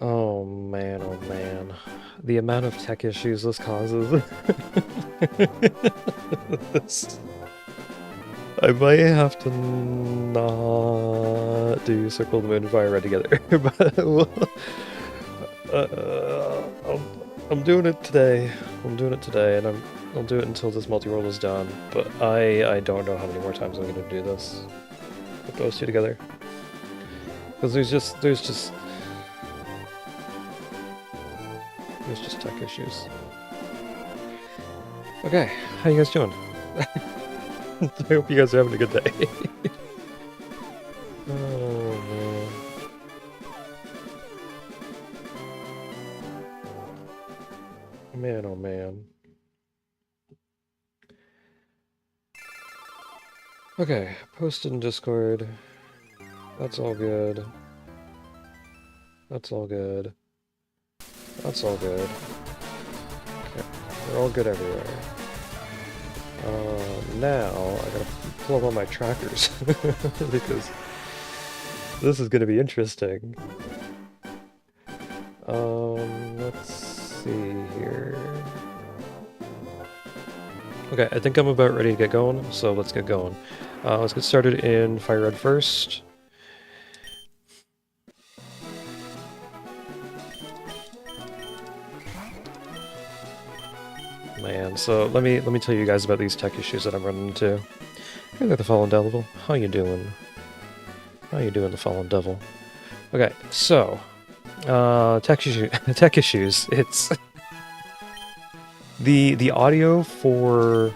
Oh man. The amount of tech issues this causes. This- I might have to not do Circle the Moon and Fire Red together, but I'm doing it today. I'm doing it today, and I'll do it until this multi-world is done. But I don't know how many more times I'm gonna do this. Put those two together, because there's just tech issues. Okay, how you guys doing? I hope you guys are having a good day. Oh man. Man, oh man. Okay, post in Discord. That's all good. That's all good. That's all good. Okay, we're all good everywhere. Now I gotta pull up all my trackers because this is gonna be interesting. Let's see here. Okay, I think I'm about ready to get going, so let's get going. Let's get started in Fire Red first. Man, so let me tell you guys about these tech issues that I'm running into. Hey there, the Fallen Devil. How you doing? How you doing, the Fallen Devil? Okay, so tech issues. It's the audio for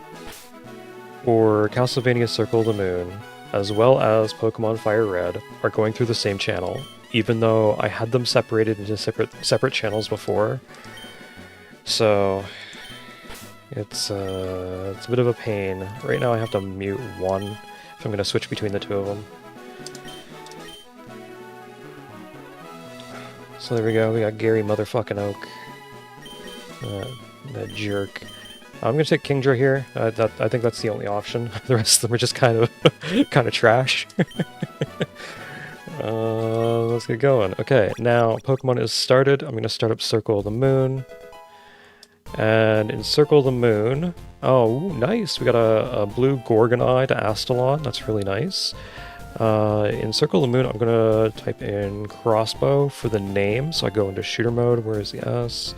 Castlevania Circle of the Moon, as well as Pokemon Fire Red, are going through the same channel, even though I had them separated into separate channels before. So it's a bit of a pain. Right now I have to mute one if I'm going to switch between the two of them. So there we go, we got Gary motherfucking Oak. That jerk. I'm gonna take Kingdra here. I think that's the only option. The rest of them are just kind of trash. Let's get going. Okay, now Pokemon is started. I'm gonna start up Circle of the Moon. And in Circle of the Moon, oh, nice. We got a blue Gorgonite to Astalon. That's really nice. In Circle of the Moon, I'm gonna type in Crossbow for the name. So I go into shooter mode. Where is the S?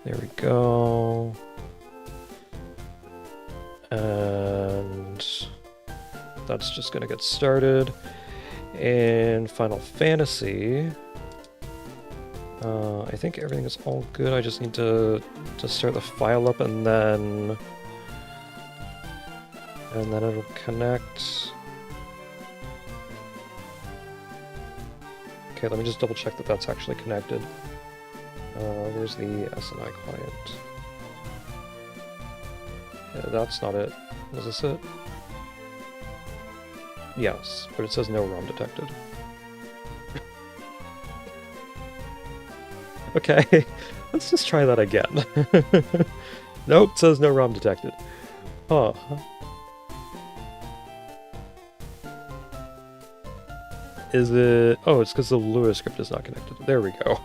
There we go. And that's just gonna get started. In Final Fantasy, I think everything is all good. I just need to start the file up and then it'll connect. Okay, let me just double check that that's actually connected. Where's the SNI client? Yeah, that's not it. Is this it? Yes, but it says no ROM detected. Okay, let's just try that again. Nope, it says no ROM detected. Huh. Is it... Oh, it's because the Lua script is not connected. There we go.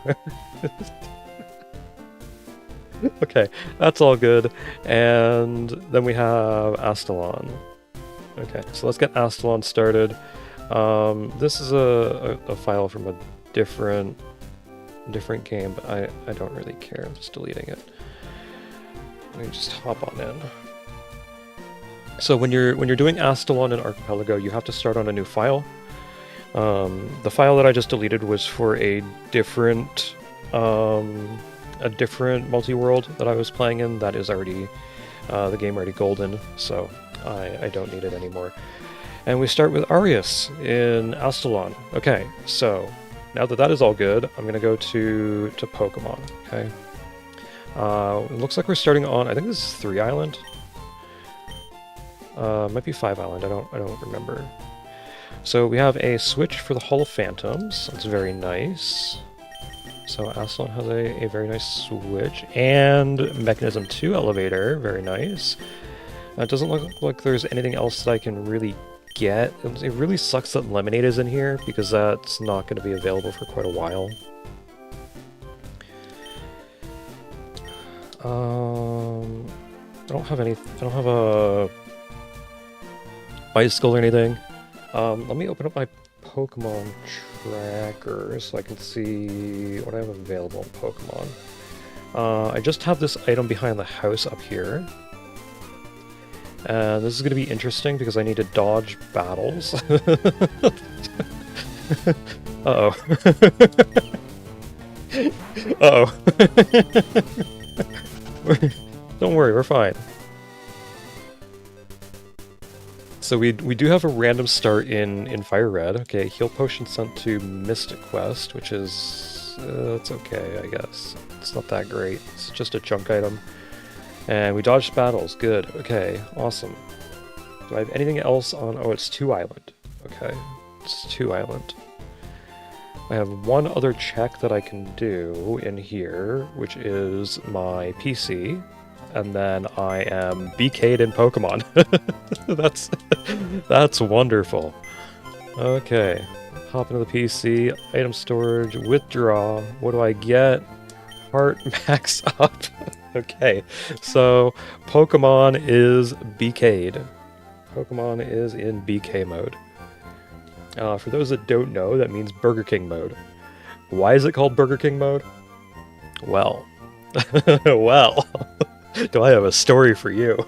Okay, that's all good. And then we have Astalon. Okay, so let's get Astalon started. This is a file from a different game, but I don't really care. I'm just deleting it. Let me just hop on in. So when you're doing Astalon and Archipelago, you have to start on a new file. The file that I just deleted was for a different multi-world that I was playing in that is already the game already golden, so I don't need it anymore. And we start with Arius in Astalon. Okay, so now that that is all good, I'm gonna go to Pokemon. Okay, it looks like we're starting on, I think this is 3 Island. Might be 5 Island. I don't remember. So we have a switch for the Hall of Phantoms. That's very nice. So Astalon has a very nice switch. And Mechanism 2 elevator. Very nice. It doesn't look like there's anything else that I can really get. It really sucks that Lemonade is in here, because that's not going to be available for quite a while. I don't have any. I don't have a bicycle or anything. Let me open up my Pokemon tracker so I can see what I have available in Pokemon. I just have this item behind the house up here. And this is going to be interesting because I need to dodge battles. Uh-oh. Uh-oh. Don't worry, we're fine. So we do have a random start in Fire Red. Okay, heal potion sent to Mystic Quest, which is... it's okay, I guess. It's not that great. It's just a junk item. And we dodged battles. Good. Okay, awesome. Do I have anything else on... Oh, it's 2 Island. Okay, it's 2 Island. I have one other check that I can do in here, which is my PC, and then I am BK'd in Pokemon. That's wonderful. Okay, hop into the PC, item storage, withdraw. What do I get? Heart max up. Okay, so Pokemon is BK'd. Pokemon is in BK mode. For those that don't know, that means Burger King mode. Why is it called Burger King mode? Well, well, do I have a story for you?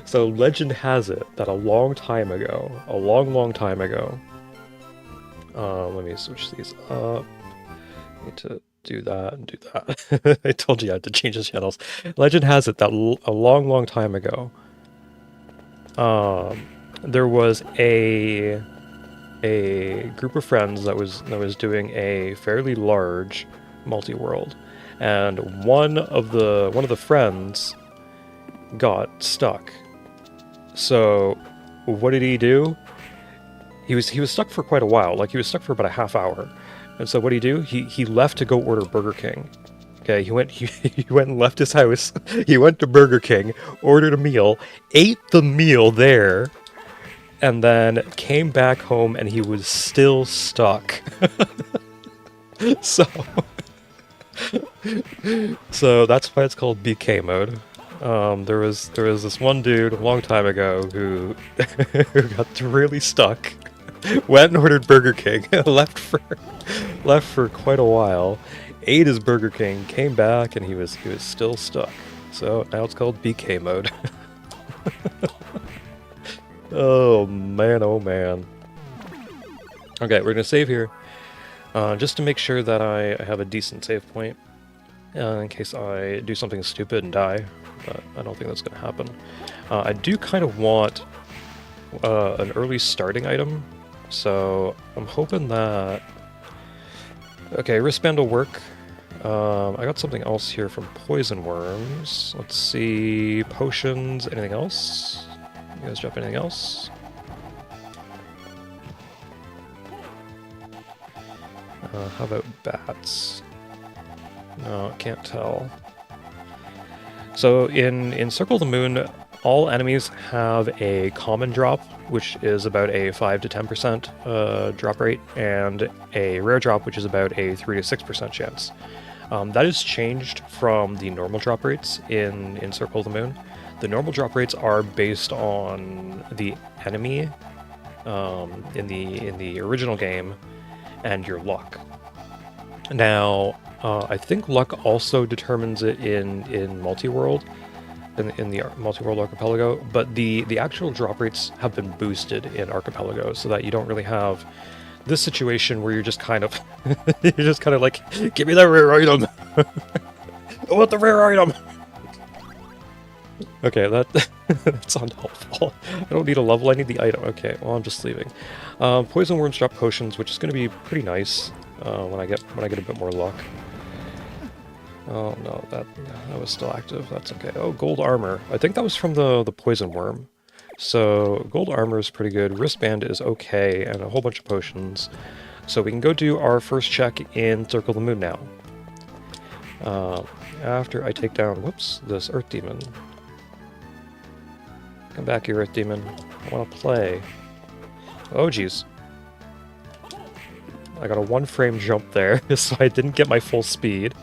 So legend has it that a long time ago, long time ago, let me switch these up. I need to do that and do that. I told you I had to change the channels. Legend has it that a long time ago, there was a group of friends that was doing a fairly large multi-world, and one of the friends got stuck. So what did he do? He was stuck for quite a while. Like, he was stuck for about a half hour. And so what did he do? He left to go order Burger King. Okay, he went and left his house. He went to Burger King, ordered a meal, ate the meal there, and then came back home and he was still stuck. So that's why it's called BK mode. There was this one dude a long time ago who who got really stuck, went and ordered Burger King, left for quite a while, ate his Burger King, came back, and he was still stuck. So now it's called BK mode. Oh man, oh man. Okay, we're gonna save here, just to make sure that I have a decent save point, in case I do something stupid and die, but I don't think that's gonna happen. I do kind of want an early starting item, so I'm hoping that... Okay, wristband will work. I got something else here from Poison Worms. Let's see... Potions, anything else? You guys drop anything else? How about bats? No, can't tell. So in Circle the Moon, all enemies have a common drop, which is about a 5 to 10% drop rate, and a rare drop, which is about a 3 to 6% chance. That has changed from the normal drop rates in Circle the Moon. The normal drop rates are based on the enemy in the original game and your luck. Now, I think luck also determines it in Multi-World, in the Multi-World Archipelago, but the actual drop rates have been boosted in Archipelago, so that you don't really have this situation where you're just kind of like, give me that rare item. I want the rare item. Okay, that's unhelpful. I don't need a level, I need the item. Okay, well, I'm just leaving. Poison Worms drop potions, which is going to be pretty nice when I get a bit more luck. Oh no, that was still active. That's okay. Oh, gold armor. I think that was from the Poison Worm. So gold armor is pretty good. Wristband is okay, and a whole bunch of potions. So we can go do our first check in Circle the Moon now. After I take down, whoops, this Earth Demon. Come back here, Earth Demon. I want to play. Oh, jeez. I got a 1-frame jump there, so I didn't get my full speed.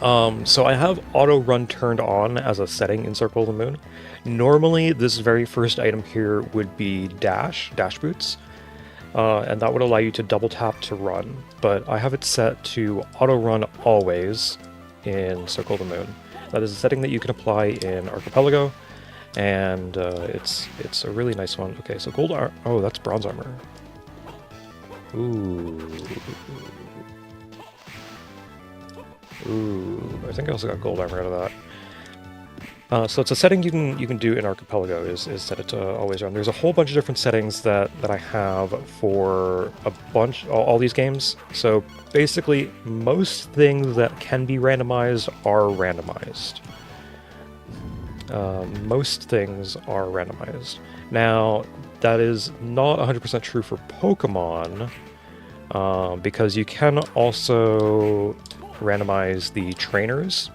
So I have auto run turned on as a setting in Circle of the Moon. Normally, this very first item here would be dash boots, and that would allow you to double tap to run. But I have it set to auto run always in Circle of the Moon. That is a setting that you can apply in Archipelago, and it's a really nice one. Okay, so gold armor. Oh, that's bronze armor. Ooh, I think I also got gold armor out of that. So it's a setting you can do in Archipelago is set it to always run. There's a whole bunch of different settings that I have for all these games. So basically, most things that can be randomized are randomized. Most things are randomized. Now, that is not 100% true for Pokemon, because you can also randomize the trainers.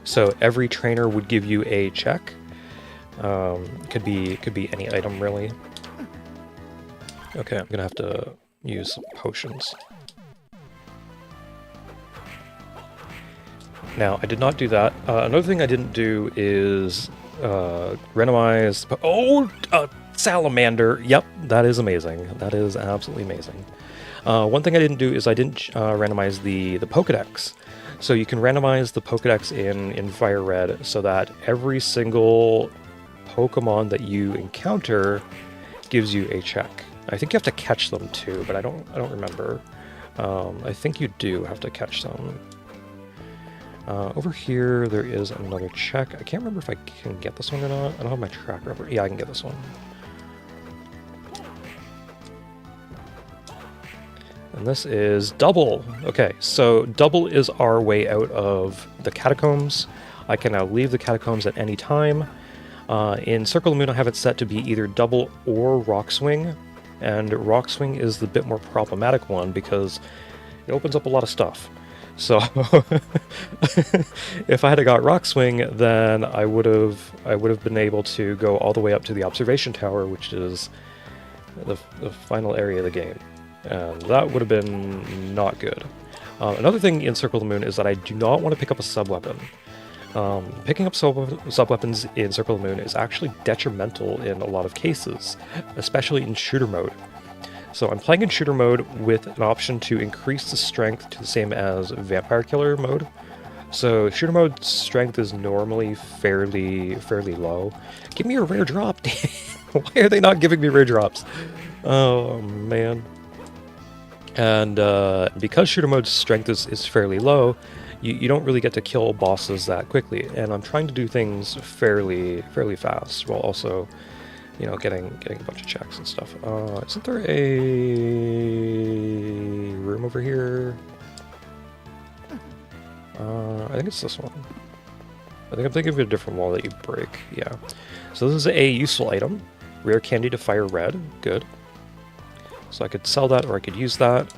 So every trainer would give you a check. Could be any item really. Okay, I'm gonna have to use potions. Now, I did not do that. Another thing I didn't do is randomize... Salamander! Yep, that is amazing. That is absolutely amazing. One thing I didn't do is I didn't randomize the Pokedex. So you can randomize the Pokedex in Fire Red so that every single Pokemon that you encounter gives you a check. I think you have to catch them too, but I don't remember. I think you do have to catch them. Over here, there is another check. I can't remember if I can get this one or not. I don't have my tracker over. Yeah, I can get this one. And this is double. Okay, so double is our way out of the catacombs. I can now leave the catacombs at any time. In Circle of the Moon, I have it set to be either double or rock swing. And rock swing is the bit more problematic one because it opens up a lot of stuff. So if I had got rock swing, then I would have been able to go all the way up to the observation tower, which is the final area of the game, and that would have been not good. Another thing in Circle of the Moon is that I do not want to pick up a sub-weapon. Picking up sub-weapons in Circle of the Moon is actually detrimental in a lot of cases, especially in shooter mode. So I'm playing in shooter mode with an option to increase the strength to the same as vampire killer mode. So shooter mode strength is normally fairly low. Give me a rare drop. Why are they not giving me rare drops? Oh man. And because shooter mode strength is fairly low, you don't really get to kill bosses that quickly. And I'm trying to do things fairly fast while also, you know, getting a bunch of checks and stuff. Isn't there a room over here? I think it's this one. I think I'm thinking of a different wall that you break. Yeah. So this is a useful item. Rare candy to Fire Red. Good. So I could sell that or I could use that.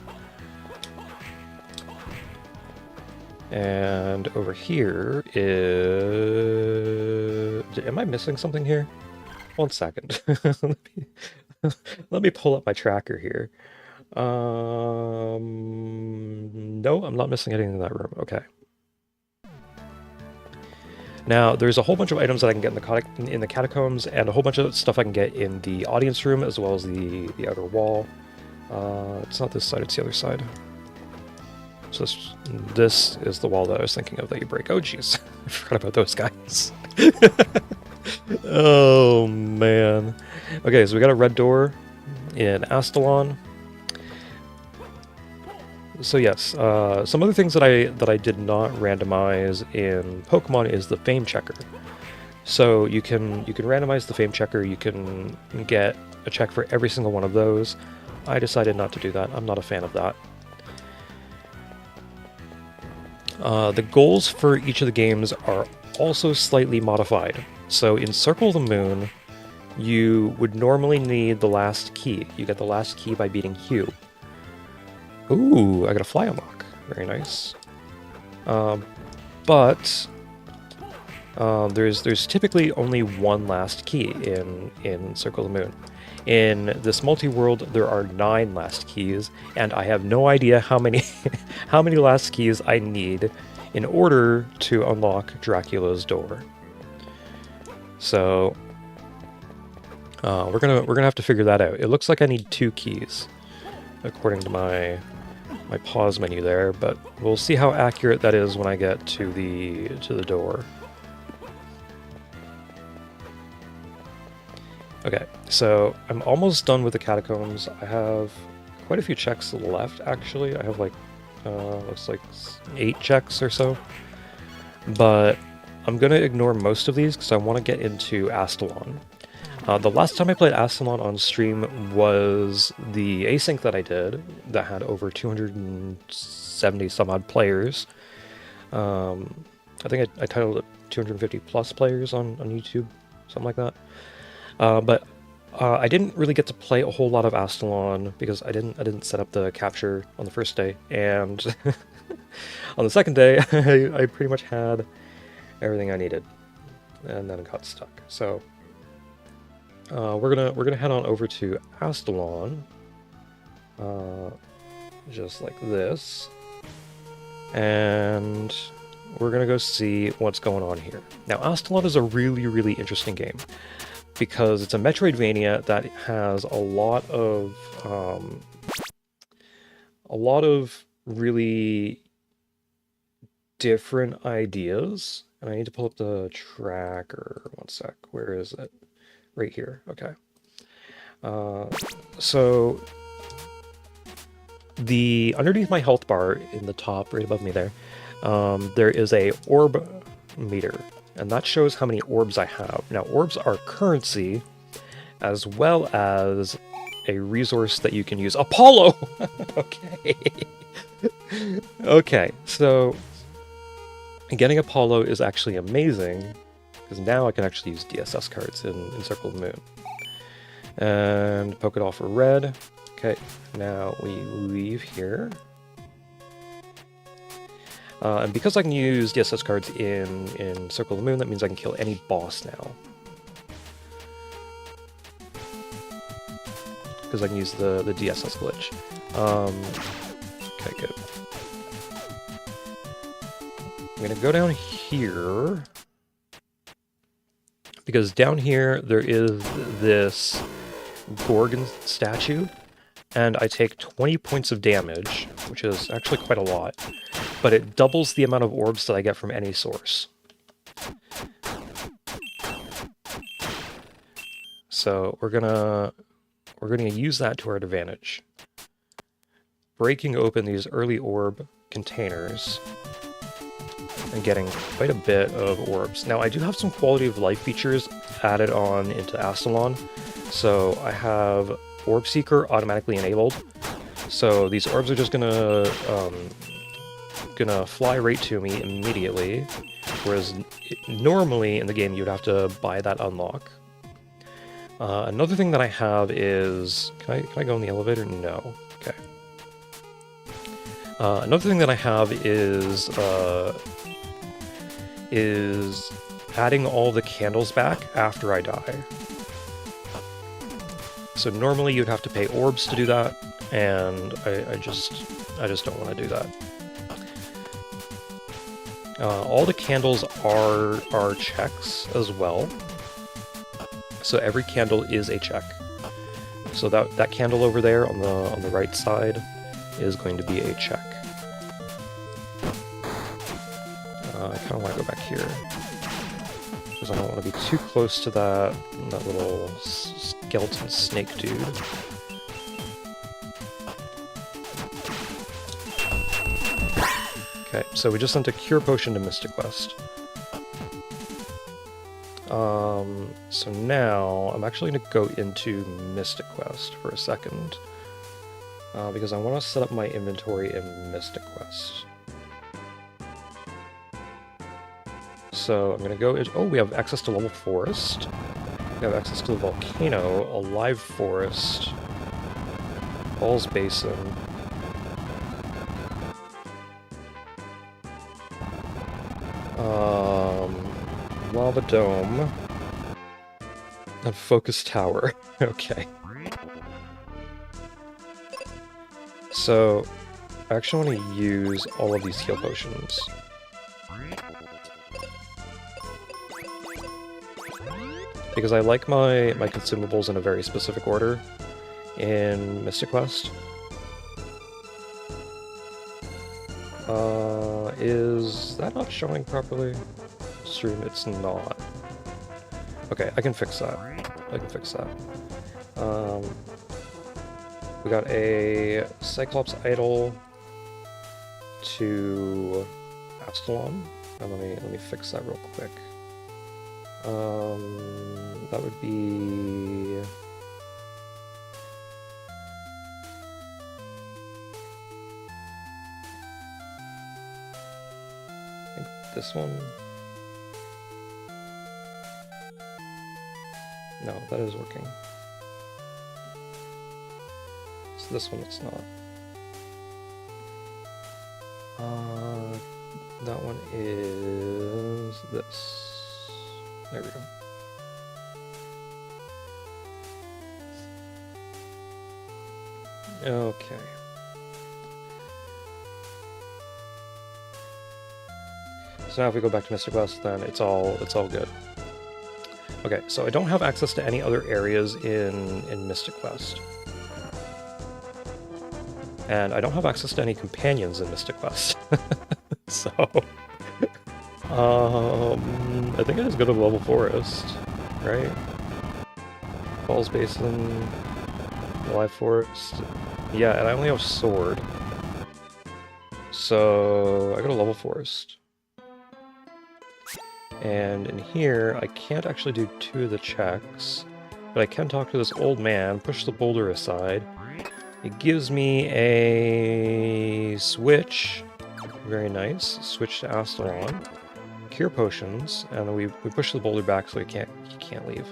And over here is... Am I missing something here? 1 second. Let me pull up my tracker here. No, I'm not missing anything in that room. Okay. Now, there's a whole bunch of items that I can get in the catacombs, and a whole bunch of stuff I can get in the audience room, as well as the outer wall. It's not this side, it's the other side. So this is the wall that I was thinking of that you break. Oh, jeez. I forgot about those guys. Oh, man. Okay, so we got a red door in Astalon. So yes, some other things that I did not randomize in Pokemon is the fame checker. So you can randomize the fame checker. You can get a check for every single one of those. I decided not to do that. I'm not a fan of that. The goals for each of the games are also slightly modified. So in Circle of the Moon, you would normally need the last key. You get the last key by beating Hugh. Ooh, I got a fly unlock. Very nice. But there's typically only one last key in Circle of the Moon. In this multi-world, there are 9 last keys, and I have no idea how many how many last keys I need in order to unlock Dracula's door. So we're gonna have to figure that out. It looks like I need 2 keys, according to my pause menu there, but we'll see how accurate that is when I get to the door. Okay, so I'm almost done with the catacombs. I have quite a few checks left, actually. I have like, looks like 8 checks or so. But I'm going to ignore most of these because I want to get into Astalon. The last time I played Astalon on stream was the async that I did that had over 270 some odd players. I think I titled it 250 plus players on YouTube, something like that. But I didn't really get to play a whole lot of Astalon because I didn't set up the capture on the first day, and on the second day I pretty much had everything I needed, and then it got stuck. So we're gonna head on over to Astalon, just like this, and we're gonna go see what's going on here. Now, Astalon is a really interesting game, because it's a Metroidvania that has a lot of really different ideas. And I need to pull up the tracker. One sec. Where is it? Right here. Okay. So underneath my health bar in the top, right above me there, there is a orb meter. And that shows how many orbs I have. Now, orbs are currency, as well as a resource that you can use. Apollo! Okay. Okay, so getting Apollo is actually amazing, because now I can actually use DSS cards in Circle of the Moon. And poke it off for red. Okay, now we leave here. And because I can use DSS cards in Circle of the Moon, that means I can kill any boss now. Because I can use the DSS glitch. Okay, good. I'm gonna go down here, because down here there is this Gorgon statue, and I take 20 points of damage, which is actually quite a lot. But it doubles the amount of orbs that I get from any source. So we're gonna use that to our advantage. Breaking open these early orb containers and getting quite a bit of orbs. Now, I do have some quality of life features added on into Astalon. So I have Orb Seeker automatically enabled. So these orbs are just gonna fly right to me immediately, whereas normally in the game you'd have to buy that unlock. Another thing that I have is... Can I go in the elevator? No. Okay. Another thing that I have is adding all the candles back after I die. So normally you'd have to pay orbs to do that, and I just don't want to do that. All the candles are checks as well. So every candle is a check. So that candle over there on the right side is going to be a check. I kind of want to go back here, because I don't want to be too close to that little skeleton snake dude. Okay, so we just sent a cure potion to Mystic West. So now I'm actually going to go into Mystic Quest for a second, because I want to set up my inventory in Mystic Quest. So I'm going to go into... Oh, we have access to Level Forest. We have access to the Volcano, a Live Forest, Balls Basin. Lava Dome. And Focus Tower. Okay. So I actually want to use all of these heal potions. Because I like my consumables in a very specific order in Mystic Quest. Is that not showing properly? Stream, it's not. Okay, I can fix that. I can fix that. We got a Cyclops idol to Astalon. And let me fix that real quick. That would be... I think this one. No, that is working. It's this one that's not. That one is this. There we go. Okay. So now if we go back to Mystic Quest, then it's all good. Okay, so I don't have access to any other areas in Mystic Quest. And I don't have access to any companions in Mystic Quest. So I think I just go to Level Forest, right? Falls Basin, Live Forest. Yeah, and I only have Sword. So I go to Level Forest. And in here, I can't actually do 2 of the checks, but I can talk to this old man, push the boulder aside. It gives me a switch. Very nice. Switch to Astalon. Cure potions, and then we push the boulder back so he can't leave.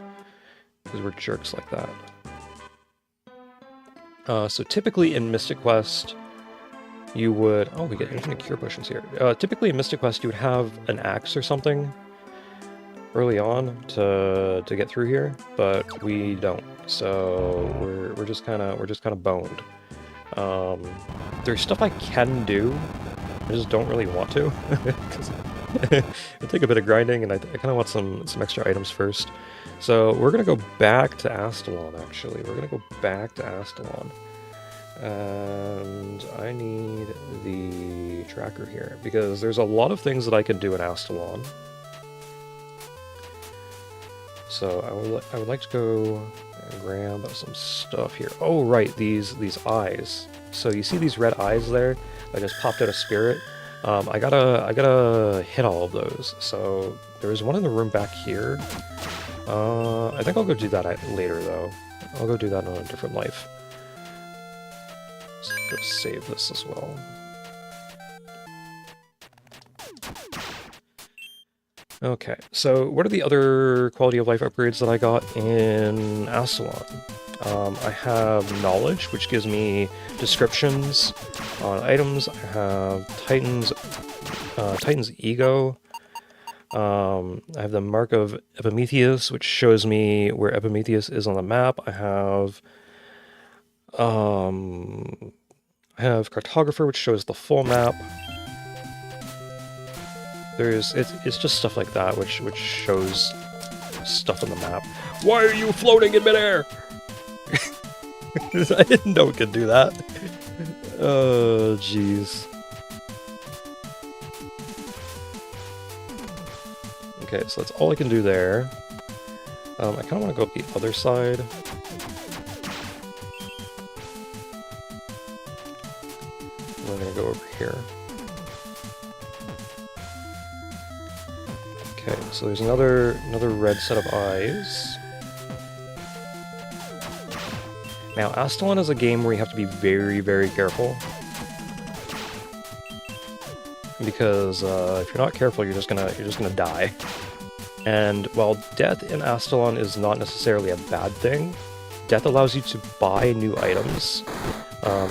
Because we're jerks like that. So typically in Mystic Quest, you would... Oh, we get infinite cure potions here. Typically in Mystic Quest, you would have an axe or something early on to get through here, but we don't. So we're just kind of boned. There's stuff I can do. I just don't really want to. It'll take a bit of grinding, and I kind of want some extra items first. So we're gonna go back to Astalon. Actually, we're gonna go back to Astalon, and I need the tracker here because there's a lot of things that I can do in Astalon. So I would like to go and grab some stuff here. Oh right, these eyes. So you see these red eyes there? I just popped out a spirit. I gotta hit all of those. So there's one in the room back here. I think I'll go do that later though. I'll go do that on a different life. Let's go save this as well. Okay, so what are the other quality of life upgrades that I got in Astalon? I have Knowledge, which gives me descriptions on items. I have Titan's Ego. I have the Mark of Epimetheus, which shows me where Epimetheus is on the map. I have Cartographer, which shows the full map. It's just stuff like that, which shows stuff on the map. Why are you floating in midair? I didn't know it could do that. Oh, jeez. Okay, so that's all I can do there. I kind of want to go up the other side. We're going to go over here. Okay, so there's another red set of eyes. Now, Astalon is a game where you have to be very, very careful. Because if you're not careful, you're just gonna die. And while death in Astalon is not necessarily a bad thing, death allows you to buy new items.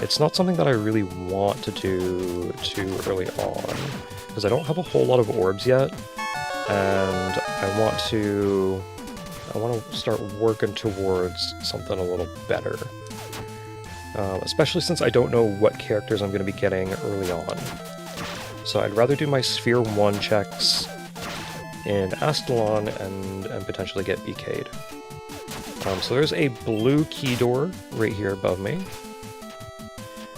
It's not something that I really want to do too early on, because I don't have a whole lot of orbs yet, and I want to start working towards something a little better. especially since I don't know what characters I'm going to be getting early on. So I'd rather do my Sphere 1 checks in Astalon and potentially get BK'd. So there's a blue key door right here above me.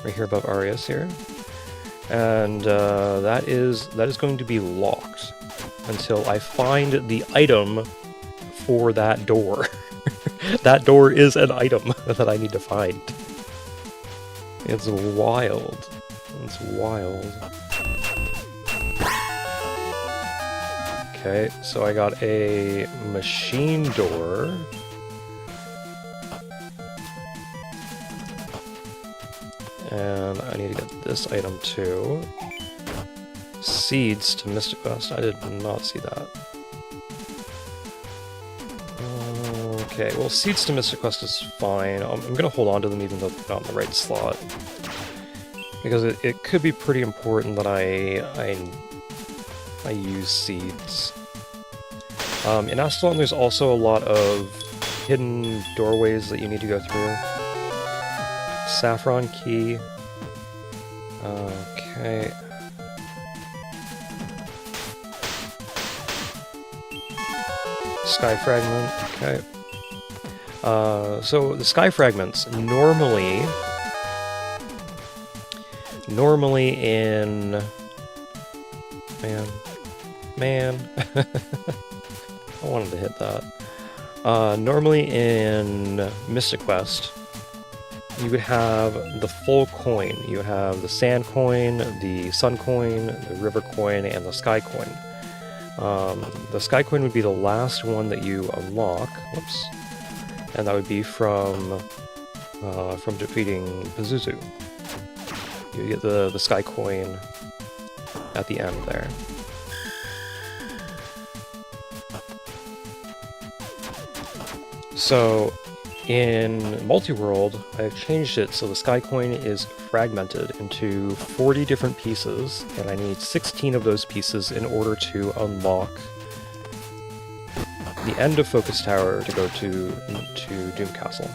Right here above Arius here. And that is going to be locked until I find the item for that door. That door is an item that I need to find. It's wild. It's wild. Okay, so I got a machine door. And I need to get this item too. Seeds to Mystic Quest. I did not see that. Okay, well, Seeds to Mystic Quest is fine. I'm going to hold on to them even though they're not in the right slot. Because it could be pretty important that I use seeds. In Astalon, there's also a lot of hidden doorways that you need to go through. Saffron key. Okay. Sky fragment. Okay. So the sky fragments normally in man I wanted to hit that. Normally in Mystic Quest, you would have the full coin. You would have the sand coin, the sun coin, the river coin, and the sky coin. The sky coin would be the last one that you unlock. Whoops. And that would be from defeating Pazuzu. You get the sky coin at the end there. So in Multiworld, I've changed it so the sky coin is fragmented into 40 different pieces, and I need 16 of those pieces in order to unlock the end of Focus Tower to go to Doom Castle.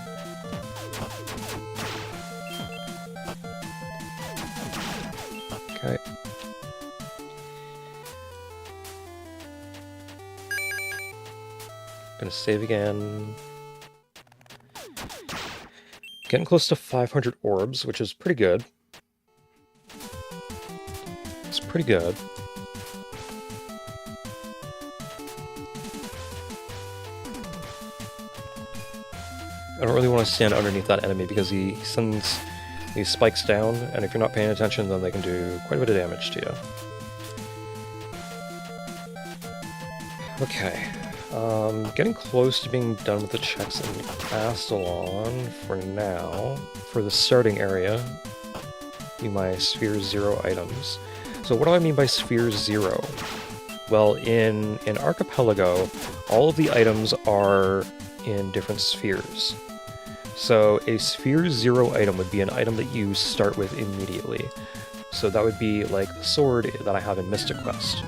Okay. Gonna save again. Getting close to 500 orbs, which is pretty good. It's pretty good. I don't really want to stand underneath that enemy because he sends these spikes down, and if you're not paying attention, then they can do quite a bit of damage to you. Okay. Getting close to being done with the checks in Astalon for now. For the starting area, be my Sphere 0 items. So what do I mean by Sphere 0? Well, in Archipelago, all of the items are in different spheres. So a Sphere 0 item would be an item that you start with immediately. So that would be like the sword that I have in Mystic Quest.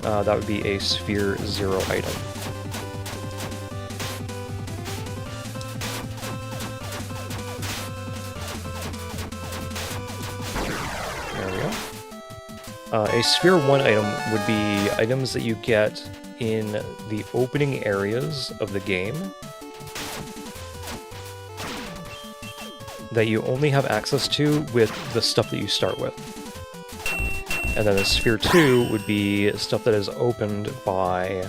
That would be a Sphere 0 item. There we go. A Sphere 1 item would be items that you get in the opening areas of the game that you only have access to with the stuff that you start with. And then a Sphere 2 would be stuff that is opened by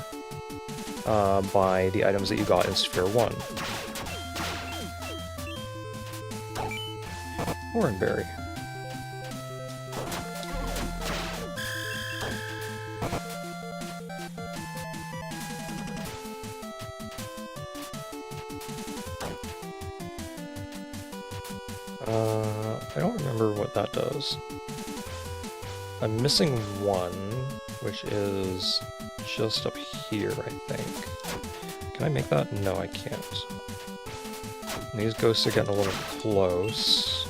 the items that you got in Sphere 1. Oranberry. I don't remember what that does. I'm missing one, which is just up here, I think. Can I make that? No, I can't. And these ghosts are getting a little close.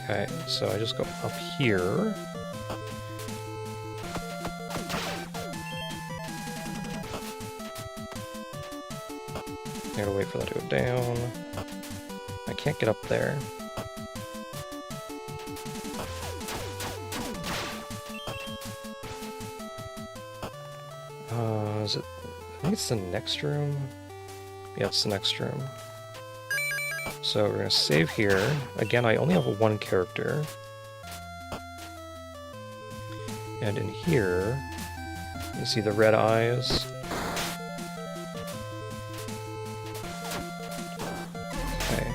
Okay, so I just go up here. I gotta wait for that to go down. I can't get up there. Is it... I think it's the next room? Yeah, it's the next room. So we're gonna save here. Again, I only have one character. And in here, you see the red eyes. Okay.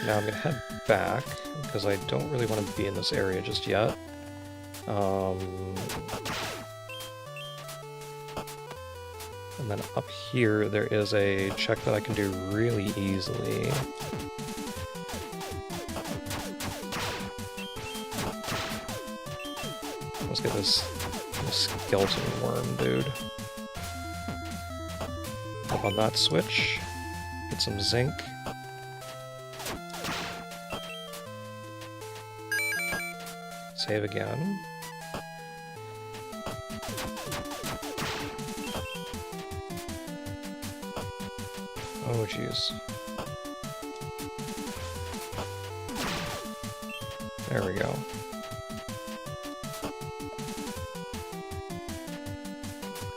Now I'm gonna head back, because I don't really want to be in this area just yet. And then up here, there is a check that I can do really easily. Let's get this skeleton worm, dude. Up on that switch. Get some zinc. Save again. Oh, jeez. There we go.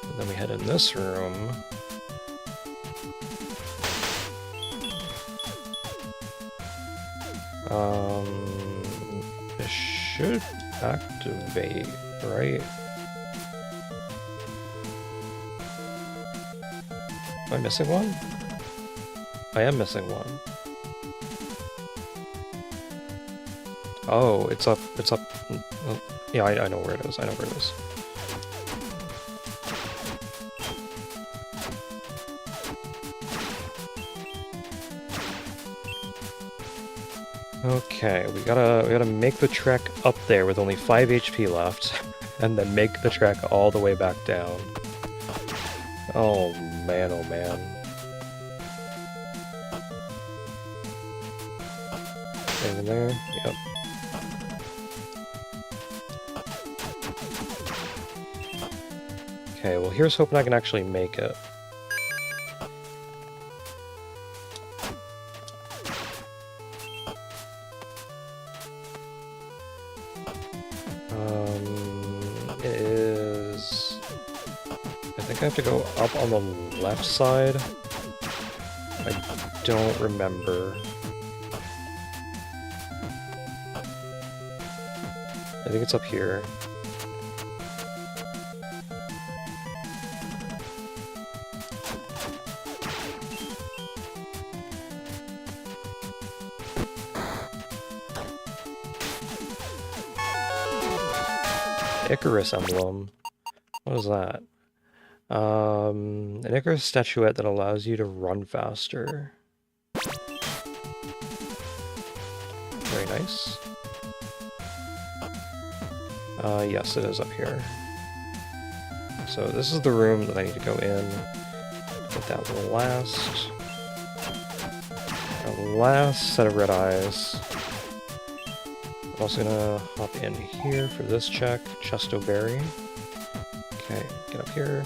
And then we head in this room. It should activate, right? Am I missing one? I am missing one. Oh, it's up, yeah, I know where it is, I know where it is. Okay, we gotta make the trek up there with only 5 HP left, and then make the trek all the way back down. Oh man, oh man. In there, yep. Okay, well here's hoping I can actually make it. It is... I think I have to go up on the left side. I don't remember. I think it's up here. Icarus emblem. What is that? An Icarus statuette that allows you to run faster. Very nice. Yes, it is up here. So this is the room that I need to go in. Get that last set of red eyes. I'm also gonna hop in here for this check. Chesto berry. Okay, get up here.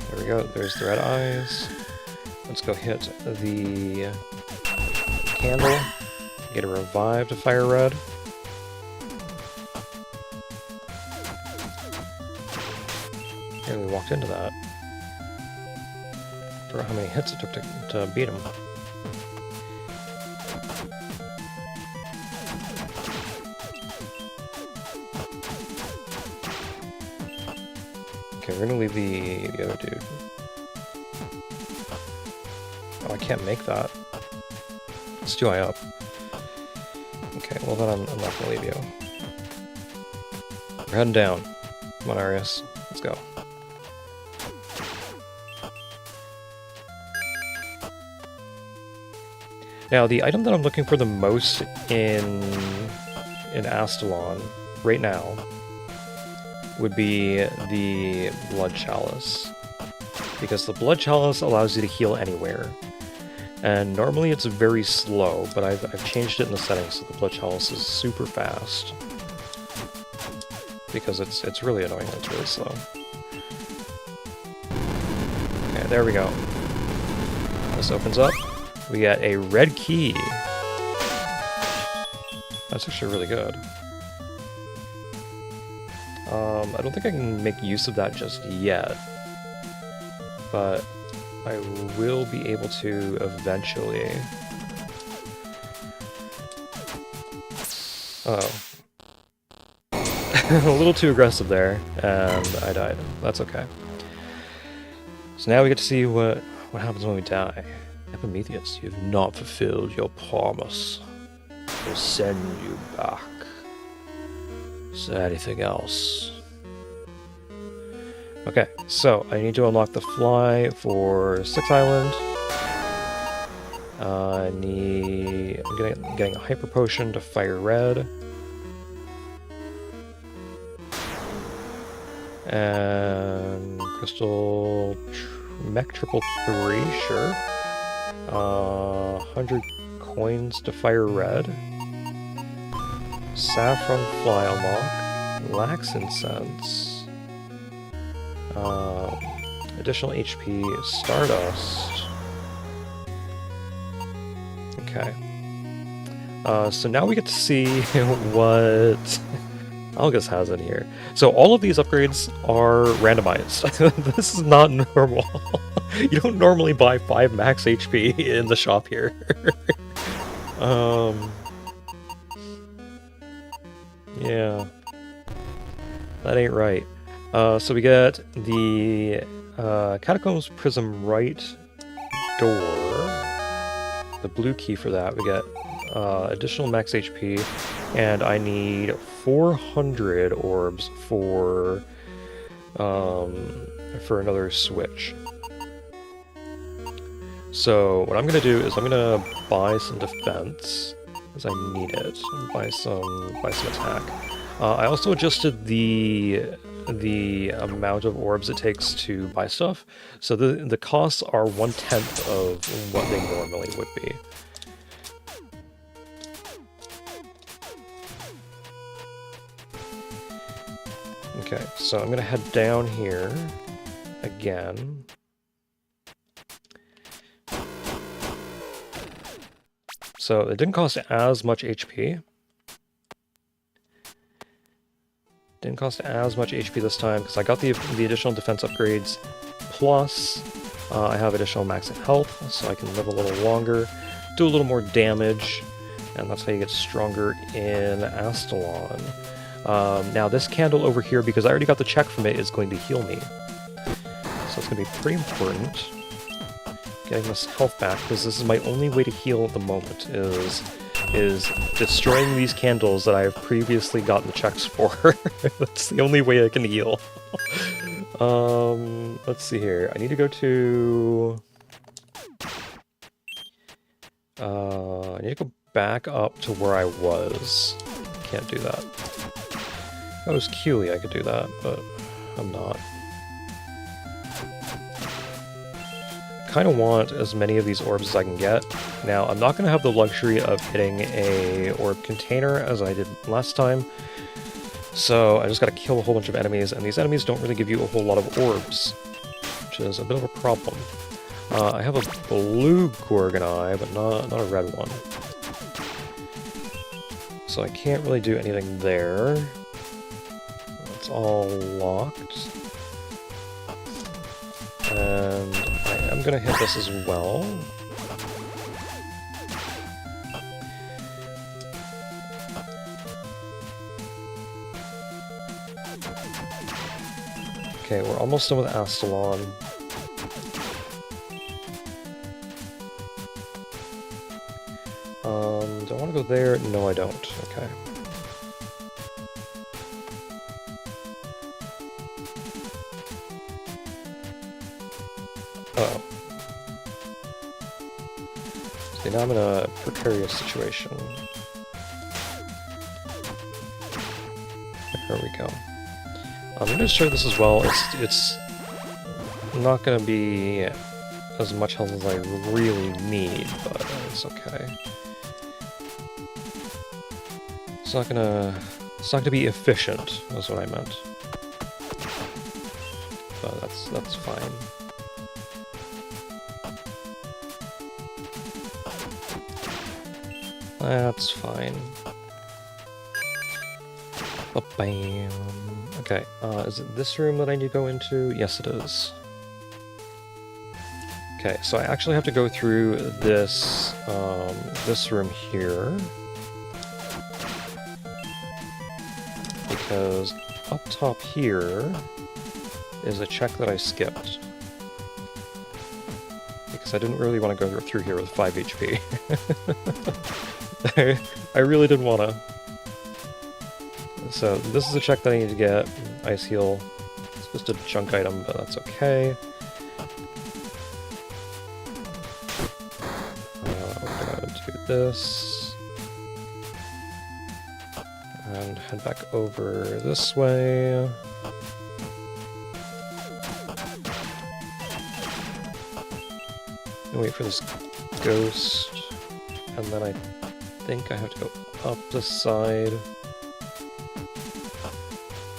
There we go, there's the red eyes. Let's go hit the candle. Get a revive to fire red. And we walked into that. For how many hits it took to beat him. Okay, we're gonna leave the other dude. Oh, I can't make that. It's too high up. Okay, well then I'm not gonna leave you. We're heading down. Come on, Arius. Let's go. Now, the item that I'm looking for the most in Astalon right now would be the Blood Chalice. Because the Blood Chalice allows you to heal anywhere. And normally it's very slow, but I've changed it in the settings so the Blood Chalice is super fast. Because it's really annoying when it's really slow. there we go. This opens up. We get a red key. That's actually really good. I don't think I can make use of that just yet, but I will be able to eventually. Oh. A little too aggressive there, and I died. That's okay. So now we get to see what happens when we die. Epimetheus, you have not fulfilled your promise. We'll send you back. Is there anything else? Okay, so I need to unlock the fly for 6 Island. I'm getting a hyper potion to fire red. And crystal mech triple 3, sure. 100 coins to fire red. Saffron fly unlock. Lax incense. Additional HP. Stardust. Okay. So now we get to see what Algus has in here. So all of these upgrades are randomized. This is not normal. You don't normally buy 5 max HP in the shop here. Yeah. That ain't right. So we get the Catacombs Prism right door. The blue key for that. We get additional max HP, and I need 400 orbs for another switch. So what I'm gonna do is I'm gonna buy some defense, because I need it, and buy some attack. I also adjusted the amount of orbs it takes to buy stuff, so the costs are 1/10 of what they normally would be. Okay, so I'm gonna head down here again. So it didn't cost as much HP. Didn't cost as much HP this time because I got the additional defense upgrades. Plus, I have additional max health, so I can live a little longer, do a little more damage, and that's how you get stronger in Astalon. Now this candle over here, because I already got the check from it, is going to heal me. So it's going to be pretty important. Getting this health back, because this is my only way to heal at the moment, is destroying these candles that I have previously gotten the checks for. That's the only way I can heal. Let's see here. I need to go to... I need to go back up to where I was. Can't do that. If I was Keely, I could do that, but I'm not. Kind of want as many of these orbs as I can get. Now, I'm not going to have the luxury of hitting a orb container as I did last time, so I just got to kill a whole bunch of enemies, and these enemies don't really give you a whole lot of orbs, which is a bit of a problem. I have a blue Gorgon Eye, but not a red one. So I can't really do anything there. It's all locked. And I am going to hit this as well. Okay, we're almost done with Astalon. Do I want to go there? No, I don't. Okay. Uh-oh. See, now I'm in a precarious situation. There we go. I'm going to destroy this as well. It's not going to be as much health as I really need, but it's okay. It's not gonna be efficient, is what I meant. But that's fine. That's fine. Bam. Okay, is it this room that I need to go into? Yes, it is. Okay, so I actually have to go through this, this room here. Because up top here is a check that I skipped. Because I didn't really want to go through here with 5 HP. I really didn't want to. So this is a check that I need to get. Ice Heal. It's just a junk item, but that's okay. We're gonna do this. And head back over this way. And wait for this ghost. And then I think I have to go up the side.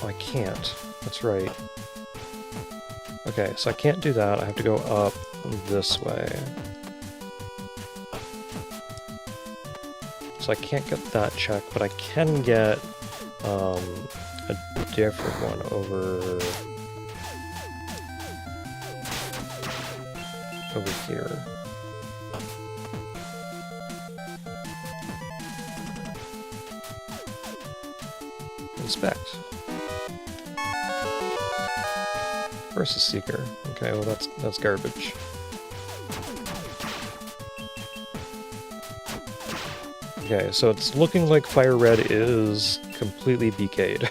Oh, I can't. That's right. Okay, so I can't do that. I have to go up this way. So I can't get that check, but I can get a different one over here. Inspect. Versus Seeker. Okay, well that's garbage. Okay, so it's looking like Fire Red is completely BK'd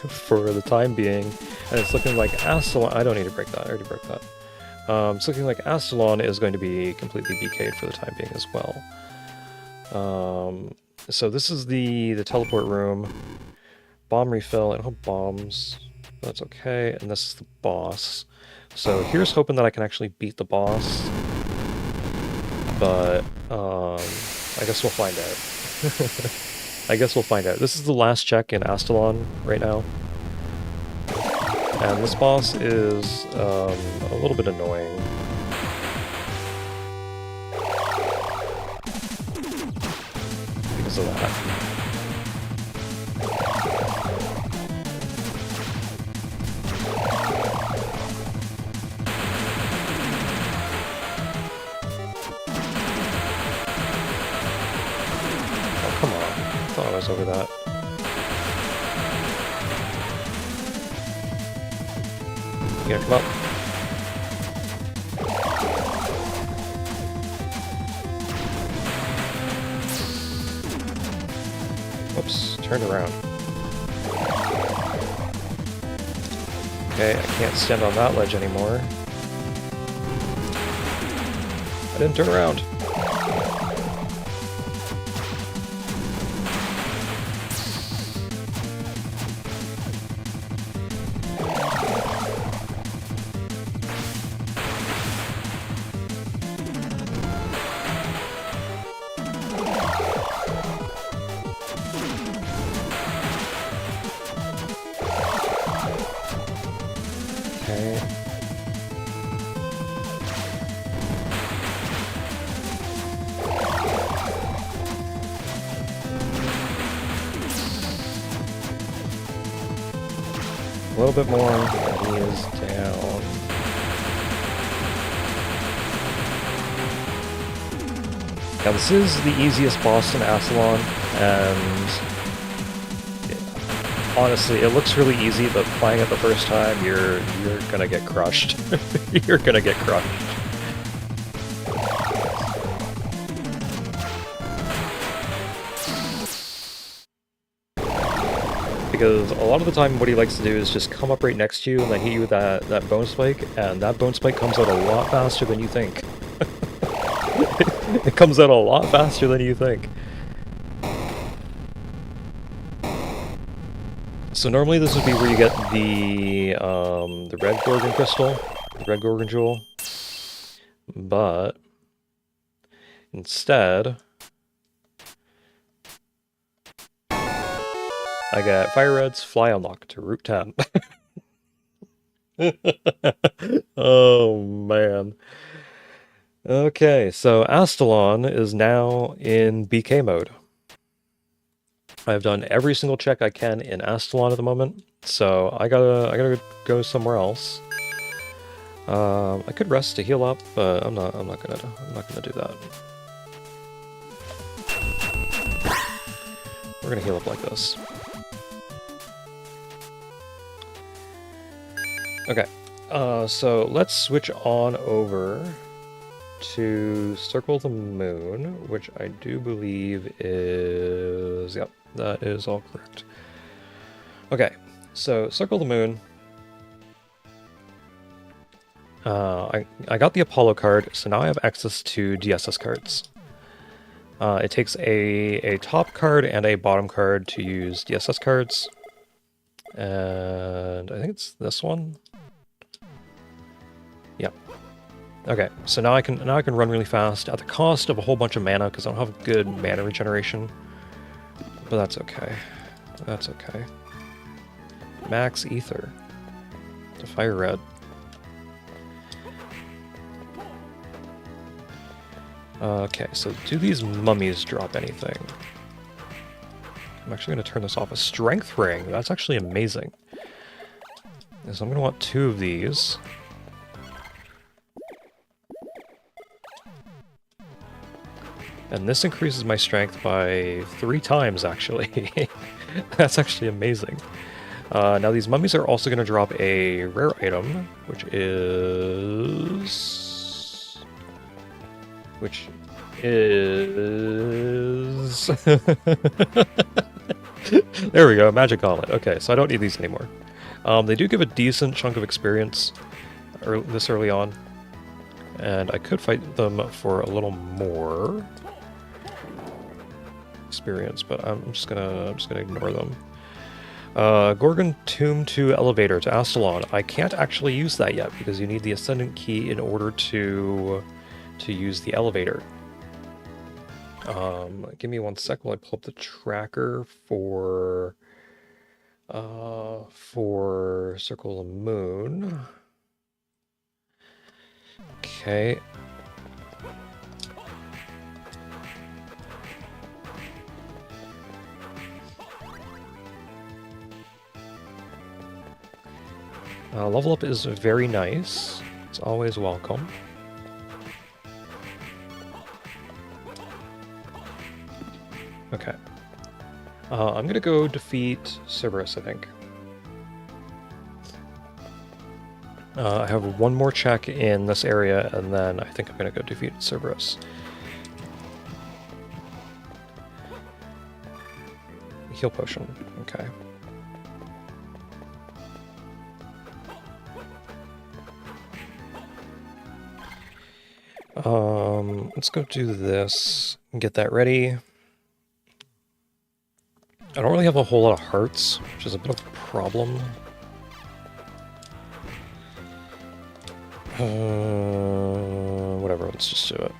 for the time being, and it's looking like Astalon. I don't need to break that. I already broke that. It's looking like Astalon is going to be completely BK'd for the time being as well. So this is the teleport room. Bomb refill. I don't have bombs. That's okay. And this is the boss. So here's hoping that I can actually beat the boss. But I guess we'll find out. I guess we'll find out. This is the last check in Astalon right now. And this boss is a little bit annoying. Because of that. Oh, come on. I thought I was over that. You gonna come up? Whoops, turned around. Okay, I can't stand on that ledge anymore. I didn't turn around. Okay. A little bit more, and he is down. Now this is the easiest boss in Astalon, and honestly, it looks really easy, but playing it the first time, you're gonna get crushed. You're gonna get crushed. Because a lot of the time what he likes to do is just come up right next to you and then hit you with that bone spike, and that bone spike comes out a lot faster than you think. It comes out a lot faster than you think. So normally this would be where you get the red Gorgon crystal, the red Gorgon jewel, but instead I got Fire Red's Fly Unlock to Route 10. Oh man. Okay, so Astalon is now in BK mode. I've done every single check I can in Astalon at the moment, so I gotta go somewhere else. I could rest to heal up, but I'm not gonna do that. We're gonna heal up like this. Okay, so let's switch on over to Circle the Moon, which I do believe is... Yep, that is all correct. Okay, so Circle the Moon. I got the Apollo card, so now I have access to DSS cards. It takes a top card and a bottom card to use DSS cards. And I think it's this one. Yep. Okay, so now I can run really fast at the cost of a whole bunch of mana because I don't have good mana regeneration. But that's okay. That's okay. Max Ether. To Fire Red. Okay, so do these mummies drop anything? I'm actually going to turn this off. A Strength Ring. That's actually amazing. So I'm going to want 2 of these. And this increases my strength by 3 times, actually. That's actually amazing. Now these mummies are also going to drop a rare item, which is... There we go, Magic Gauntlet. Okay, so I don't need these anymore. They do give a decent chunk of experience this early on, and I could fight them for a little more experience, but I'm just gonna ignore them. Gorgon Tomb to Elevator to Astalon. I can't actually use that yet because you need the Ascendant Key in order to use the elevator. Give me 1 sec while I pull up the tracker for Circle the Moon. Okay. Level up is very nice. It's always welcome. Okay. I'm gonna go defeat Cerberus, I think. I have 1 more check in this area, and then I think I'm gonna go defeat Cerberus. Heal potion. Okay. Let's go do this and get that ready. I don't really have a whole lot of hearts, which is a bit of a problem. Whatever, let's just do it.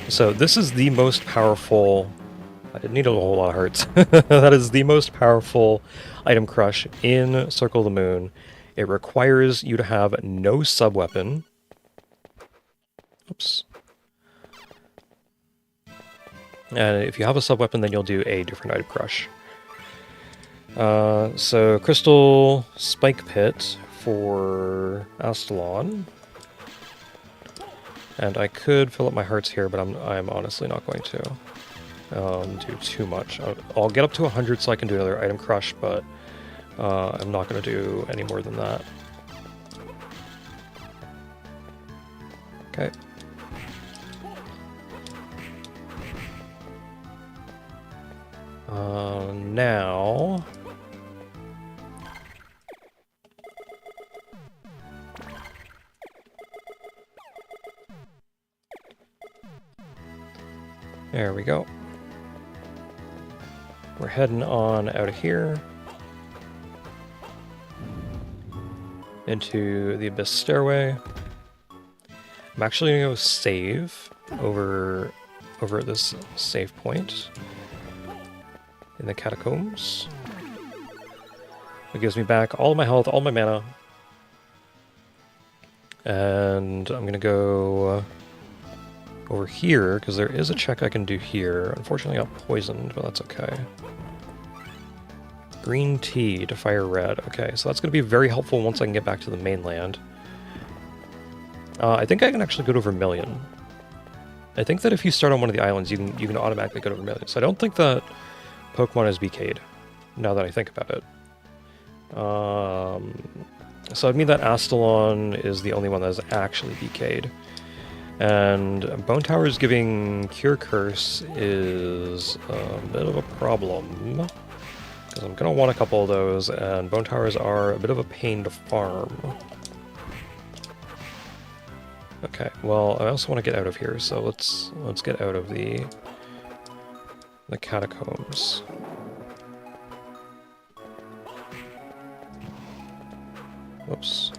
So this is the most powerful... I didn't need a whole lot of hearts. That is the most powerful item crush in Circle the Moon. It requires you to have no sub-weapon. Oops. And if you have a sub-weapon, then you'll do a different item crush. So Crystal Spike Pit for Astalon. And I could fill up my hearts here, but I'm honestly not going to do too much. I'll get up to 100 so I can do another item crush, but I'm not going to do any more than that. Okay. Now... There we go. We're heading on out of here into the Abyss Stairway. I'm actually going to go save over at this save point in the Catacombs. It gives me back all my health, all my mana. And I'm gonna go over here, because there is a check I can do here. Unfortunately I got poisoned, but that's okay. Green tea to fire red. Okay, so that's gonna be very helpful once I can get back to the mainland. I think I can actually go to Vermilion. I think that if you start on one of the islands, you can automatically go to Vermilion. So I don't think that Pokemon is BK'd, now that I think about it. So I mean that Astalon is the only one that is actually BK'd. And Bone Towers giving Cure Curse is a bit of a problem, because I'm going to want a couple of those, and Bone Towers are a bit of a pain to farm. Okay, well, I also want to get out of here, so let's get out of the catacombs. Whoops.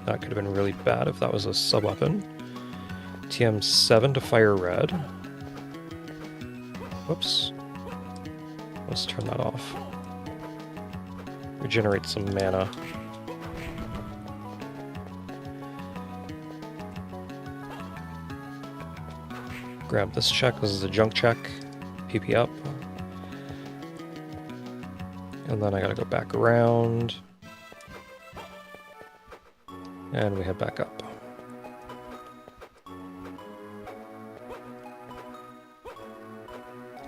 That could have been really bad if that was a sub-weapon. TM7 to fire red. Whoops. Let's turn that off. Regenerate some mana. Grab this check, this is a junk check. PP up. And then I gotta go back around. And we head back up.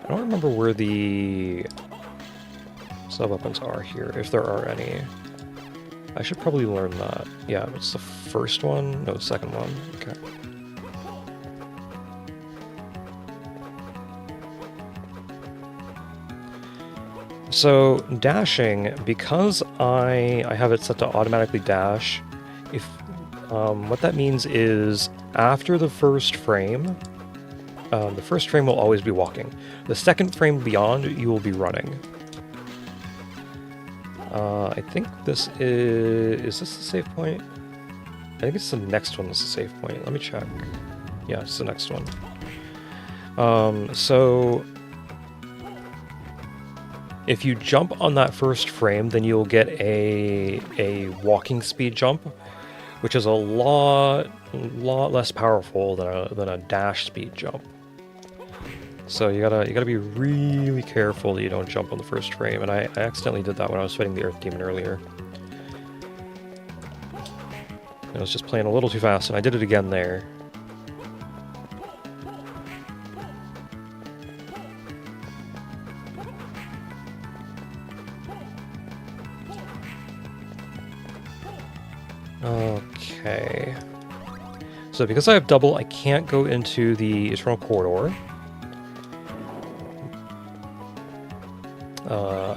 I don't remember where the sub-weapons are here, if there are any. I should probably learn that. Yeah, it's the first one? No, the second one. Okay. So, dashing, because I have it set to automatically dash, if what that means is after the first frame will always be walking. The second frame beyond, you will be running. I think this is this the save point? I think it's the next one that's the save point. Let me check. Yeah, it's the next one. So if you jump on that first frame, then you'll get a walking speed jump, which is a lot less powerful than a dash speed jump. So you gotta be really careful that you don't jump on the first frame, and I accidentally did that when I was fighting the Earth Demon earlier. I was just playing a little too fast, and I did it again there. Okay. So because I have double, I can't go into the Eternal Corridor.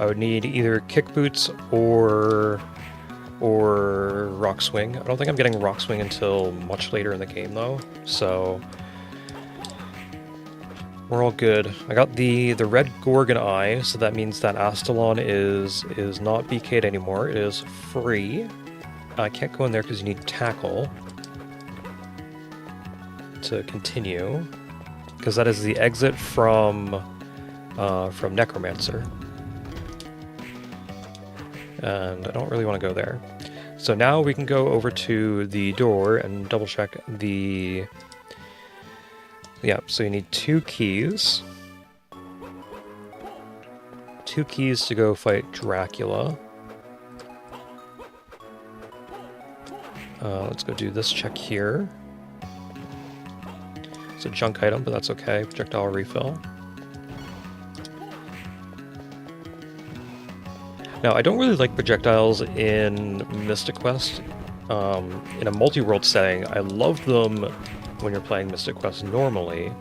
I would need either Kick Boots or Rock Swing. I don't think I'm getting Rock Swing until much later in the game, though, so we're all good. I got the red Gorgon Eye, so that means that Astalon is not BK'd anymore. It is free. I can't go in there because you need Tackle to continue, because that is the exit from Necromancer. And I don't really want to go there. So now we can go over to the door and double check the... Yeah, so you need 2 keys. 2 keys to go fight Dracula. Let's go do this check here. It's a junk item, but that's okay. Projectile refill. Now, I don't really like projectiles in Mystic Quest. In a multi-world setting, I love them when you're playing Mystic Quest normally,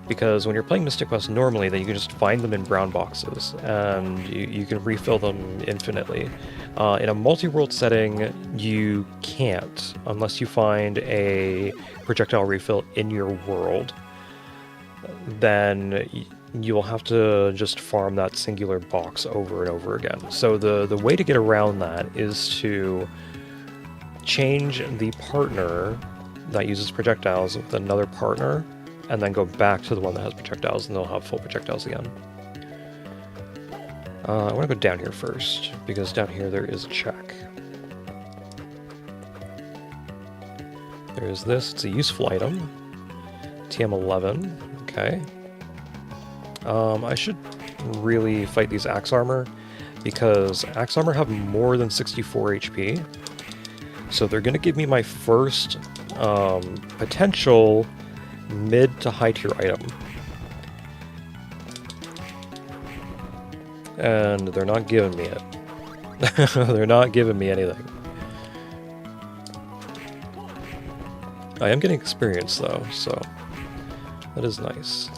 because when you're playing Mystic Quest normally, then you can just find them in brown boxes, and you can refill them infinitely. In a multi-world setting, you can't, unless you find a projectile refill in your world. Then you will have to just farm that singular box over and over again. So the way to get around that is to change the partner that uses projectiles with another partner, and then go back to the one that has projectiles, and they'll have full projectiles again. I want to go down here first, because down here there is a check. There is this, it's a useful item. TM11, okay. I should really fight these axe armor, because axe armor have more than 64 HP. So they're going to give me my first potential mid to high tier item. And they're not giving me it. They're not giving me anything. I am getting experience though, so that is nice.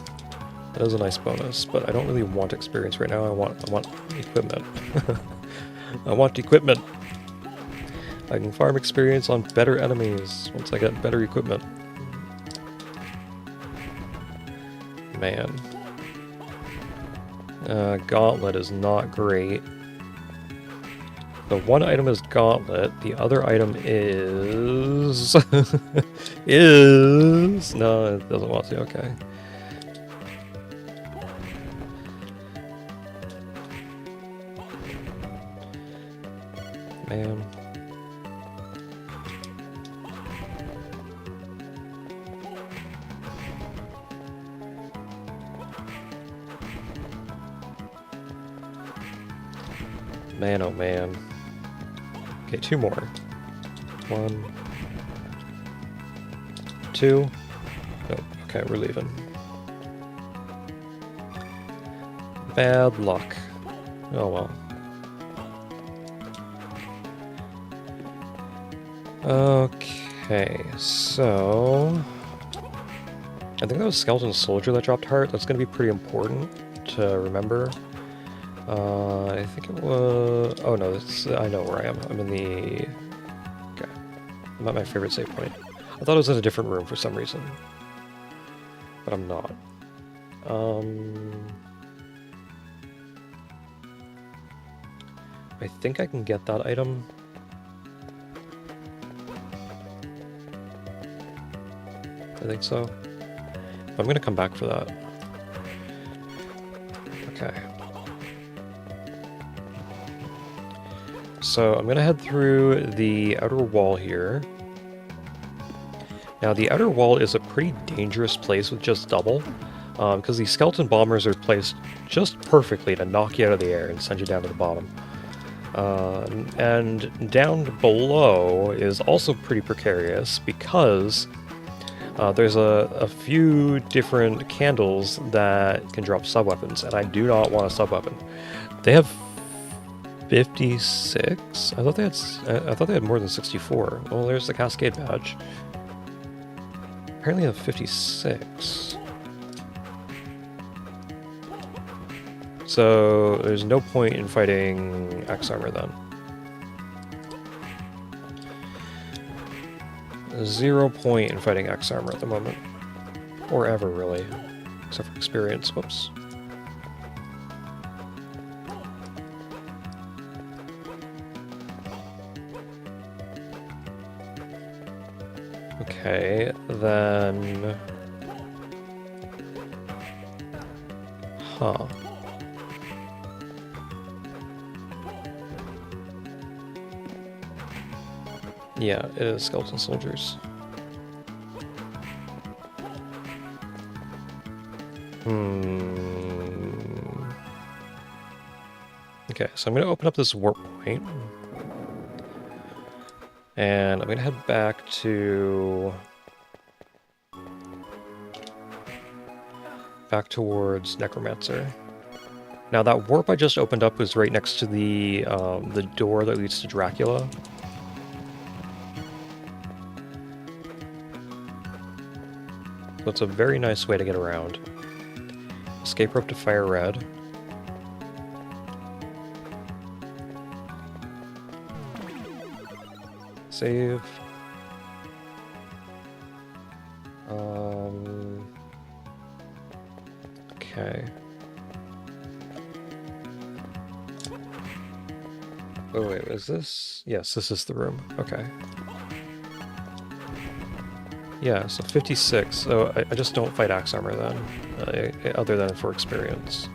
That is a nice bonus, but I don't really want experience right now. I want equipment. I want equipment. I can farm experience on better enemies once I get better equipment. Man. Gauntlet is not great. The one item is Gauntlet, the other item is... No, it doesn't want to, okay. Man. Man, oh man. Okay, 2 more. 1, 2. Nope. Okay, we're leaving. Bad luck. Oh well. Okay, so... I think that was Skeleton Soldier that dropped Heart. That's going to be pretty important to remember. I think it was... Oh no, I know where I am. I'm in the... Okay. I'm at my favorite save point. I thought it was in a different room for some reason. But I'm not. I think I can get that item. I think so. I'm gonna come back for that. Okay. So I'm gonna head through the outer wall here. Now the outer wall is a pretty dangerous place with just double, because these skeleton bombers are placed just perfectly to knock you out of the air and send you down to the bottom. And down below is also pretty precarious because there's a few different candles that can drop sub-weapons, and I do not want a sub-weapon. They have 56? I thought they had more than 64. Well, there's the Cascade badge. Apparently they have 56. So there's no point in fighting X armor then. 0 point in fighting X armor at the moment. Or ever, really. Except for experience. Whoops. Okay, then... Huh. Yeah, it is skeleton soldiers. Okay, so I'm going to open up this warp point. And I'm going to head back to... back towards Necromancer. Now that warp I just opened up was right next to the door that leads to Dracula. So it's a very nice way to get around. Escape rope to Fire Red. Save. Okay. Oh wait, is this? Yes, this is the room. Okay. Yeah, so 56. So I just don't fight axe armor then, other than for experience.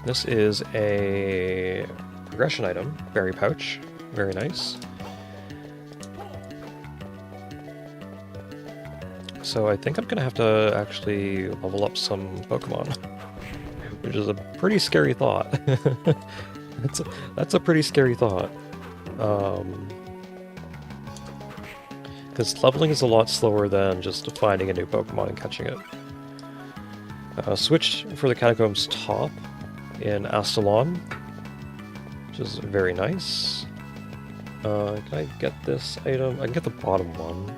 This is a progression item, berry pouch, very nice. So I think I'm gonna have to actually level up some Pokemon, which is a pretty scary thought. That's a pretty scary thought. Because leveling is a lot slower than just finding a new Pokemon and catching it. Switch for the Catacombs top in Astalon, which is very nice. Can I get this item? I can get the bottom one.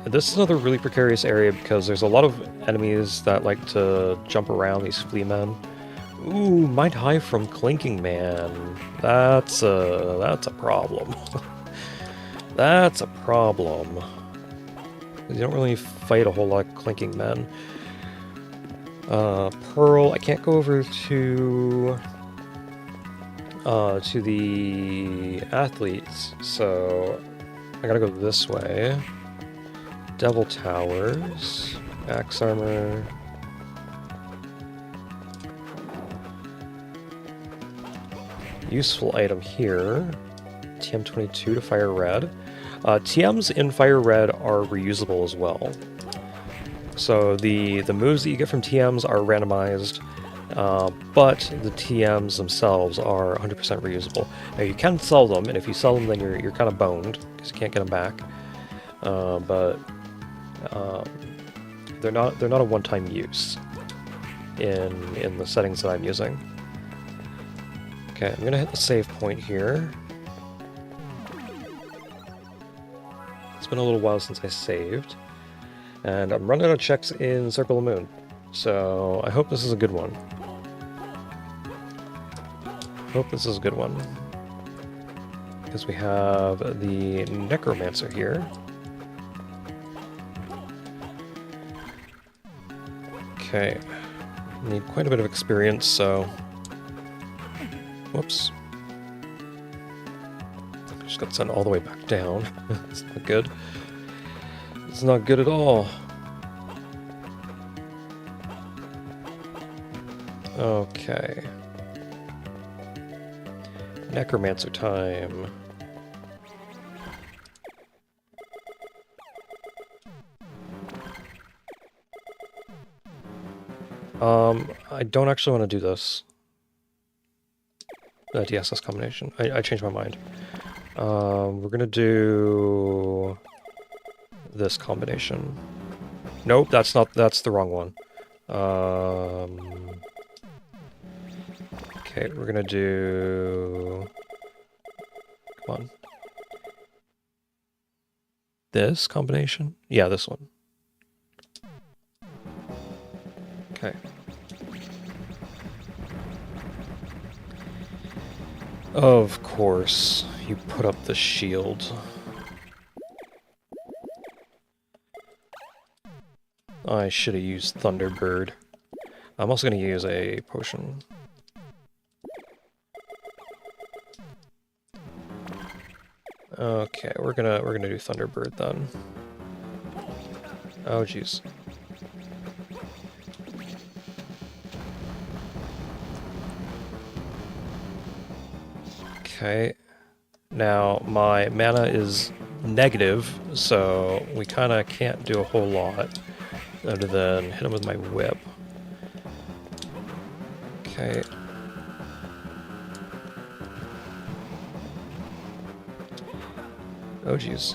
This is another really precarious area because there's a lot of enemies that like to jump around, these flea men. Ooh, Mind Hive from Clinking Man. That's a problem. That's a problem. You don't really fight a whole lot of Clinking Men. Pearl, I can't go over to the athletes, so I gotta go this way. Devil Towers, Axe Armor. Useful item here. TM22 to Fire Red. TMs in Fire Red are reusable as well. So the moves that you get from TMs are randomized, but the TMs themselves are 100% reusable. Now you can sell them, and if you sell them, then you're kind of boned because you can't get them back. But they're not a one-time use in the settings that I'm using. Okay, I'm gonna hit the save point here. It's been a little while since I saved, and I'm running out of checks in Circle of the Moon, so I hope this is a good one. Hope this is a good one. Because we have the Necromancer here. Okay, need quite a bit of experience, so... Whoops. Just got sent all the way back down. It's not good. It's not good at all. Okay. Necromancer time. I don't actually want to do this. The DSS combination. I changed my mind. We're gonna do this combination. Nope, that's the wrong one. Okay, we're gonna do... Come on. This combination? Yeah, this one. Okay. Of course, you put up the shield. I should have used Thunderbird. I'm also going to use a potion. Okay, we're gonna do Thunderbird then. Oh jeez. Okay. Now my mana is negative, so we kind of can't do a whole lot other than hit him with my whip. Okay. Oh jeez.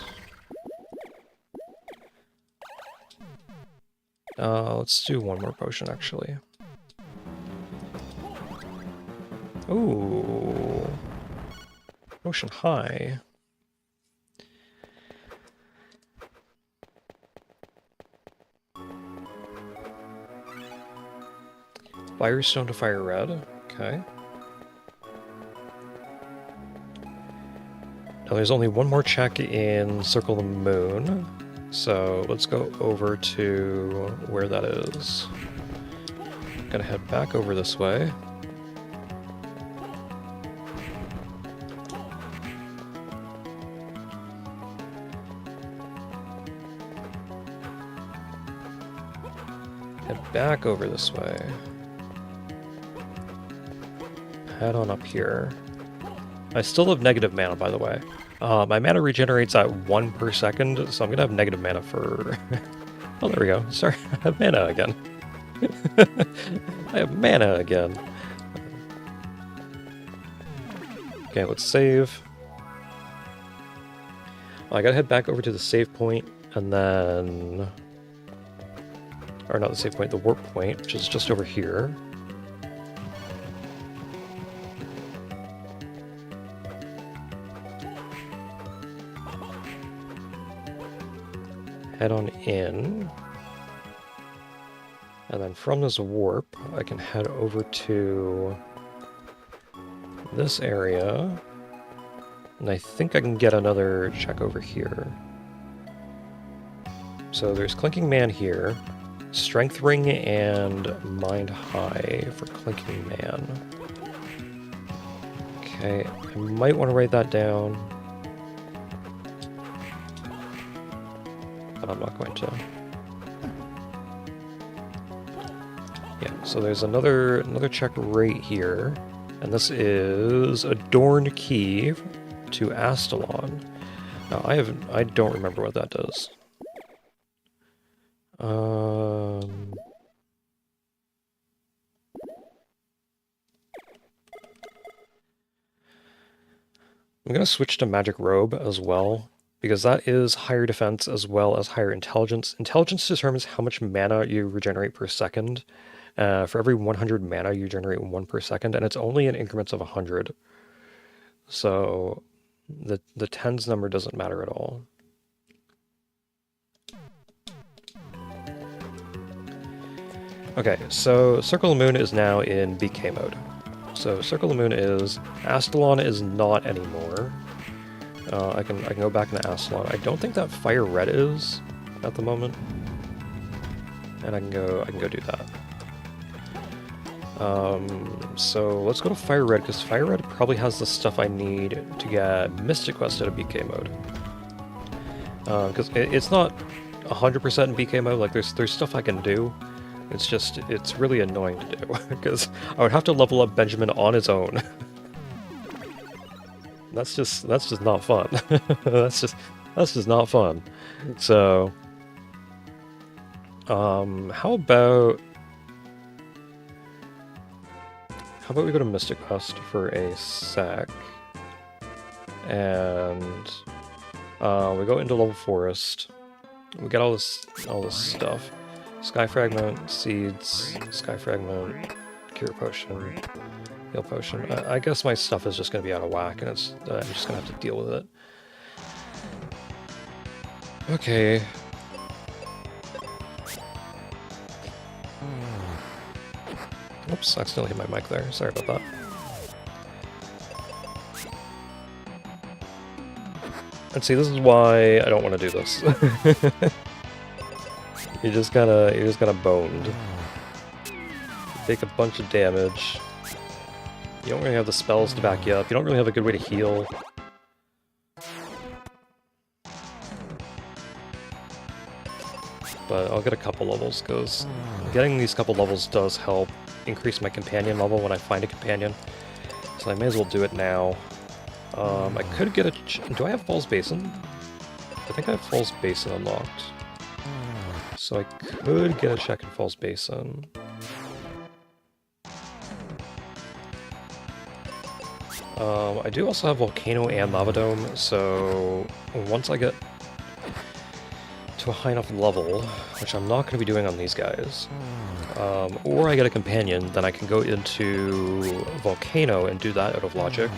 Let's do one more potion actually. Ooh. Potion high. Firestone to Fire Red. Okay. Now there's only one more check in Circle of the Moon, so let's go over to where that is. Gonna head back over this way. Head back over this way. head on up here. I still have negative mana, by the way. My mana regenerates at 1 per second, so I'm gonna have negative mana for... Oh, there we go. Sorry, I have mana again. I have mana again. Okay, let's save. I gotta head back over to the save point, and then... Or not the save point, the warp point, which is just over here. Head on in. And then from this warp, I can head over to this area. And I think I can get another check over here. So there's Clinking Man here. Strength Ring and Mind High for Clinking Man. Okay, I might want to write that down. But I'm not going to. Yeah, so there's another check right here. And this is Adorned Key to Astalon. Now I don't remember what that does. I'm gonna switch to Magic Robe as well, because that is higher defense as well as higher intelligence. Intelligence determines how much mana you regenerate per second. For every 100 mana, you generate 1 per second, and it's only in increments of 100. So the tens number doesn't matter at all. Okay, so Circle of the Moon is now in BK mode. So Circle of the Moon is... Astalon is not anymore. I can go back into Astalon. I don't think that Fire Red is at the moment. And I can go do that. So let's go to Fire Red, because Fire Red probably has the stuff I need to get Mystic Quest out of BK mode. Because it's not 100% in BK mode, like there's stuff I can do. It's just, it's really annoying to do, because I would have to level up Benjamin on his own. That's just not fun. that's just not fun. So, how about we go to Mystic Quest for a sec, and we go into Level Forest. We get all this stuff. Sky Fragment, Seeds, Sky Fragment, Cure Potion, Heal Potion. I guess my stuff is just going to be out of whack, and I'm just going to have to deal with it. Okay. Oops, I accidentally hit my mic there. Sorry about that. And see, this is why I don't want to do this. You're just kind of boned. You take a bunch of damage. You don't really have the spells to back you up. You don't really have a good way to heal. But I'll get a couple levels, because getting these couple levels does help increase my companion level when I find a companion. So I may as well do it now. I could get a... Do I have Falls Basin? I think I have Falls Basin unlocked. So I could get a check in Falls Basin. I do also have Volcano and Lava Dome, so once I get to a high enough level, which I'm not going to be doing on these guys, or I get a companion, then I can go into Volcano and do that out of logic.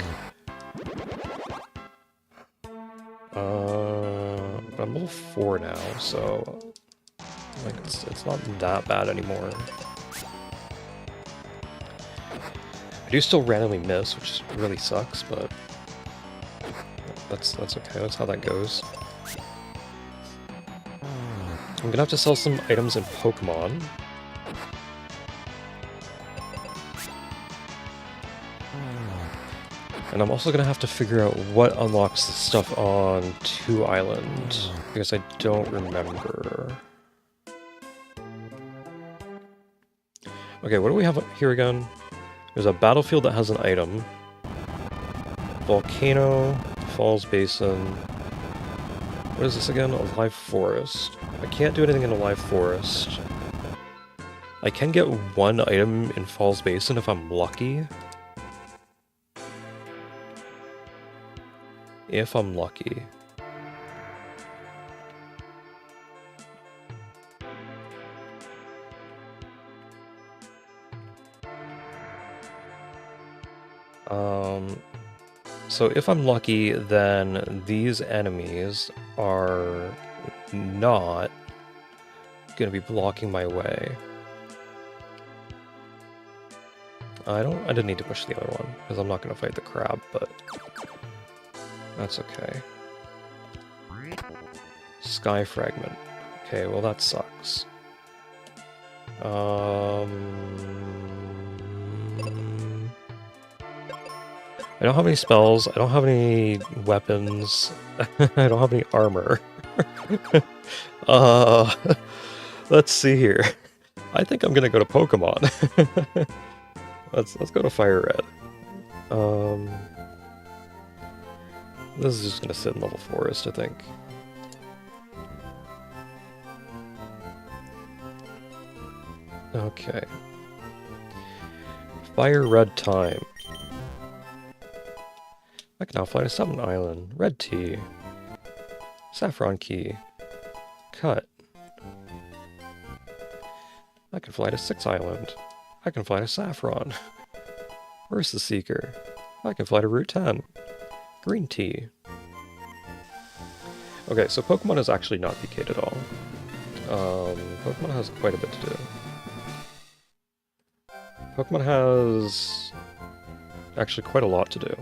But I'm level 4 now, so like it's not that bad anymore. I do still randomly miss, which really sucks, but that's okay. That's how that goes. I'm gonna have to sell some items in Pokemon. And I'm also gonna have to figure out what unlocks the stuff on 2 Island, because I don't remember. Okay, what do we have here again? There's a battlefield that has an item. Volcano, Falls Basin. What is this again? A live forest. I can't do anything in a live forest. I can get one item in Falls Basin if I'm lucky. If I'm lucky. So if I'm lucky, then these enemies are not going to be blocking my way. I didn't need to push the other one, because I'm not going to fight the crab, but that's okay. Sky Fragment. Okay, well that sucks. I don't have any spells, I don't have any weapons, I don't have any armor. Let's see here. I think I'm gonna go to Pokemon. Let's go to Fire Red. This is just gonna sit in level forest, I think. Okay. Fire Red time. I can now fly to Summon Island. Red Tea. Saffron Key. Cut. I can fly to Six Island. I can fly to Saffron. Where's the Seeker? I can fly to Route 10. Green Tea. Okay, so Pokemon is actually not decayed at all. Pokemon has quite a bit to do. Pokemon has actually quite a lot to do.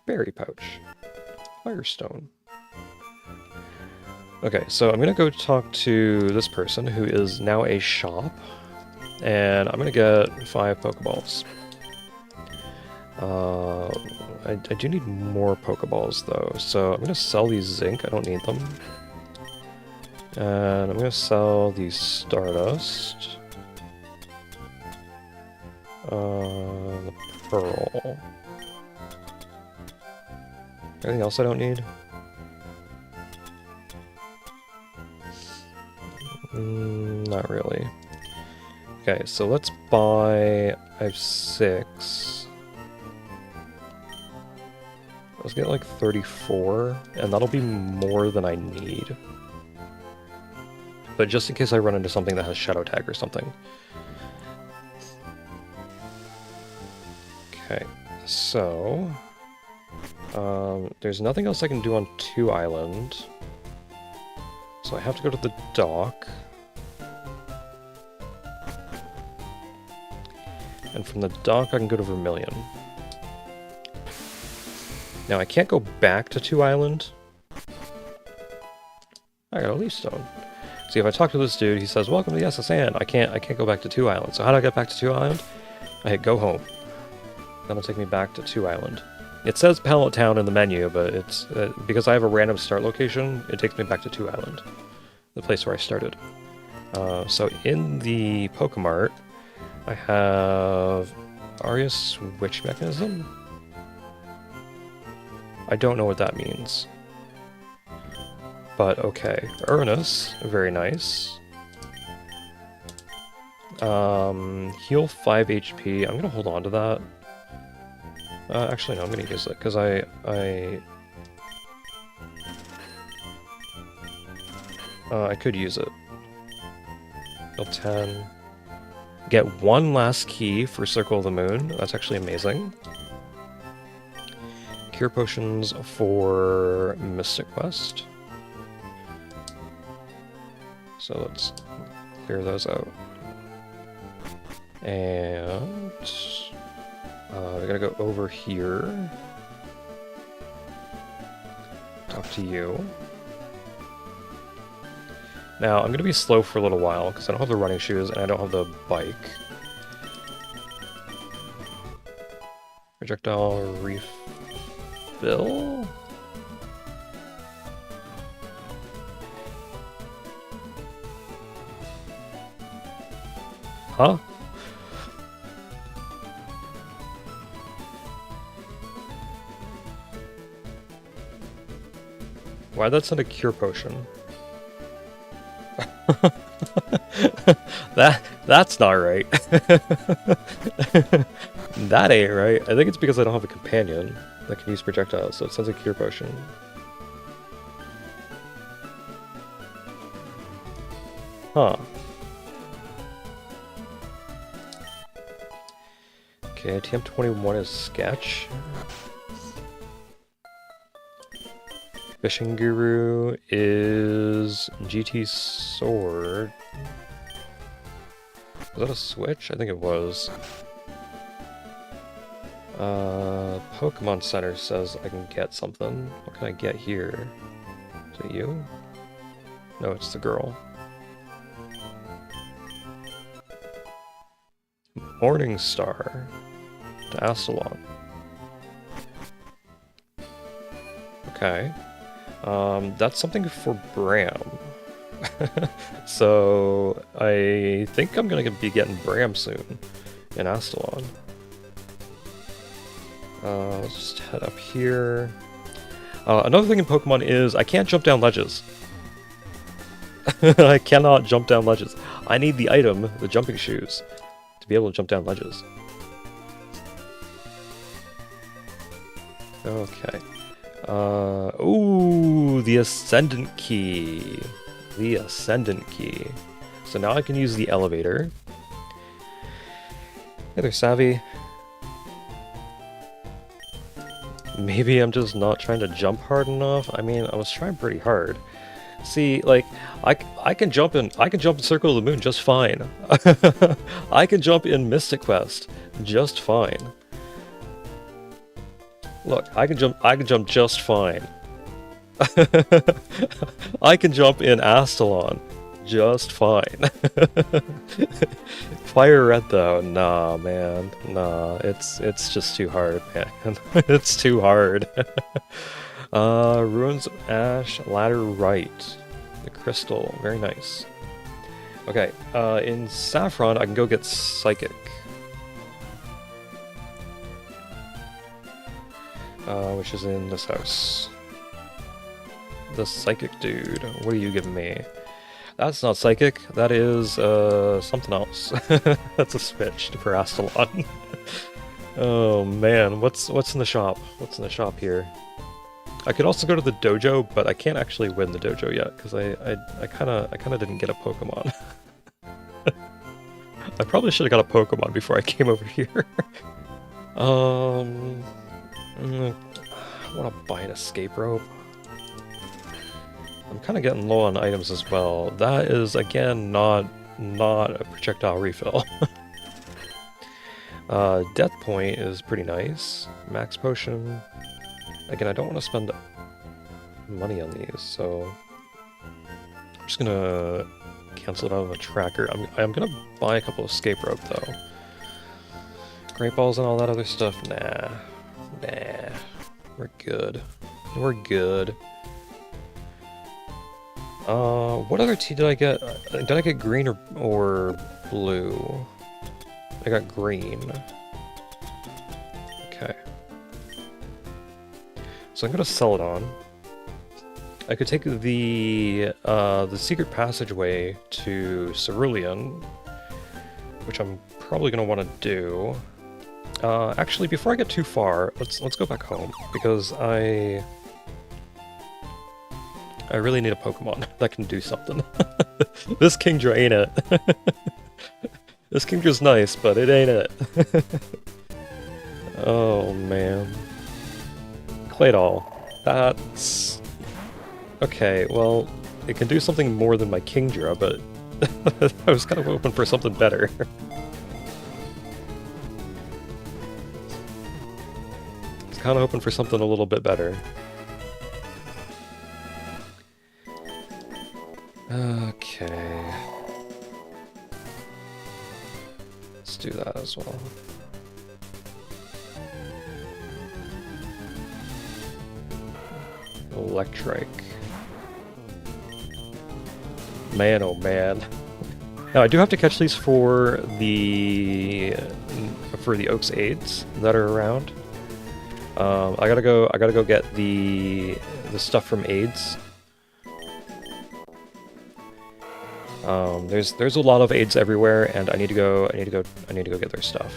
Berry Pouch. Firestone. Okay, so I'm gonna go talk to this person who is now a shop, and I'm gonna get 5 Pokeballs. I do need more Pokeballs though, so I'm gonna sell these Zinc, I don't need them. And I'm gonna sell these Stardust. The Pearl. Anything else I don't need? Not really. Okay, so let's buy... I have 6. Let's get like 34, and that'll be more than I need. But just in case I run into something that has Shadow Tag or something. Okay, so... there's nothing else I can do on 2 Island. So I have to go to the dock. And from the dock I can go to Vermilion. Now I can't go back to 2 Island. I got a Leaf Stone. See, if I talk to this dude, he says, "Welcome to the SSN." I can't go back to 2 Island. So how do I get back to 2 Island? I hit go home. That'll take me back to 2 Island. It says Pallet Town in the menu, but it's because I have a random start location, it takes me back to 2 Island, the place where I started. So in the Pokemart, I have Aria Switch Mechanism? I don't know what that means. But okay. Uranus, very nice. Heal 5 HP, I'm gonna hold on to that. Actually, no, I'm gonna use it, because I could use it. Heal 10. Get 1 last key for Circle of the Moon. That's actually amazing. Cure Potions for Mystic Quest. So let's clear those out. And... we're gonna go over here. Talk to you. Now, I'm gonna be slow for a little while, because I don't have the running shoes, and I don't have the bike. Projectile refill? Huh? Why'd that send a cure potion? That's not right. That ain't right. I think it's because I don't have a companion that can use projectiles, so it sends a cure potion. Huh. Okay, TM21 is sketch. Fishing Guru is GT Sword. Was that a switch? I think it was. Pokemon Center says I can get something. What can I get here? Is it you? No, it's the girl. Morning Star to Astalon. Okay. That's something for Bram. So I think I'm gonna be getting Bram soon in Astalon. Let's just head up here. Another thing in Pokemon is I can't jump down ledges. I cannot jump down ledges. I need the item, the jumping shoes, to be able to jump down ledges. Okay. Ooh, the Ascendant Key. The Ascendant Key. So now I can use the elevator. Hey there, Savvy. Maybe I'm just not trying to jump hard enough. I mean, I was trying pretty hard. See, like, I can jump in Circle of the Moon just fine. I can jump in Mystic Quest just fine. Look, I can jump just fine. I can jump in Astalon just fine. Fire Red though, nah man, nah, it's just too hard, man. It's too hard. Ruins of Ash, Ladder Right. The Crystal, very nice. Okay, in Saffron I can go get Psychic. Which is in this house. The Psychic dude. What are you giving me? That's not Psychic. That is something else. That's a switch for Astalon. Oh man, what's in the shop? What's in the shop here? I could also go to the dojo, but I can't actually win the dojo yet because I kind of didn't get a Pokemon. I probably should have got a Pokemon before I came over here. I want to buy an escape rope. I'm kind of getting low on items as well. That is, again, not a projectile refill. Death Point is pretty nice. Max Potion. Again, I don't want to spend money on these, so I'm just gonna cancel it out of the tracker. I'm gonna buy a couple of escape rope though. Great Balls and all that other stuff. Nah. We're good. We're good. What other tea did I get? Did I get green or blue? I got green. Okay. So I'm gonna sell it on. I could take the secret passageway to Cerulean, which I'm probably gonna want to do. Actually, before I get too far, let's go back home because I really need a Pokemon that can do something. This Kingdra ain't it. This Kingdra's nice, but it ain't it. Oh man. Claydol. That's... Okay, well, it can do something more than my Kingdra, but I was kind of hoping for something better. I was kind of hoping for something a little bit better. Okay. Let's do that as well. Electric. Man, oh man. Now I do have to catch these for the Oaks aids that are around. I gotta go get the stuff from aids There's a lot of aids everywhere, and I need to go get their stuff.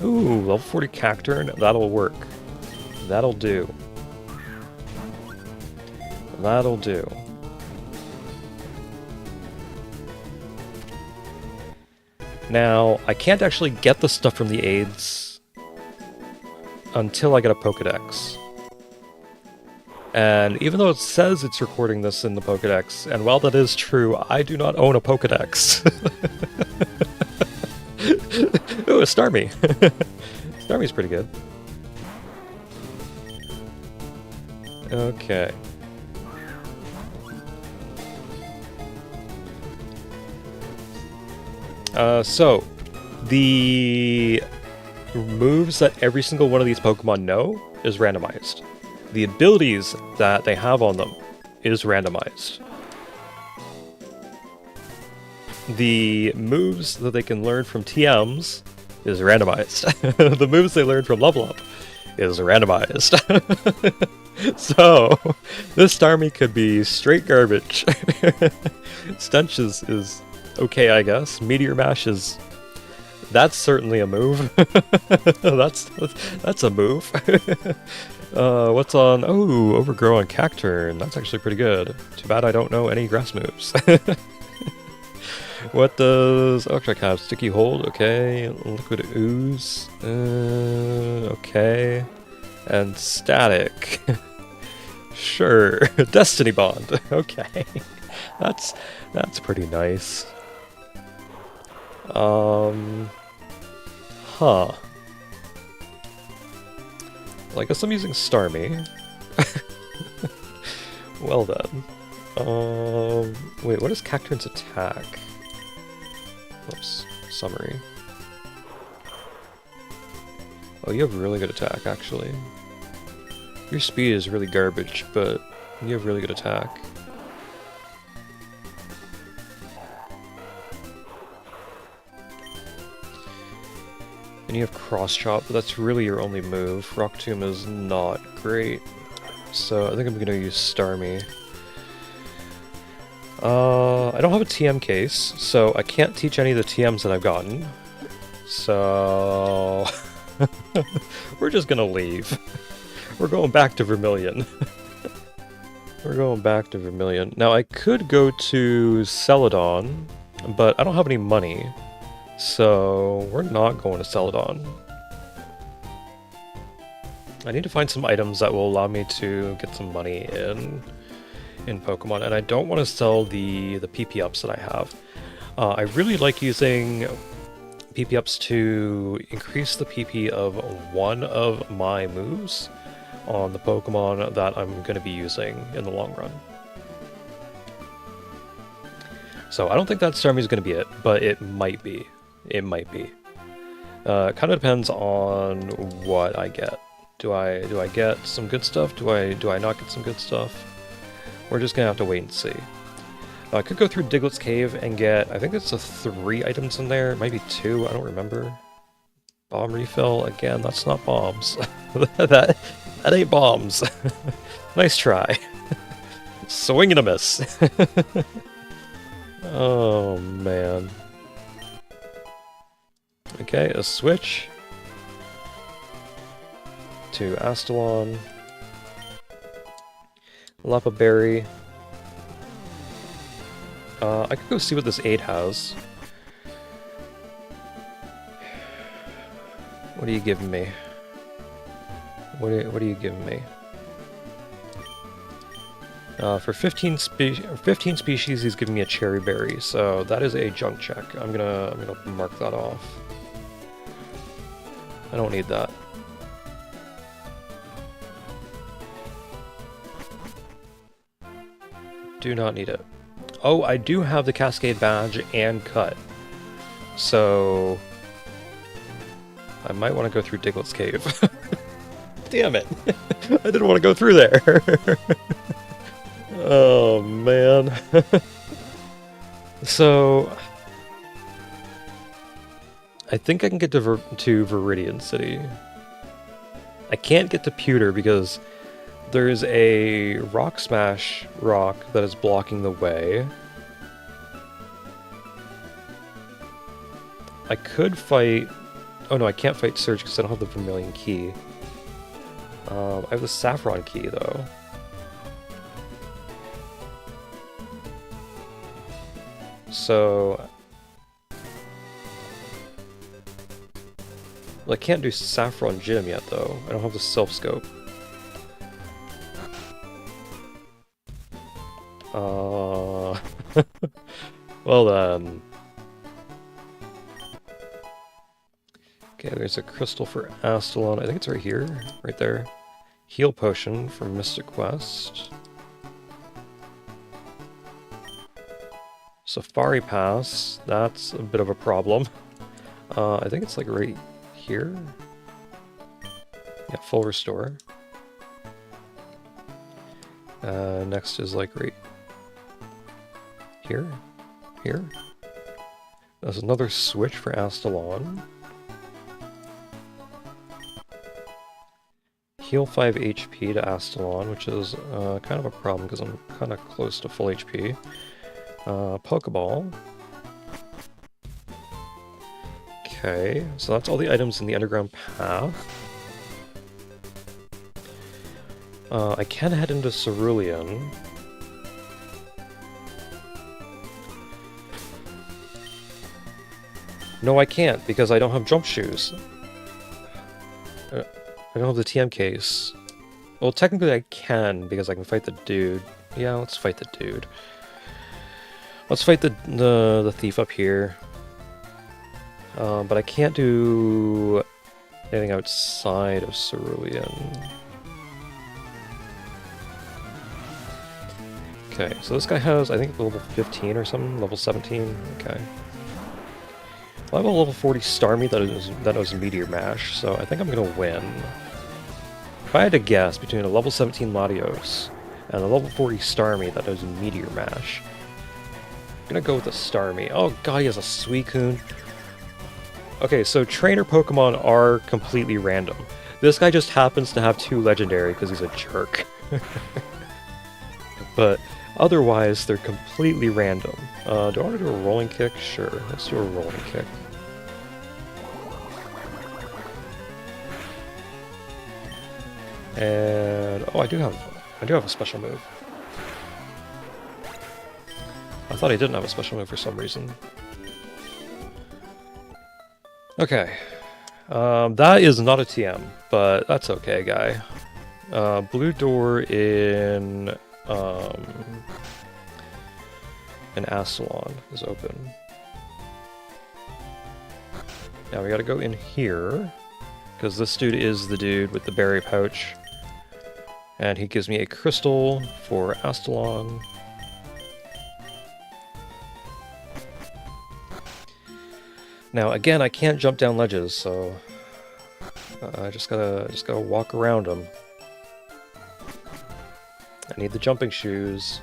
Ooh, level 40 Cacturn, that'll work. That'll do. That'll do. Now, I can't actually get the stuff from the aids until I get a Pokédex. And even though it says it's recording this in the Pokédex, and while that is true, I do not own a Pokédex. Ooh, a Starmie. Starmie's pretty good. Okay. So, the moves that every single one of these Pokemon know is randomized. The abilities that they have on them is randomized. The moves that they can learn from TMs is randomized. The moves they learn from Level Up is randomized. So, this Starmie could be straight garbage. Stench is okay, I guess. Meteor Mash is... that's certainly a move. that's a move. What's on... oh, Overgrow on Cacturn. That's actually pretty good. Too bad I don't know any grass moves. What does Electric have? Sticky Hold, okay. Liquid Ooze, okay. And Static. Sure. Destiny Bond, okay. That's pretty nice. Huh. Well, I guess I'm using Starmie. Well then. Wait, what is Cacturn's attack? Oops, summary. Oh, you have really good attack, actually. Your speed is really garbage, but you have really good attack. And you have Cross Chop, but that's really your only move. Rock Tomb is not great, so I think I'm gonna use Starmie. I don't have a TM case, so I can't teach any of the TMs that I've gotten. So... we're just gonna leave. We're going back to Vermilion. We're going back to Vermilion. Now, I could go to Celadon, but I don't have any money. So, we're not going to Celadon. I need to find some items that will allow me to get some money in Pokemon, and I don't want to sell the PP ups that I have. I really like using PP ups to increase the PP of one of my moves on the Pokemon that I'm going to be using in the long run. So I don't think that Starmie is going to be it, but it might be. It might be. It kind of depends on what I get. Do I get some good stuff? Do I not get some good stuff? We're just gonna have to wait and see. I could go through Diglett's Cave and get, I think it's 3 items in there, maybe 2, I don't remember. Bomb refill, again, that's not bombs. that ain't bombs. Nice try. Swing and a miss. Oh man. Okay, a switch to Astalon. Lapa Berry. I could go see what this aid has. What are you giving me? What are you giving me? For 15 species, he's giving me a cherry berry, so that is a junk check. I'm gonna mark that off. I don't need that. Do not need it. Oh, I do have the Cascade Badge and Cut. So... I might want to go through Diglett's Cave. Damn it! I didn't want to go through there! Oh, man. So... I think I can get to Viridian City. I can't get to Pewter because There is a rock smash rock that is blocking the way. I could fight... Oh no, I can't fight Surge because I don't have the Vermilion key. I have the Saffron key though. So... Well, I can't do Saffron Gym yet though. I don't have the Self Scope. Well then. Okay, there's a crystal for Astalon. I think it's right here, right there. Heal potion from Mystic Quest. Safari Pass, that's a bit of a problem. I think it's like right here. Yeah, full restore. Next is like right here. Here. There's another switch for Astalon. Heal 5 HP to Astalon, which is kind of a problem because I'm kind of close to full HP. Pokeball. Okay, so that's all the items in the underground path. I can head into Cerulean. No, I can't, because I don't have jump shoes. I don't have the TM case. Well, technically I can, because I can fight the dude. Yeah, let's fight the dude. Let's fight the thief up here. But I can't do anything outside of Cerulean. Okay, so this guy has, I think, level 15 or something, level 17. Okay. Well, I have a level 40 Starmie that is Meteor Mash, so I think I'm gonna win. If I had to guess between a level 17 Latios and a level 40 Starmie that is Meteor Mash, I'm gonna go with the Starmie. Oh god, he has a Suicune. Okay, so trainer Pokemon are completely random. This guy just happens to have 2 legendary because he's a jerk. But otherwise, they're completely random. Do I want to do a rolling kick? Sure, let's do a rolling kick. And oh, I do have a special move. I thought I didn't have a special move for some reason. Okay, that is not a TM, but that's okay, guy. Blue door in Astalon is open. Now we gotta go in here, because this dude is the dude with the berry pouch. And he gives me a crystal for Astalon. Now again, I can't jump down ledges, so I just gotta walk around them. I need the jumping shoes.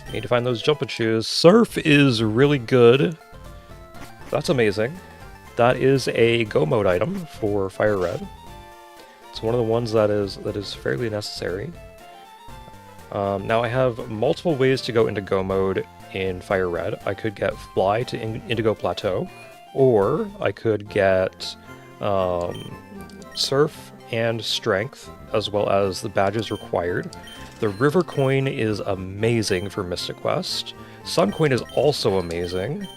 I need to find those jumping shoes. Surf is really good. That's amazing. That is a Go Mode item for Fire Red. It's one of the ones that is fairly necessary. Now I have multiple ways to go into Go Mode in Fire Red. I could get Fly to Indigo Plateau, or I could get Surf and Strength, as well as the badges required. The River Coin is amazing for Mystic Quest. Sun Coin is also amazing.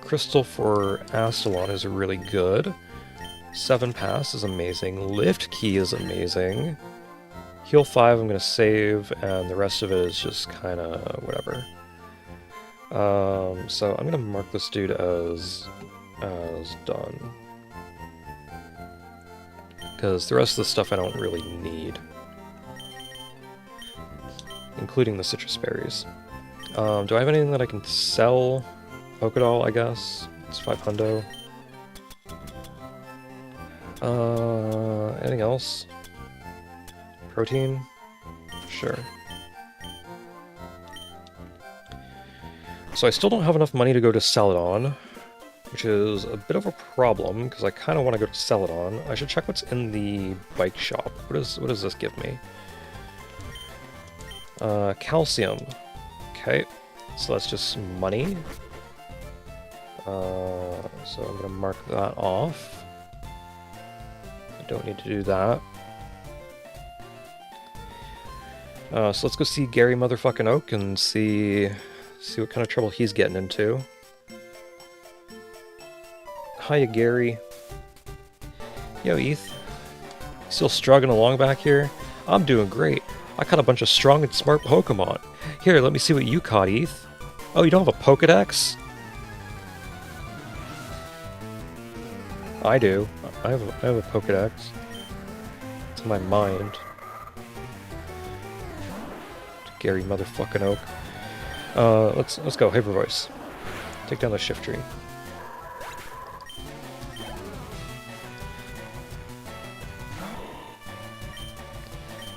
Crystal for Astalon is really good. 7 Pass is amazing. Lift Key is amazing. Heal 5 I'm going to save, and the rest of it is just kind of whatever. So I'm going to mark this dude as done. Because the rest of the stuff I don't really need. Including the citrus berries. Do I have anything that I can sell? Pokédoll, I guess. It's 500. Anything else? Protein? Sure. So I still don't have enough money to go to Celadon. which is a bit of a problem because I kind of want to go to Celadon. I should check what's in the bike shop. What does this give me? Calcium. Okay, so that's just money. So I'm gonna mark that off. I don't need to do that. So let's go see Gary motherfucking Oak and see what kind of trouble he's getting into. Hiya, Gary. Yo, Eth. Still struggling along back here? I'm doing great. I caught a bunch of strong and smart Pokemon. Here, let me see what you caught, Eth. Oh, you don't have a Pokedex? I do. I have a Pokedex. It's in my mind. Gary motherfucking Oak. Let's go, Hyper Voice. Take down the shift tree.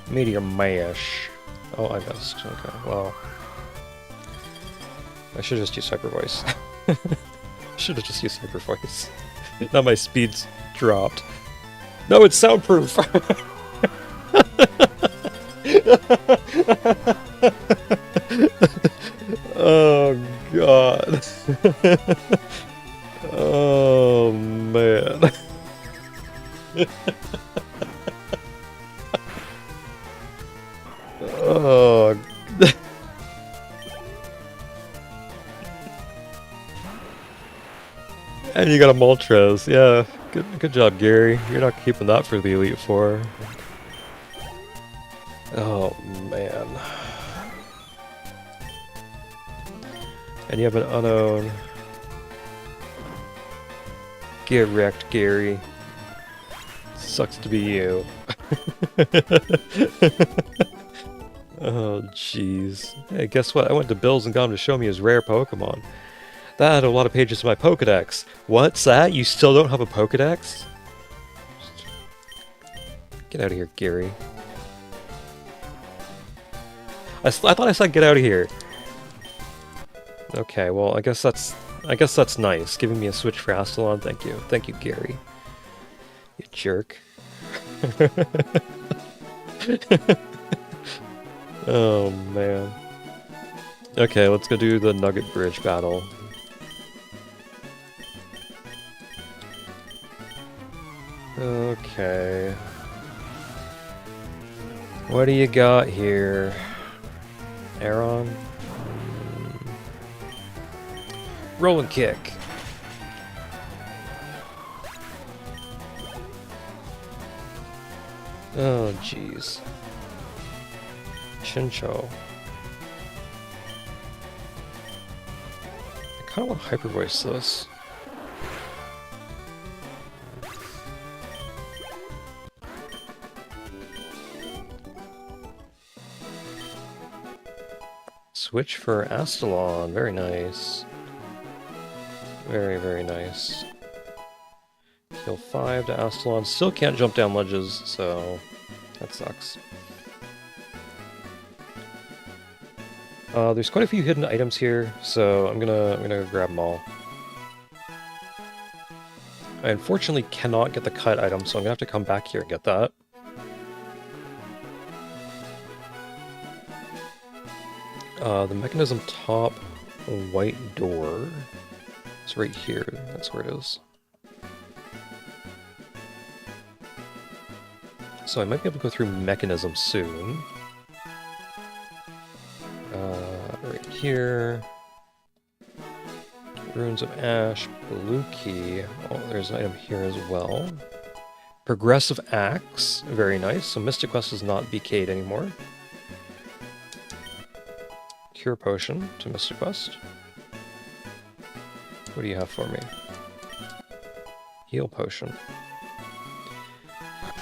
Meteor Mash. Oh, I missed. Okay, well. I should have just used Hyper Voice. Should have just used Hyper Voice. Now my speed's dropped. No, it's soundproof! Oh, God. Oh, man. Oh. And you got a Moltres. Yeah, good job, Gary. You're not keeping that for the Elite Four. Oh, man. And you have an unknown. Get wrecked, Gary. Sucks to be you. Oh, jeez. Hey, guess what? I went to Bill's and got him to show me his rare Pokemon. That had a lot of pages in my Pokedex. What's that? You still don't have a Pokedex? Get out of here, Gary. I thought I said get out of here. Okay, well, I guess that's nice. Giving me a switch for Astalon. Thank you, Gary. You jerk. Oh man. Okay, let's go do the Nugget Bridge battle. Okay. What do you got here? Aron? Rolling kick. Oh, jeez. Chincho. I kind of want to hyper voice this. Switch for Astalon. Very nice. Very, very nice. Heal 5 to Astalon. Still can't jump down ledges, so that sucks. There's quite a few hidden items here, so I'm gonna grab them all. I unfortunately cannot get the cut item, so I'm gonna have to come back here and get that. The mechanism top white door. It's right here. That's where it is. So I might be able to go through mechanism soon. Right here. Runes of Ash, blue key. Oh, there's an item here as well. Progressive Axe, very nice. So Mystic Quest is not BK'd anymore. Cure Potion to Mystic Quest. What do you have for me? Heal Potion.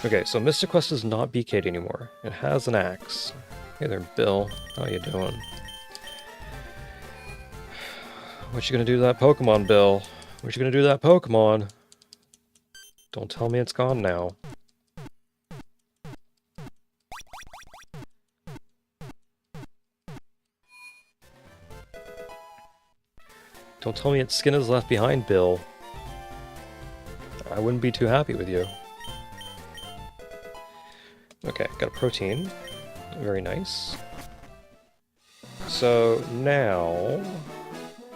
Okay, so Mystic Quest is not BK'd anymore. It has an axe. Hey there, Bill. How you doing? What you gonna do to that Pokemon, Bill? What you gonna do to that Pokemon? Don't tell me it's gone now. Don't tell me its skin is left behind, Bill. wouldn't be too happy with you. Okay, got a protein. Very nice. So now,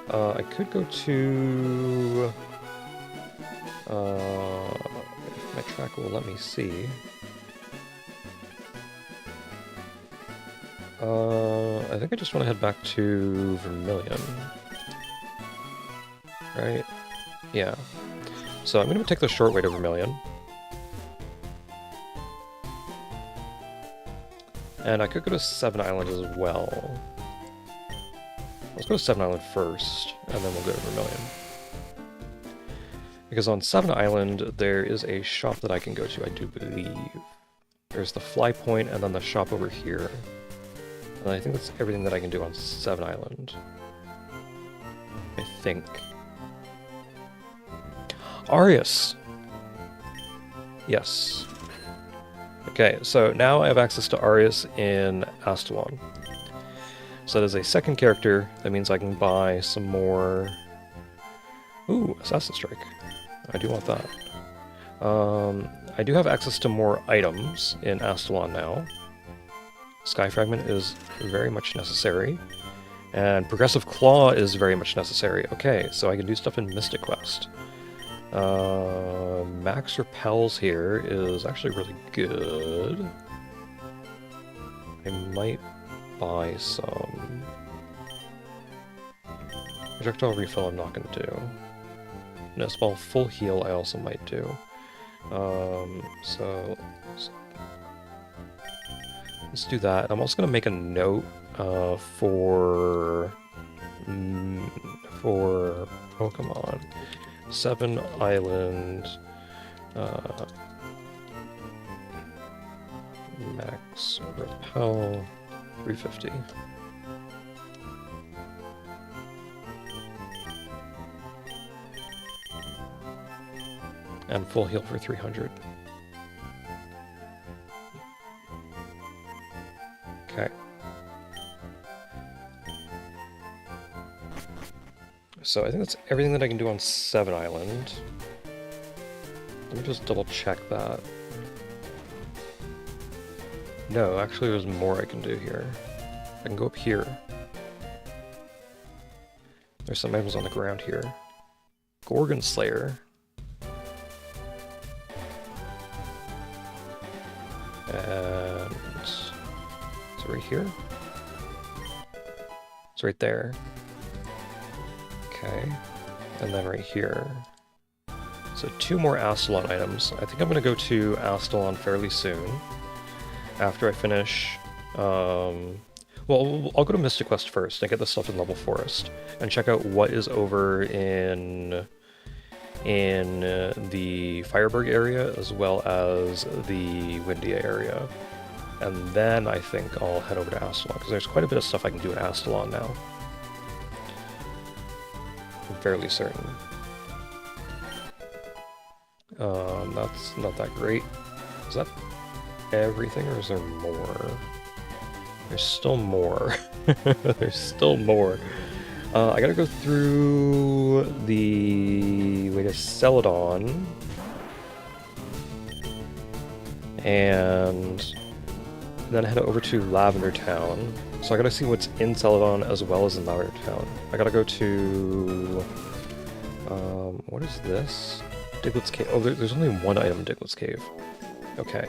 I could go to, if my tracker will let me see. I think I just want to head back to Vermilion. Right? Yeah. So I'm going to take the short way to Vermilion. And I could go to Seven Island as well. Let's go to Seven Island first, and then we'll go to Vermilion. Because on Seven Island, there is a shop that I can go to, I do believe. There's the fly point, and then the shop over here. And I think that's everything that I can do on Seven Island. I think. Arius! Yes. Okay, so now I have access to Arius in Astalon. So that is a second character. That means I can buy some more... Ooh, Assassin Strike. I do want that. I do have access to more items in Astalon now. Sky Fragment is very much necessary. And Progressive Claw is very much necessary. Okay, so I can do stuff in Mystic Quest. Max Repels here is actually really good. I might buy some. Projectile Refill I'm not going to do. Nest Ball Full Heal I also might do. So let's do that. I'm also going to make a note for Pokemon. Seven Island, Max Repel, 350. And full heal for 300. Okay. So I think that's everything that I can do on Seven Island. Let me just double check that. No, actually there's more I can do here. I can go up here. There's some items on the ground here. Gorgon Slayer. And it's right here. It's right there. Okay, and then right here. So 2 more Astalon items. I think I'm going to go to Astalon fairly soon. After I finish... well, I'll go to Mystic Quest first and get the stuff in Level Forest. And check out what is over in the Fireburg area, as well as the Windia area. And then I think I'll head over to Astalon, because there's quite a bit of stuff I can do in Astalon now. I'm fairly certain. That's not that great. Is that everything, or is there more? There's still more. There's still more. I gotta go through the way to Celadon. And then head over to Lavender Town. So I gotta see what's in Celadon as well as in Lavender Town. I gotta go to... what is this? Diglett's Cave. Oh, there's only one item in Diglett's Cave. Okay.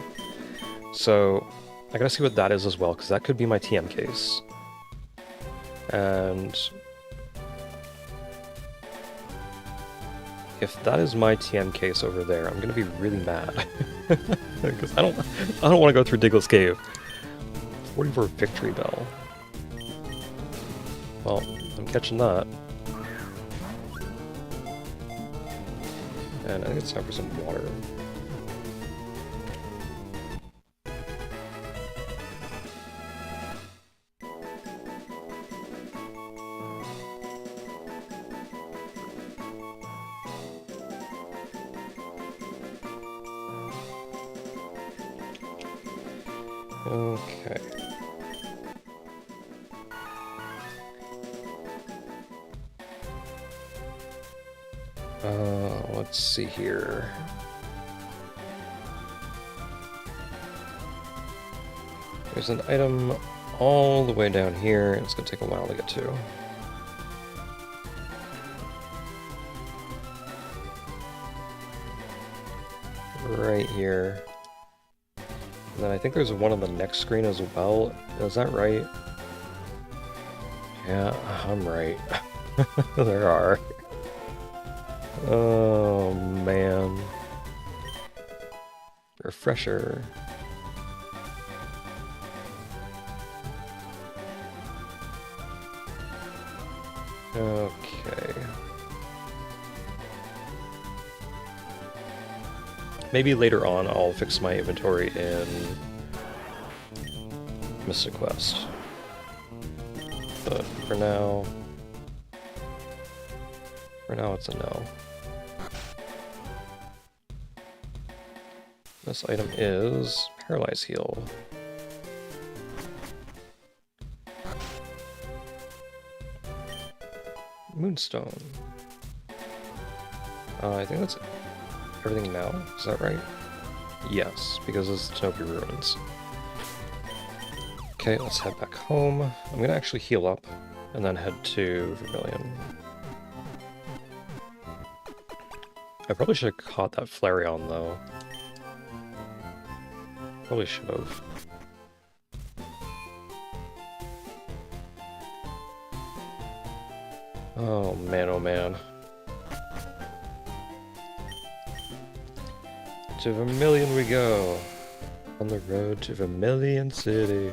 So, I gotta see what that is as well, because that could be my TM case. And... if that is my TM case over there, I'm gonna be really mad. Because I don't want to go through Diglett's Cave. 44 Victory Bell. Well, I'm catching that. And I think it's time for some water. Okay. Let's see here. There's an item all the way down here. It's gonna take a while to get to. Right here. And then I think there's one on the next screen as well. Is that right? Yeah, I'm right. There are. Oh, man. Refresher. Okay. Maybe later on I'll fix my inventory in Mystic Quest. But for now it's a no. This item is Paralyze Heal. Moonstone. I think that's everything now. Is that right? Yes, because it's Tenopi Ruins. Okay, let's head back home. I'm gonna actually heal up and then head to Vermilion. I probably should have caught that Flareon though. Probably should have. Oh man, oh man. To Vermilion we go. On the road to Vermilion City.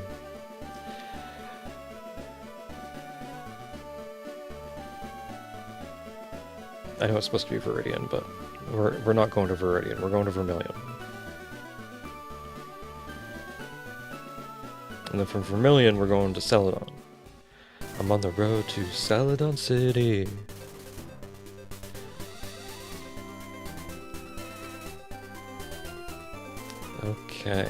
I know it's supposed to be Viridian, but we're not going to Viridian, we're going to Vermilion. And then from Vermilion we're going to Celadon. I'm on the road to Celadon City. Okay.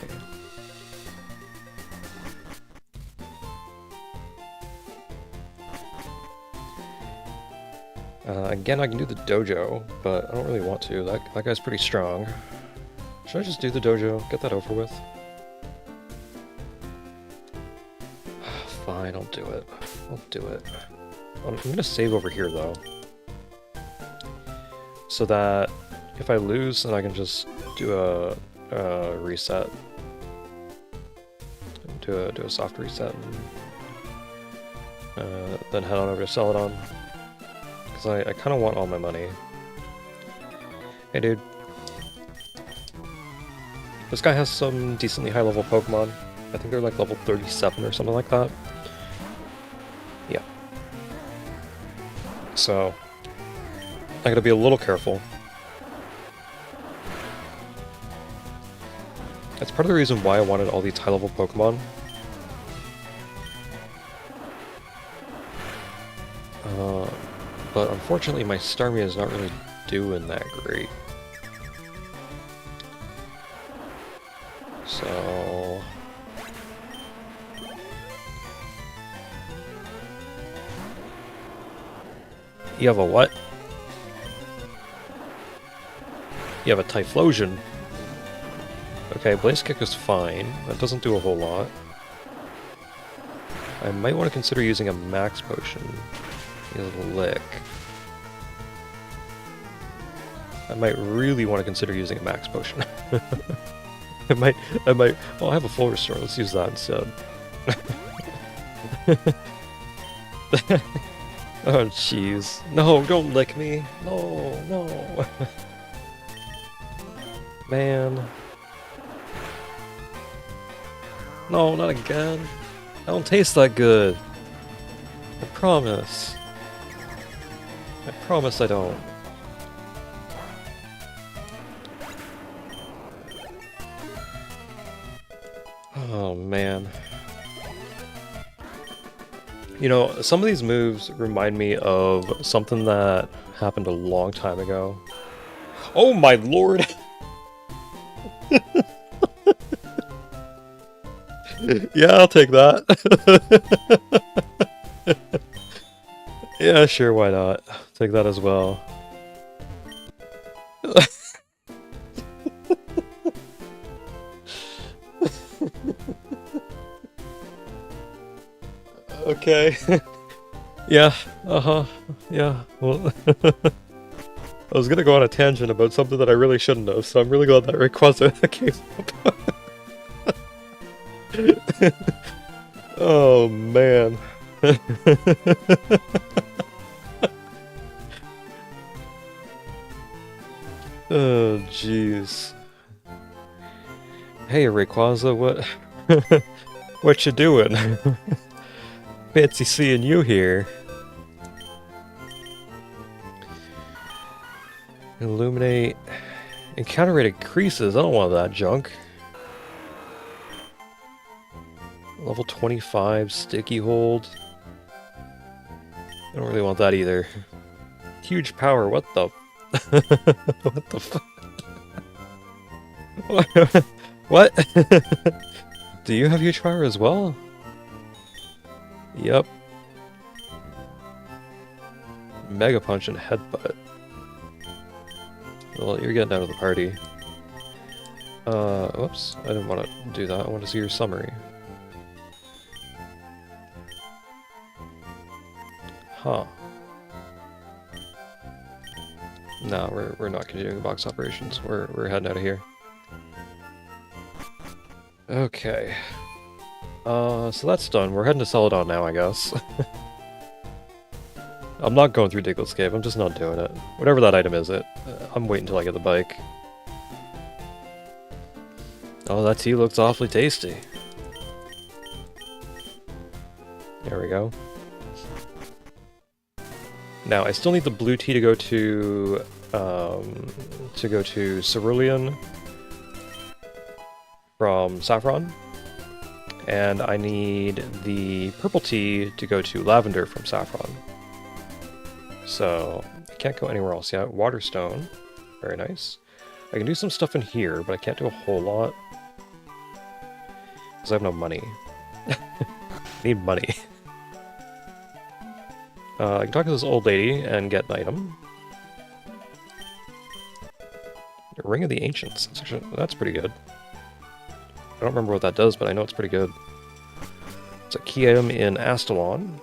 Again, I can do the dojo, but I don't really want to. That guy's pretty strong. Should I just do the dojo? Get that over with? Fine, I'll do it. I'll do it. I'm gonna save over here, though. So that if I lose, then I can just do a reset. Do a soft reset. And, then head on over to Celadon. Because I kind of want all my money. Hey, dude. This guy has some decently high-level Pokemon. I think they're like level 37 or something like that. Yeah. So, I gotta be a little careful. That's part of the reason why I wanted all these high-level Pokemon. But unfortunately my Starmie is not really doing that great. So... You have a what? You have a Typhlosion. Okay, Blaze Kick is fine. That doesn't do a whole lot. I might want to consider using a Max Potion. A little lick. I might really want to consider using a Max Potion. I might, well, I have a full restore, let's use that instead. Oh, jeez. No, don't lick me. No, no. Man. No, not again. I don't taste that good. I promise. I promise I don't. Oh, man. You know, some of these moves remind me of something that happened a long time ago. Oh my lord! Yeah, I'll take that. Yeah, sure, why not? Take that as well. Okay. Yeah, uh-huh. Yeah, well... I was gonna go on a tangent about something that I really shouldn't have, so I'm really glad that Rayquaza came up. Oh, man. Oh, jeez. Hey, Rayquaza, what... what you doing? Fancy seeing you here. Illuminate... Encounter rate increases. I don't want that junk. Level 25, sticky hold. I don't really want that either. Huge power, what the... what the fuck? What? Do you have huge power as well? Yep. Mega Punch and Headbutt. Well, you're getting out of the party. Whoops. I didn't want to do that. I want to see your summary. Huh. No, we're not continuing box operations. We're heading out of here. Okay. So that's done. We're heading to Celadon now, I guess. I'm not going through Diglett Cave, I'm just not doing it. Whatever that item is, I'm waiting until I get the bike. Oh, that tea looks awfully tasty. There we go. Now, I still need the blue tea to go to Cerulean from Saffron. And I need the purple tea to go to Lavender from Saffron. So, I can't go anywhere else yet. Waterstone. Very nice. I can do some stuff in here, but I can't do a whole lot. Because I have no money. I need money. I can talk to this old lady and get an item. Ring of the Ancients. That's pretty good. I don't remember what that does, but I know it's pretty good. It's a key item in Astalon.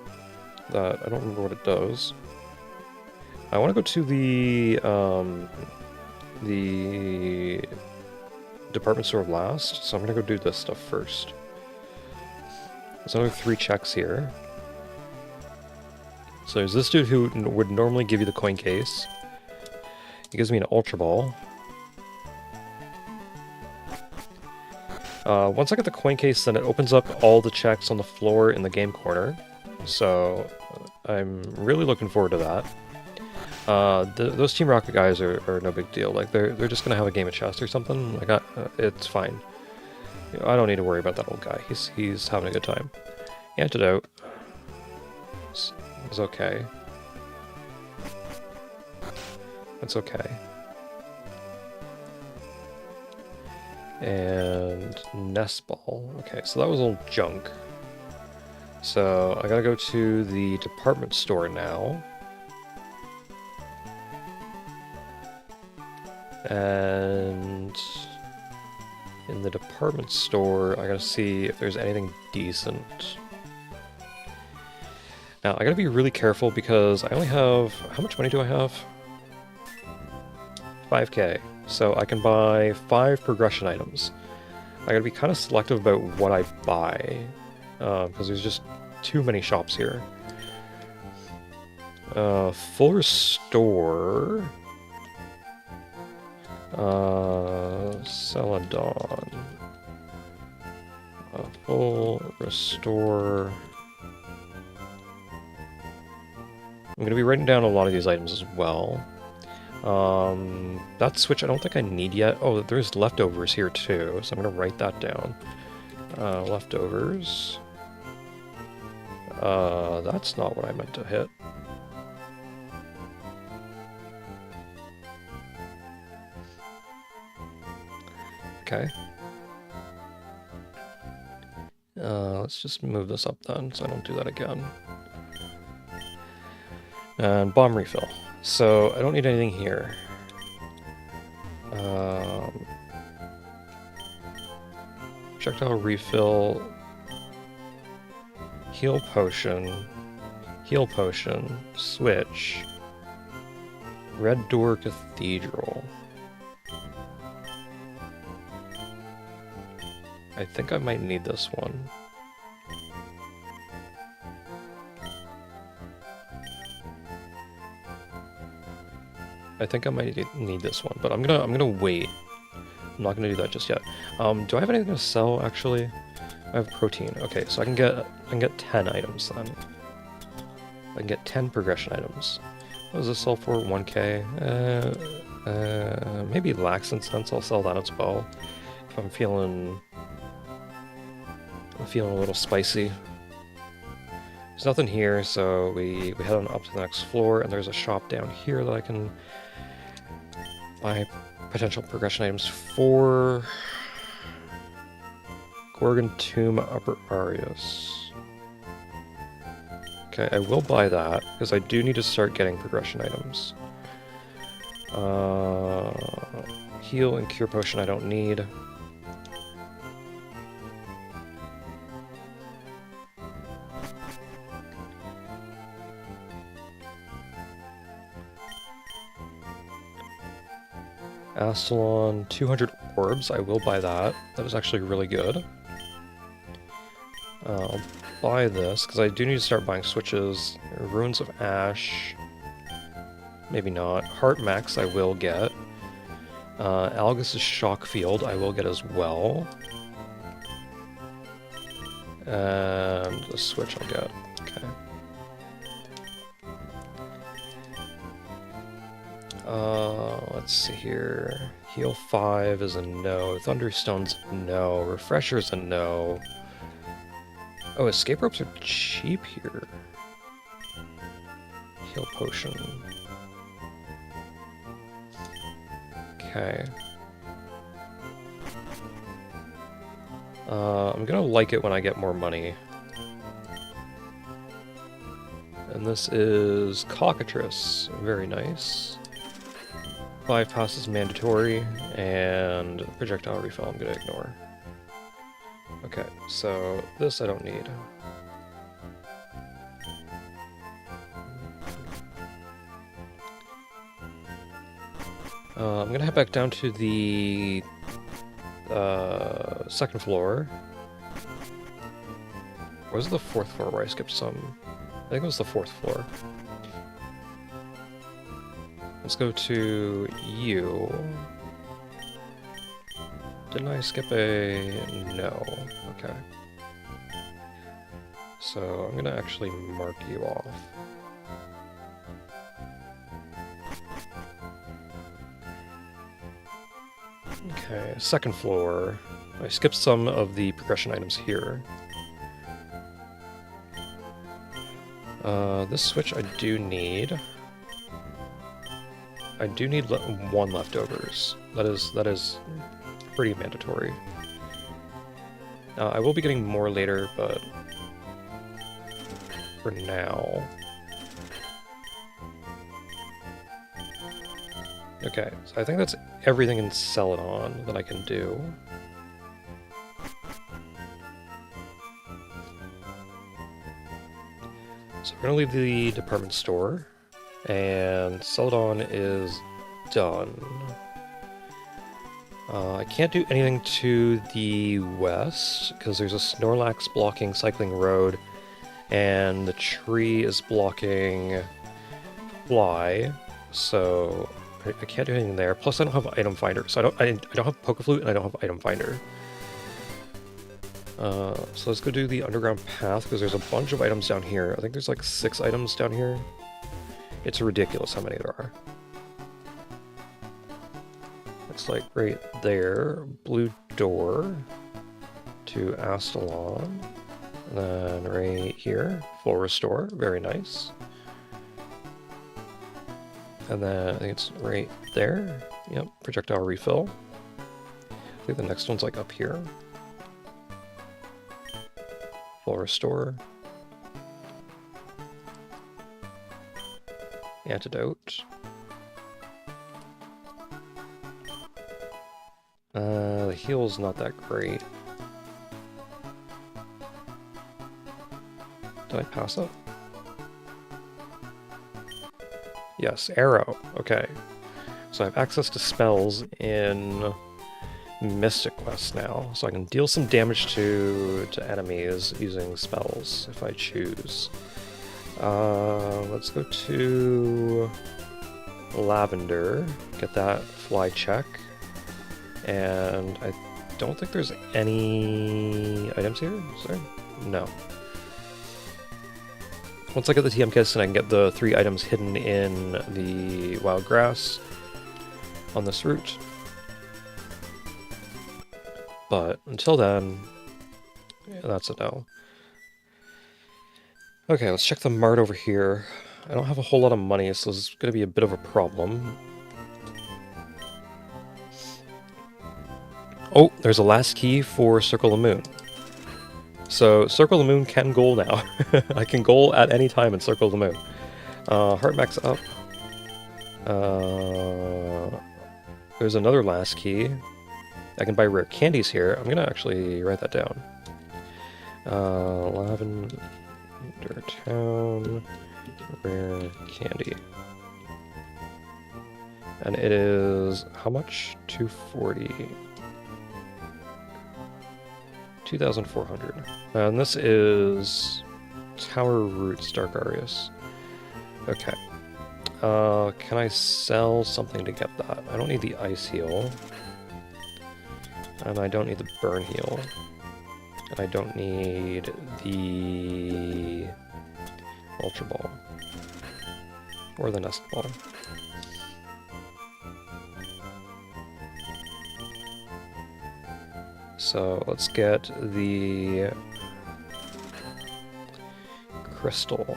That I don't remember what it does. I want to go to the department store last, so I'm gonna go do this stuff first. There's another 3 checks here. So there's this dude who would normally give you the coin case. He gives me an Ultra Ball. Once I get the coin case, then it opens up all the checks on the floor in the game corner. So I'm really looking forward to that. Those Team Rocket guys are no big deal. Like they're just gonna have a game of chess or something. Like it's fine. I don't need to worry about that old guy. He's having a good time. Antidote is okay. That's okay. And Nest Ball. Okay, so that was old junk. So I gotta go to the department store now. And in the department store, I gotta see if there's anything decent. Now, I gotta be really careful because I only have... How much money do I have? 5k. So I can buy 5 progression items. I gotta be kind of selective about what I buy, because there's just too many shops here. Full Restore... Celadon. Full Restore... I'm gonna be writing down a lot of these items as well. That switch I don't think I need yet. Oh, there's leftovers here too, so I'm gonna write that down. Leftovers. That's not what I meant to hit. Okay. Let's just move this up then, so I don't do that again. And bomb refill. So, I don't need anything here. Projectile refill. Heal potion. Heal potion. Switch. Red Door Cathedral. I think I might need this one. I think I might need this one, but I'm gonna wait. I'm not gonna do that just yet. Do I have anything to sell actually? I have protein. Okay, so I can get 10 items then. I can get 10 progression items. What does this sell for? 1k? Maybe lax incense, I'll sell that as well. If I'm feeling a little spicy. There's nothing here, so we head on up to the next floor, and there's a shop down here that I can buy potential progression items for. Gorgon Tomb Upper Arius. Okay, I will buy that, because I do need to start getting progression items. Heal and Cure Potion I don't need. Astalon, 200 orbs, I will buy that. That is actually really good. I'll buy this, because I do need to start buying switches. Ruins of Ash, maybe not. Heart Max I will get. Algus' Shock Field I will get as well. And the switch I'll get. Okay. Let's see here. Heal 5 is a no. Thunderstone's a no. Refresher's a no. Oh, escape ropes are cheap here. Heal potion. Okay. I'm gonna like it when I get more money. And this is Cockatrice. Very nice. 5 passes mandatory, and projectile refill I'm gonna ignore. Okay, so this I don't need. I'm gonna head back down to the second floor. Or was it the 4th floor where I skipped some? I think it was the 4th floor. Let's go to you. Didn't I skip a... no. Okay. So I'm gonna actually mark you off. Okay, second floor. I skipped some of the progression items here. This switch I do need. I do need 1 leftovers. That is pretty mandatory. I will be getting more later, but for now. Okay, so I think that's everything in Celadon that I can do. So we're gonna leave the department store, and Celadon is done. I can't do anything to the west, because there's a Snorlax blocking Cycling Road, and the tree is blocking Fly, so I can't do anything there. Plus I don't have Item Finder, so I don't have Pokeflute, and I don't have Item Finder. So let's go do the underground path, because there's a bunch of items down here. I think there's like 6 items down here. It's ridiculous how many there are. It's like right there, blue door to Astalon, and then right here, full restore, very nice. And then I think it's right there, yep, projectile refill. I think the next one's like up here. Full restore. Antidote. The heal's not that great. Did I pass it? Yes, arrow. Okay. So I have access to spells in Mystic Quest now, so I can deal some damage to enemies using spells if I choose. Let's go to Lavender, get that fly check, and I don't think there's any items here, is there? No. Once I get the TM Kiss and I can get the 3 items hidden in the wild grass on this route. But until then, yeah, that's a no. Okay, let's check the mart over here. I don't have a whole lot of money, so this is going to be a bit of a problem. Oh, there's a last key for Circle of the Moon. So, Circle of the Moon can goal now. I can goal at any time in Circle of the Moon. Heart max up. There's another last key. I can buy rare candies here. I'm gonna actually write that down. Lavender Town, rare candy. And it is, how much? 240. 2,400. And this is Tower Roots, Dark Arius. Okay. Can I sell something to get that? I don't need the Ice Heal. And I don't need the Burn Heal. And I don't need the Ultra Ball. Or the Nest Ball. So let's get the crystal.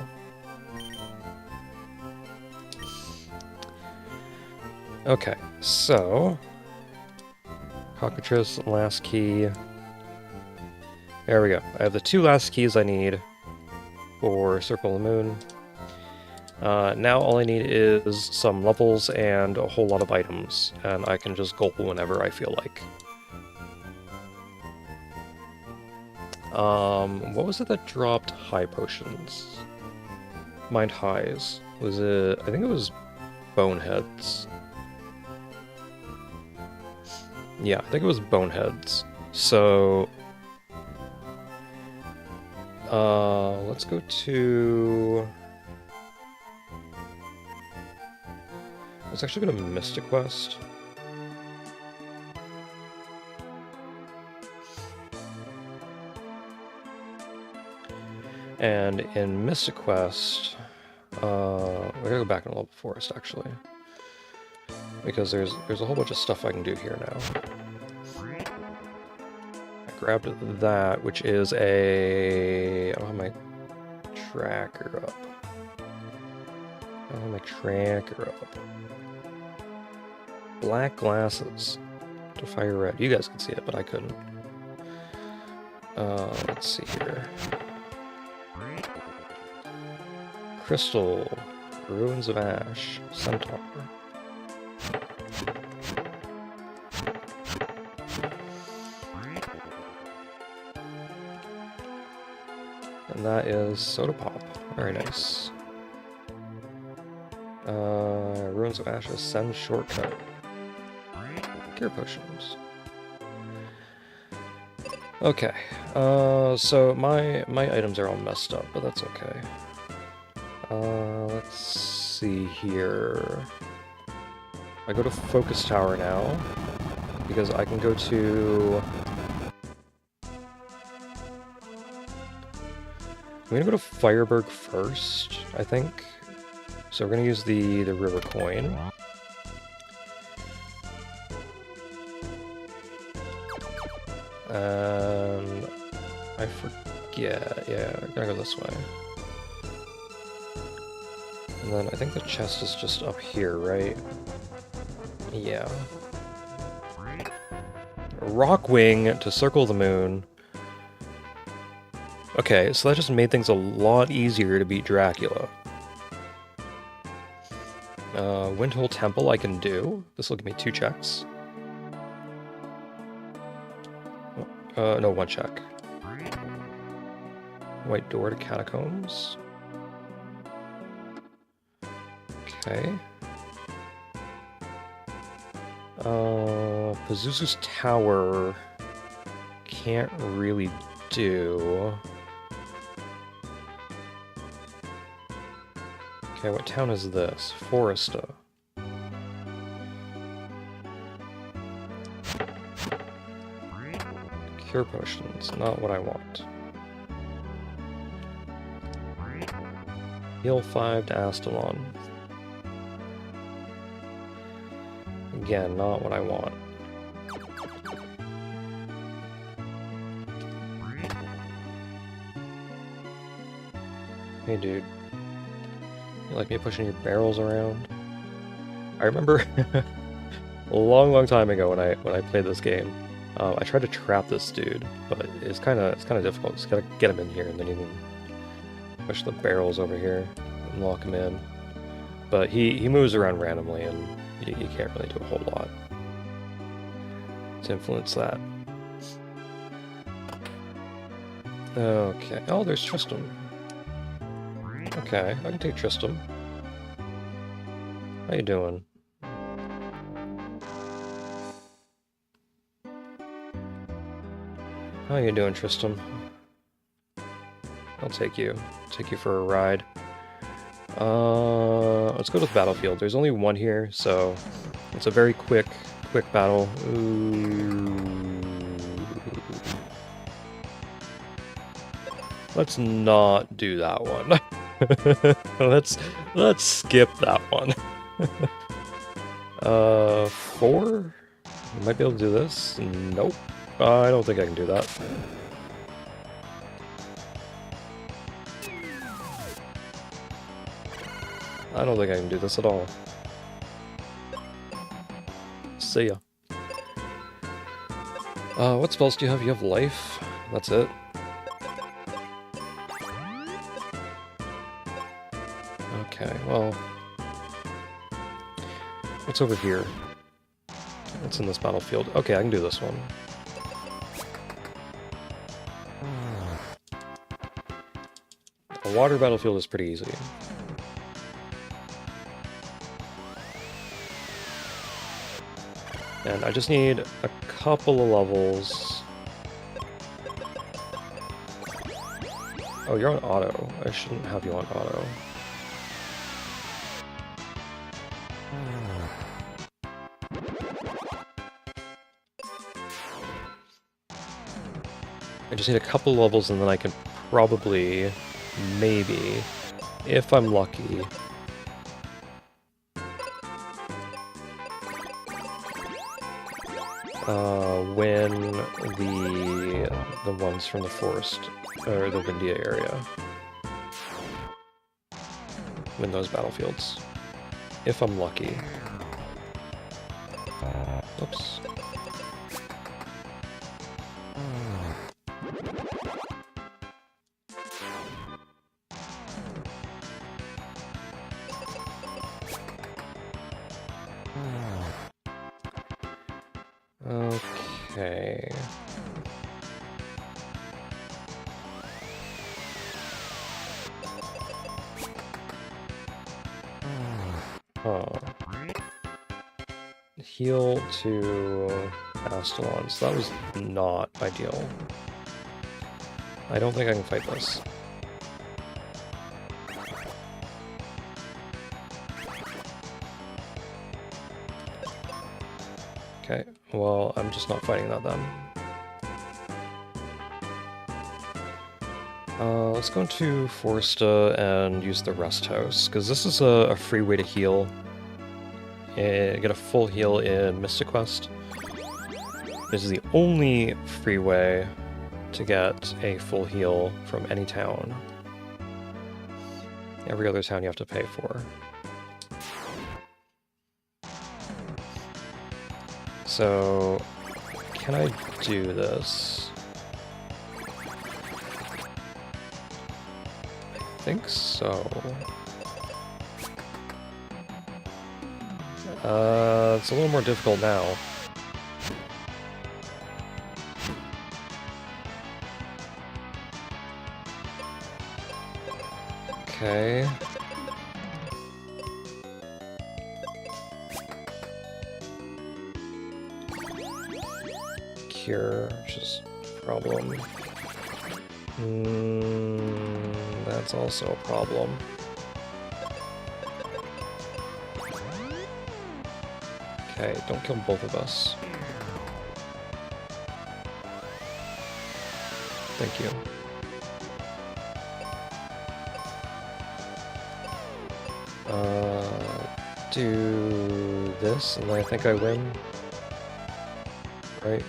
Okay, so Cockatrice, last key. There we go. I have the 2 last keys I need for Circle of the Moon. Now all I need is some levels and a whole lot of items, and I can just gulp whenever I feel like. What was it that dropped high potions? Mind highs. Was it... I think it was Boneheads. Yeah, I think it was Boneheads. So... let's go to... Let's actually go to Mystic Quest. And in Mystic Quest, we're gonna go back in Level Forest actually, because there's a whole bunch of stuff I can do here now. I grabbed that, which is a... I don't have my tracker up. I don't have my tracker up. Black glasses to fire red. You guys can see it, but I couldn't. Let's see here. Crystal, Ruins of Ash, Centaur. And that is Soda Pop. Very nice. Ruins of Ash, Ascend Shortcut. Cure Potions. Okay, so my items are all messed up, but that's okay. Let's see here. I go to Focus Tower now, because I can go to... I'm gonna go to Fireburg first, I think. So we're gonna use the river coin. And I forget, yeah, I'm gonna go this way. And then I think the chest is just up here, right? Yeah. Rockwing to Circle the Moon. Okay, so that just made things a lot easier to beat Dracula. Windhole Temple I can do. This will give me 2 checks. No, 1 check. White door to catacombs. Okay. Pazuzu's tower can't really do. Okay, what town is this? Foresta. Cure potions, not what I want. Heal 5 to Astalon. Again, not what I want. Hey dude. You like me pushing your barrels around? I remember a long time ago when I played this game, I tried to trap this dude, but it's kind of difficult. Just gotta get him in here, and then you can push the barrels over here and lock him in. But he moves around randomly, and you can't really do a whole lot to influence that. Okay. Oh, there's Tristram. Okay, I can take Tristram. How you doing? How you doing, Tristram? I'll take you. Take you for a ride. Let's go to the battlefield. There's only one here, so it's a very quick battle. Ooh. Let's not do that one. let's skip that one. 4? I might be able to do this. Nope. I don't think I can do that. I don't think I can do this at all. See ya. What spells do you have? You have life? That's it. Okay, well... what's over here? What's in this battlefield? Okay, I can do this one. A water battlefield is pretty easy. And I just need a couple of levels. Oh, you're on auto. I shouldn't have you on auto. I just need a couple of levels and then I can probably, maybe, if I'm lucky, win the ones from the forest, or the Vindia area. Win those battlefields. If I'm lucky. Oops. Okay. Huh. Heal to Astalon, so that was not ideal. I don't think I can fight this. Okay, well, I'm just not fighting that then. Let's go into Foresta and use the rest house, because this is a free way to heal. Get a full heal in Mystic Quest. This is the only free way to get a full heal from any town. Every other town you have to pay for. So, can I do this? I think so. It's a little more difficult now. Okay. Cure, which is a problem. That's also a problem. Okay, don't kill both of us. Thank you. Do this, and then I think I win. Right?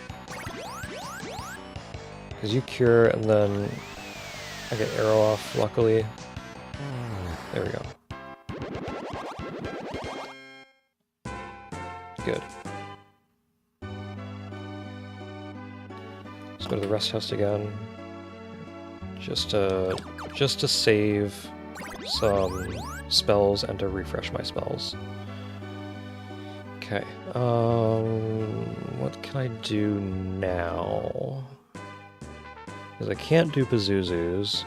Because you cure, and then I get arrow off, luckily. There we go. Good. Let's go to the rest house again. Just to save some spells and to refresh my spells. Okay. What can I do now? Because I can't do Pazuzus.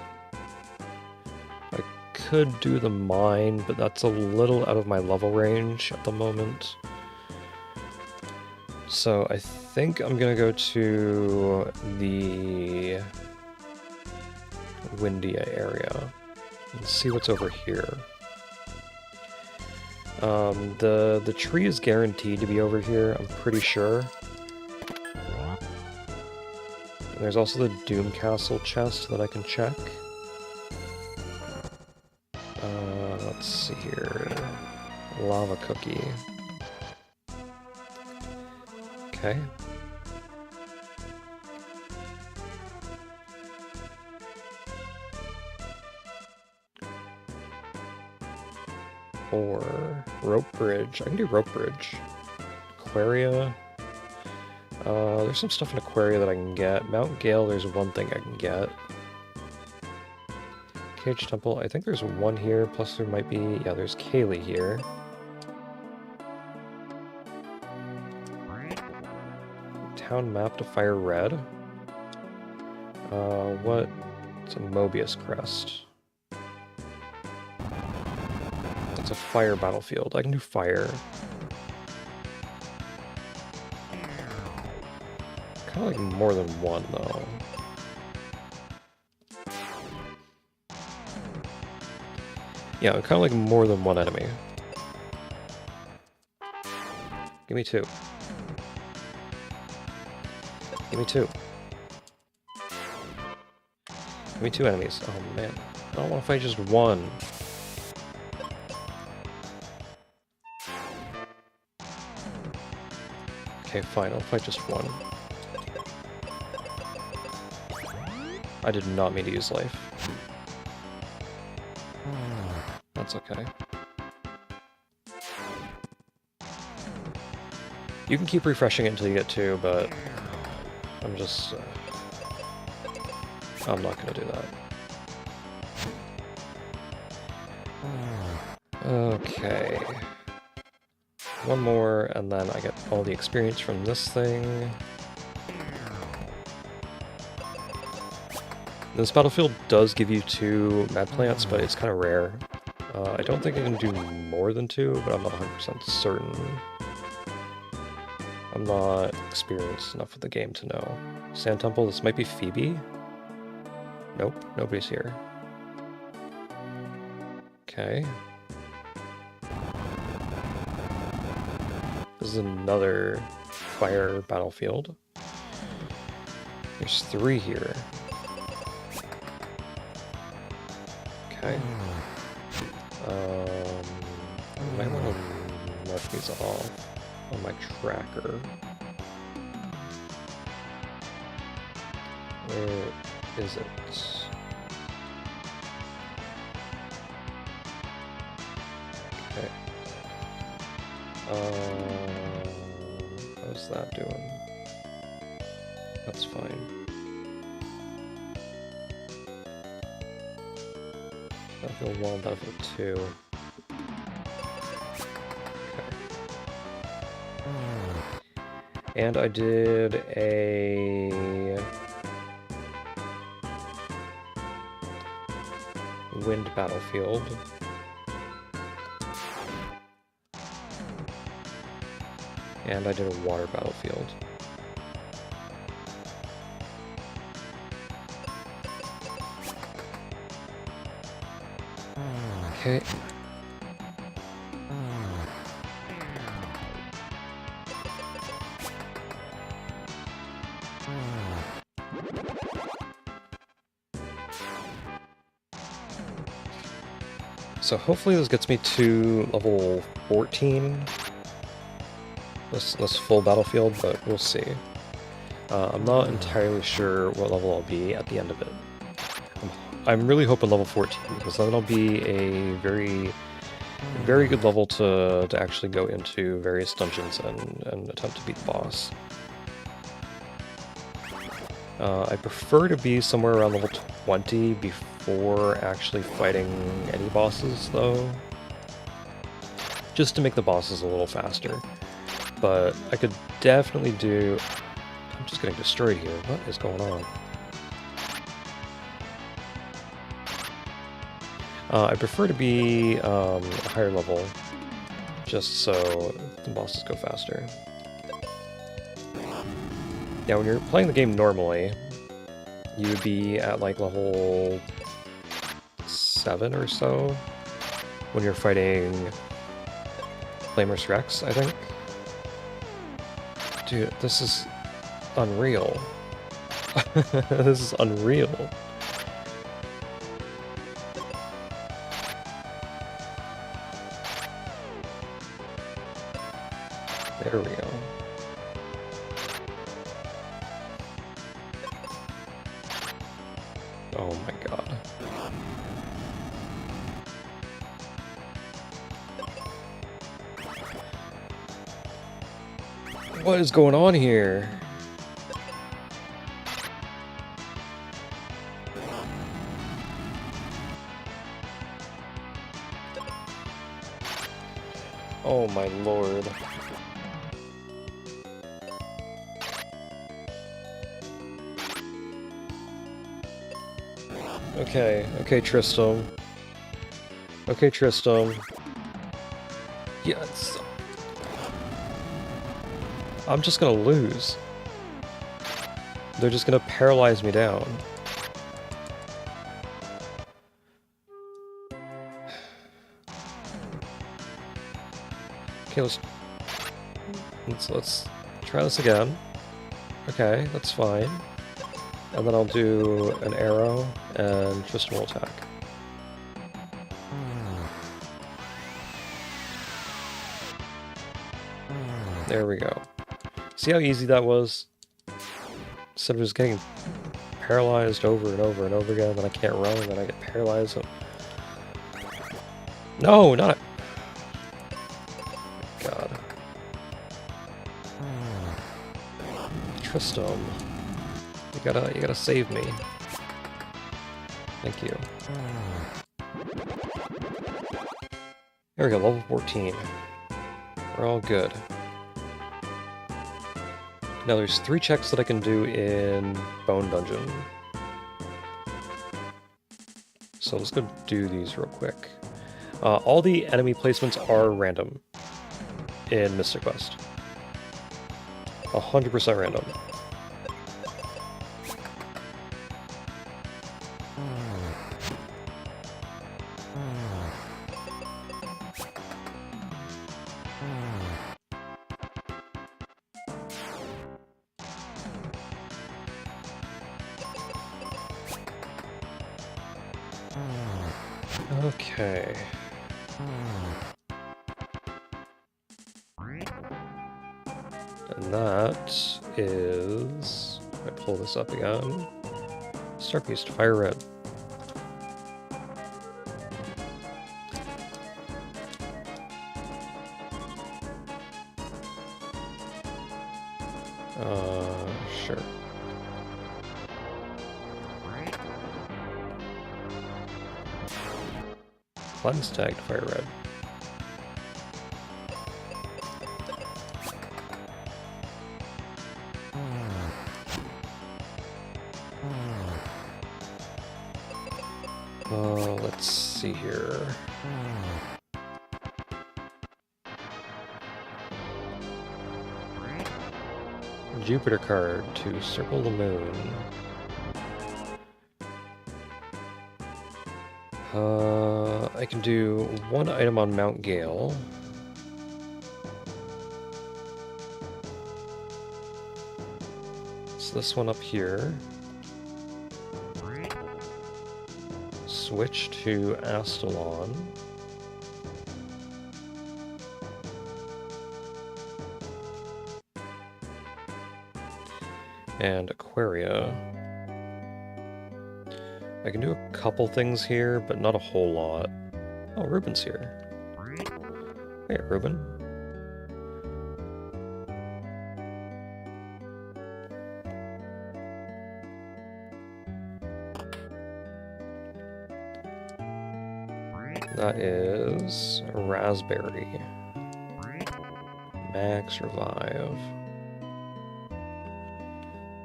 I could do the mine, but that's a little out of my level range at the moment. So I think I'm gonna go to the Windia area and see what's over here. The tree is guaranteed to be over here, I'm pretty sure. And there's also the Doom Castle chest that I can check. Let's see here. Lava cookie. Okay. Or rope bridge. I can do rope bridge. Aquaria. There's some stuff in Aquaria that I can get. Mount Gale, there's one thing I can get. Cage Temple, I think there's one here, plus there might be... Yeah, there's Kaylee here. Town map to fire red. It's a Mobius crest. It's a fire battlefield. I can do fire. Kind of like more than one, though. Yeah, kind of like more than one enemy. Give me two. Give me two. Give me two enemies. Oh man. I don't want to fight just one. Okay, fine. I'll fight just one. I did not mean to use life. That's okay. You can keep refreshing it until you get two, but I'm just... I'm not gonna do that. Okay. One more, and then I get all the experience from this thing. This battlefield does give you 2 mad plants, but it's kind of rare. I don't think I can do more than 2, but I'm not 100% certain. I'm not experienced enough with the game to know. Sand Temple, this might be Phoebe? Nope, nobody's here. Okay. This is another fire battlefield. There's 3 here. Okay. I might want to mark these off on my tracker. Where is it? Okay. How's that doing? That's fine. Battlefield 1, Battlefield 2. Okay. And I did a wind battlefield. And I did a water battlefield. Okay. So hopefully this gets me to level 14. This full battlefield, but we'll see. I'm not entirely sure what level I'll be at the end of it. I'm really hoping level 14, because that'll be a very good level to actually go into various dungeons and attempt to beat the boss. I prefer to be somewhere around level 20 before actually fighting any bosses, though. Just to make the bosses a little faster. But I could definitely do... I'm just getting destroyed here. What is going on? I prefer to be a higher level, just so the bosses go faster. Now, when you're playing the game normally, you would be at like level 7 or so when you're fighting Flamer's Rex, I think. Dude, this is unreal. This is unreal. There we go. Oh my god. What is going on here? Oh my lord. Okay, Tristram. Okay, Tristram. Yes. I'm just gonna lose. They're just gonna paralyze me down. Okay, let's try this again. Okay, that's fine. And then I'll do an arrow and Tristram will attack. There we go. See how easy that was? Instead of just getting paralyzed over and over and over again, then I can't run, and then I get paralyzed. So... No, not a... God. Tristram. You gotta save me. Thank you. There we go, level 14. We're all good. Now there's 3 checks that I can do in Bone Dungeon. So let's go do these real quick. All the enemy placements are random in Mystic Quest. 100% random. Okay. And that is... If I pull this up again... Star Beast, Fire Red. Sure. Cleanse tagged Fire Red. Let's see here. Jupiter card to circle the moon. I can do one item on Mount Gale. It's this one up here. Switch to Astalon. And Aquaria. I can do a couple things here, but not a whole lot. Oh, Ruben's here. Hey, Ruben. That is a raspberry. Max revive.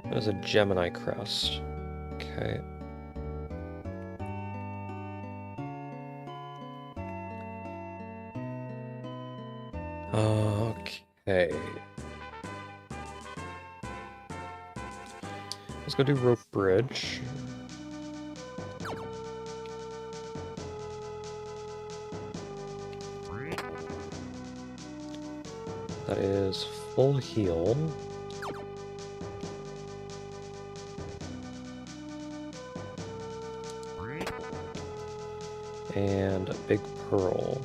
That is a Gemini crest. Okay. Okay. Let's go do rope bridge. That is full heal. And a big pearl.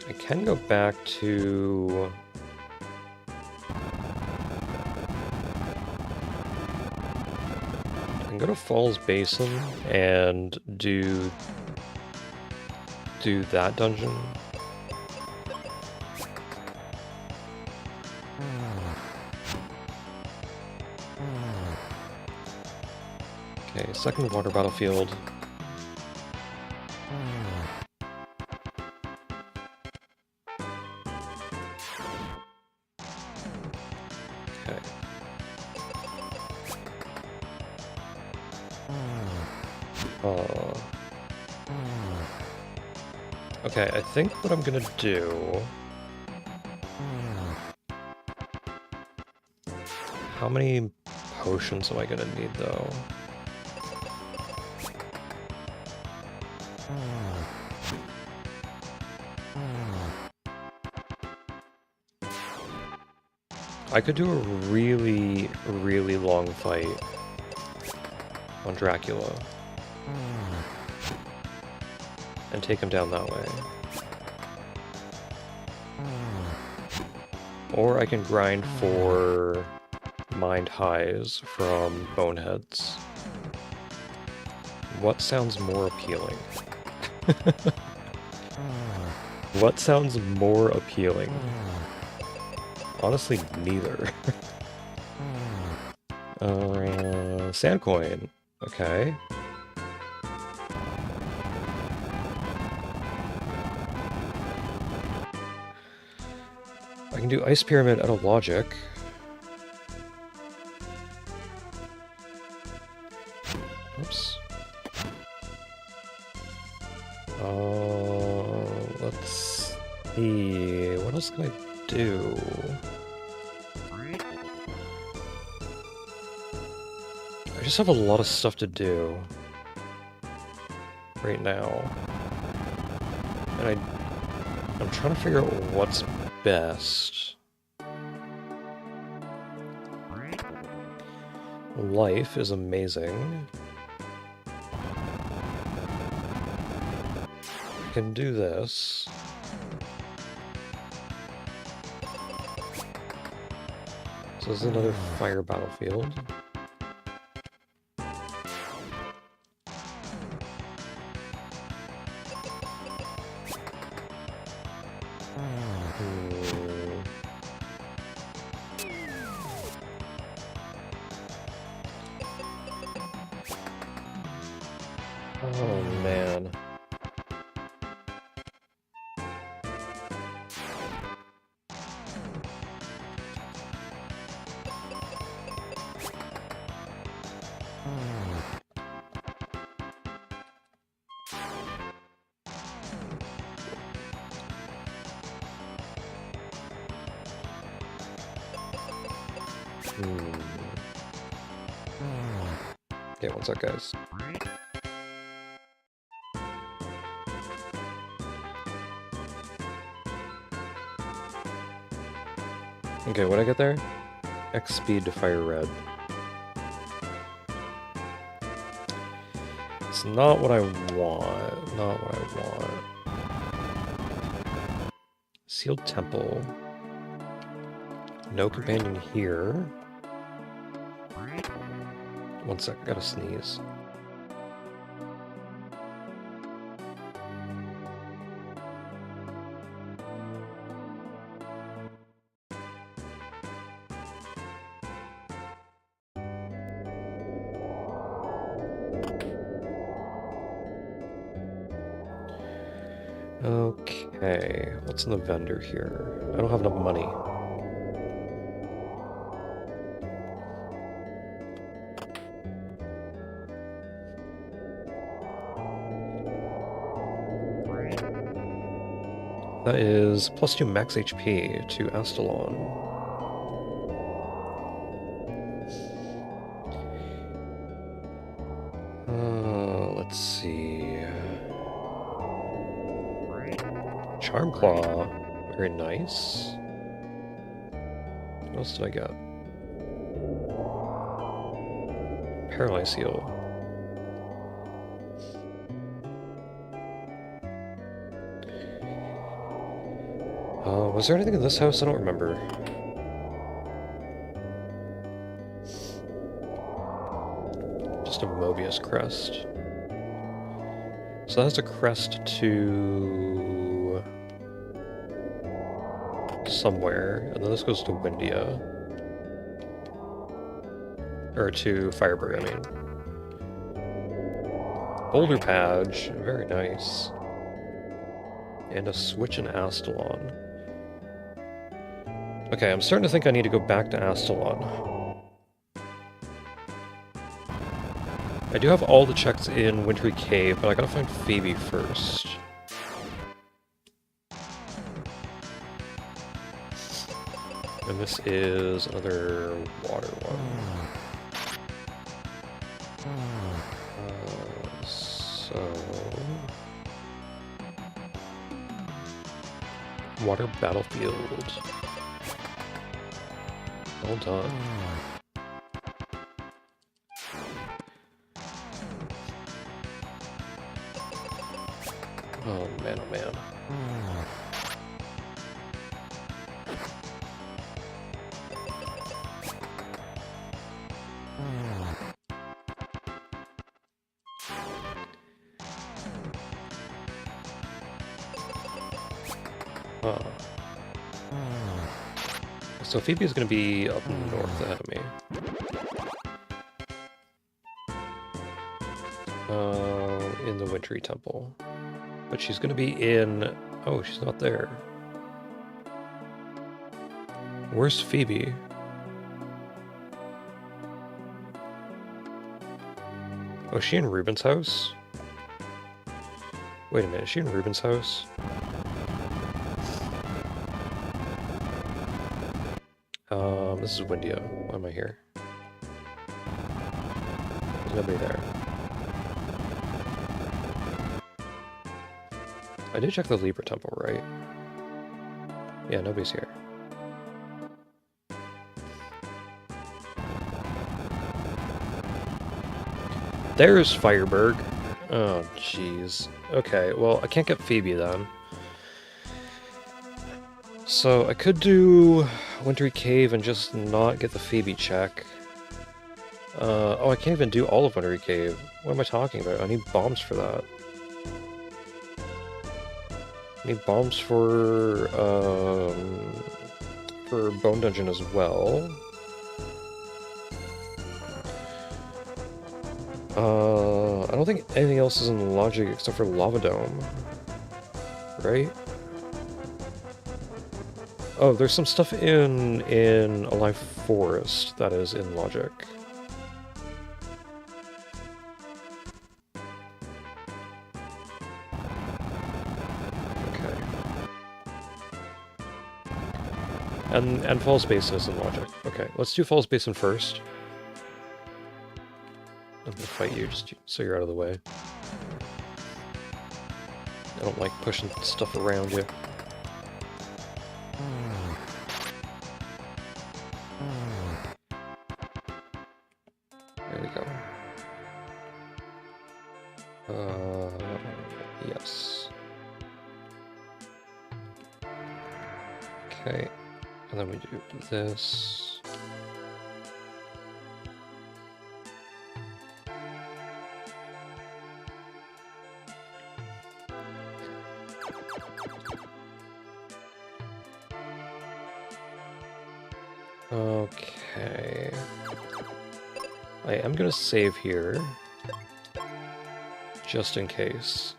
I can go back to... I can go to Falls Basin and do that dungeon. Okay, second water battlefield. Okay, I think what I'm gonna do... How many potions am I gonna need, though? I could do a really, really long fight on Dracula. And take him down that way. Or I can grind for mind highs from boneheads. What sounds more appealing? What sounds more appealing? Honestly, neither. Sandcoin. Okay. I can do Ice Pyramid out of logic. Oops. Let's see. What else can I do? I just have a lot of stuff to do right now. And I'm trying to figure out what's best. Life is amazing. I can do this. So this is another fire battlefield. Oh, man. Okay, one sec, guys. Okay, what'd I get there? X speed to fire red. It's not what I want. Not what I want. Sealed temple. No companion here. One sec, I gotta sneeze. Okay, what's in the vendor here? I don't have enough money. That is +2 max HP to Astalon. Let's see. Charm Claw. Very nice. What else did I get? Paralyze Seal. Was there anything in this house? I don't remember. Just a Mobius crest. So that's a crest to somewhere, and then this goes to Windia. Or to Firebird, I mean. Boulder Badge, very nice. And a switch in Astalon. Okay, I'm starting to think I need to go back to Astalon. I do have all the checks in Wintry Cave, but I gotta find Phoebe first. And this is another water one. Water Battlefield. Well done. Oh man, oh man. So Phoebe's gonna be up north ahead of me. In the Wintry Temple. But she's gonna be in... Oh, she's not there. Where's Phoebe? Oh, is she in Ruben's house? Wait a minute, is she in Ruben's house? This is Windia. Why am I here? There's nobody there. I did check the Libra Temple, right? Yeah, nobody's here. There's Fireberg. Oh, jeez. Okay, well, I can't get Phoebe then. So I could do Wintry Cave and just not get the Phoebe check. Oh, I can't even do all of Wintry Cave. What am I talking about? I need bombs for that. I need bombs for Bone Dungeon as well. I don't think anything else is in logic except for Lava Dome. Right? Oh, there's some stuff in Alive Forest that is in logic. Okay. And Falls Basin is in logic. Okay, let's do Falls Basin first. I'm gonna fight you just so you're out of the way. I don't like pushing stuff around you. There we go. Yes. Okay, and then we do this. Okay. I am gonna save here, just in case.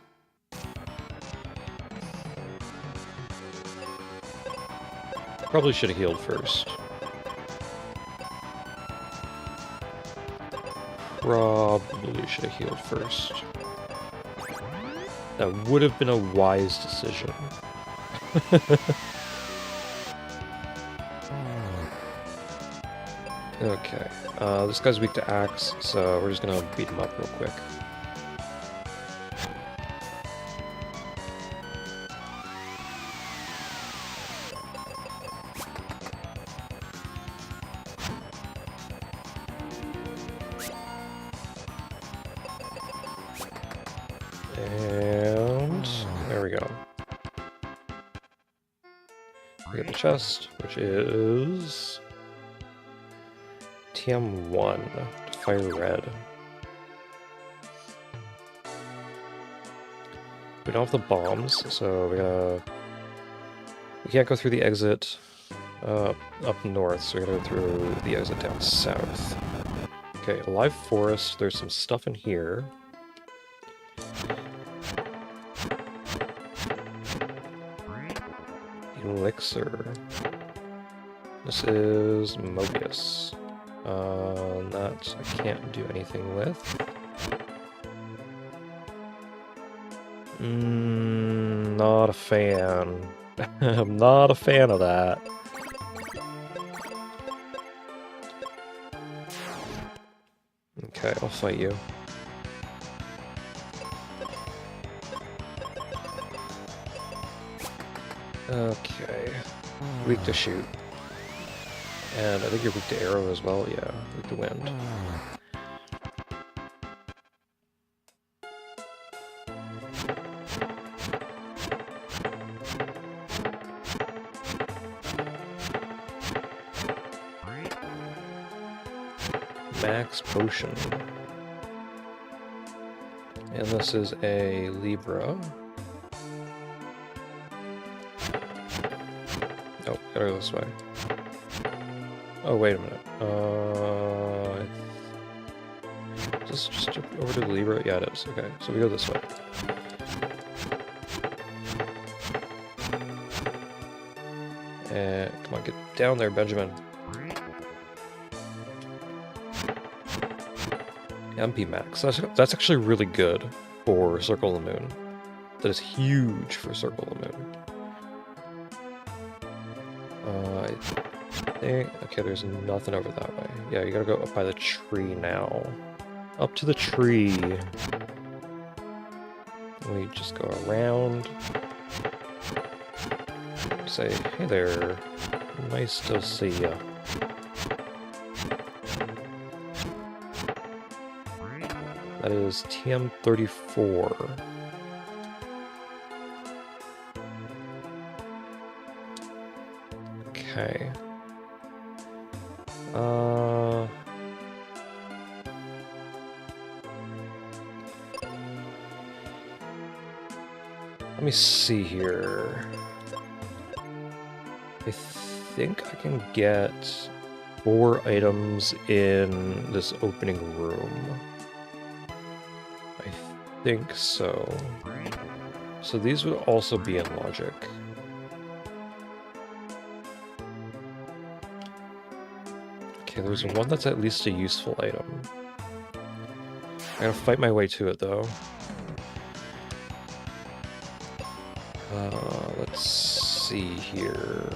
Probably should have healed first. Probably should have healed first. That would have been a wise decision. Okay, this guy's weak to axe, so we're just gonna beat him up real quick. And there we go. We get the chest, which is TM1, Fire Red. We don't have the bombs, so we can't go through the exit up north, so we gotta go through the exit down south. Okay, Alive Forest, there's some stuff in here. Elixir. This is Mobius. That I can't do anything with. Not a fan. I'm not a fan of that. Okay, I'll fight you. Okay. Weak to shoot. And I think you're weak to arrow as well, yeah. Weak to wind. Max potion. And this is a Libra. Oh, gotta go this way. Oh, wait a minute. Is this just over to the Libra? Yeah, it is. Okay, so we go this way. And come on, get down there, Benjamin. MP Max. That's actually really good for Circle of the Moon. That is huge for Circle of the Moon. Okay, there's nothing over that way. Yeah, you gotta go up by the tree now. Up to the tree. We just go around. Say, hey there. Nice to see ya. That is TM34. Okay. Let me see here. I think I can get 4 items in this opening room. I think so. So these would also be in logic. Okay, there's one that's at least a useful item. I gotta fight my way to it, though. Let's see here.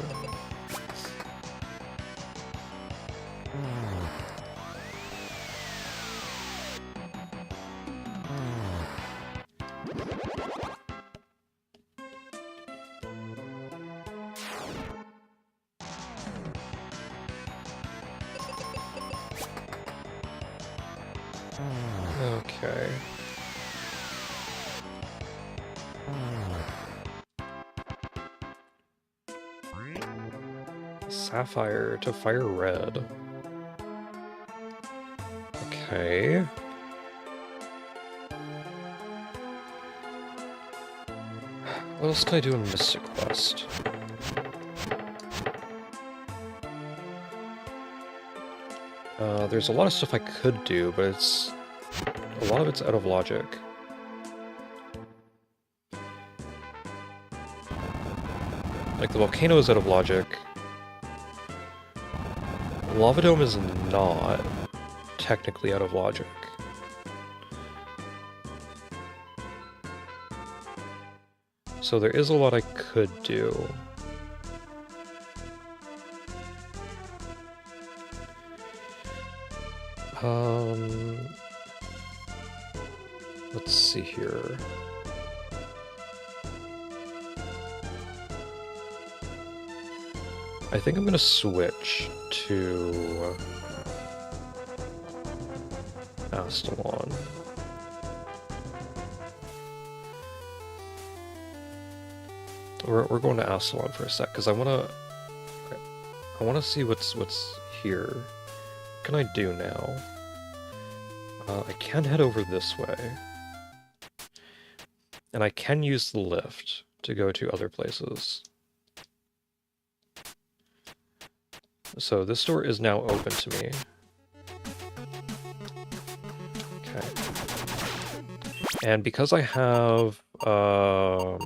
Okay. Sapphire to fire red. Okay. What else can I do in Mystic Quest? There's a lot of stuff I could do, but a lot of it's out of logic. Like, the volcano is out of logic. Lava Dome is not technically out of logic. So there is a lot I could do. Let's see here. I think I'm gonna switch to Astalon. We're going to Astalon for a sec because I wanna see what's here. What can I do now? I can head over this way, and I can use the lift to go to other places. So this door is now open to me. Okay. And because I have the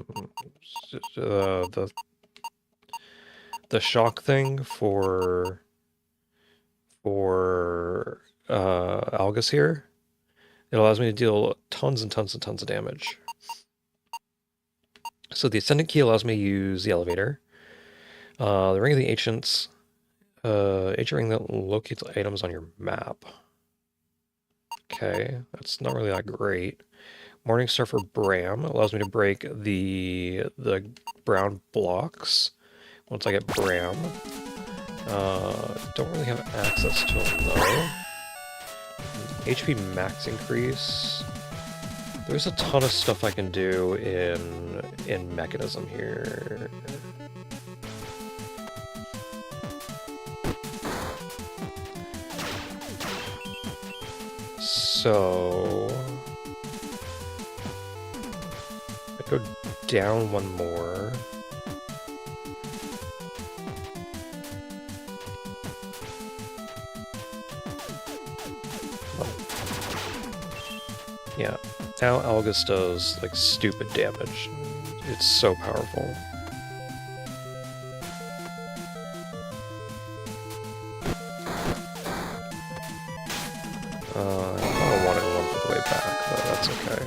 shock thing for Algus here, it allows me to deal tons and tons and tons of damage. So the Ascendant Key allows me to use the elevator. The Ring of the Ancients. Ancient ring that locates items on your map. Okay, that's not really that great. Morningstar for Bram allows me to break the brown blocks once I get Bram. Don't really have access to them though. HP max increase. There's a ton of stuff I can do in Mechanism here. So I go down one more. Oh. Yeah, now Algus does like stupid damage. It's so powerful. Okay.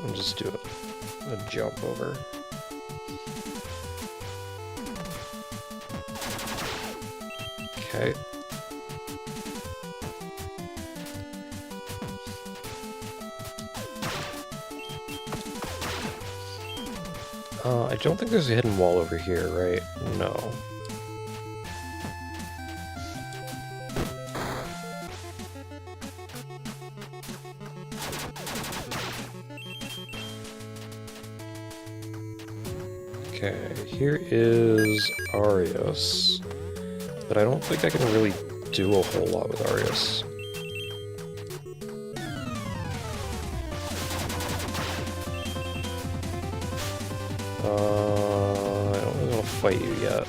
I'll just do a jump over. Okay. I don't think there's a hidden wall over here, right? No. Okay, here is Arius, but I don't think I can really do a whole lot with Arius. I don't really want to fight you yet.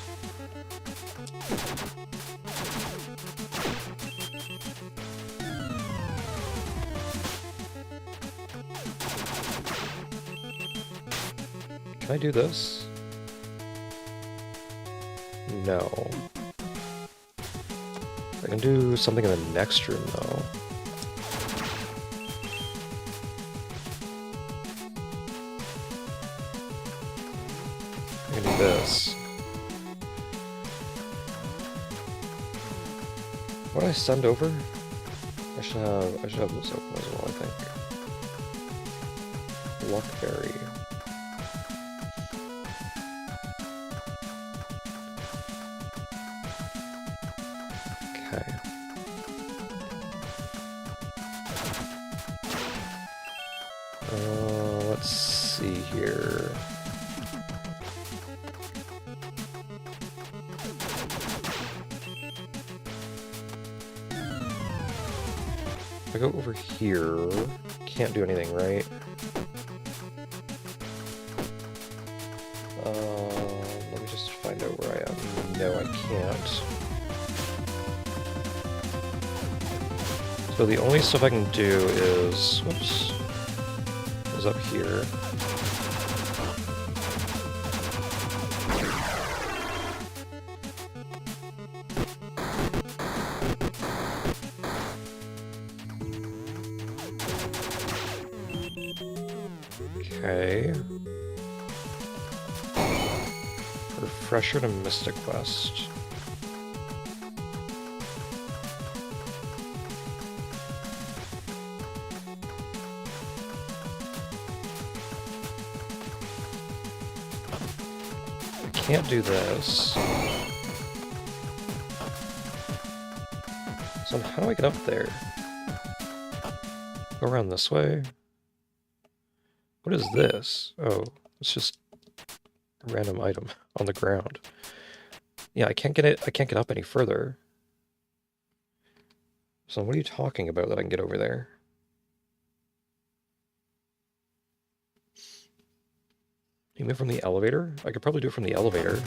Can I do this? No. I can do something in the next room, though. I can do this. What did I send over? I should have this open as well, I think. Luckberry. Okay. Let's see here. If I go over here, can't do anything, right? Let me just find out where I am. No, I can't. So the only stuff I can do is, whoops, is up here. Okay. Refresher to Mystic Quest. I can't do this. So how do I get up there? Go around this way? What is this? Oh, it's just a random item on the ground. Yeah, I can't get it. I can't get up any further. So what are you talking about that I can get over there? You mean from the elevator? I could probably do it from the elevator.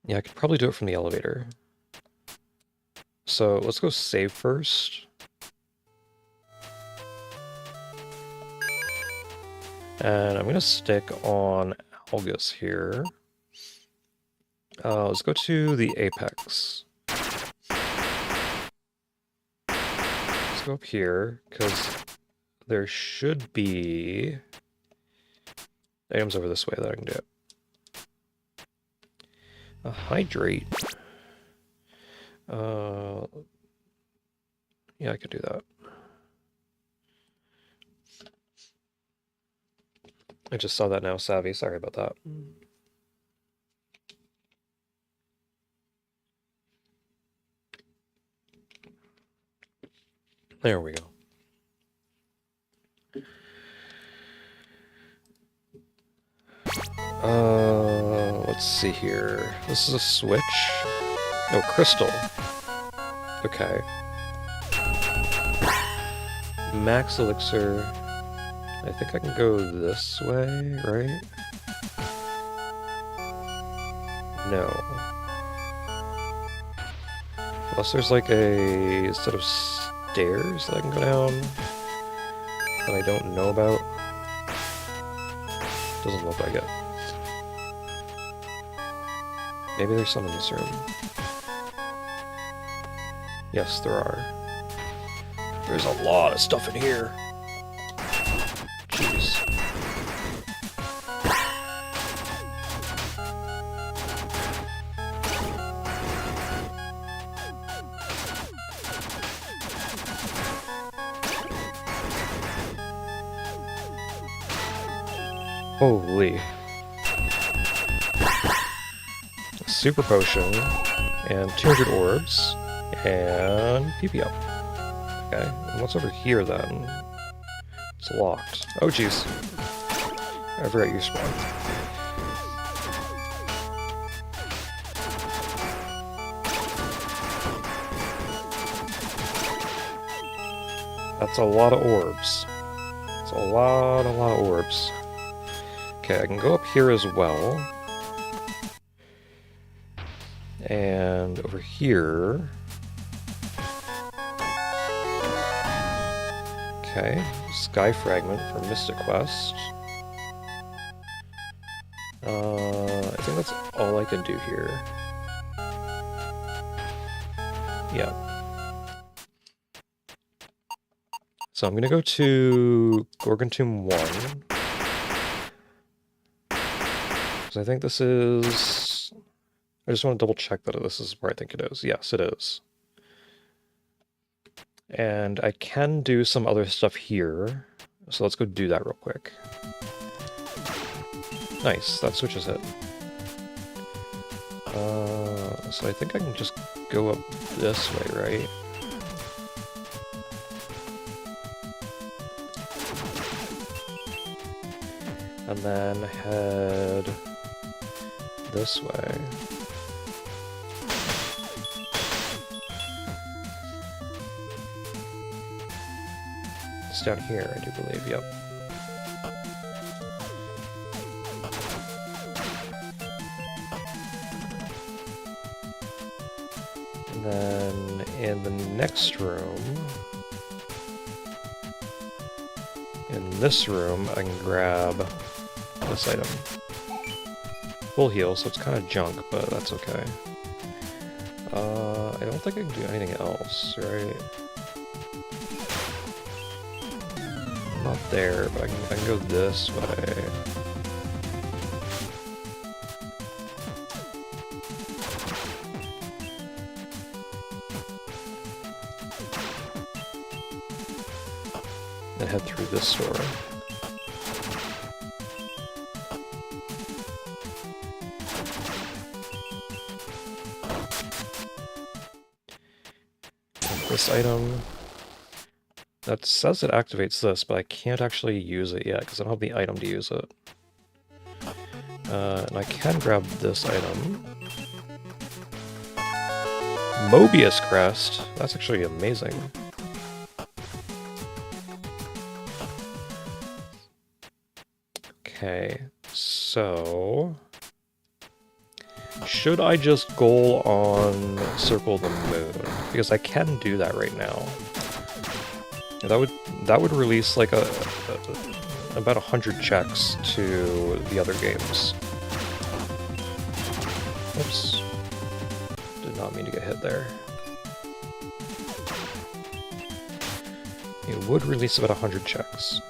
Yeah, I could probably do it from the elevator. So let's go save first. And I'm going to stick on Algus here. Let's go to the Apex. Let's go up here, because there should be items over this way that I can get. A hydrate. Yeah, I could do that. I just saw that now, Savvy. Sorry about that. There we go. Let's see here. This is a switch. Oh, crystal. Okay. Max elixir. I think I can go this way, right? No. Unless there's like a set of stairs that I can go down that I don't know about. Doesn't look like it. Maybe there's some in this room. Yes, there are. There's a lot of stuff in here. Jeez. Holy. Super potion, and 200 orbs, and PP up. Okay, and what's over here then? It's locked. Oh jeez. I forgot you spawned. That's a lot of orbs. It's a lot of orbs. Okay, I can go up here as well. And over here... Okay, Sky Fragment from Mystic Quest. I think that's all I can do here. Yeah. So I'm gonna go to Gorgon Tomb 1. Because I think this is... I just want to double check that this is where I think it is. Yes, it is. And I can do some other stuff here. So let's go do that real quick. Nice, that switches it. So I think I can just go up this way, right? And then head this way. It's down here, I do believe, yep. And then in the next room, in this room, I can grab this item. Full heal, so it's kind of junk, but that's okay. I don't think I can do anything else, right? Not there, but I can go this way. And head through this door. This item, that says it activates this, but I can't actually use it yet because I don't have the item to use it. And I can grab this item. Mobius Crest, that's actually amazing. Okay, so... should I just goal on Circle the Moon? Because I can do that right now. That would release like about 100 checks to the other games. Oops. Did not mean to get hit there. It would release about 100 checks.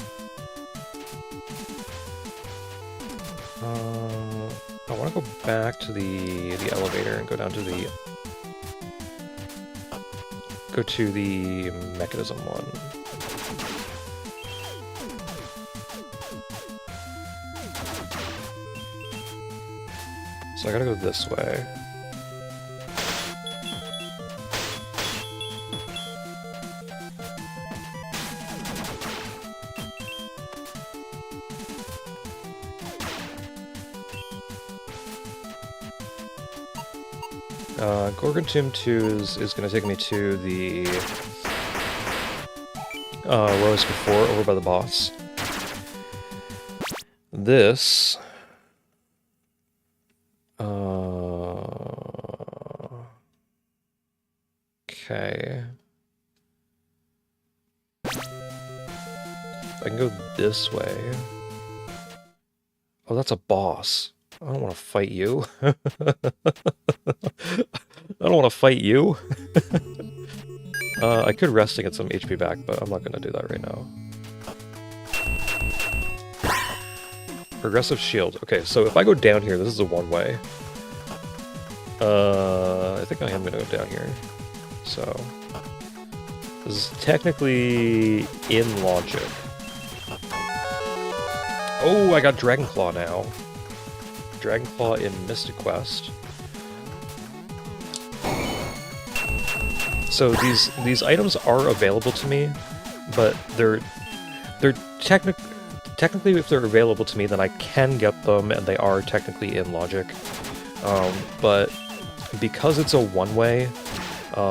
I want to go back to the elevator and go down to the... go to the mechanism one. So I gotta go this way. Gorgon Tomb 2 is going to take me to the rows before, over by the boss. This... okay. I can go this way. Oh, that's a boss. I don't want to fight you. I don't want to fight you. I could rest to get some HP back, but I'm not going to do that right now. Progressive shield. Okay, so if I go down here, this is a one-way. I think I am going to go down here. So, this is technically in logic. Oh, I got Dragon Claw now. Dragon Claw in Mystic Quest. So these items are available to me, but they're technically if they're available to me, then I can get them, and they are technically in logic. But because it's a one-way,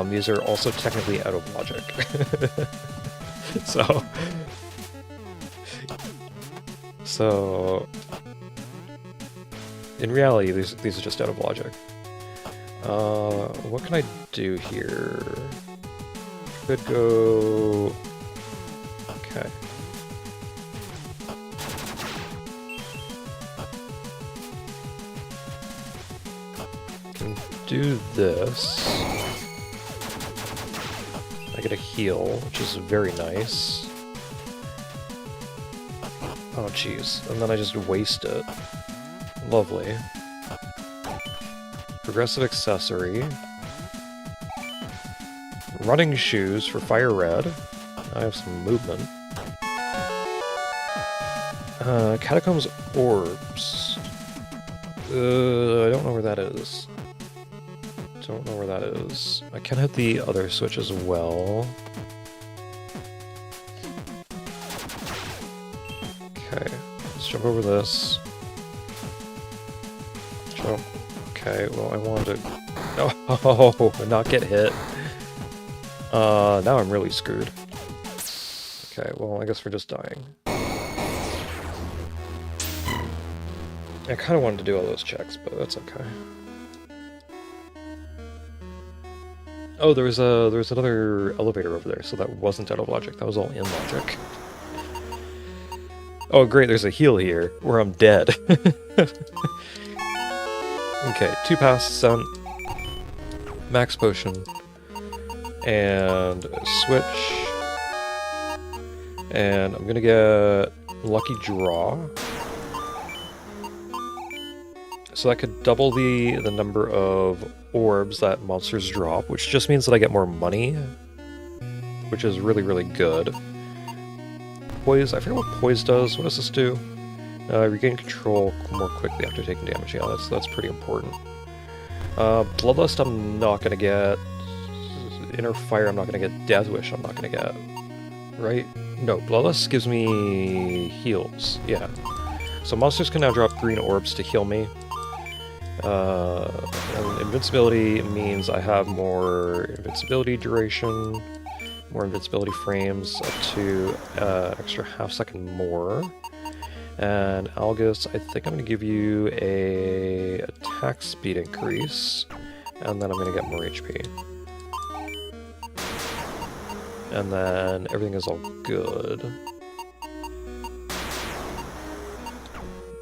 these are also technically out of logic. So in reality, these are just out of logic. What can I do here? Could go... Okay. Can do this. I get a heal, which is very nice. Oh jeez, and then I just waste it. Lovely. Progressive accessory. Running shoes for fire red. I have some movement. Catacombs orbs. I don't know where that is. Don't know where that is. I can hit the other switch as well. Okay, let's jump over this. Jump. Okay, well I wanted to... Oh, not get hit. Now I'm really screwed. Okay, well I guess we're just dying. I kind of wanted to do all those checks, but that's okay. Oh, there was another elevator over there, so that wasn't out of logic. That was all in logic. Oh, great, there's a heal here, where I'm dead. Okay, 2 pass, sent. Max potion. And switch. And I'm gonna get lucky draw. So that could double the number of orbs that monsters drop, which just means that I get more money, which is really, really good. Poise, I forget what poise does. What does this do? Regain control more quickly after taking damage. Yeah, that's pretty important. Bloodlust I'm not gonna get. Inner Fire I'm not gonna get. Death Wish I'm not gonna get. Right? No, Bloodlust gives me heals. Yeah. So monsters can now drop green orbs to heal me. And invincibility means I have more invincibility duration, more invincibility frames, up to extra half second more. And Algus, I think I'm going to give you a attack speed increase, and then I'm going to get more HP. And then everything is all good.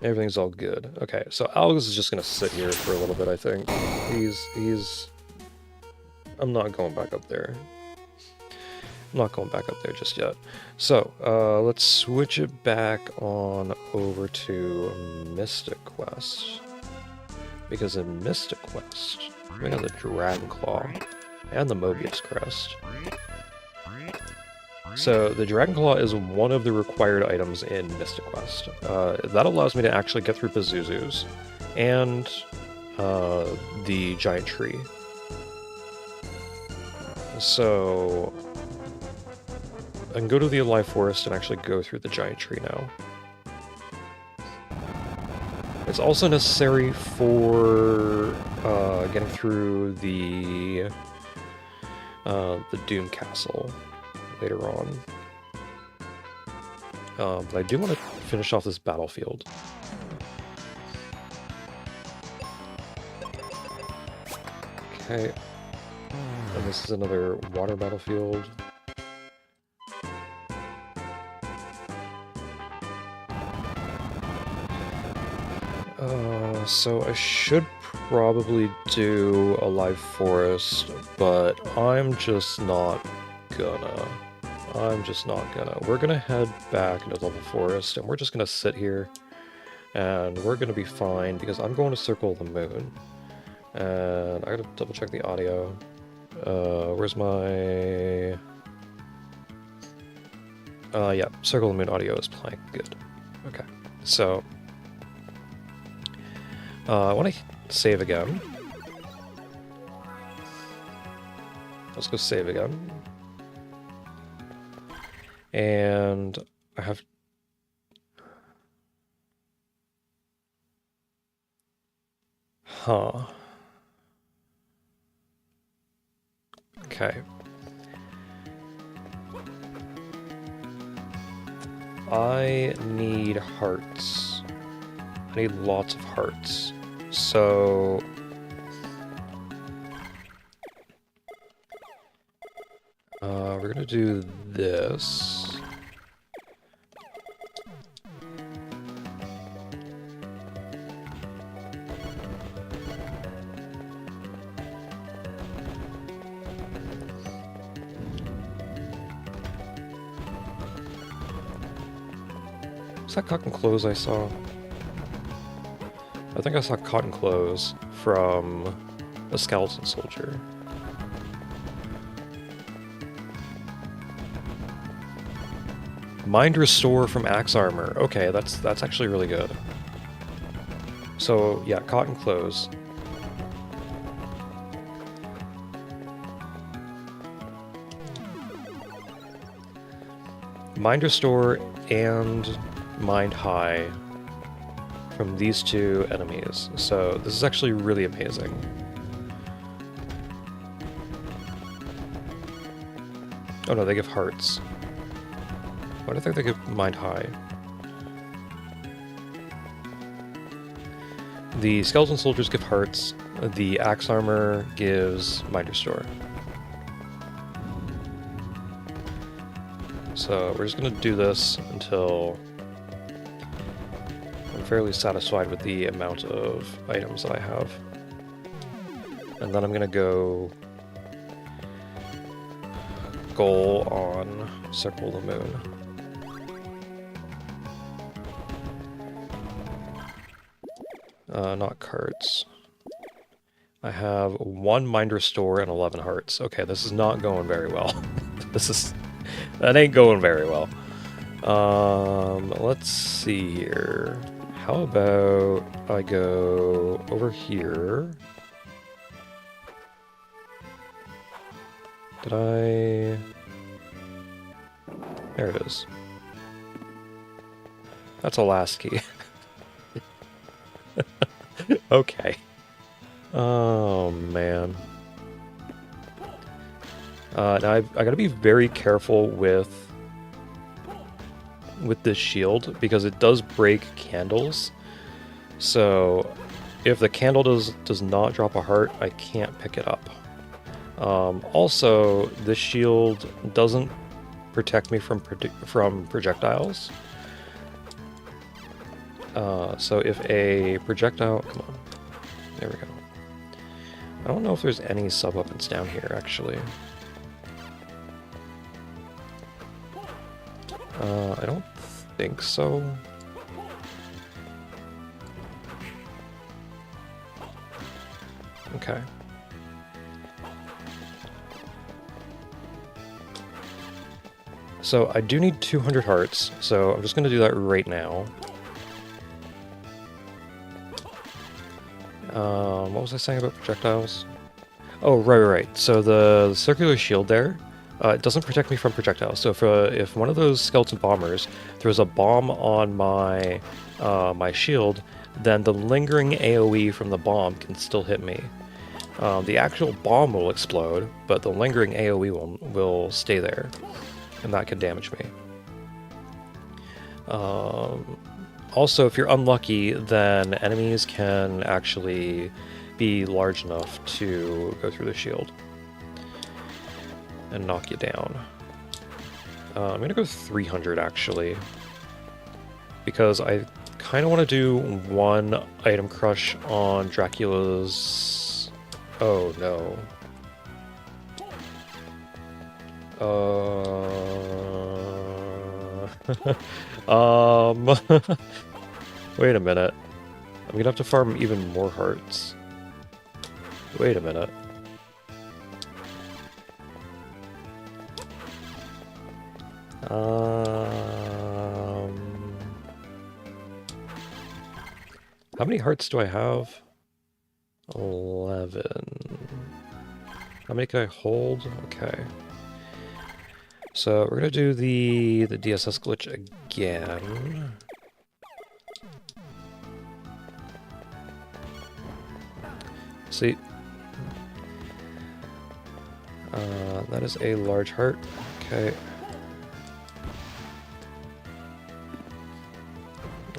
Everything's all good. Okay, so Algus is just gonna sit here for a little bit, I think. He's... I'm not going back up there. I'm not going back up there just yet. So, let's switch it back on over to Mystic Quest. Because in Mystic Quest, we got the Dragon Claw and the Mobius Crest. So, the Dragon Claw is one of the required items in Mystic Quest. That allows me to actually get through Pazuzus and the Giant Tree. So, I can go to the Alive Forest and actually go through the Giant Tree now. It's also necessary for getting through the Doom Castle later on. But I do want to finish off this battlefield. Okay. And this is another water battlefield. So I should probably do a live forest, but I'm just not gonna. We're gonna head back into the forest, and we're just gonna sit here, and we're gonna be fine, because I'm going to Circle the Moon. And I gotta double check the audio. Where's my... yeah, Circle the Moon audio is playing. Good. Okay. So... I want to save again. Let's go save again. And I have... Huh. Okay. I need hearts. I need lots of hearts. So... We're gonna do this. Is that cotton clothes I saw? I think I saw cotton clothes from a skeleton soldier. Mind restore from axe armor. Okay, that's actually really good. So yeah, cotton clothes. Mind restore and mind high from these two enemies. So this is actually really amazing. Oh no, they give hearts. Why do I think they give mind high? The skeleton soldiers give hearts, the axe armor gives mind restore. So we're just gonna do this until I'm fairly satisfied with the amount of items that I have. And then I'm gonna go goal on Circle the Moon. Not cards. I have 1 mind restore and 11 hearts. Okay, this is not going very well. That ain't going very well. Let's see here. How about I go over here? Did I... There it is. That's a last key. Okay. Oh, man. Now I gotta be very careful with this shield, because it does break candles. So if the candle does not drop a heart, I can't pick it up. Also, this shield doesn't protect me from projectiles. So if a projectile... Come on. There we go. I don't know if there's any sub-weapons down here, actually. I don't think so. Okay. So I do need 200 hearts, so I'm just going to do that right now. What was I saying about projectiles? Oh, right. So the circular shield there, it doesn't protect me from projectiles. So if one of those skeleton bombers throws a bomb on my my shield, then the lingering AoE from the bomb can still hit me. The actual bomb will explode, but the lingering AoE will stay there, and that can damage me. Also, if you're unlucky, then enemies can actually be large enough to go through the shield and knock you down. I'm gonna go 300 actually, because I kind of want to do 1 item crush on Dracula's... Oh no. Wait a minute. I'm gonna have to farm even more hearts. Wait a minute. How many hearts do I have? 11. How many can I hold? Okay. So we're gonna do the DSS glitch again. See, that is a large heart. Okay.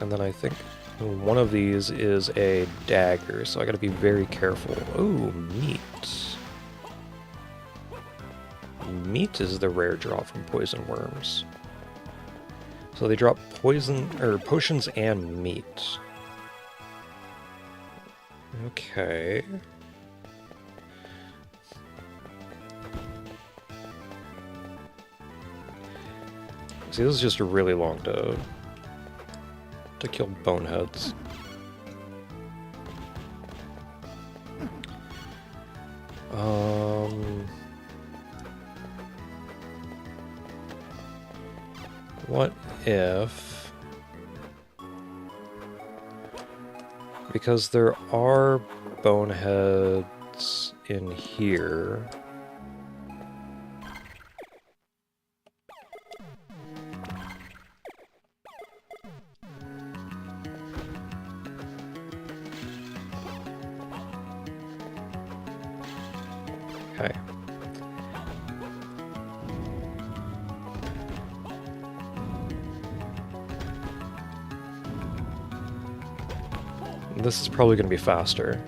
And then I think one of these is a dagger, so I gotta be very careful. Ooh, meat. meat is the rare drop from poison worms. So they drop poison or potions and meat. Okay. See, this is just really long to kill boneheads. What if, because there are boneheads in here, okay. This is probably going to be faster.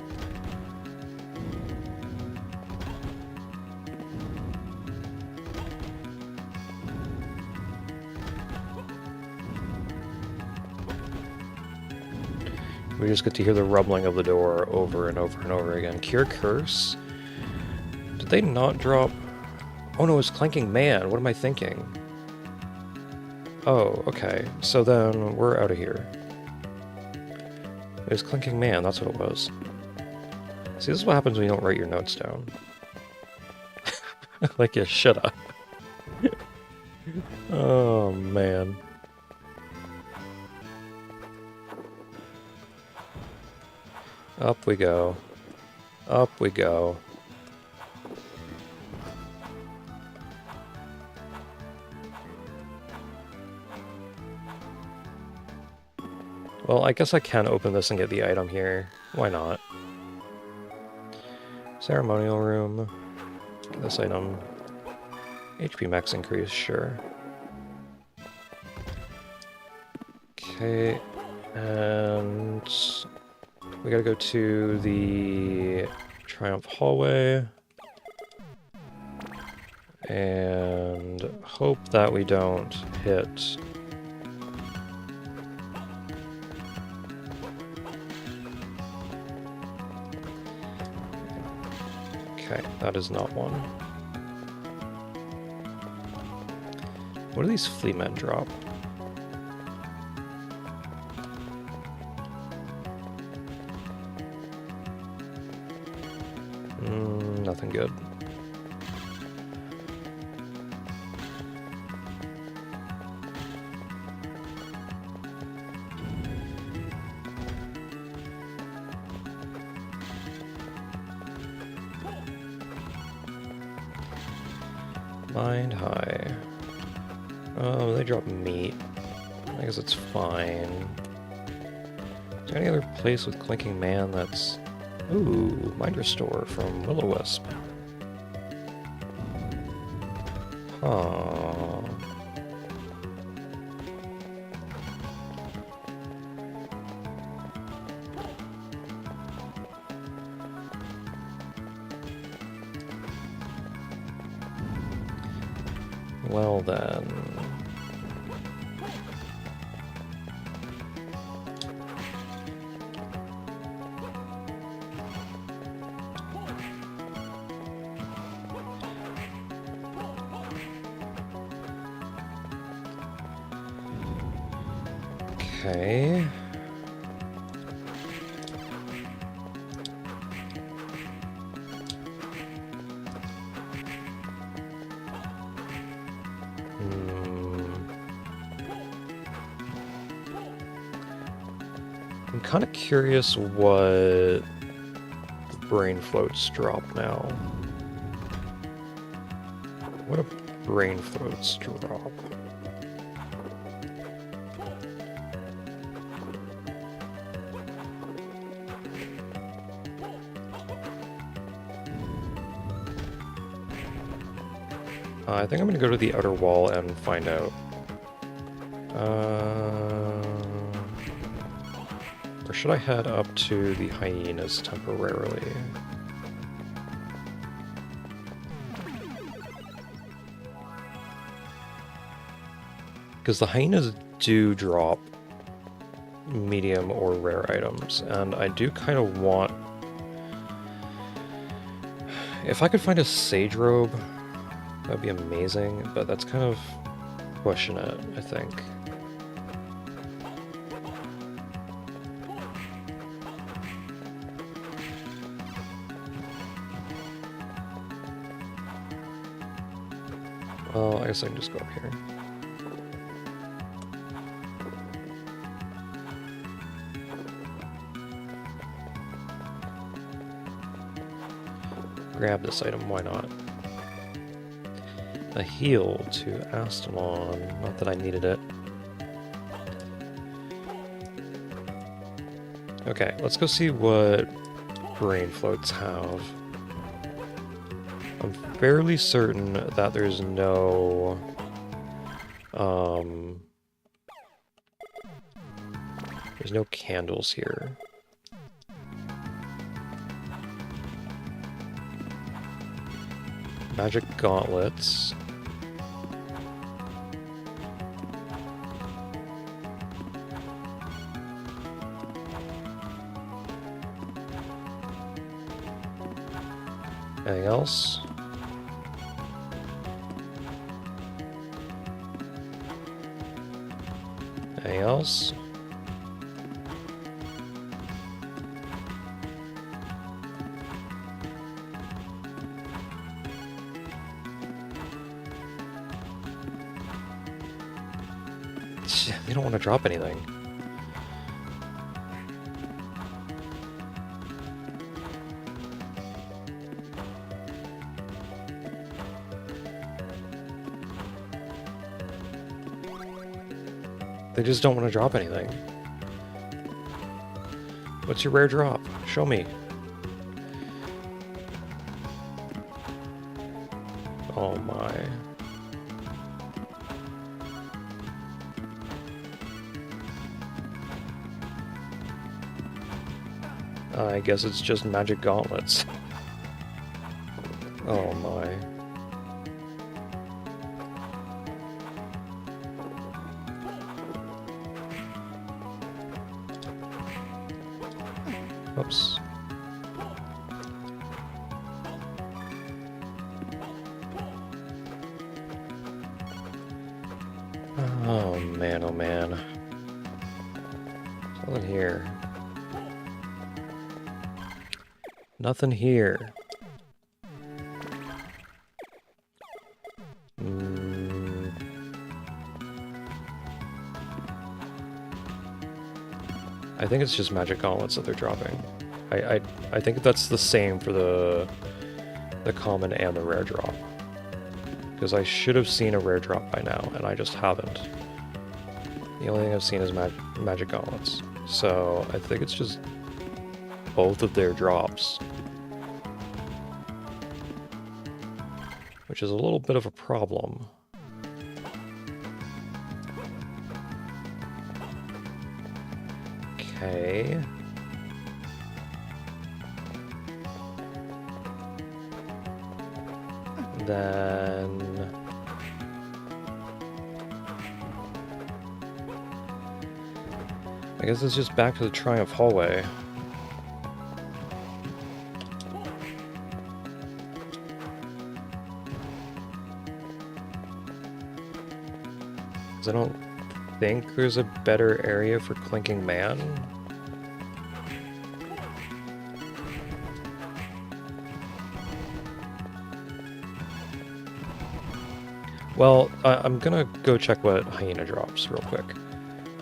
We just get to hear the rumbling of the door over and over and over again. Cure Curse? Did they not drop... Oh no, it's Clanking Man. What am I thinking? Oh, okay. So then we're out of here. It was Clinking Man, that's what it was. See, this is what happens when you don't write your notes down. Like you shoulda. Oh, man. Up we go. Up we go. Well, I guess I can open this and get the item here. Why not? Ceremonial room. Get this item. HP max increase, sure. Okay, and we gotta go to the Triumph hallway and hope that we don't hit okay, that is not one. What do these flea men drop? Nothing good. Mind high. Oh, they drop meat. I guess it's fine. Is there any other place with Clinking Man that's... Ooh, Mind Restore from Will-O-Wisp. Huh. Well then... Okay. I'm kind of curious what brain floats drop now. What do brain floats drop? I think I'm going to go to the outer wall and find out. Or should I head up to the hyenas temporarily? Because the hyenas do drop medium or rare items, and I do kind of want... If I could find a sage robe, that would be amazing, but that's kind of pushing it, I think. Well, I guess I can just go up here. Grab this item, why not? A heal to Astalon, not that I needed it. Okay, let's go see what brain floats have. I'm fairly certain that there's no... there's no candles here. Magic gauntlets. Anything else? Anything else? They don't want to drop anything. They just don't want to drop anything. What's your rare drop? Show me. Oh my. I guess it's just magic gauntlets. Oh my. Oops. Oh man, oh man. Nothing here. Nothing here. I think it's just magic gauntlets that they're dropping. I think that's the same for the common and the rare drop. Because I should have seen a rare drop by now, and I just haven't. The only thing I've seen is magic gauntlets. So I think it's just both of their drops. Which is a little bit of a problem. Okay. Then... I guess it's just back to the Triumph hallway. I don't think there's a better area for Clinking Man. Well, I'm gonna go check what Hyena drops real quick.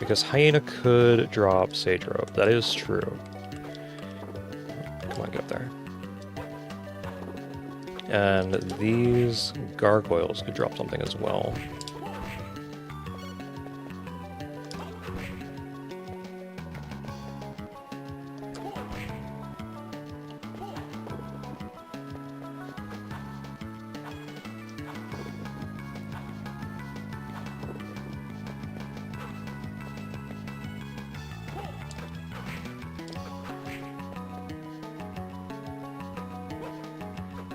Because Hyena could drop Sage Robe. That is true. Come on, get up there. And these gargoyles could drop something as well.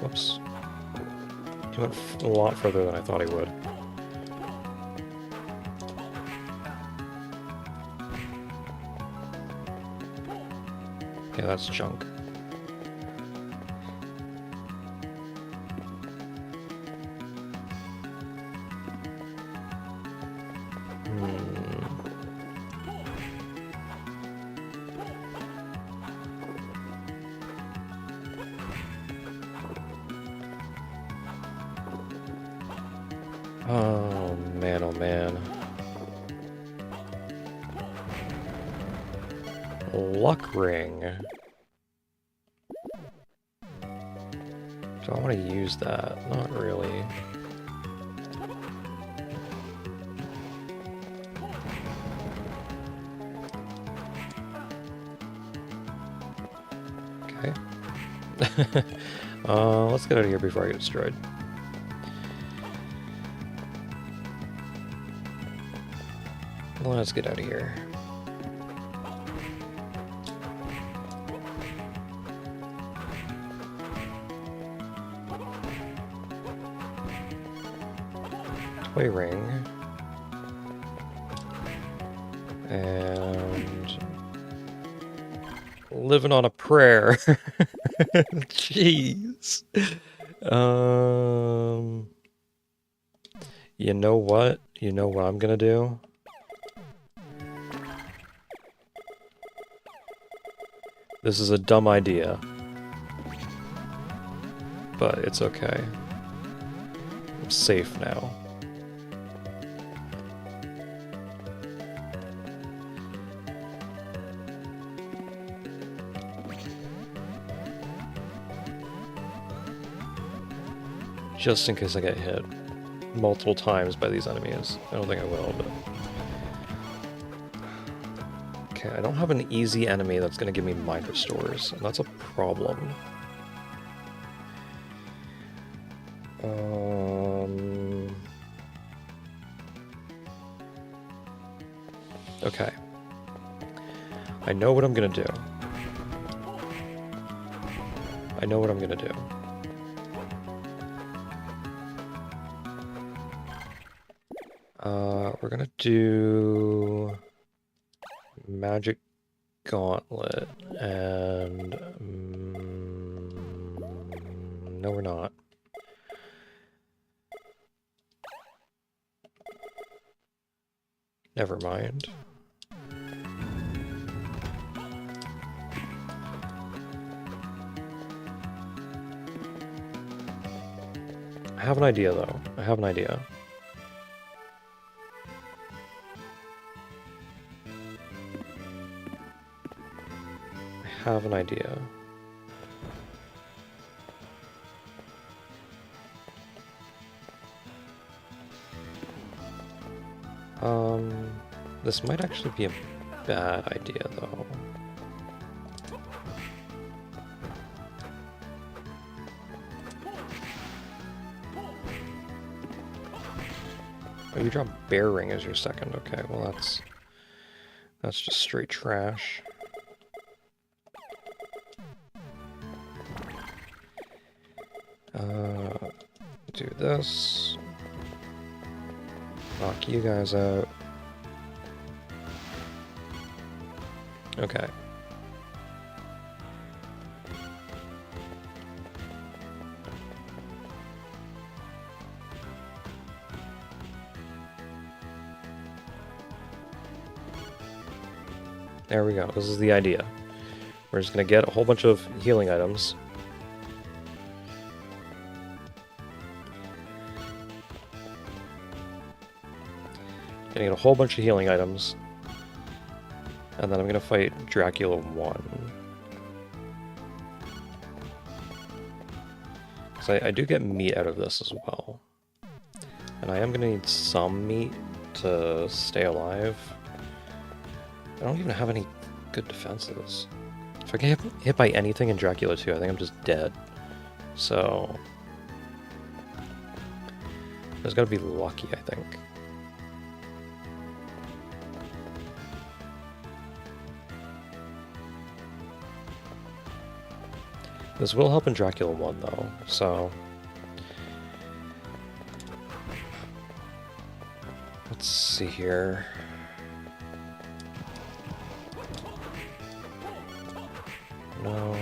Whoops. He went a lot further than I thought he would. Yeah, that's junk. Oh man, oh man. Luck ring. Do I want to use that? Not really. Okay. Let's get out of here before I get destroyed. Let's get out of here. Toy ring. And living on a prayer. Jeez. You know what? You know what I'm gonna do? This is a dumb idea. But it's okay. I'm safe now. Just in case I get hit multiple times by these enemies. I don't think I will, but... Okay, I don't have an easy enemy that's going to give me mind restores, and that's a problem. Okay. I know what I'm going to do. I know what I'm going to do. We're gonna do Magic Gauntlet, and no, we're not. Never mind. I have an idea, though. I have an idea. Have an idea. This might actually be a bad idea, though. Oh, you drop Bear Ring as your second. Okay, well that's just straight trash. Do this. Knock you guys out. Okay. There we go. This is the idea. We're just gonna get a whole bunch of healing items. Gonna get a whole bunch of healing items. And then I'm gonna fight Dracula 1. So I do get meat out of this as well. And I am gonna need some meat to stay alive. I don't even have any good defenses. If I get hit by anything in Dracula 2, I think I'm just dead. So... I just gotta be lucky, I think. This will help in Dracula 1, though, so... Let's see here... No.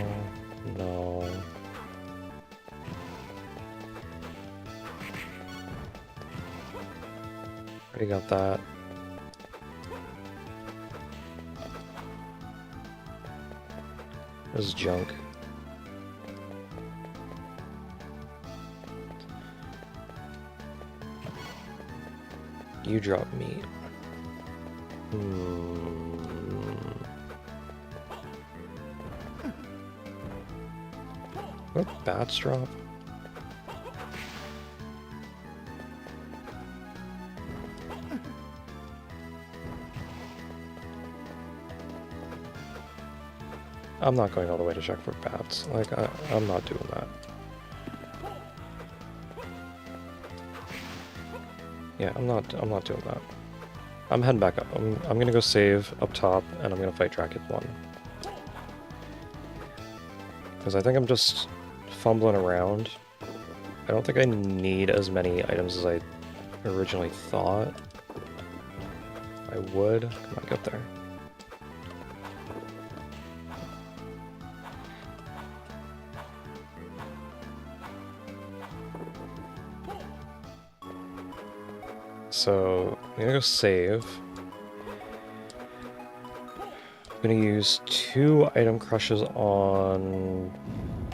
No. Already got that. This is junk. You drop meat. What bats drop? I'm not going all the way to check for bats. Like, I'm not doing that. Yeah, I'm not doing that. I'm heading back up. I'm gonna go save up top, and I'm gonna fight Dracula 1. Because I think I'm just fumbling around. I don't think I need as many items as I originally thought I would. Come on, get there. So, I'm gonna go save. I'm gonna use 2 item crushes on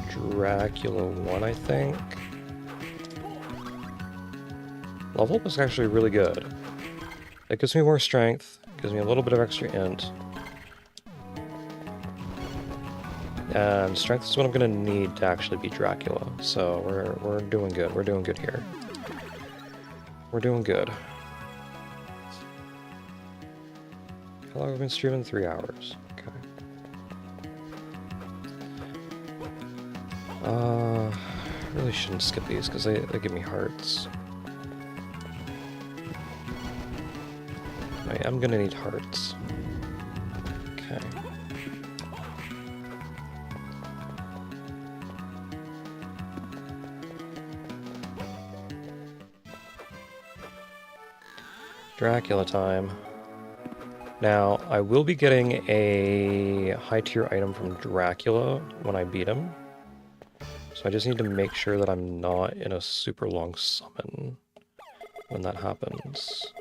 Dracula 1, I think. Level up is actually really good. It gives me more strength, gives me a little bit of extra int. And strength is what I'm gonna need to actually beat Dracula. So we're doing good. We're doing good here. We're doing good. How long have we been streaming? 3 hours. Okay. Really shouldn't skip these because they give me hearts. I am gonna need hearts. Okay. Dracula time. Now, I will be getting a high tier item from Dracula when I beat him. So I just need to make sure that I'm not in a super long summon when that happens.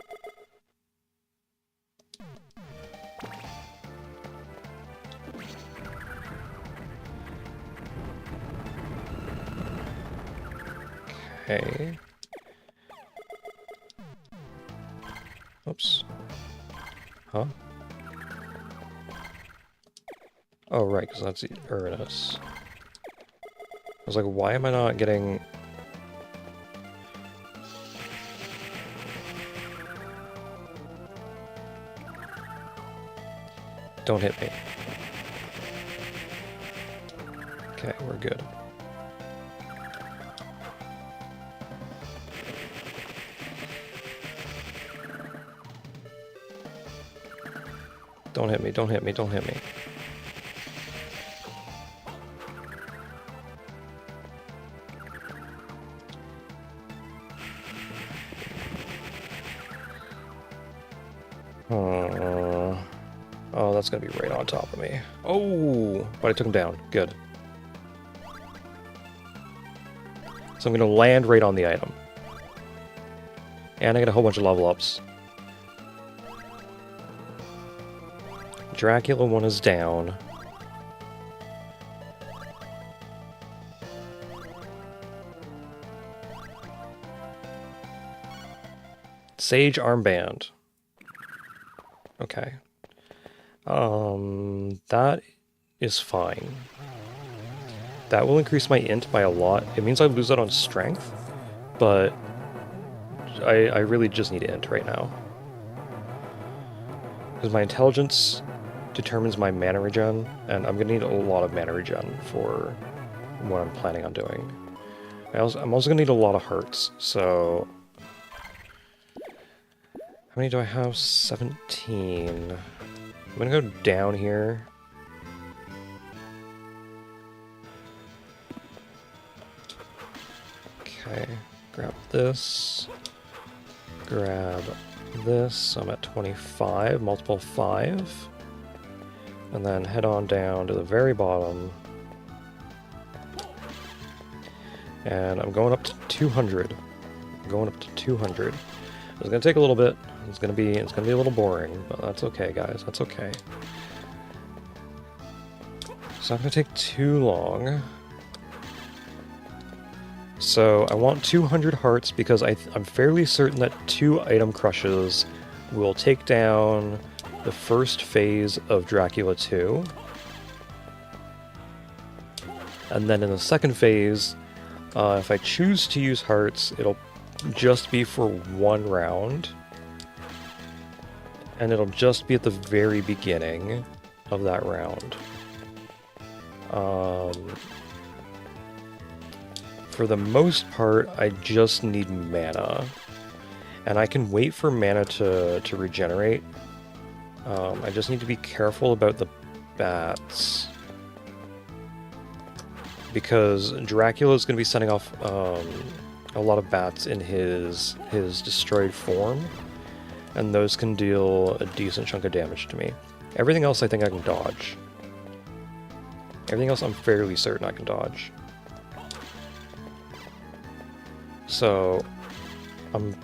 Okay. Oops. Huh? Oh, right, because that's Uranus. I was like, why am I not getting... Don't hit me. Okay, we're good. Don't hit me, don't hit me, don't hit me. Oh, that's gonna be right on top of me. Oh, but I took him down. Good. So I'm gonna land right on the item. And I get a whole bunch of level ups. Dracula 1 is down. Sage armband. Okay. That is fine. That will increase my int by a lot. It means I lose out on strength, but I really just need int right now. Because my intelligence determines my mana regen, and I'm gonna need a lot of mana regen for what I'm planning on doing. I'm also gonna need a lot of hearts, so... How many do I have? 17. I'm gonna go down here. Okay, grab this. Grab this, so I'm at 25, multiple 5. And then head on down to the very bottom. And I'm going up to 200. I'm going up to 200. It's gonna take a little bit. It's gonna be a little boring, but that's okay, guys. That's okay. It's not gonna take too long. So I want 200 hearts because I'm fairly certain that 2 item crushes will take down the first phase of Dracula 2. And then in the second phase, if I choose to use hearts, it'll just be for 1 round. And it'll just be at the very beginning of that round. For the most part, I just need mana. And I can wait for mana to regenerate. I just need to be careful about the bats. Because Dracula is going to be sending off a lot of bats in his destroyed form. And those can deal a decent chunk of damage to me. Everything else I think I can dodge. Everything else I'm fairly certain I can dodge. So, I'm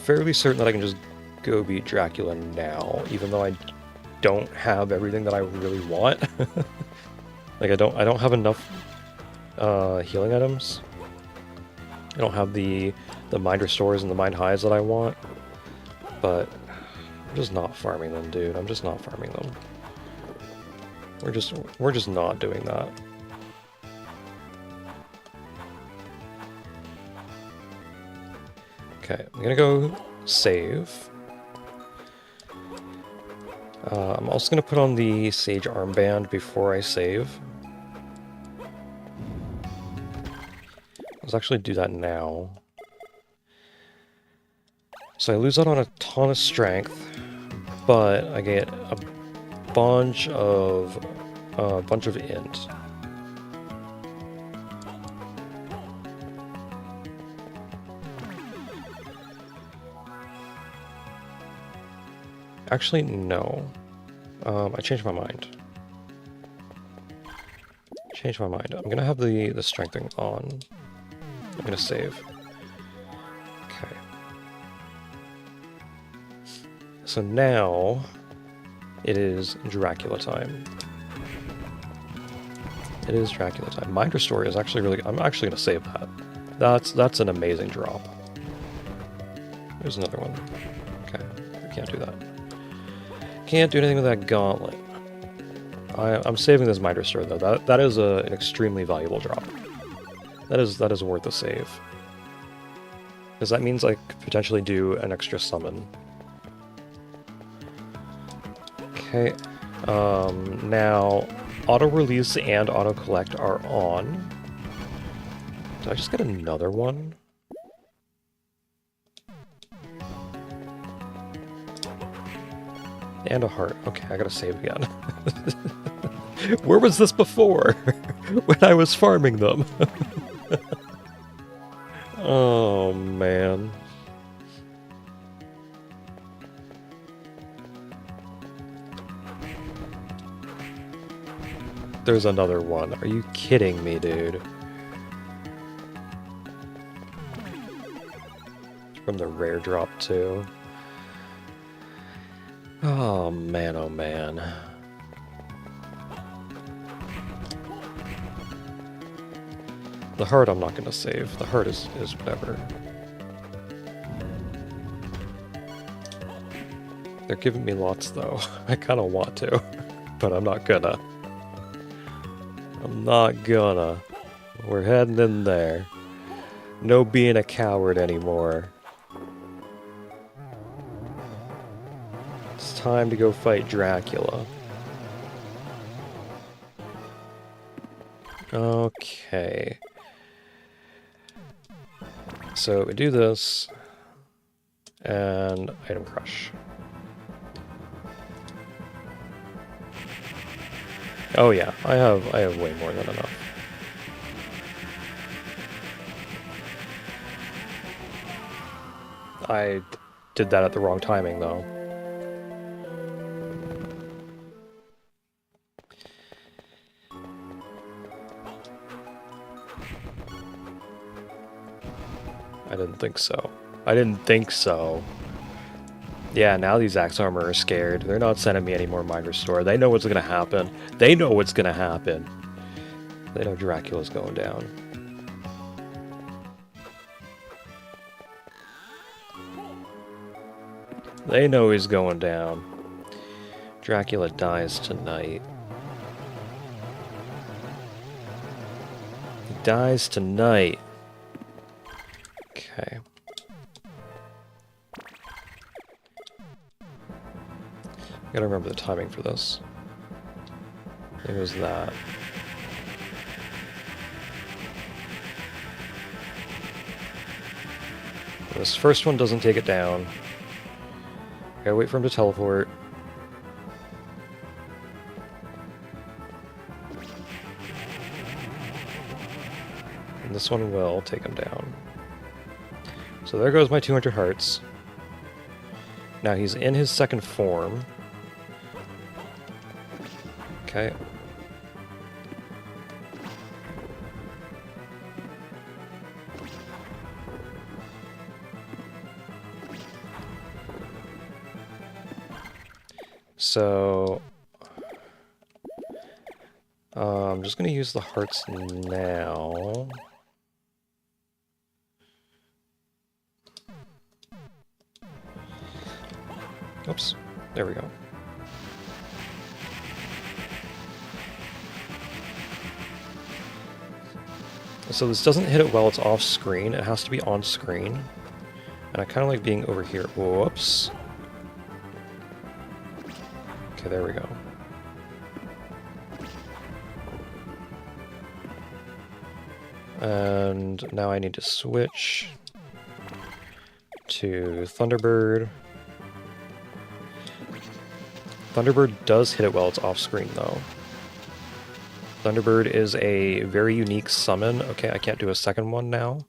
fairly certain that I can just go beat Dracula now, even though I don't have everything that I really want. Like I don't have enough healing items. I don't have the mind restores and the mind highs that I want. But I'm just not farming them, dude. I'm just not farming them. We're just not doing that. Okay, I'm gonna go save. I'm also gonna put on the Sage Armband before I save. Let's actually do that now. So I lose out on a ton of strength, but I get a bunch of int. Actually, no. I changed my mind. I'm gonna have the strengthening on. I'm gonna save. Okay. So now it is Dracula time. It is Dracula time. Mind Restore is actually really good. I'm actually gonna save that. That's an amazing drop. There's another one. Okay, I can't do that. Can't do anything with that gauntlet. I'm saving this Mind Restore though. That is an extremely valuable drop. That is worth a save. Because that means I could potentially do an extra summon. Okay. Now auto release and auto collect are on. Did I just get another one? And a heart. Okay, I gotta save again. Where was this before? When I was farming them. Oh, man. There's another one. Are you kidding me, dude? From the rare drop, too. Oh, man, oh, man. The heart I'm not going to save. The heart is whatever. They're giving me lots, though. I kind of want to, but I'm not gonna. I'm not gonna. We're heading in there. No being a coward anymore. It's time to go fight Dracula. Okay. So we do this, and item crush. Oh yeah, I have way more than enough. I did that at the wrong timing though. I didn't think so. I didn't think so. Yeah, now these Axe Armor are scared. They're not sending me any more Mind Restore. They know what's gonna happen. They know what's gonna happen. They know Dracula's going down. They know he's going down. Dracula dies tonight. He dies tonight. Okay. Gotta remember the timing for this. It was that. This first one doesn't take it down. Gotta wait for him to teleport. And this one will take him down. So there goes my 200 hearts. Now he's in his second form. Okay. So I'm just going to use the hearts now. Oops, there we go. So this doesn't hit it while it's off screen, it has to be on screen. And I kind of like being over here. Whoops. Okay, there we go. And now I need to switch to Thunderbird. Thunderbird does hit it while it's off screen though. Thunderbird is a very unique summon. Okay, I can't do a second one now.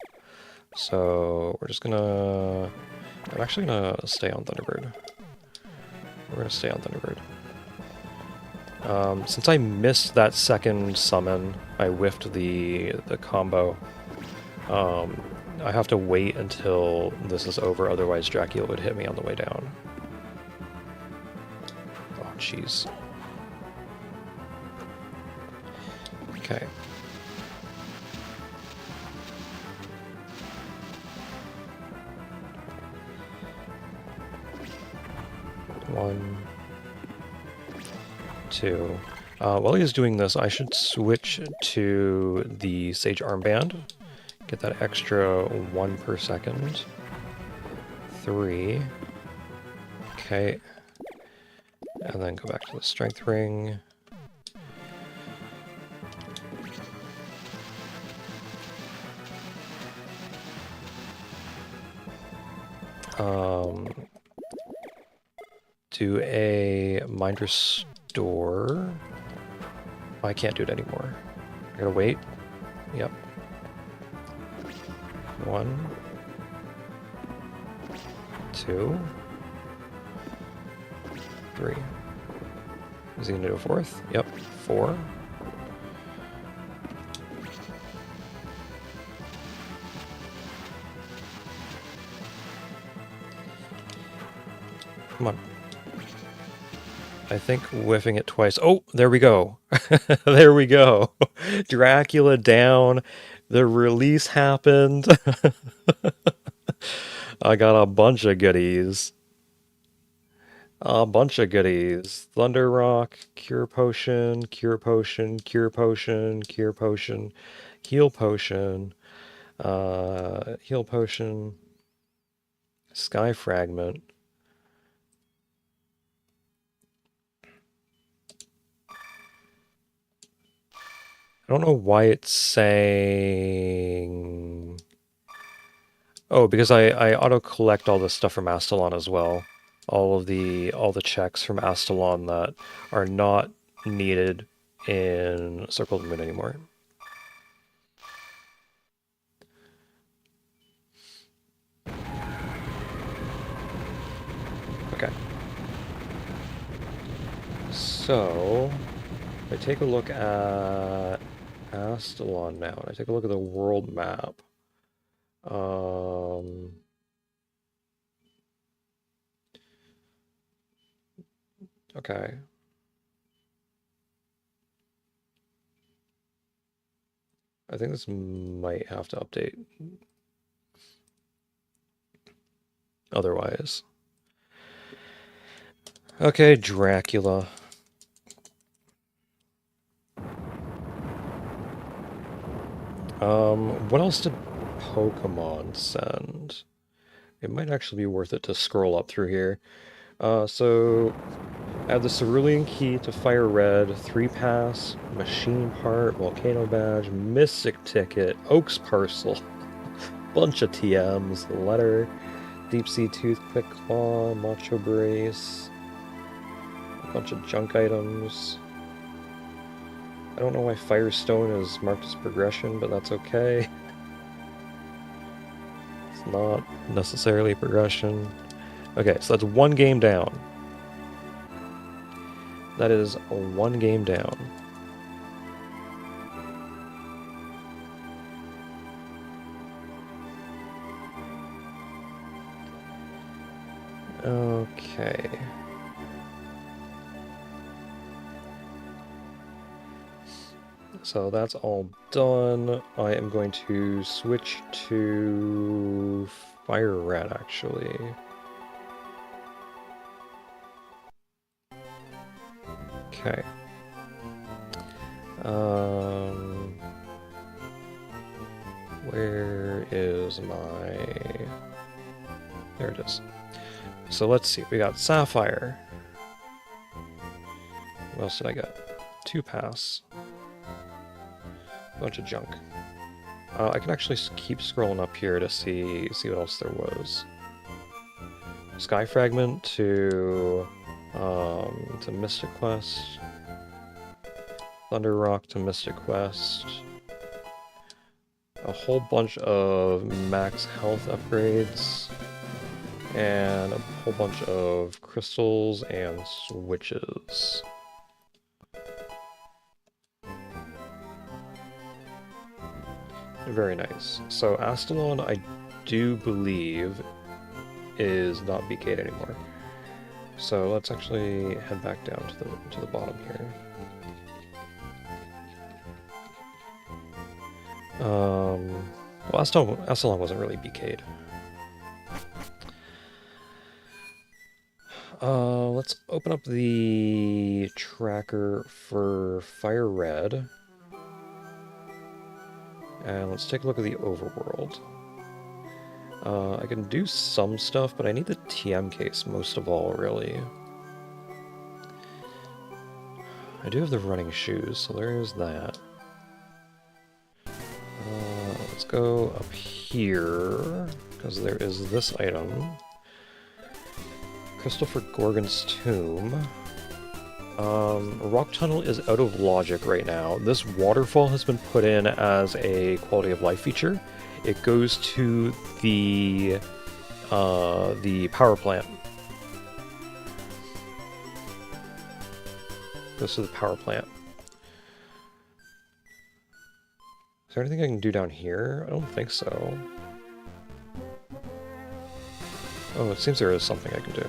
So we're just gonna... I'm actually gonna stay on Thunderbird. We're gonna stay on Thunderbird. Since I missed that second summon, I whiffed the combo. I have to wait until this is over, otherwise Dracula would hit me on the way down. Oh, jeez. Okay. One, two. While he's doing this, I should switch to the Sage Armband. Get that extra 1 per second. 3. Okay. And then go back to the Strength Ring. Do a Mind Restore. I can't do it anymore. I gotta wait. Yep. 1, 2, 3. Is he gonna do a 4th? Yep. 4. Come on. I think whiffing it twice. Oh, there we go. There we go. Dracula down. The release happened. I got a bunch of goodies. A bunch of goodies. Thunder Rock, Cure Potion, Cure Potion, Cure Potion, Cure Potion, Heal Potion, Heal Potion, Sky Fragment. I don't know why it's saying... Oh, because I auto-collect all the stuff from Astalon as well. All the checks from Astalon that are not needed in Circle of the Moon anymore. Okay. So, if I take a look at Astalon now, and I take a look at the world map, Okay. I think this might have to update. Otherwise. Okay, Dracula. What else did Pokemon send? It might actually be worth it to scroll up through here. So add the Cerulean Key to Fire Red, 3 Pass, Machine Part, Volcano Badge, Mystic Ticket, Oaks Parcel, bunch of TMs, Letter, Deep Sea Toothpick Claw, Macho Brace, a bunch of junk items. I don't know why Firestone is marked as progression, but that's okay. It's not necessarily progression. Okay, so that's 1 game down. That is 1 game down. Okay. So that's all done. I am going to switch to Fire Red, actually. Okay. Where is my... There it is. So let's see. We got Sapphire. What else did I get? 2 Pass. Bunch of junk. I can actually keep scrolling up here to see what else there was. Sky Fragment to Mystic Quest. Thunder Rock to Mystic Quest. A whole bunch of max health upgrades. And a whole bunch of crystals and switches. Very nice. So Astalon, I do believe, is not BK'd anymore. So let's actually head back down to the bottom here. Well, Astalon wasn't really BK'd. Let's open up the tracker for Fire Red. And let's take a look at the overworld. I can do some stuff, but I need the TM case most of all, really. I do have the running shoes, so there is that. Let's go up here, because there is this item. Crystal for Gorgon's Tomb. Rock Tunnel is out of logic right now. This waterfall has been put in as a quality of life feature. It goes to the power plant. Goes to the power plant. Is there anything I can do down here? I don't think so. Oh, it seems there is something I can do.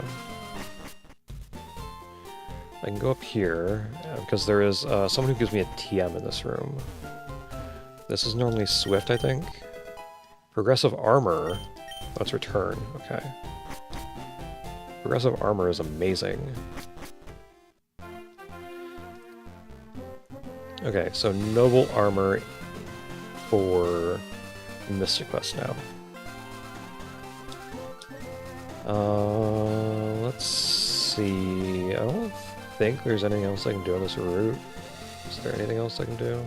I can go up here, because there is someone who gives me a TM in this room. This is normally Swift, I think. Progressive Armor. Let's return. Okay. Progressive Armor is amazing. Okay, so Noble Armor for Mystic Quest now. Let's see. I don't think there's anything else I can do on this route. Is there anything else I can do?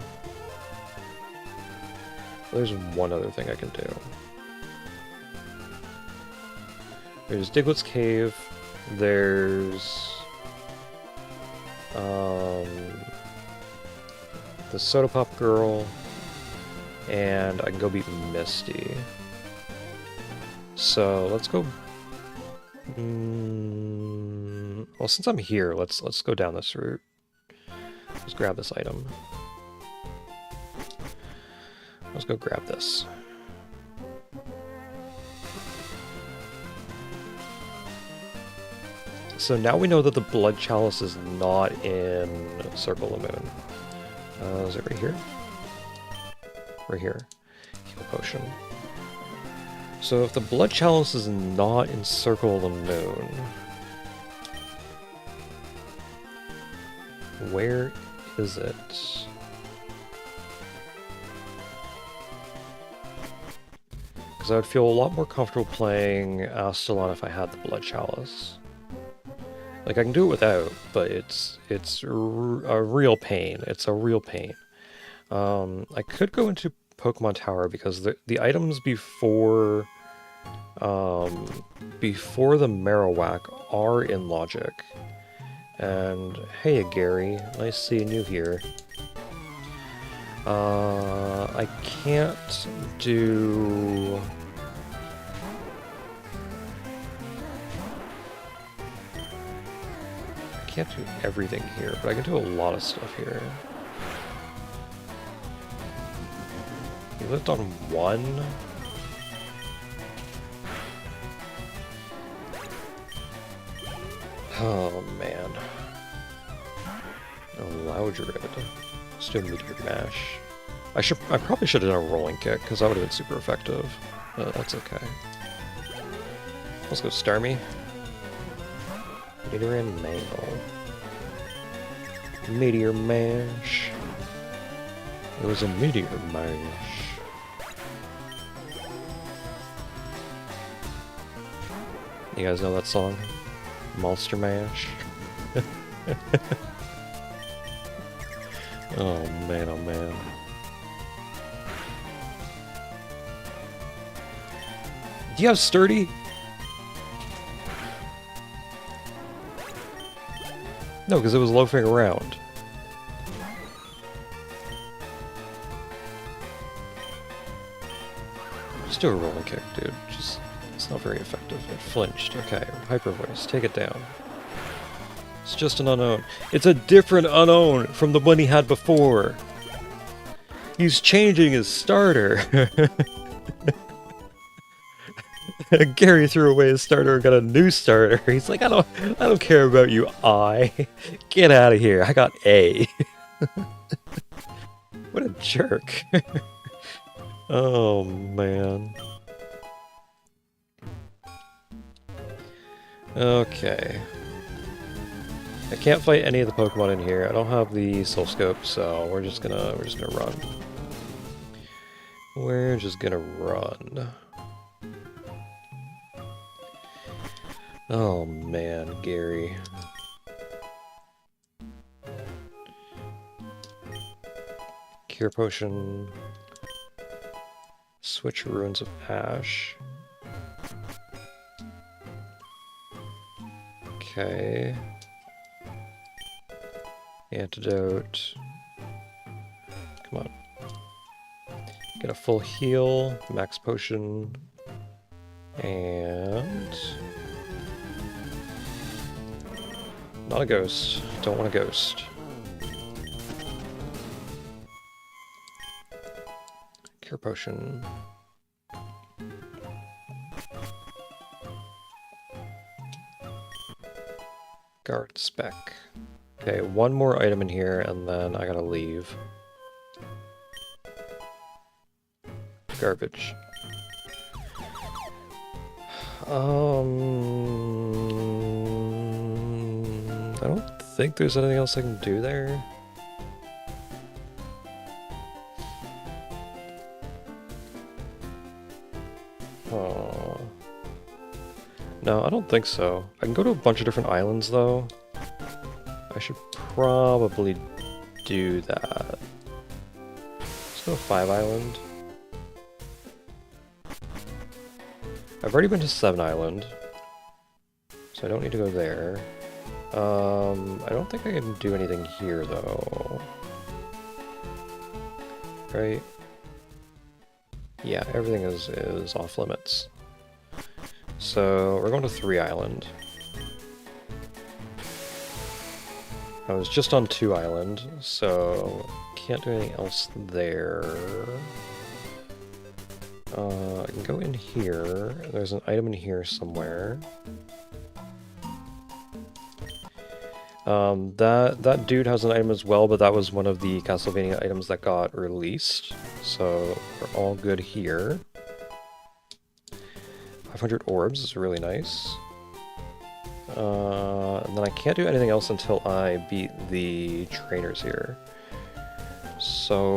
There's one other thing I can do. There's Diglett's Cave. There's the Soda Pop Girl, and I can go beat Misty. So let's go. Well, since I'm here, let's go down this route. Let's grab this item. Let's go grab this. So now we know that the blood chalice is not in Circle of the Moon. Is it right here? Right here. Heal potion. So if the blood chalice is not in Circle of the Moon, where is it? Because I would feel a lot more comfortable playing Astalon if I had the blood chalice. Like, I can do it without, but it's a real pain. It's a real pain. I could go into Pokemon Tower because the items before the Marowak are in Logic. And hey, Gary, nice seeing you here. I can't do... Can't do everything here, but I can do a lot of stuff here. He lived on one? Oh man. Oh, Loudred. Let's do a Meteor Mash. I probably should have done a Rolling Kick, because that would have been super effective. That's okay. Let's go Starmie. Meteor and Mail. Meteor Mash. It was a Meteor Mash. You guys know that song? Monster Mash? Oh man, oh man. Do you have Sturdy? No, because it was loafing around. Just do a rolling kick, dude. Just, it's not very effective. It flinched. Okay, Hyper Voice, take it down. It's just an unknown. It's a different unknown from the one he had before. He's changing his starter. Gary threw away his starter and got a new starter. He's like, I don't care about you, Get out of here. I got A. What a jerk. Oh, man. Okay. I can't fight any of the Pokemon in here. I don't have the Soul Scope, so we're just gonna run. We're just gonna run. Oh man, Gary. Cure Potion. Switch Ruins of Ash. Okay. Antidote. Come on. Get a full heal, max potion, and... Not a ghost. Don't want a ghost. Cure Potion. Guard Spec. Okay, one more item in here, and then I gotta leave. Garbage. I don't think there's anything else I can do there. Oh. No, I don't think so. I can go to a bunch of different islands, though. I should probably do that. Let's go to 5 Island. I've already been to 7 Island, so I don't need to go there. I don't think I can do anything here, though. Right? Yeah, everything is off limits. So, we're going to 3 Island. I was just on 2 Island, so can't do anything else there. I can go in here. There's an item in here somewhere. That dude has an item as well, but that was one of the Castlevania items that got released. So we're all good here. 500 orbs is really nice. And then I can't do anything else until I beat the trainers here. So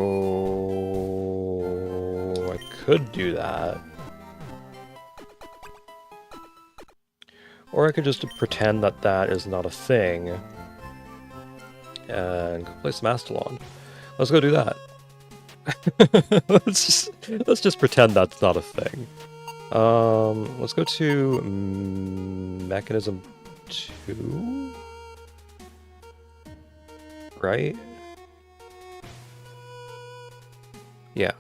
I could do that. Or I could just pretend that that is not a thing. And go play some Astalon. Let's go do that. let's just pretend that's not a thing. Let's go to Mechanism 2? Right? Yeah.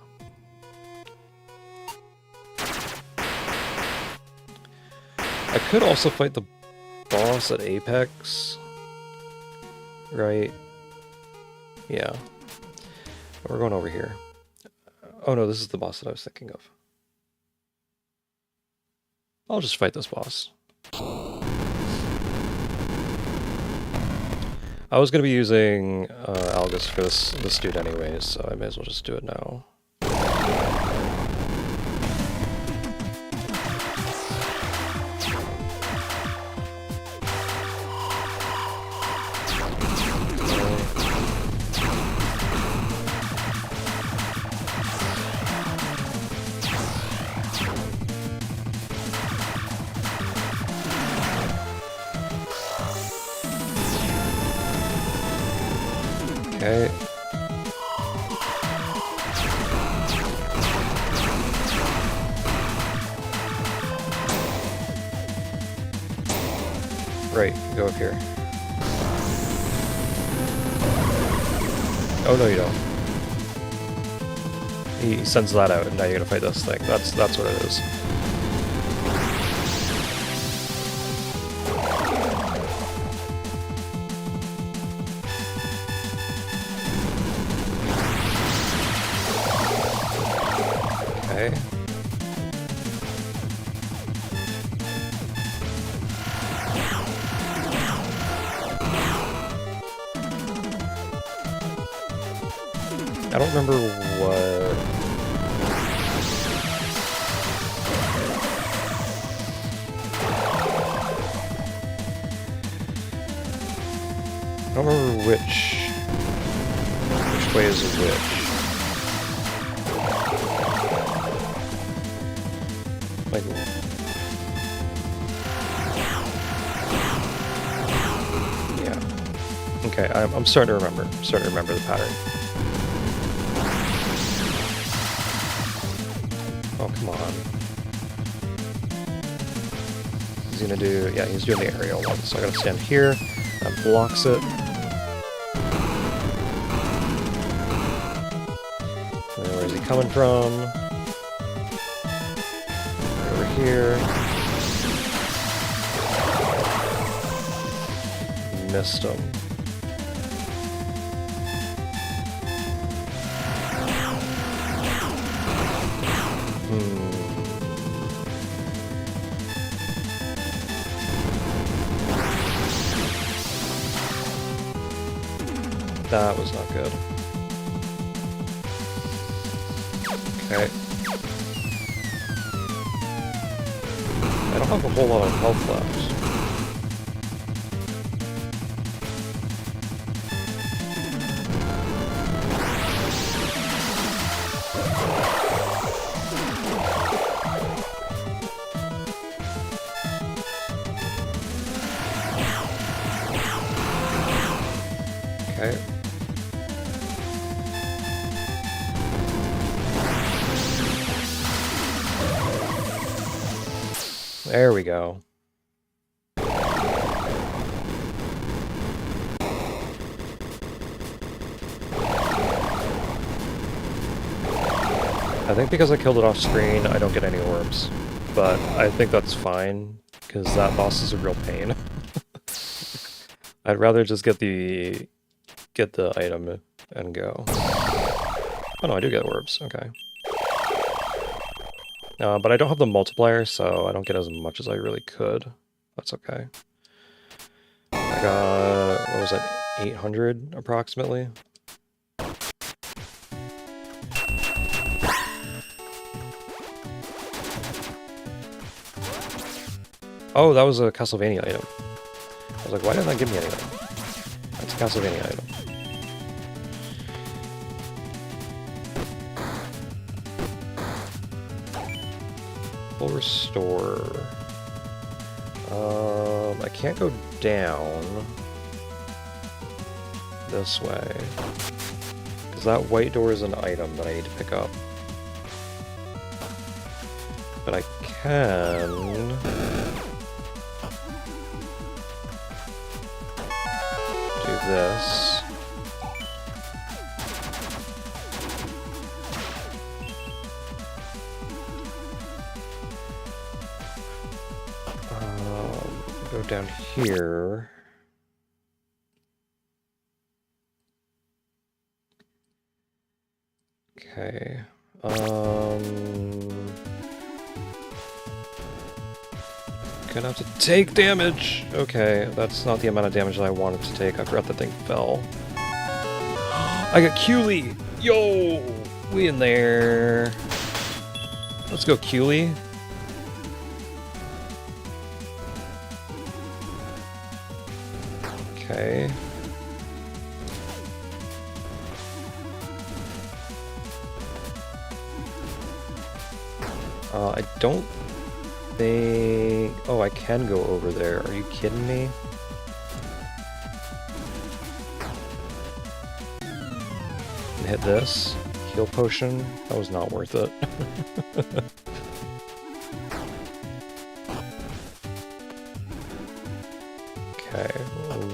I could also fight the boss at Apex. Right? Yeah. We're going over here. Oh no, this is the boss that I was thinking of. I'll just fight this boss. I was going to be using Algus for this dude anyways, so I may as well just do it now. Okay. Right, go up here. Oh no, you don't. He sends that out, and now you gotta fight this thing. That's what it is. Okay. I don't remember what... I don't remember which way is which. Like... Yeah. Okay, I'm starting to remember. I'm starting to remember the pattern. Oh, come on. He's gonna do... Yeah, he's doing the aerial one, so I gotta stand here. That blocks it. And where is he coming from? Over here. Missed him. That was not good. Okay. I don't have a whole lot of health left. Okay. There we go. I think because I killed it off screen, I don't get any orbs. But I think that's fine, because that boss is a real pain. I'd rather just get the item and go. Oh no, I do get orbs, okay. But I don't have the multiplier, so I don't get as much as I really could. That's okay. Right. got, what was that, 800 approximately? Oh, that was a Castlevania item. I was like, why didn't that give me anything? That's a Castlevania item. Full restore. I can't go down this way. Because that white door is an item that I need to pick up. But I can... do this. Go down here. Okay. Gonna have to take damage! Okay, that's not the amount of damage that I wanted to take. I forgot the thing fell. I got Cooley! Yo! We in there. Let's go, Cooley. Okay. I don't think... Oh, I can go over there. Are you kidding me? And hit this. Heal potion. That was not worth it. Okay.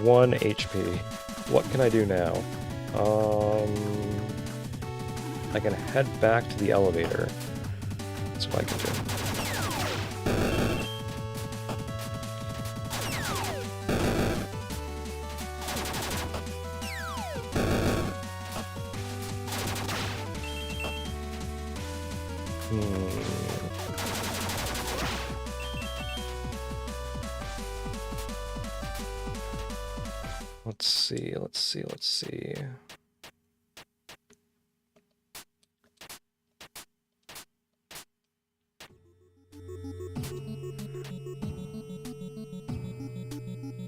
1 HP. What can I do now? I can head back to the elevator. That's what I can do. Let's see.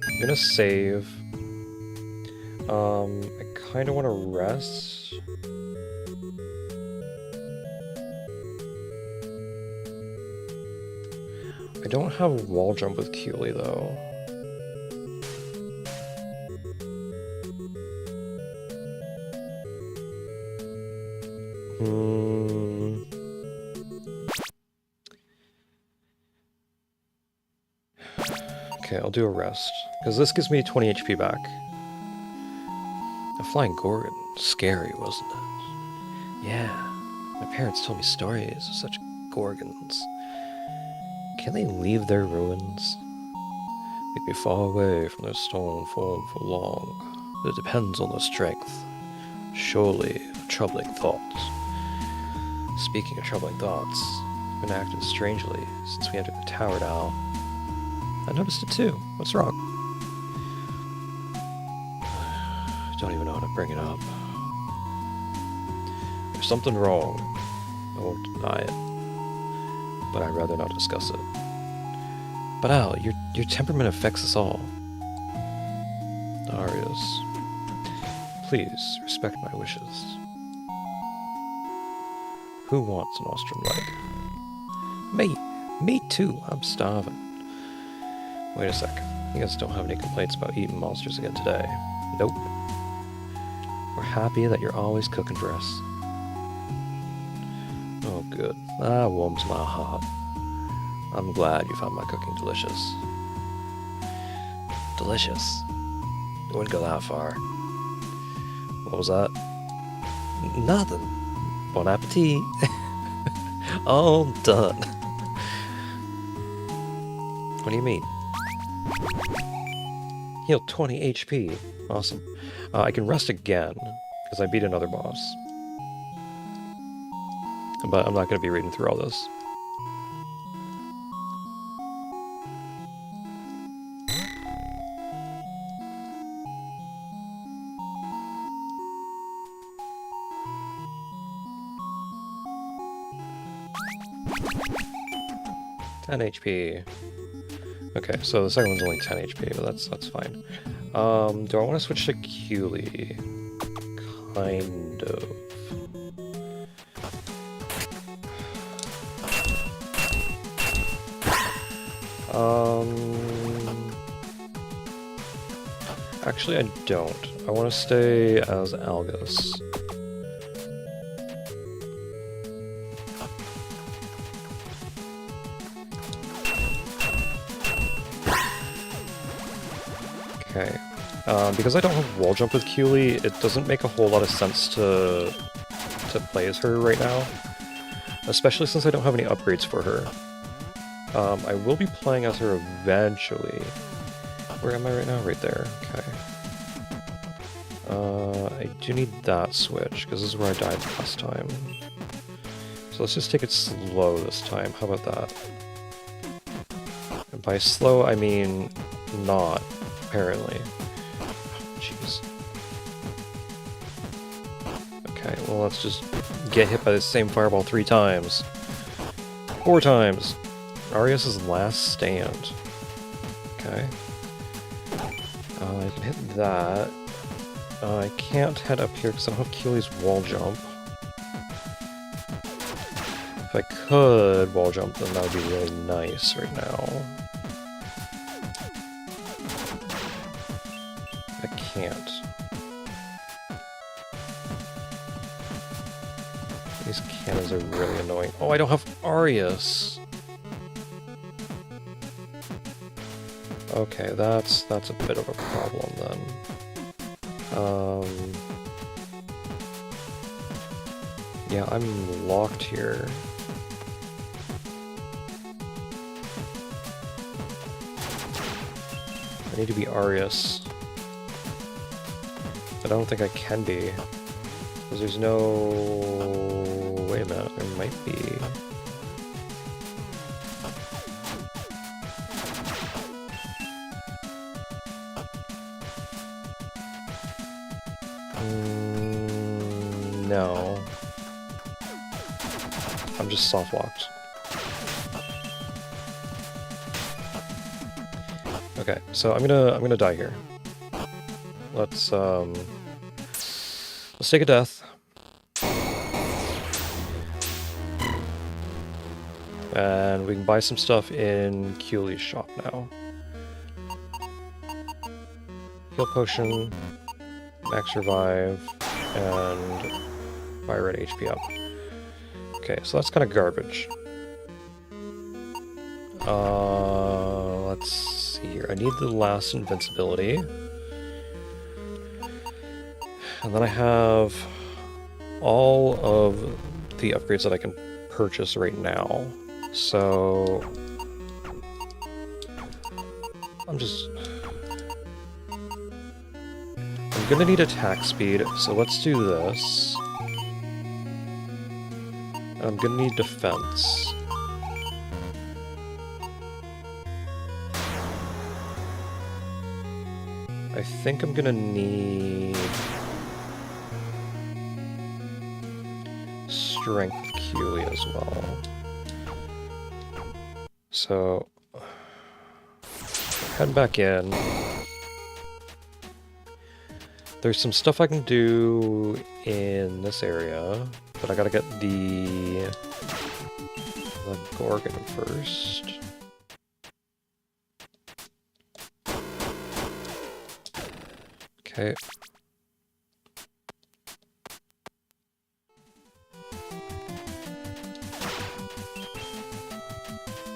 I'm gonna save. I kinda wanna rest. I don't have wall jump with Cooley though. Okay, I'll do a rest, because this gives me 20 HP back. A flying Gorgon. Scary, wasn't it? Yeah, my parents told me stories of such Gorgons. Can they leave their ruins? They'd be far away from their stolen form for long. But it depends on their strength. Surely, a troubling thought. Speaking of troubling thoughts, I've been acting strangely since we entered the tower now. I noticed it too. What's wrong? I don't even know how to bring it up. There's something wrong. I won't deny it. But I'd rather not discuss it. But Al, your temperament affects us all. Darius, please respect my wishes. Who wants an ostrom leg? Me too. I'm starving. Wait a sec. You guys don't have any complaints about eating monsters again today? Nope. We're happy that you're always cooking for us. Oh, good. That warms my heart. I'm glad you found my cooking delicious. Delicious? It wouldn't go that far. What was that? Nothing. Bon appetit. All done. What do you mean? Heal 20 HP. Awesome. I can rest again, because I beat another boss. But I'm not going to be reading through all this. 10 HP. Okay, so the second one's only 10 HP, but that's fine. Do I want to switch to Keely? Kind of. Actually, I don't. I want to stay as Algus. Okay. Because I don't have wall jump with Keely, it doesn't make a whole lot of sense to play as her right now. Especially since I don't have any upgrades for her. I will be playing as her eventually. Where am I right now? Right there. Okay. I do need that switch, because this is where I died last time. So let's just take it slow this time. How about that? And by slow, I mean not, apparently. Jeez. Okay, well let's just get hit by the same fireball 3 times. 4 times! Arius' last stand. Okay. I can hit that. I can't head up here because I don't have Keely's wall jump. If I could wall jump, then that would be really nice right now. I can't. These cannons are really annoying. Oh, I don't have Arius! Okay, that's a bit of a problem then. Yeah, I'm locked here. I need to be Arius. But I don't think I can be. Because there's no... Wait a minute, there might be... No. I'm just soft locked. Okay, so I'm gonna die here. Let's take a death. And we can buy some stuff in Keely's shop now. Heal potion, max revive, and buy red HP up. Okay, so that's kind of garbage. Let's see here. I need the last invincibility. And then I have all of the upgrades that I can purchase right now. So I'm gonna need attack speed, so let's do this. And I'm gonna need defense. I think I'm gonna need strength with Keely as well. So head back in. There's some stuff I can do in this area, but I gotta get the Gorgon first. Okay.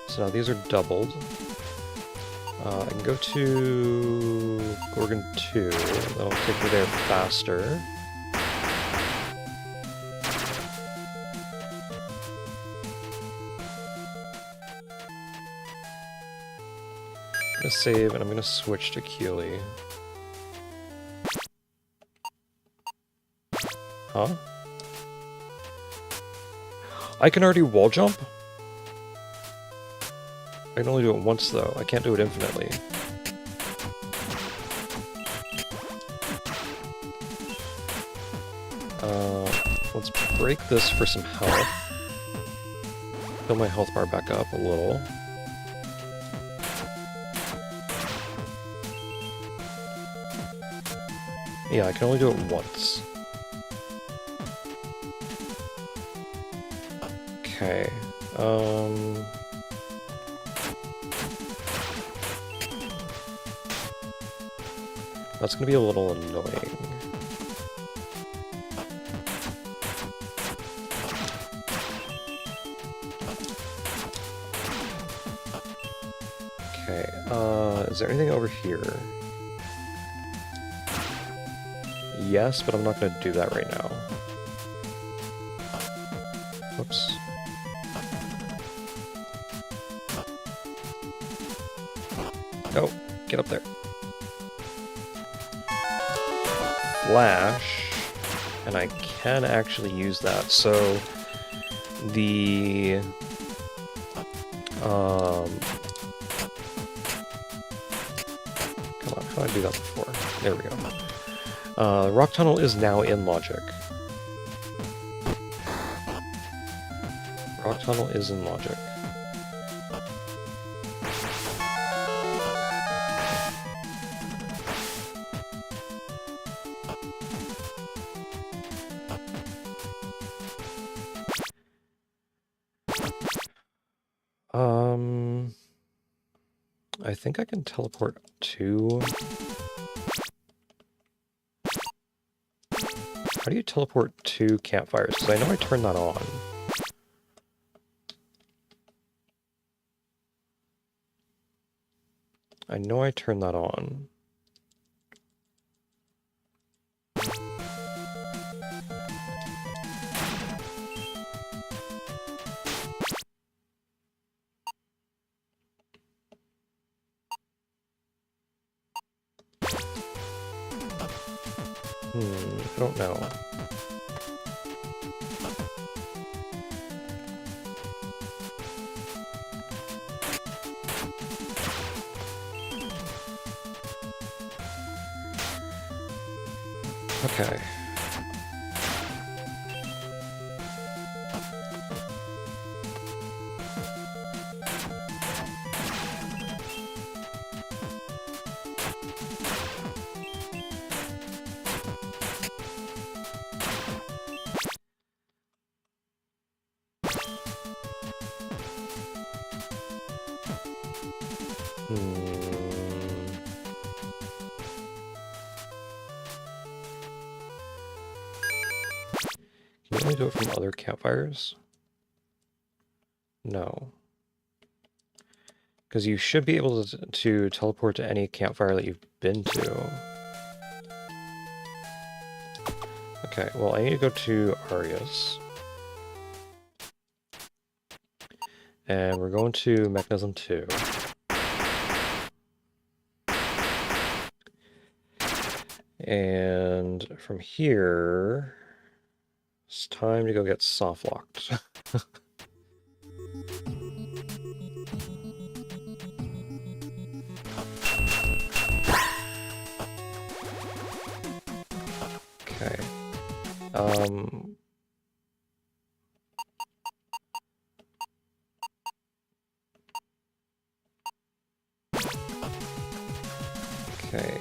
So now these are doubled. I can go to Gorgon 2, that'll take me there faster. I'm gonna save and I'm gonna switch to Keely. Huh? I can already wall jump? I can only do it once, though. I can't do it infinitely. Let's break this for some health. fill my health bar back up a little. Yeah, I can only do it once. Okay, that's gonna be a little annoying. Okay, is there anything over here? Yes, but I'm not gonna do that right now. Whoops. Oh, get up there. Flash, and I can actually use that. So the come on, how did I do that before? There we go. Rock Tunnel is now in logic. Rock Tunnel is in logic. I think I can teleport to... How do you teleport to campfires? Because I know I turned that on. I know I turned that on. I don't know. Okay. Can you only do it from other campfires? No. Because you should be able to teleport to any campfire that you've been to. Okay, well I need to go to Arius. And we're going to Mechanism 2. And from here, it's time to go get soft locked. Okay. Okay.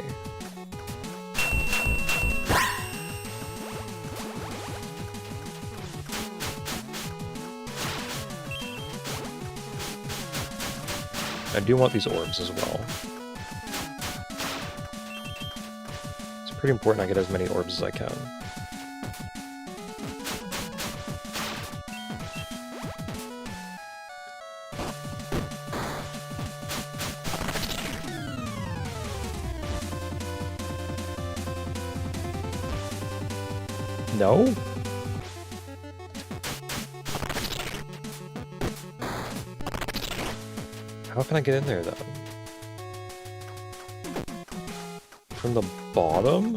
I do want these orbs as well. It's pretty important I get as many orbs as I can. No? How can I get in there, then? From the bottom?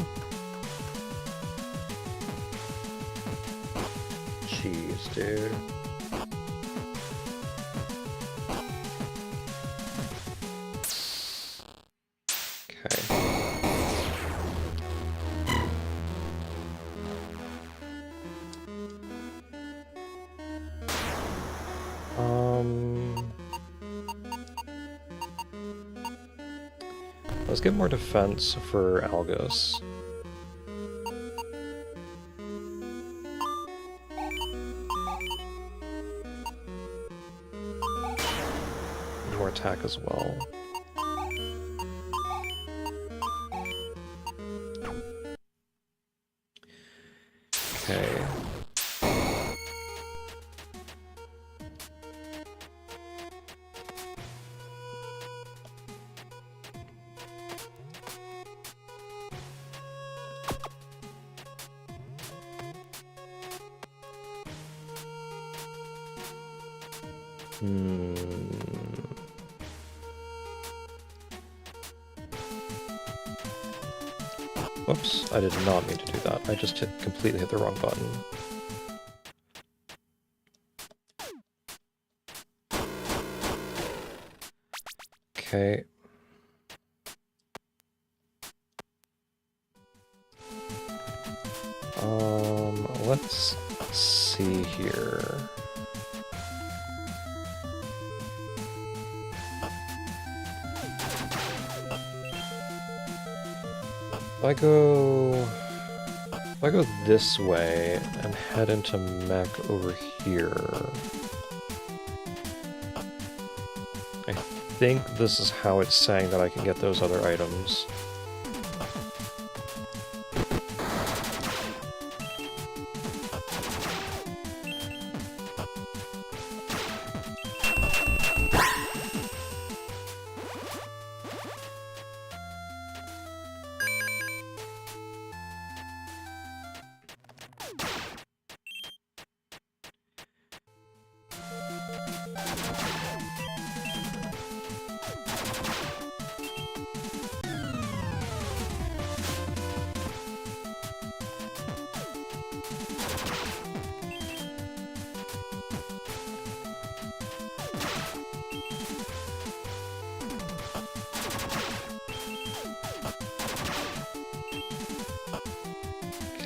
Jeez, dude. Okay. get more defense for Algus. More attack as well. Okay. Whoops, I did not mean to do that. I just completely hit the wrong button. Okay. Let's see here. If I go this way and head into mech over here, I think this is how it's saying that I can get those other items.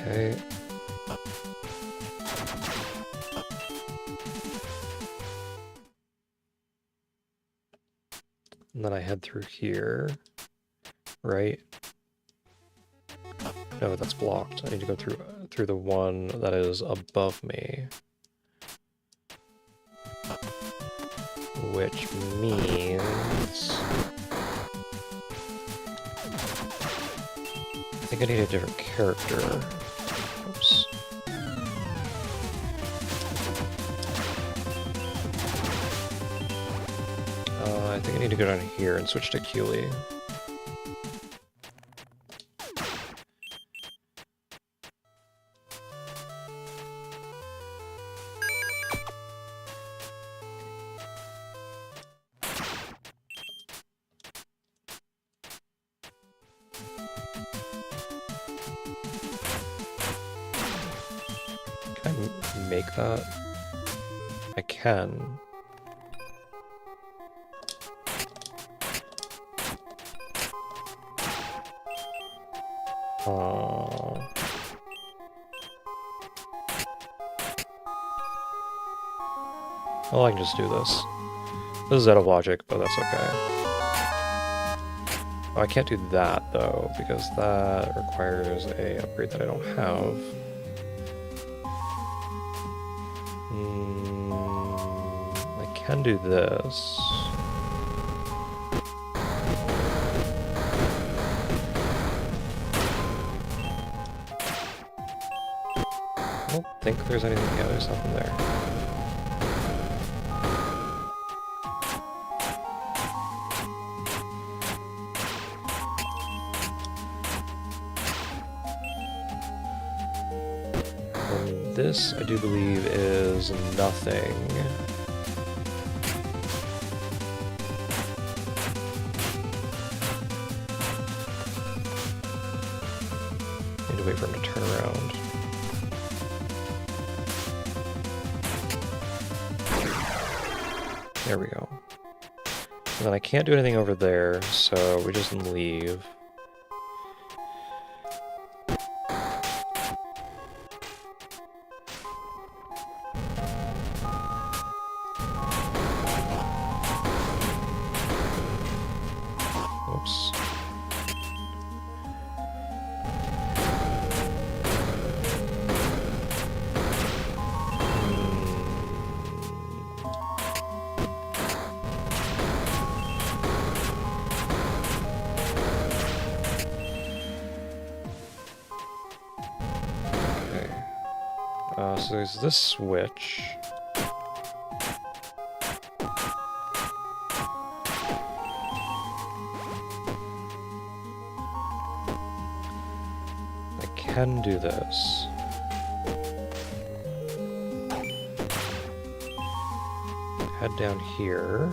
Okay. And then I head through here, right? No, that's blocked. I need to go through the one that is above me. Which means I think I need a different character. Oops. I think I need to go down here and switch to Keely. Can I make that? I can. Well, I can just do this. This is out of logic, but that's okay. Oh, I can't do that, though, because that requires a upgrade that I don't have. I can do this. I don't think there's anything. Yeah, there's nothing there. And this, I do believe, is nothing. Need to wait for him to turn around. There we go. And then I can't do anything over there, so we just leave. Oops. So there's this switch. I can do this. Head down here.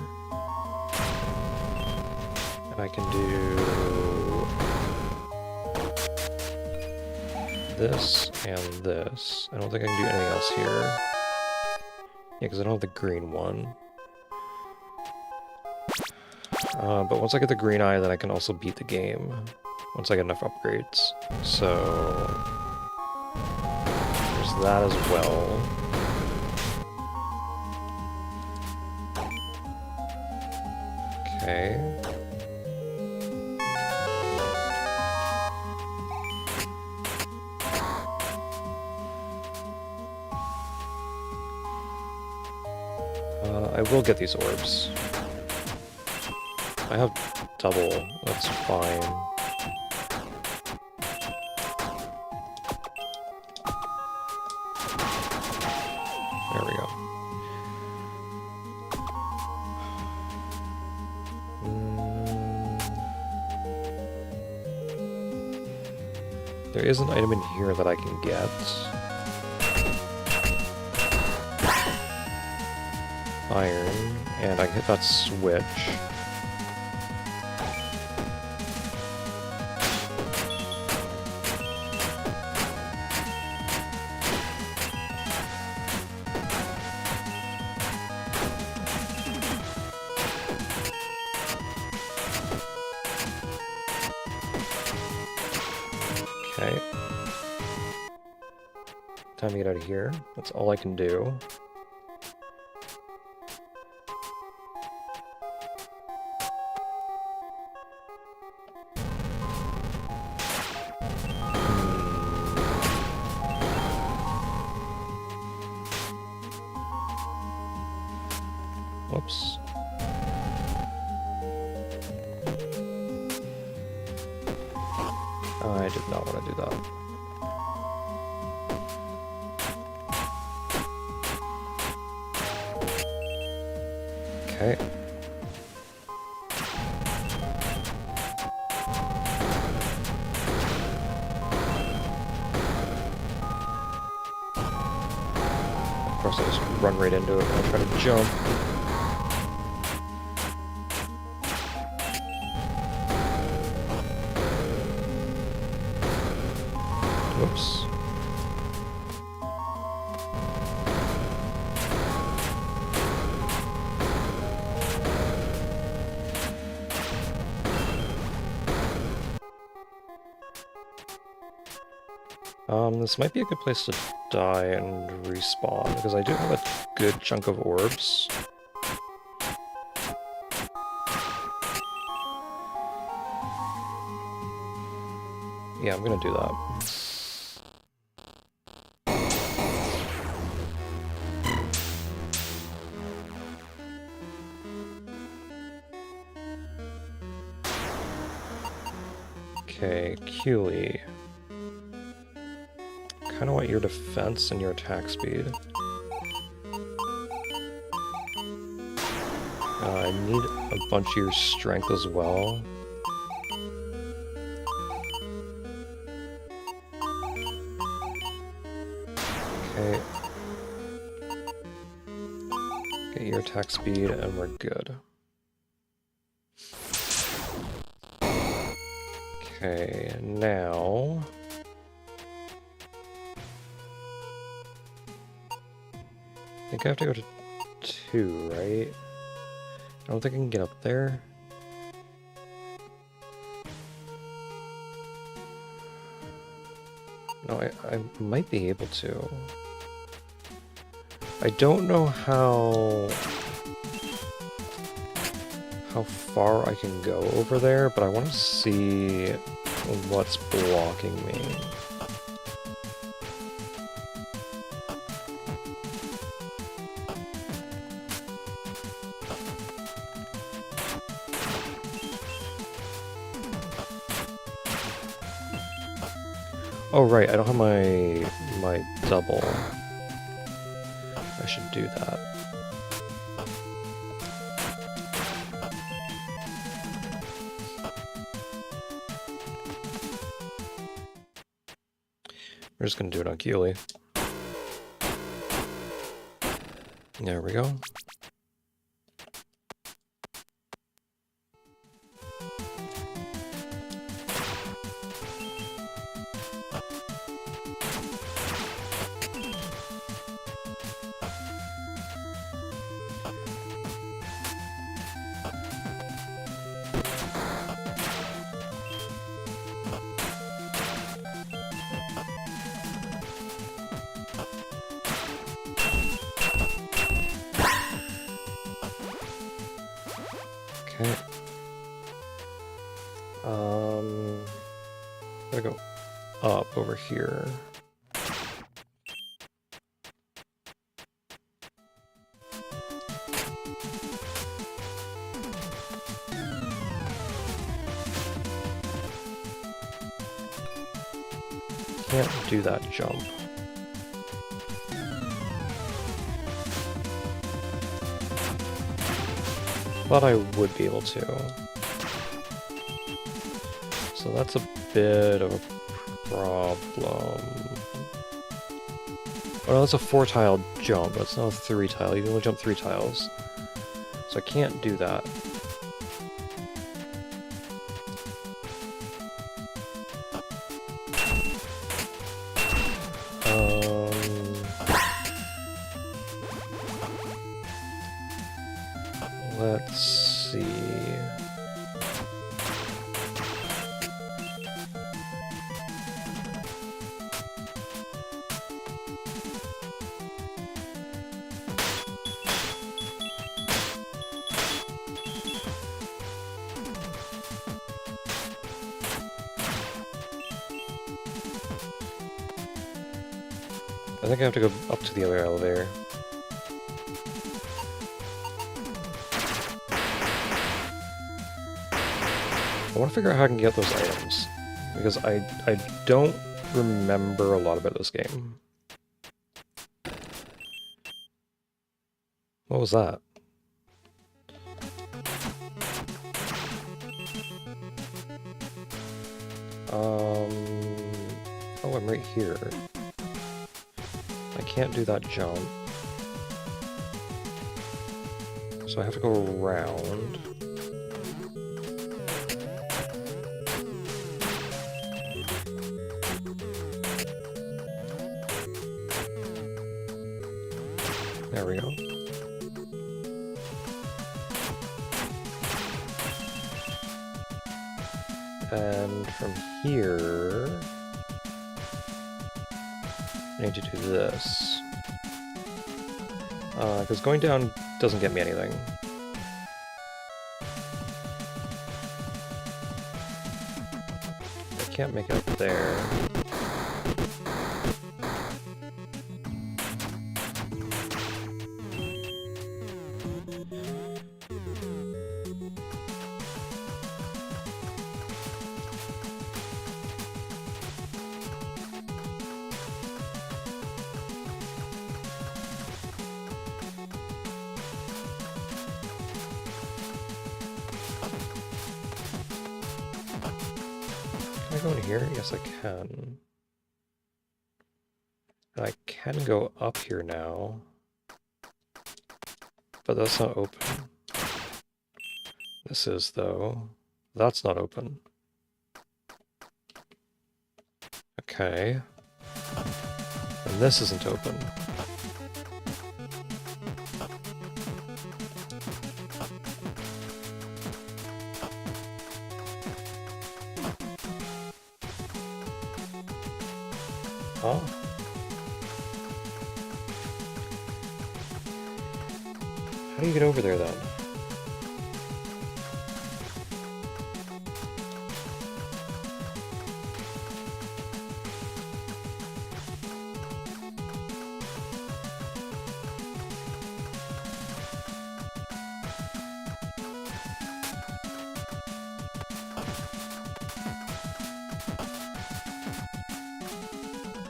And I can do this and this. I don't think I can do anything else here. Yeah, because I don't have the green one. But once I get the green eye, then I can also beat the game. Once I get enough upgrades. So there's that as well. Okay. I will get these orbs. I have double, that's fine. There we go. There is an item in here that I can get. Iron, and I hit that switch. Okay. Time to get out of here. That's all I can do. Whoops. I did not want to do that. Okay. Of course, I just run right into it when I try to jump. Whoops. This might be a good place to die and respawn, because I do have a good chunk of orbs. Yeah, I'm gonna do that. Okay, Keely. Kinda want your defense and your attack speed. I need a bunch of your strength as well. Okay. Get your attack speed and we're good. Okay, now... I think I have to go to 2, right? I don't think I can get up there. No, I might be able to. I don't know how far I can go over there, but I want to see what's blocking me. Oh right, I don't have my double. I should do that. We're just gonna do it on Keely. There we go. Okay. Gotta go up over here. Can't do that jump. Thought I would be able to. So that's a bit of a problem. Oh no, that's a 4-tile jump. That's not a 3-tile. You can only jump 3 tiles. So I can't do that. Let's see. I think I have to go up to the other elevator. I want to figure out how I can get those items, because I don't remember a lot about this game. What was that? Oh, I'm right here. I can't do that jump. So I have to go around. There we go. And from here, I need to do this. Because going down doesn't get me anything. I can't make it up there. Can I go in here? Yes, I can. And I can go up here now. But that's not open. This is, though. That's not open. Okay. And this isn't open. Huh? How do you get over there, then?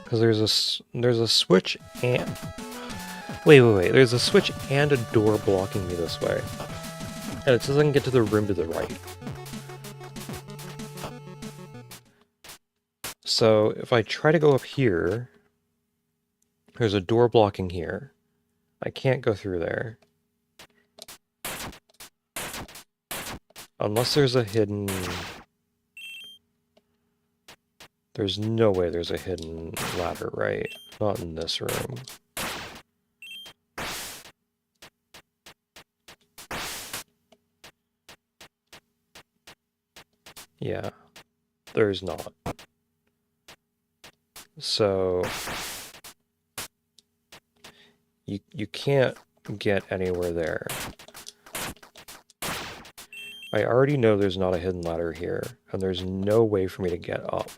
Because there's a switch and Wait. There's a switch and a door blocking me this way. And it says I can get to the room to the right. So if I try to go up here, there's a door blocking here. I can't go through there. Unless there's a hidden... There's no way there's a hidden ladder, right? Not in this room. Yeah, there's not. So... You can't get anywhere there. I already know there's not a hidden ladder here, and there's no way for me to get up.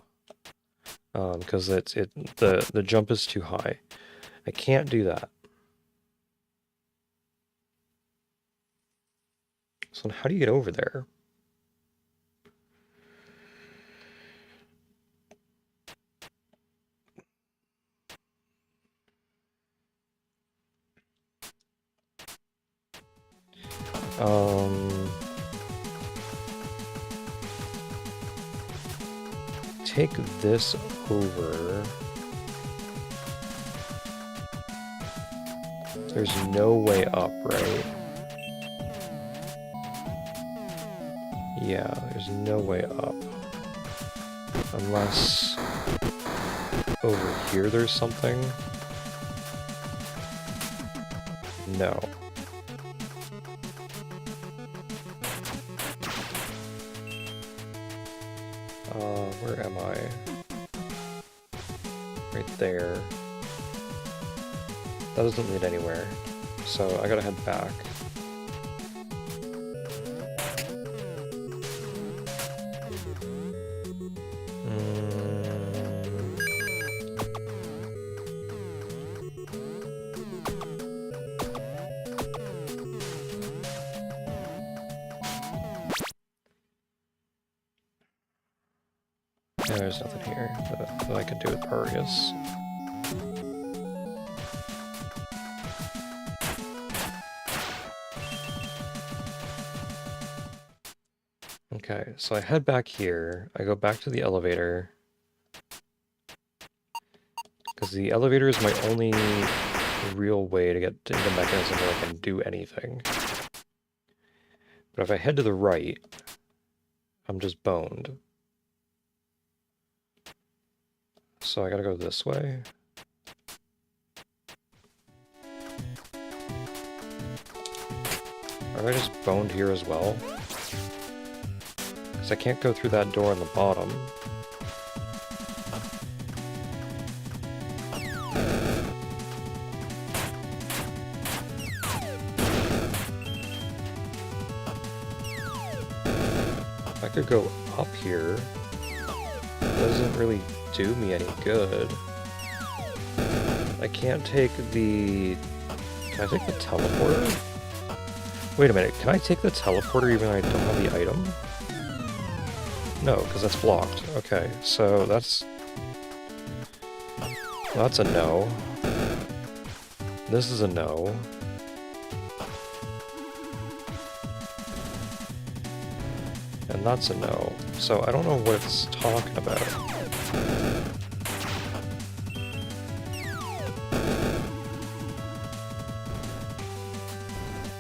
Because the jump is too high. I can't do that. So how do you get over there? Take this over. There's no way up, right? Yeah, there's no way up. Unless over here there's something. No. Where am I? Right there. That doesn't lead anywhere, so I gotta head back. Yeah, there's nothing here that I could do with Arius. Okay, so I head back here, I go back to the elevator, because the elevator is my only real way to get into the mechanism where I can do anything. But if I head to the right, I'm just boned. So I gotta go this way. Are I just boned here as well? Because I can't go through that door on the bottom. I could go up here. It doesn't really do me any good. I can't take the... Can I take the teleporter? Wait a minute, can I take the teleporter even though I don't have the item? No, because that's blocked. Okay, so that's a no. This is a no. And that's a no. So I don't know what it's talking about.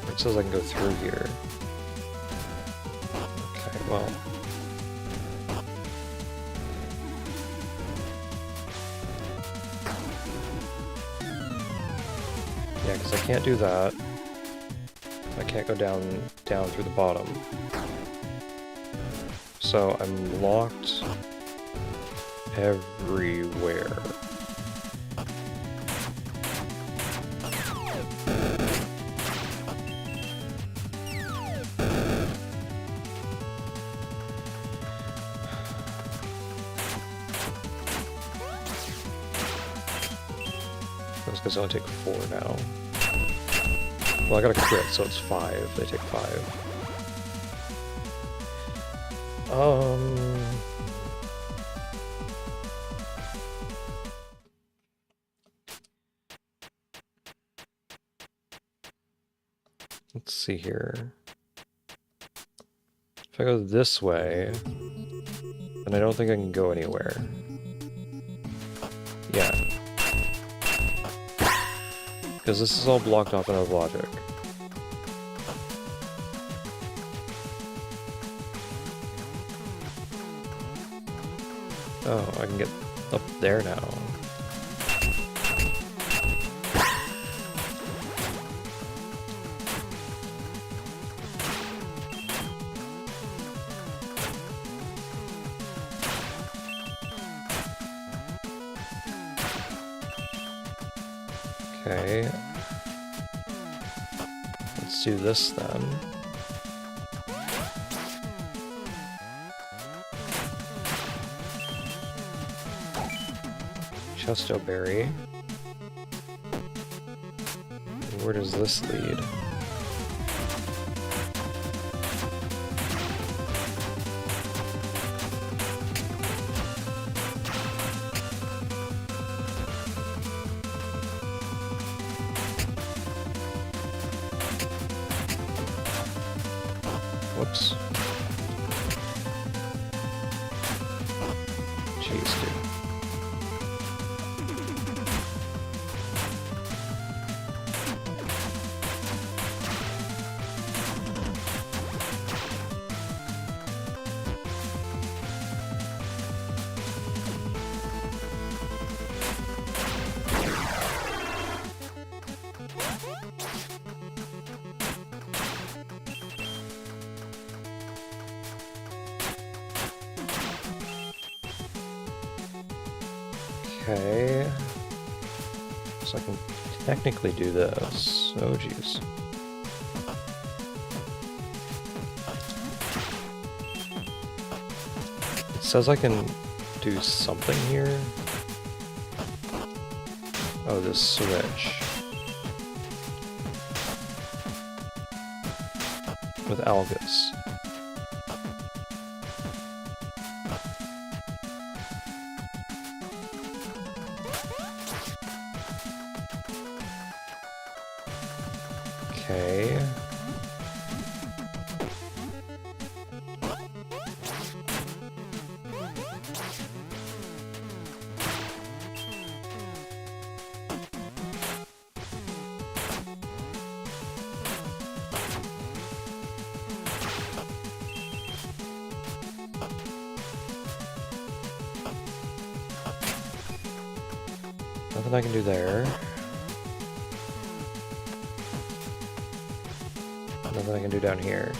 It says I can go through here. Okay, well. Yeah, because I can't do that. I can't go down through the bottom. So I'm locked everywhere. That's because I only take 4 now. Well, I got a crit, so it's 5. They take 5. Let's see here. If I go this way, then I don't think I can go anywhere. Yeah. Because this is all blocked off in our logic. Oh, I can get up there now. Okay. Let's do this then. Chestoberry. Where does this lead? Whoops. Jeez, dude. Okay, so I can technically do this. Oh jeez. It says I can do something here. Oh, this switch. With Algus. Okay. Nothing I can do there. Nothing I can do down here.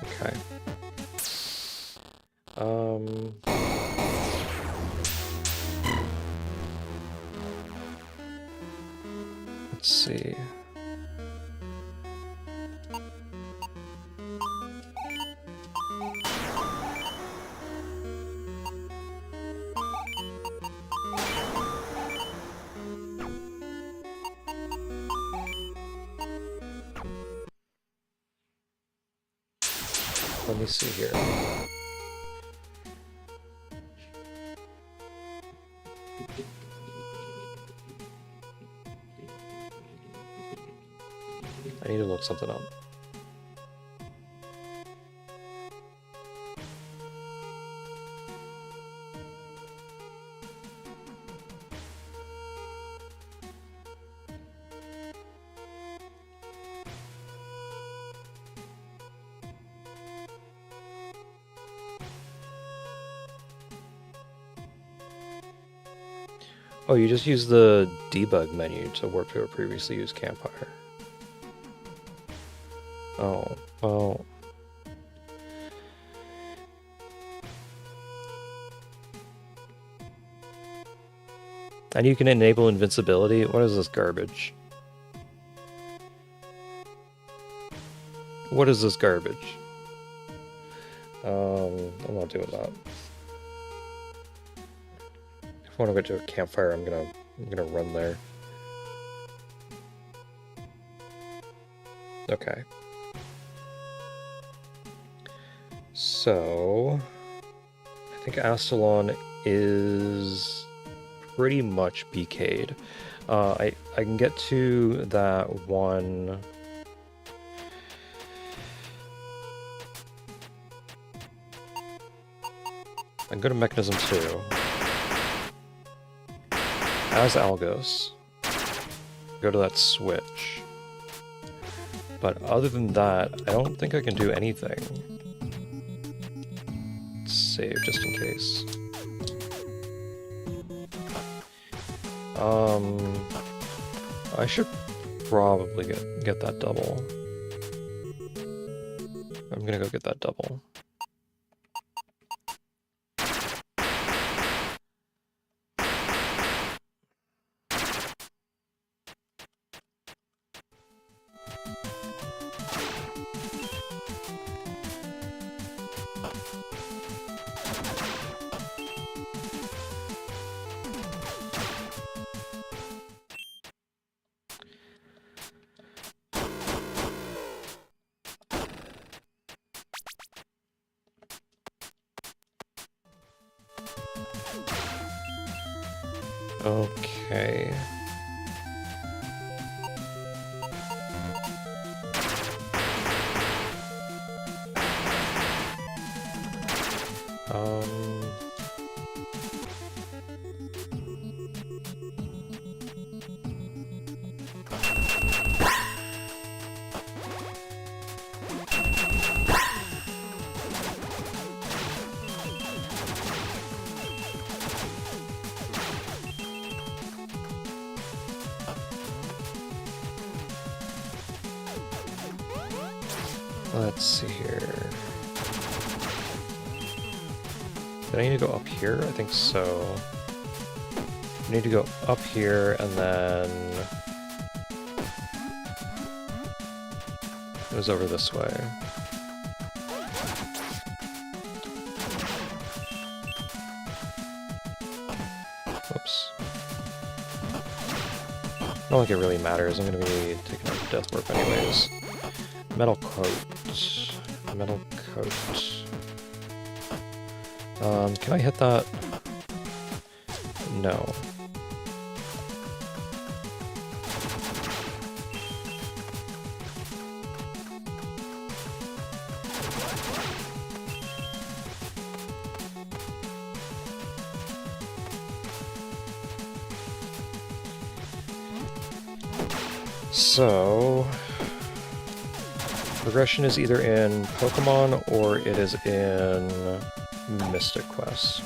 Okay. Let's see. Let me see here. I need to look something up. Oh, you just use the debug menu to warp to a previously used campfire. Oh, well. And you can enable invincibility? What is this garbage? What is this garbage? I'm not doing that. If I want to go to a campfire, I'm gonna I'm gonna run there. Okay. So, I think Astalon is pretty much BK'd. I can get to that one. I can go to Mechanism 2 as Algos. Go to that switch. But other than that, I don't think I can do anything. Save just in case. I should probably get that double. I'm gonna go get that double. Okay. Let's see here. Did I need to go up here? I think so. I need to go up here and then it was over this way. Whoops. I don't think it really matters. I'm gonna be taking out Death Warp anyways. Metal coat. Metal coat. Can I hit that? No. So, progression is either in Pokemon or it is in Mystic Quest.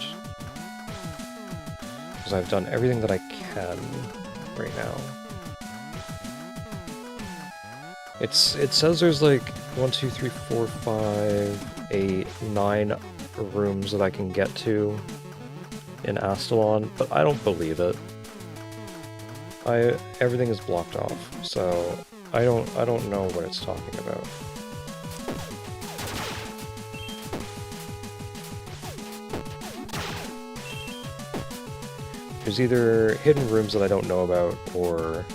Because I've done everything that I can right now. It says there's like 1, 2, 3, 4, 5, 8, 9 rooms that I can get to in Astalon, but I don't believe it. Everything is blocked off, so I don't know what it's talking about. There's either hidden rooms that I don't know about, or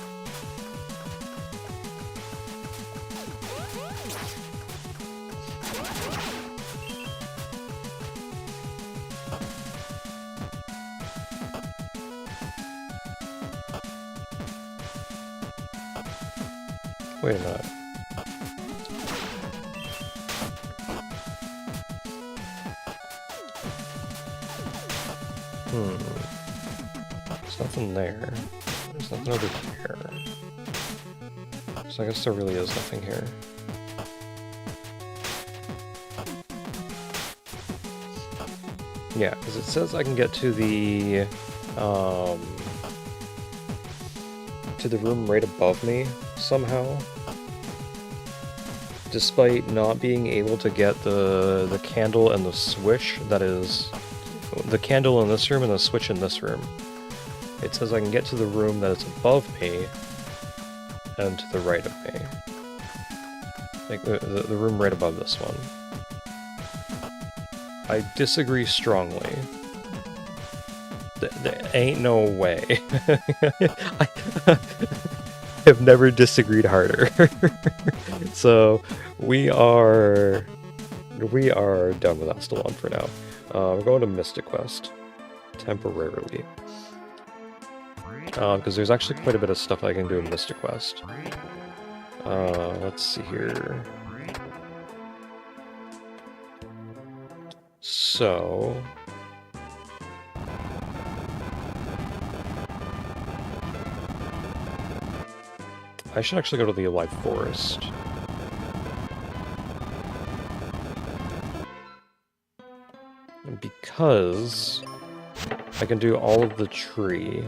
wait a minute. There's nothing there. There's nothing over here. So I guess there really is nothing here. Yeah, because it says I can get to the room right above me somehow, despite not being able to get the candle and the switch that is the candle in this room and the switch in this room. It says I can get to the room that is above me and to the right of me. Like the room right above this one. I disagree strongly There ain't no way. I have never disagreed harder. So we are done with Astalon for now. We're going to Mystic Quest temporarily. Because there's actually quite a bit of stuff I can do in Mystic Quest. Let's see here. So... I should actually go to the Alive Forest. Because I can do all of the tree.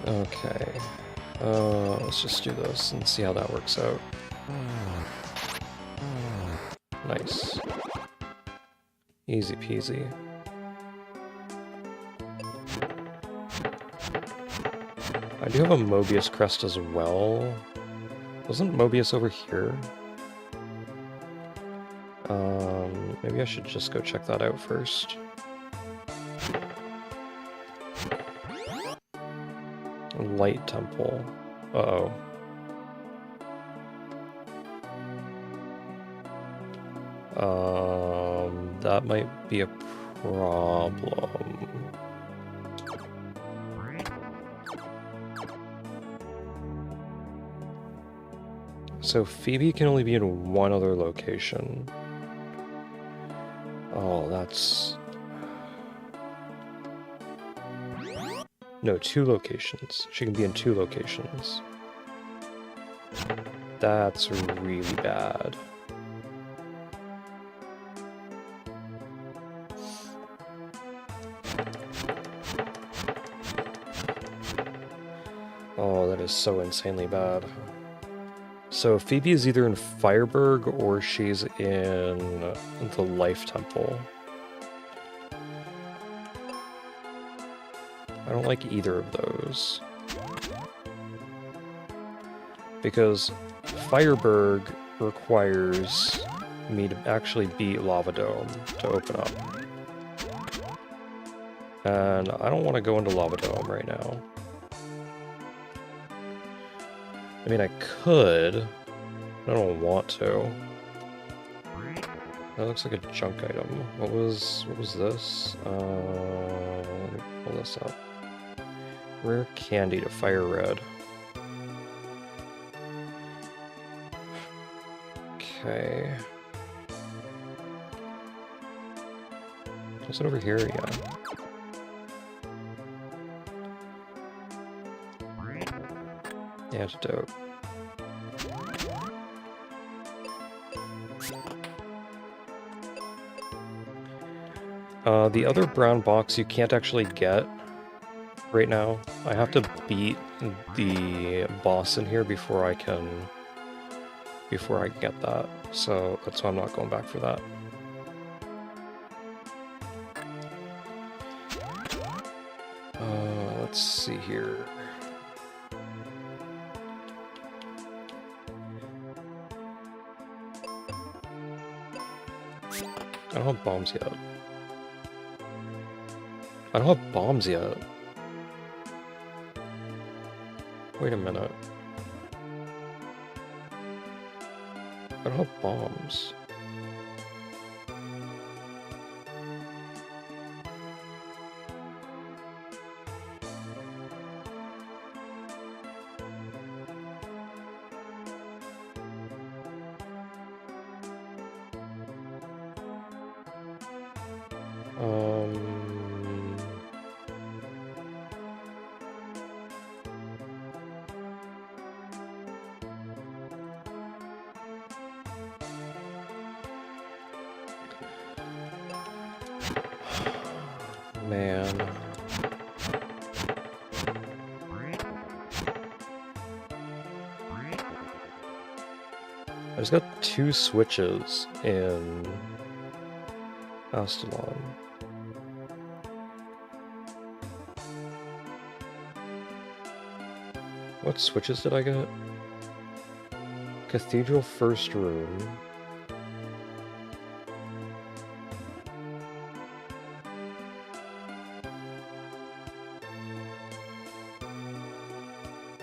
Okay. Let's just do this and see how that works out. Nice. Easy peasy. I do have a Mobius crest as well. Wasn't Mobius over here? Maybe I should just go check that out first. Light Temple. Uh-oh. That might be a problem. So Phoebe can only be in one other location. Oh, that's... No, 2 locations. She can be in 2 locations. That's really bad. Oh, that is so insanely bad. So Phoebe is either in Fireburg or she's in the Life Temple. I don't like either of those. Because Fireburg requires me to actually beat Lava Dome to open up. And I don't want to go into Lava Dome right now. I mean, I could, but I don't want to. That looks like a junk item. What was this? Let me pull this up. Rare candy to fire red. Okay. What's it over here? Yeah. Antidote. The other brown box you can't actually get right now. I have to beat the boss in here before I can get that. So that's why I'm not going back for that. Let's see here. I don't have bombs yet. I don't have bombs yet. Wait a minute. I don't have bombs. Man. I just got 2 switches in Astalon. What switches did I get? Cathedral First Room.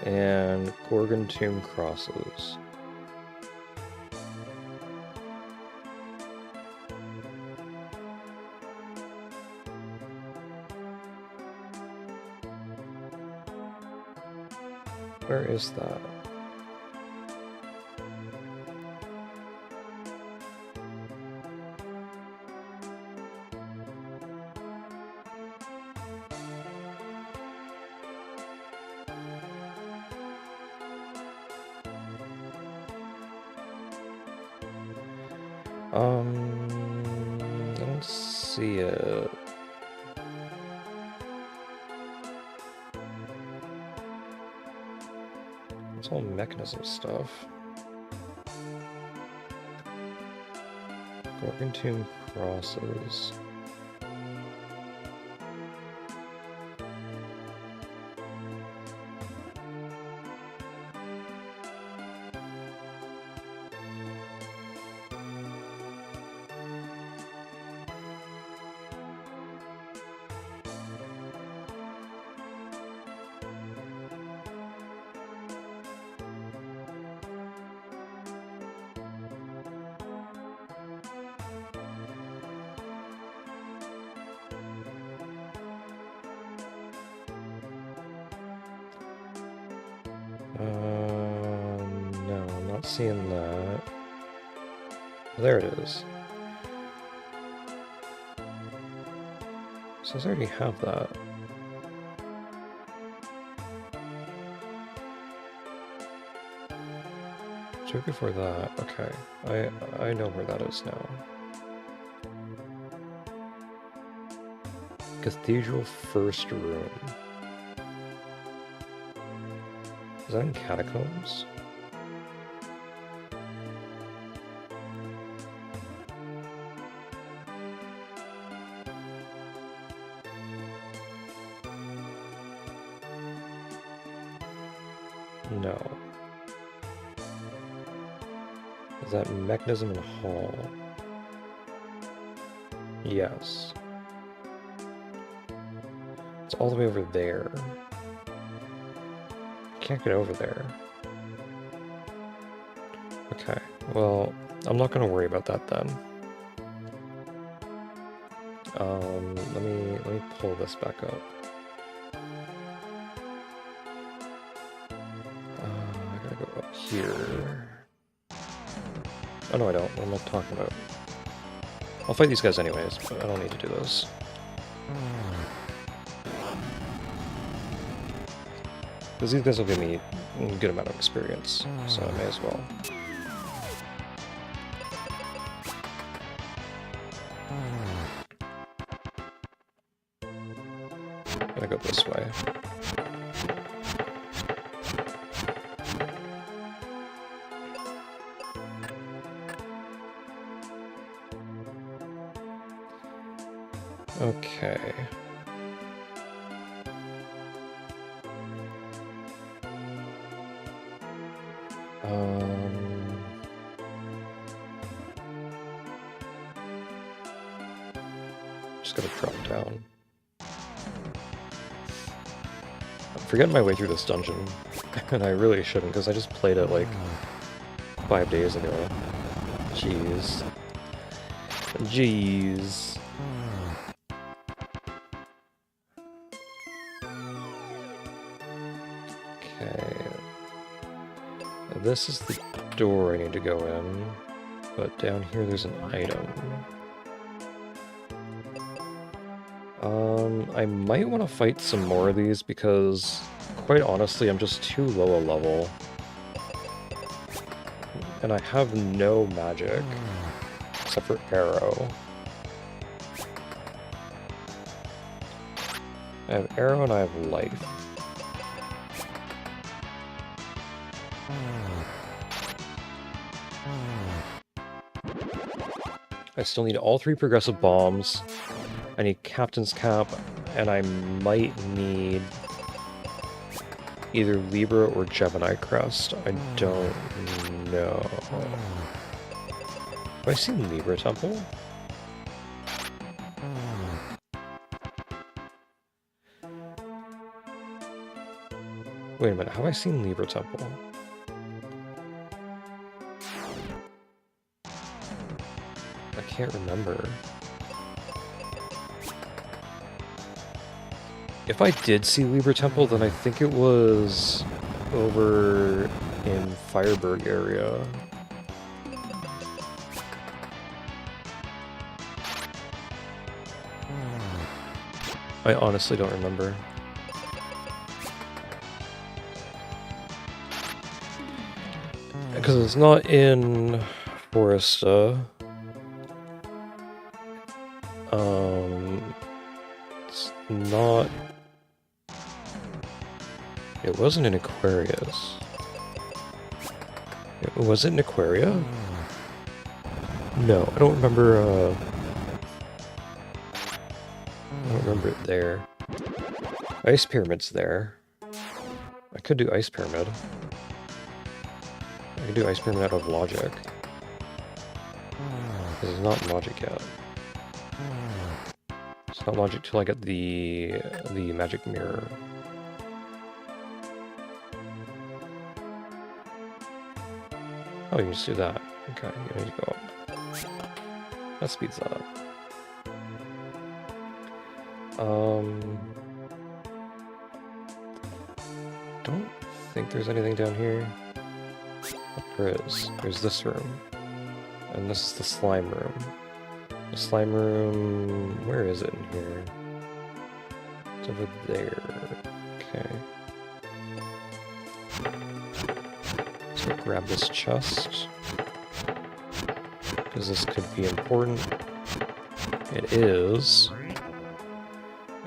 and Gorgon Tomb crosses. Where is that? I don't see it. It's all mechanism stuff. Gorgon Tomb crosses. No, I'm not seeing that. There it is. So I already have that. Right before that, okay. I know where that is now. Cathedral First Room. Is that in Catacombs? No. Is that Mechanism and Hall? Yes. It's all the way over there. Can't get over there. Okay, well, I'm not gonna worry about that then. Let me pull this back up. I gotta go up here. Oh no, I don't. What am I talking about? I'll fight these guys anyways, but I don't need to do this. Because these guys will give me a good amount of experience, so I may as well. Gotta go this way. Okay. Just gotta drop down. I'm forgetting my way through this dungeon, and I really shouldn't, because I just played it like 5 days ago. Jeez. Jeez. Okay. This is the door I need to go in, but down here there's an item. I might want to fight some more of these because, quite honestly, I'm just too low a level. And I have no magic, except for arrow. I have arrow and I have life. I still need all 3 progressive bombs. I need Captain's Cap, and I might need either Libra or Gemini Crest. I don't know. Have I seen Libra Temple? Wait a minute, have I seen Libra Temple? I can't remember. If I did see Libra Temple, then I think it was over in Fireberg area. I honestly don't remember. Because it's not in Foresta. It's not... It wasn't in Aquarius. Was it in Aquaria? No, I don't remember, I don't remember it there. Ice Pyramid's there. I could do Ice Pyramid. I could do Ice Pyramid out of Logic. Because it's not in Logic yet. It's not Logic till I get the Magic Mirror. Oh, you can just do that. Okay, you need to go up. That speeds that up. Don't think there's anything down here. Oh, there is. There's this room. And this is the slime room. The slime room... Where is it in here? It's over there. Okay. So grab this chest. Because this could be important. It is.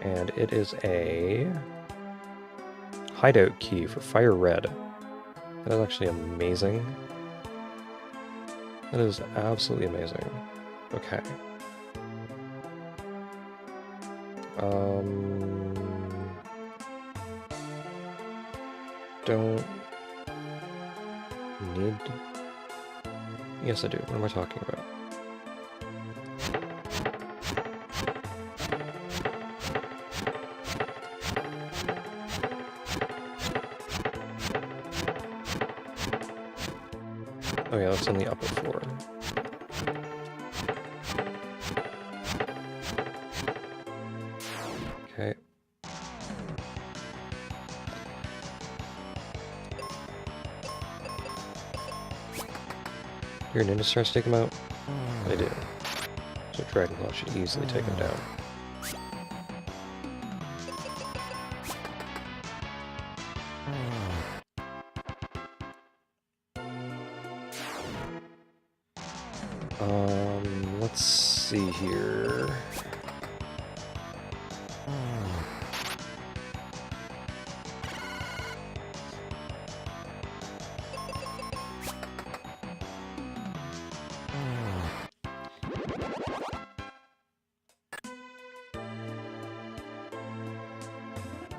And it is a hideout key for Fire Red. That is actually amazing. That is absolutely amazing. Okay. Don't need... Yes, I do. What am I talking about? Oh yeah, that's on the upper floor. Okay. Your ninja stars take him out? I do. So Dragonclaw should easily take him down. Let's see here.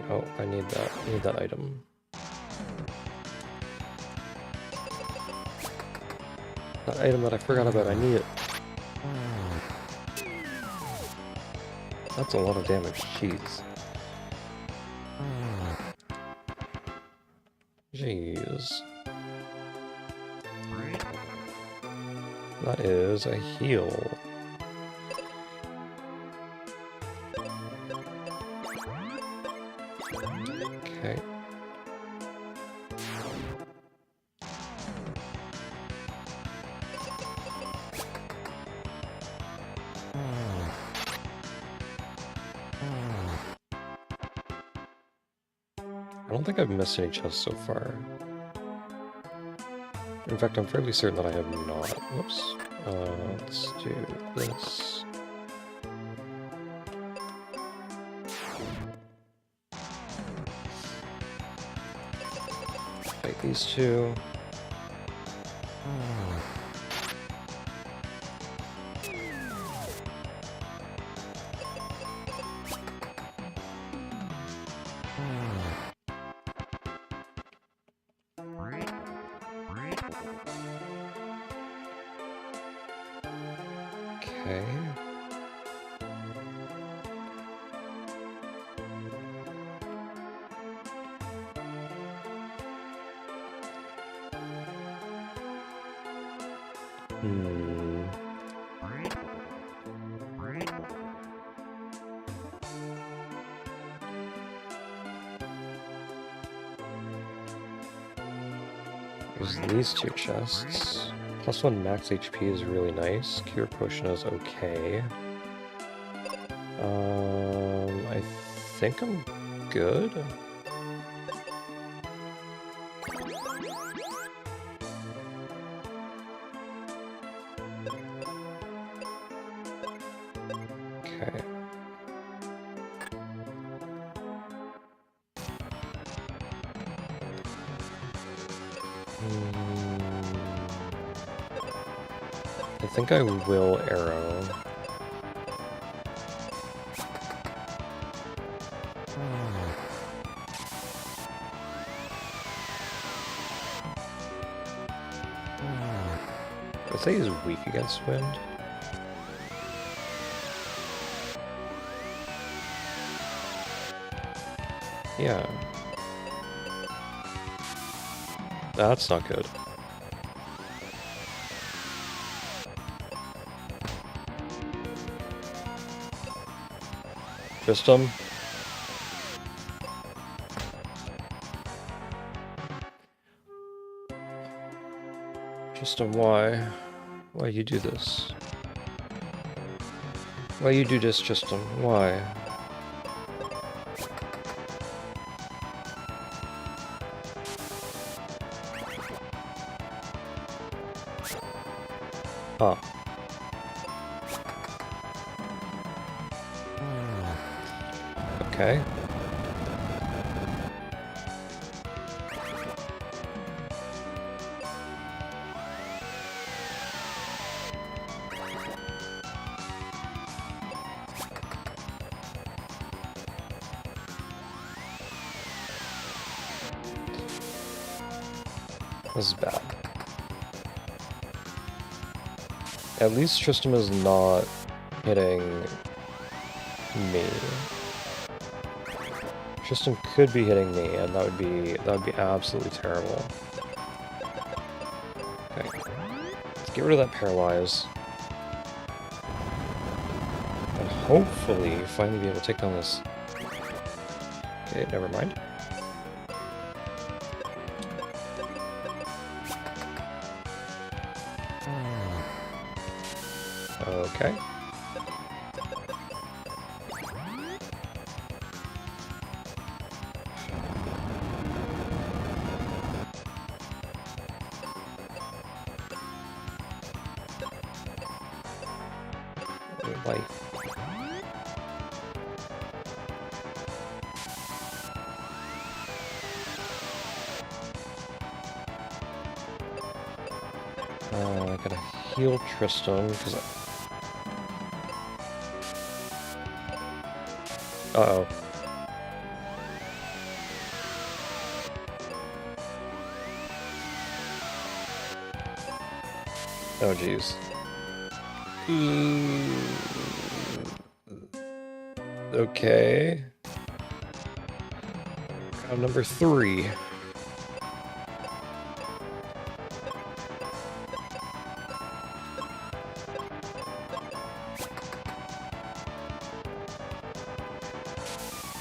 Oh, I need that. I need that item. That item that I forgot about, I need it. That's a lot of damage, jeez. Jeez. That is a heal. Okay. I don't think I've missed any chests so far. In fact, I'm fairly certain that I have not. Whoops. Let's do this. Fight these two. Okay. Hmm. There's these two chests. +1 max HP is really nice. Cure potion is okay. I think I'm good. Okay. I think I will arrow. I'd say he's weak against wind. Yeah. That's not good. Tristram. Tristram, why? Why you do this? Why you do this, Tristram? Why? Huh. Okay. This is bad. At least Tristram is not hitting me. Tristram could be hitting me, and that would be absolutely terrible. Okay. Let's get rid of that paralyze. And hopefully finally be able to take down this. Okay, never mind. Okay. Life. I gotta heal Tristram because uh-oh. Oh, jeez. Okay. Round number 3.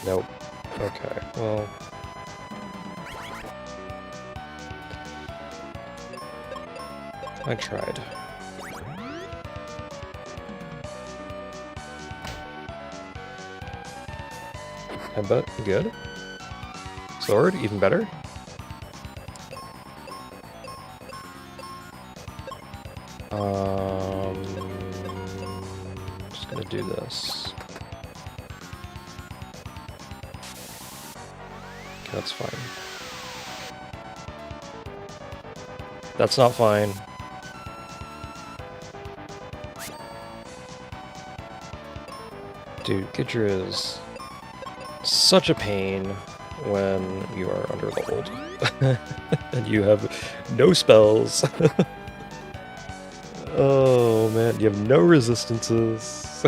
Nope. Okay, well... I tried. Headbutt, good. Sword, even better. Just gonna do this. Okay, that's fine. That's not fine. Dude, Gidra is such a pain when you are underleveled and you have no spells. Oh man, you have no resistances.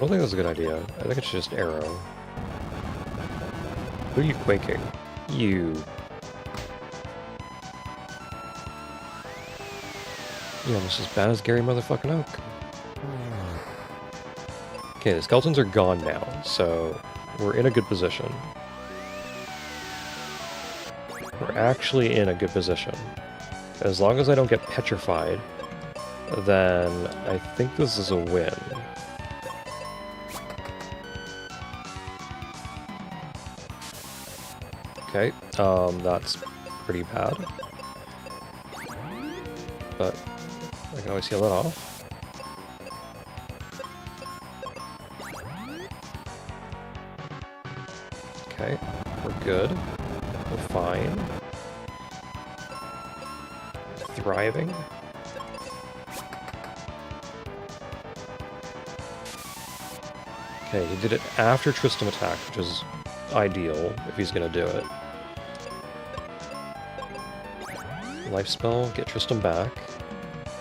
don't think that's a good idea. I think it's just arrow. Who are you quaking? You. You're almost as bad as Gary motherfucking Oak. Okay, the skeletons are gone now, so we're in a good position. We're actually in a good position. As long as I don't get petrified, then I think this is a win. Okay, that's pretty bad. But I can always heal that off. Okay, we're good. We're fine. Thriving. Okay, he did it after Tristram attacked, which is ideal if he's gonna do it. Life spell, get Tristram back.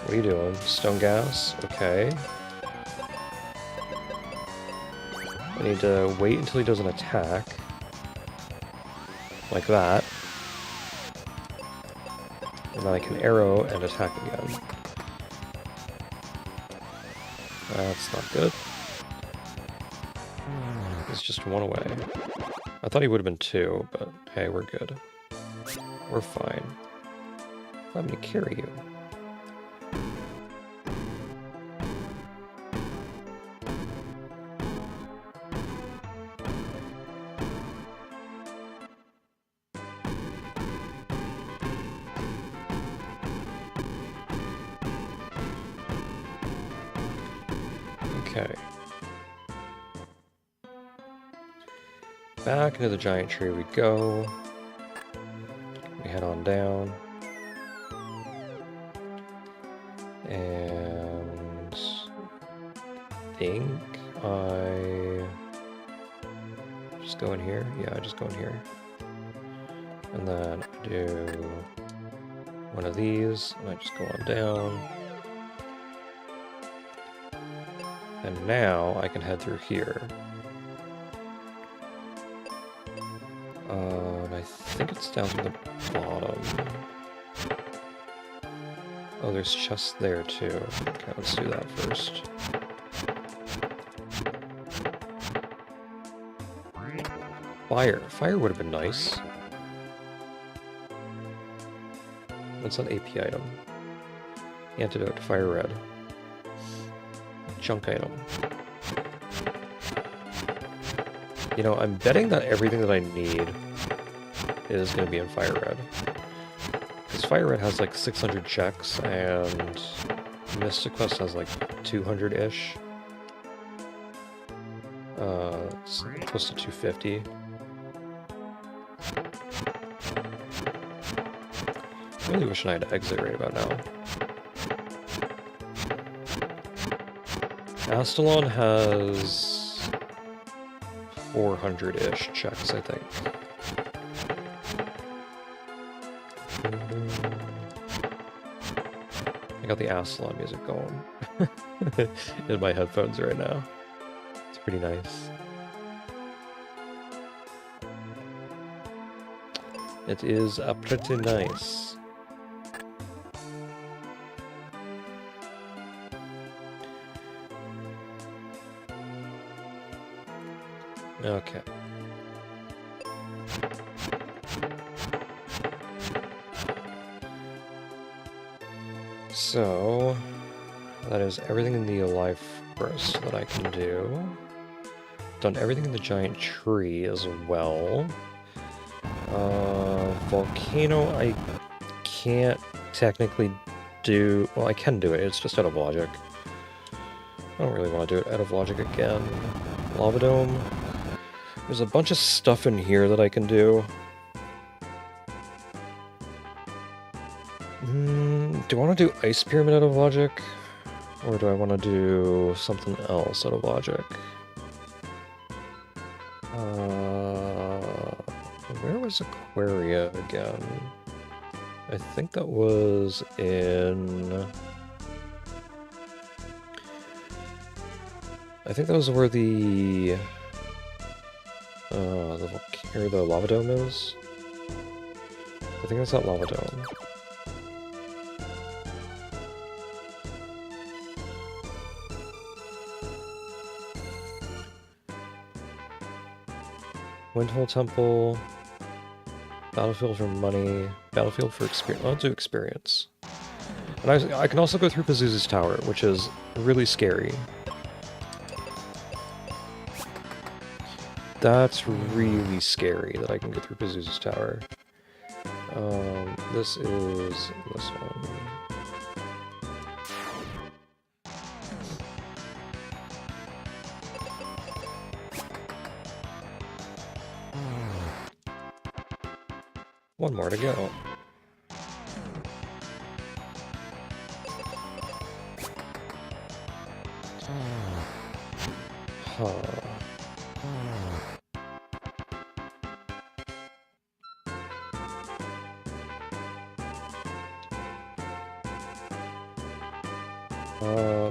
What are you doing? Stone gas? Okay. I need to wait until he does an attack. Like that. And then I can arrow and attack again. That's not good. He's just one away. I thought he would have been two, but hey, we're good. We're fine. Let me carry you. Okay. Back into the giant tree we go. We head on down. And I think I just go in here. Yeah, I just go in here. And then I do one of these, and I just go on down. And now I can head through here. And I think it's down to the bottom. Oh, there's chests there too. Okay, let's do that first. Fire. Fire would have been nice. What's an AP item? Antidote to fire red. Junk item. You know, I'm betting that everything that I need is going to be in fire red. Because fire red has like 600 checks, and Mystic Quest has like 200-ish. It's close to 250. I really wish I had exit right about now. Astalon has 400-ish checks, I think. I got the Astalon music going in my headphones right now. It's pretty nice. It is pretty nice. Okay. So, that is everything in the alive first that I can do. Done everything in the giant tree as well. Volcano I can't technically do... Well, I can do it, it's just out of logic. I don't really want to do it out of logic again. Lava Dome. There's a bunch of stuff in here that I can do. Do I want to do Ice Pyramid out of logic? Or do I want to do something else out of logic? Where was Aquaria again? I think that was in... I think those were the lava dome is. I think that's that lava dome. Windhole Temple, Battlefield for money, Battlefield for experience. I'll do experience. And I can also go through Pazuzu's Tower, which is really scary. That's really scary that I can go through Pazuzu's Tower. This is this one. One more to go. Huh.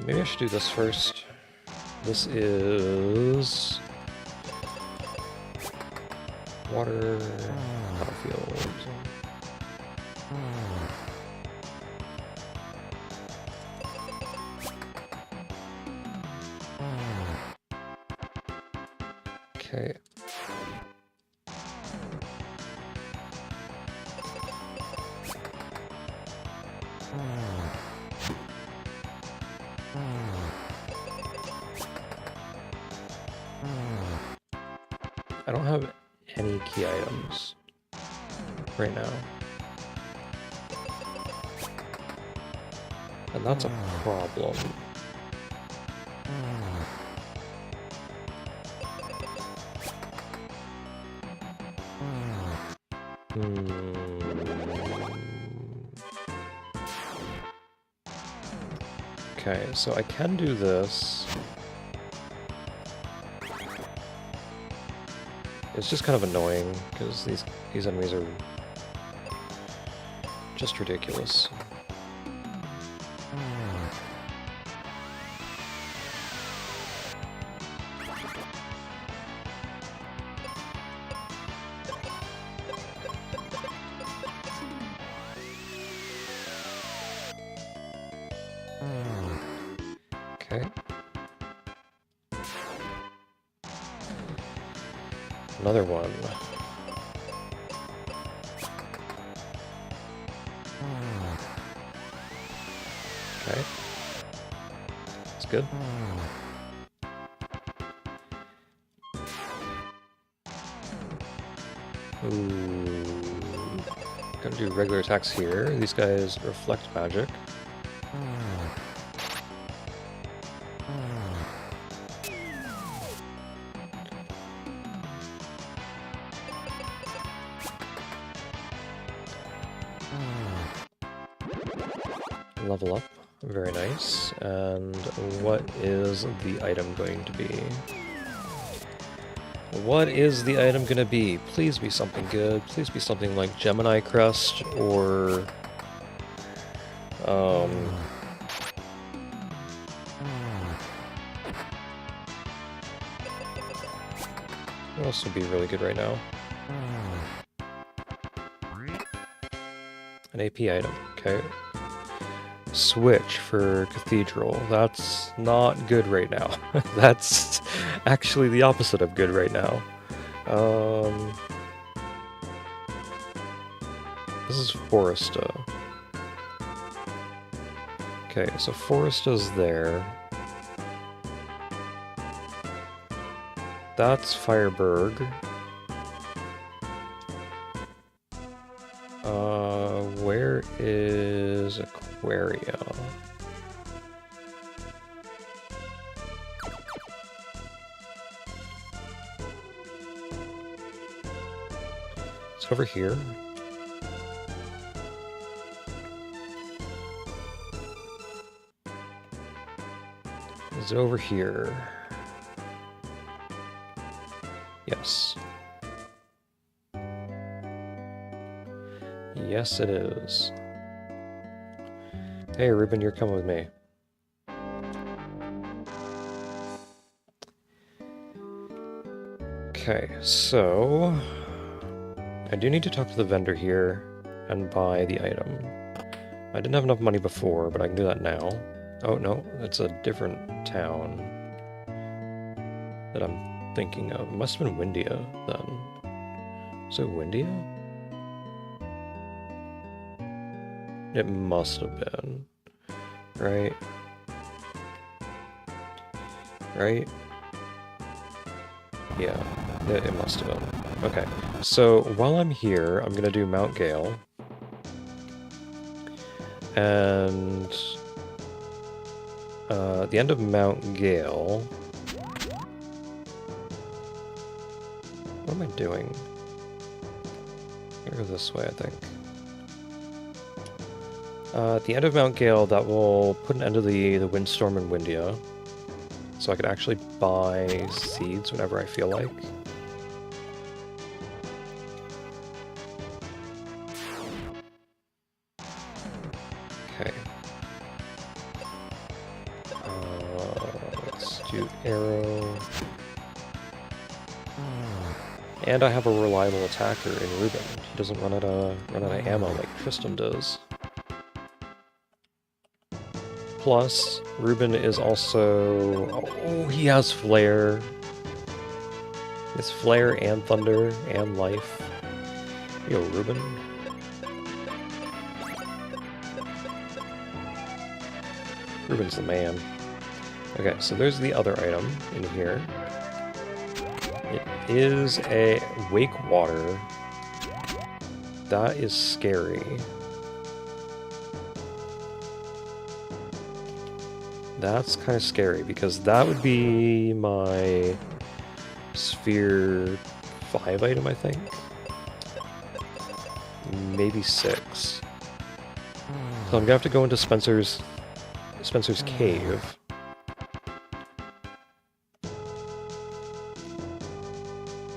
Maybe I should do this first. This is water battlefield. Okay. I don't have any key items right now. And that's a problem. Okay, so I can do this. It's just kind of annoying, because these enemies are just ridiculous. Okay. Another one. Okay. That's good. Ooh. Gonna do regular attacks here. These guys reflect magic. Level up. Very nice. And what is the item going to be? What is the item going to be? Please be something good. Please be something like Gemini Crest or... what else would be really good right now? An AP item. Okay. Switch for Cathedral. That's not good right now. That's actually the opposite of good right now. This is Foresta. Okay, so Foresta's there. That's Fireberg. Where is Aquaria? It's over here. Is it over here? Yes. Yes, it is. Hey, Ruben, you're coming with me. Okay, so I do need to talk to the vendor here and buy the item. I didn't have enough money before, but I can do that now. Oh no, it's a different town that I'm thinking of. It must have been Windia then. So Windia? It must have been. Right? Right? Yeah, it must have been. Okay, so while I'm here, I'm gonna do Mount Gale. And at the end of Mount Gale... What am I doing? I'm gonna go this way, I think. At the end of Mount Gale, that will put an end to the windstorm in Windia. So I could actually buy seeds whenever I feel like. Okay. Let's do arrow. And I have a reliable attacker in Ruben. He doesn't run out of ammo like Tristan does. Plus, Ruben is also... Oh, he has Flare. It's Flare and Thunder and Life. Yo, Ruben. Ruben's the man. Okay, so there's the other item in here. It is a Wake Water. That is scary. That's kind of scary, because that would be my Sphere 5 item, I think. Maybe 6. So I'm gonna have to go into Spencer's cave.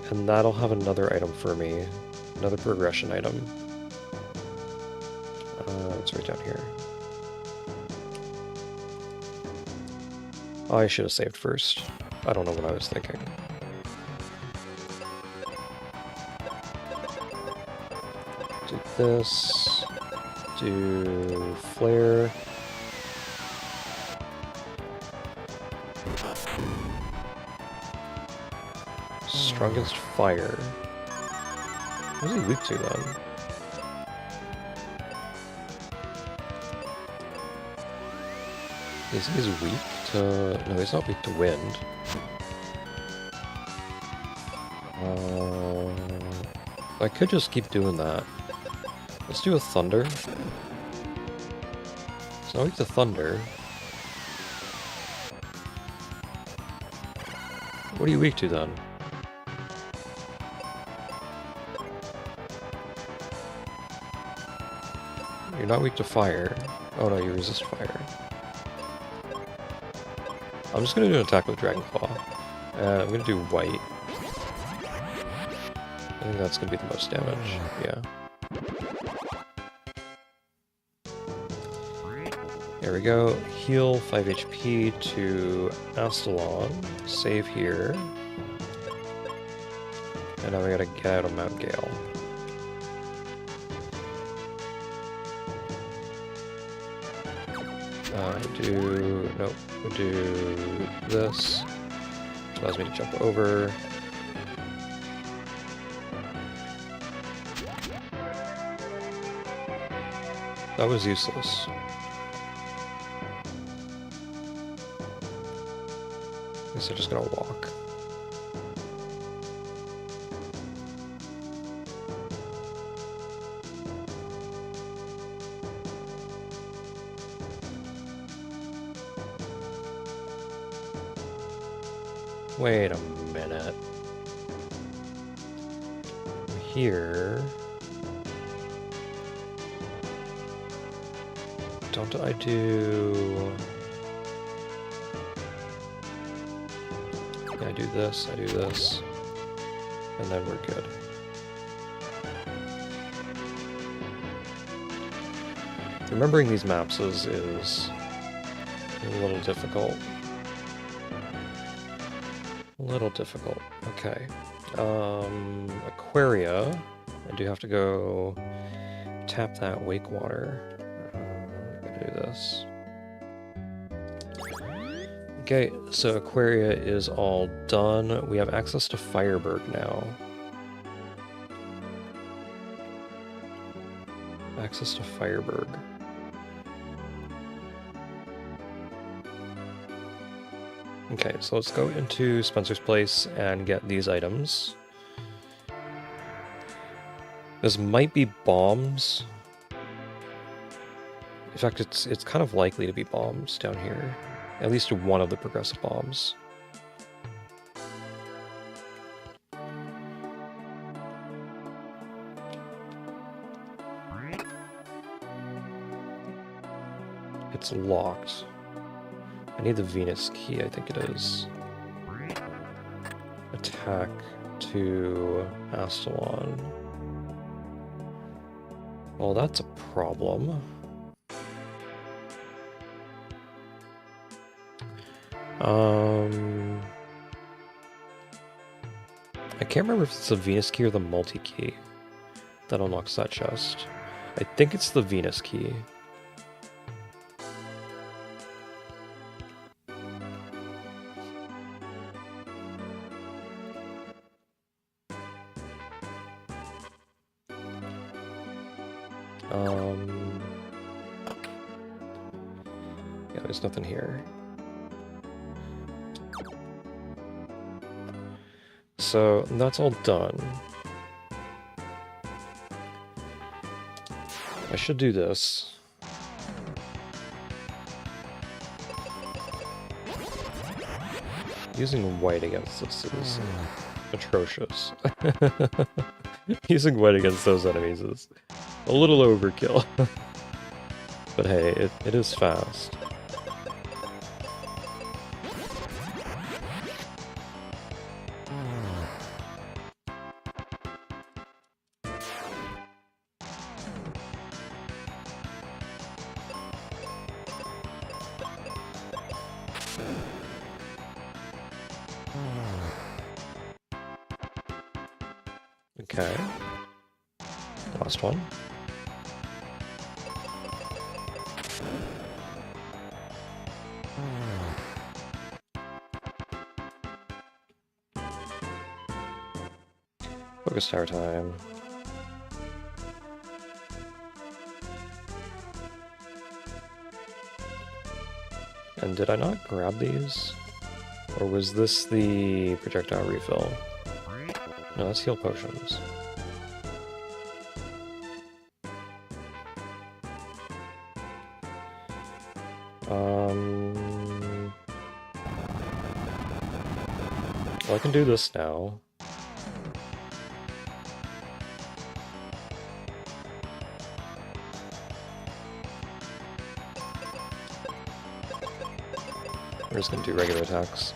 And that'll have another item for me. Another progression item. It's right down here. Oh, I should have saved first. I don't know what I was thinking. Do this. Do Flare. Strong against fire. What is he weak to then? He's weak to... No, he's not weak to wind. I could just keep doing that. Let's do a thunder. It's not weak to thunder. What are you weak to then? You're not weak to fire. Oh no, you resist fire. I'm just gonna do an attack with Dragon Claw. I'm gonna do white. I think that's gonna be the most damage. Yeah. There we go. Heal 5 HP to Astalon. Save here. And now we gotta get out of Mount Gale. Nope, we'll do this. Allows me to jump over. That was useless. I guess I'm just gonna walk. Wait a minute. Here... Don't I do... Yeah, I do this, and then we're good. Remembering these maps is a little difficult. A little difficult. Okay. Aquaria. I do have to go tap that wake water. I'm gonna do this. Okay, so Aquaria is all done. We have access to Firebird now. Access to Firebird. Okay, so let's go into Spencer's place and get these items. This might be bombs. In fact, it's kind of likely to be bombs down here. At least one of the progressive bombs. It's locked. I need the Venus key, I think it is. Attack to Astalon. Well, that's a problem. I can't remember if it's the Venus key or the multi key that unlocks that chest. I think it's the Venus key. Yeah, there's nothing here. So that's all done. I should do this. Using white against this is atrocious. Using white against those enemies is a little overkill. But hey, it is fast. Okay. Last one. Focus tower time. And did I not grab these? Or was this the projectile refill? No, that's heal potions. Well, I can do this now. We're just gonna do regular attacks.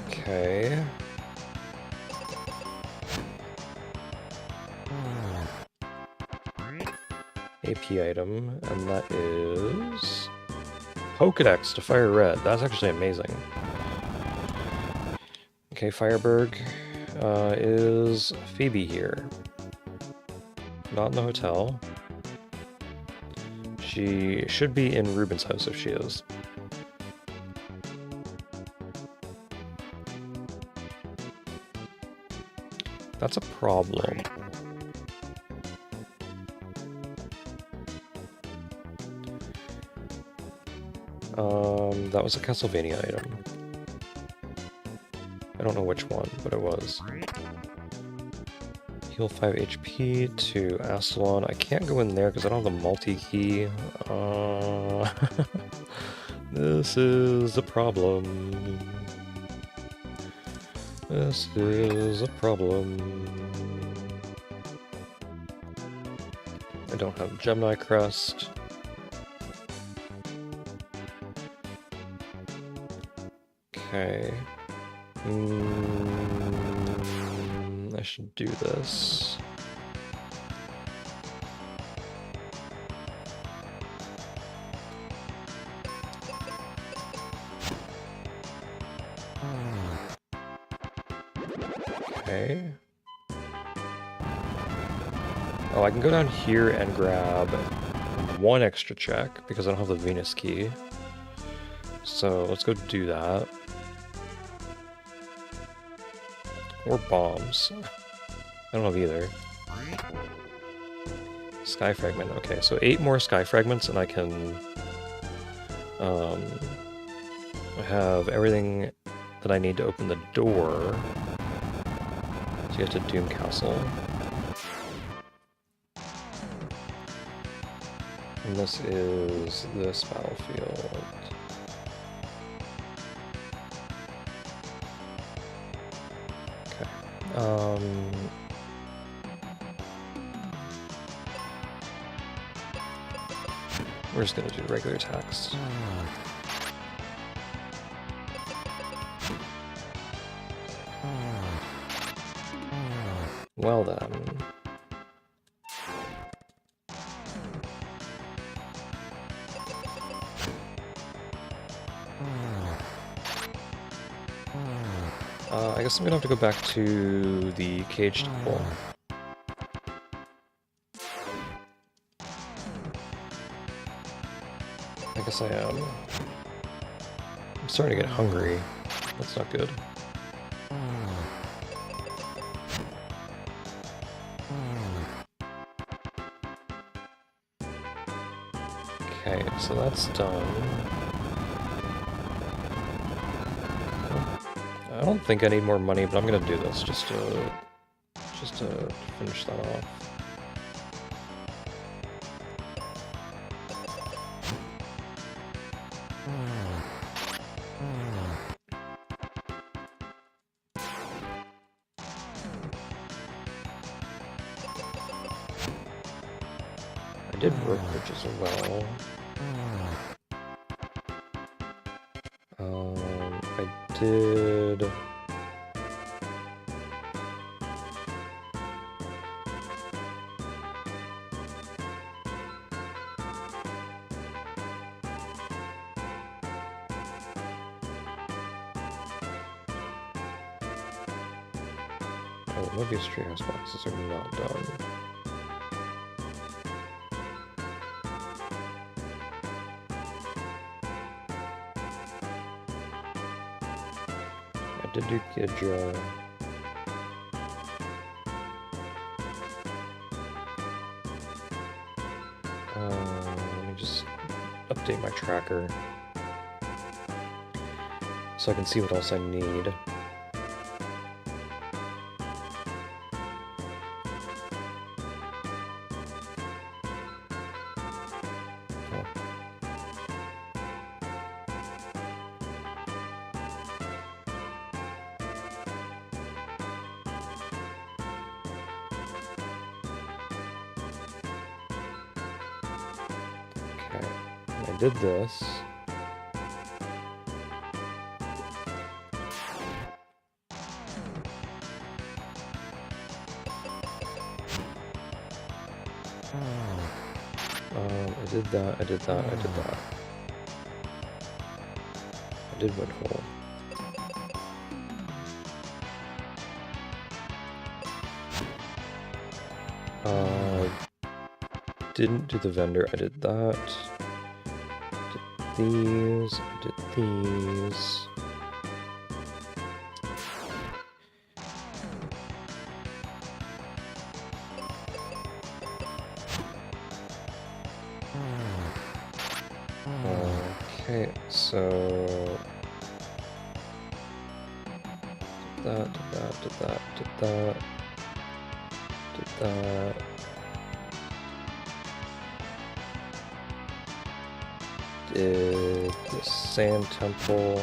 Okay. AP item, and that is Pokedex to fire red. That's actually amazing. Okay, Firebird is Phoebe here. Not in the hotel. She should be in Ruben's house if she is. That's a problem. That was a Castlevania item. I don't know which one, but it was. Heal 5 HP to Astalon. I can't go in there because I don't have the multi-key. This is a problem. This is a problem. I don't have Gemini Crest. Okay. I should do this. Okay. Oh, I can go down here and grab one extra check because I don't have the Venus key. So let's go do that. Or bombs. I don't have either. Sky fragment. Okay, so 8 more sky fragments and I can I have everything that I need to open the door to get to Doom Castle. And this is this battlefield. Okay. We're just gonna do regular attacks. Well then. I guess I'm gonna have to go back to the cage temple. I guess I am. I'm starting to get hungry. That's not good. Okay, so that's done. I don't think I need more money, but I'm gonna do this just to finish that off. I did brokerage as well. I did... Oh, Mobius Treehouse boxes are not done. I did do Gidra. Let me just update my tracker so I can see what else I need. I did this. I did that, I did that, I did that. I did Windhole. Didn't do the vendor, I did that. These, I did these. Okay, so did that, did that, did that, did that, did that. Did the Sand Temple.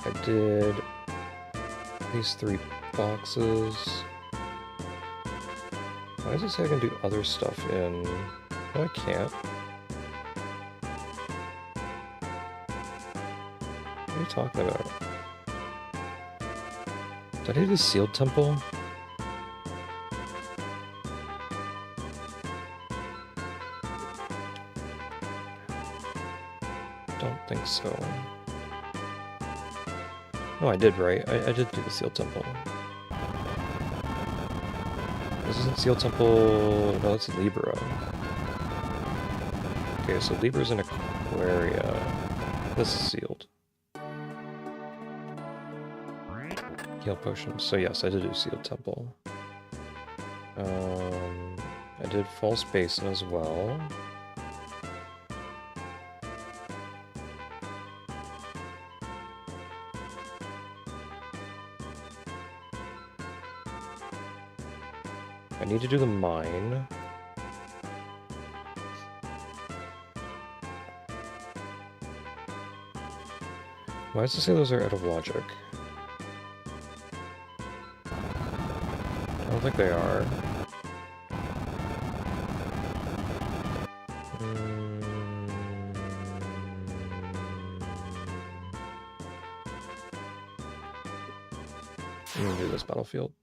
I did these 3 boxes. Why does it say I can do other stuff in... No, I can't. What are you talking about? Did I do the Sealed Temple? so... Oh, I did, right? I did do the Sealed Temple. This isn't Sealed Temple... No, it's Libra. Okay, so Libra's in Aquaria. This is sealed. Heal potion. So yes, I did do Sealed Temple. I did False Basin as well. I need to do the mine. Why does it say those are out of logic? I don't think they are. I'm gonna do this battlefield.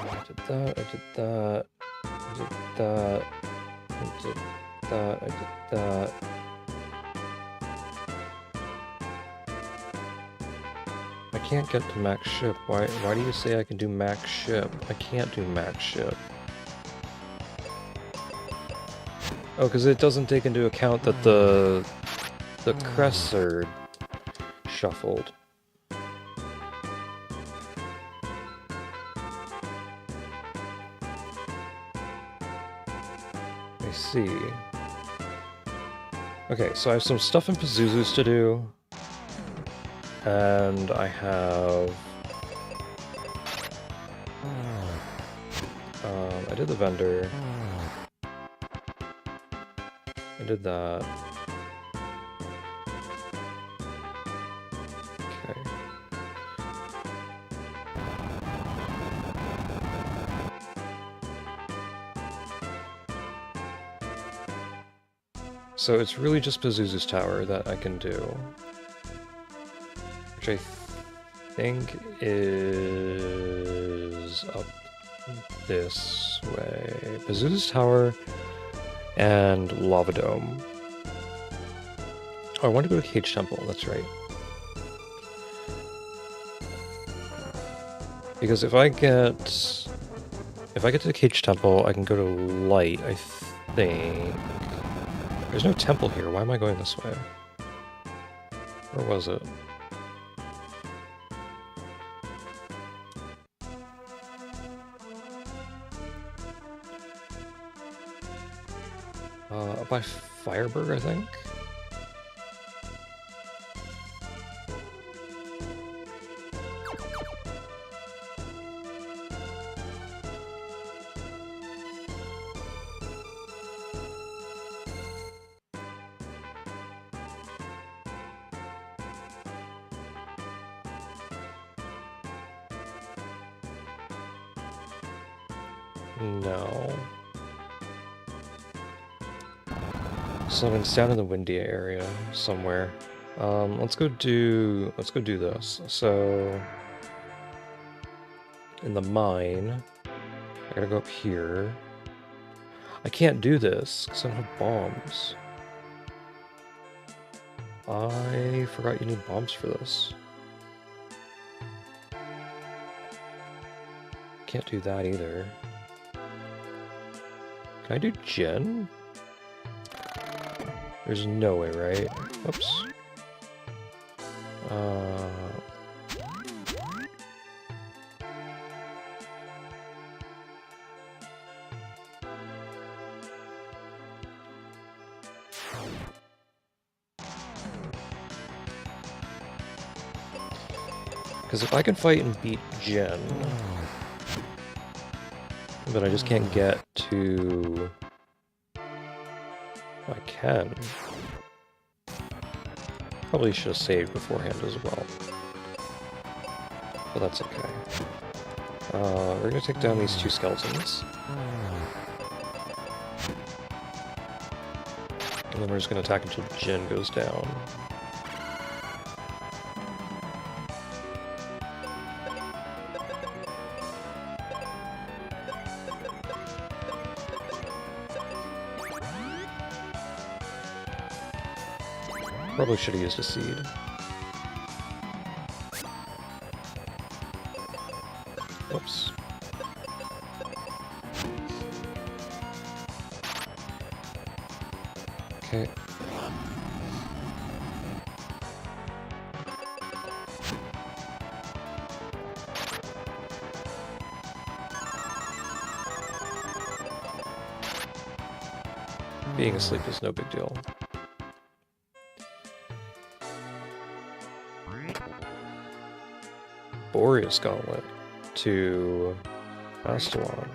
I did that, I did that, I did that, I did that. I can't get to max ship. Why do you say I can do max ship? I can't do max ship. Oh, because it doesn't take into account that the crests are shuffled. I see. Okay, so I have some stuff in Pazuzu's to do. And I have... I did the vendor. I did that. Okay. So it's really just Pazuzu's Tower that I can do. Which I think is up this way. Pazuzu's Tower and Lava Dome. Oh, I want to go to Cage Temple, that's right. Because if I get to the Cage Temple, I can go to Light, I think. There's no temple here, why am I going this way? Where was it? Up by Fireburg, I think? No. So it's down in the Windia area somewhere. Let's go do this. So in the mine, I gotta go up here. I can't do this because I don't have bombs. I forgot you need bombs for this. Can't do that either. Can I do Gen? There's no way, right? Oops. Because if I can fight and beat Jen, but I just can't get to... I can. Probably should have saved beforehand as well. But that's okay. We're gonna take down these two skeletons. And then we're just going to attack until Jin goes down. Probably should have used a seed. Whoops. Okay. Being asleep is no big deal. Boreas Gauntlet to Astalon.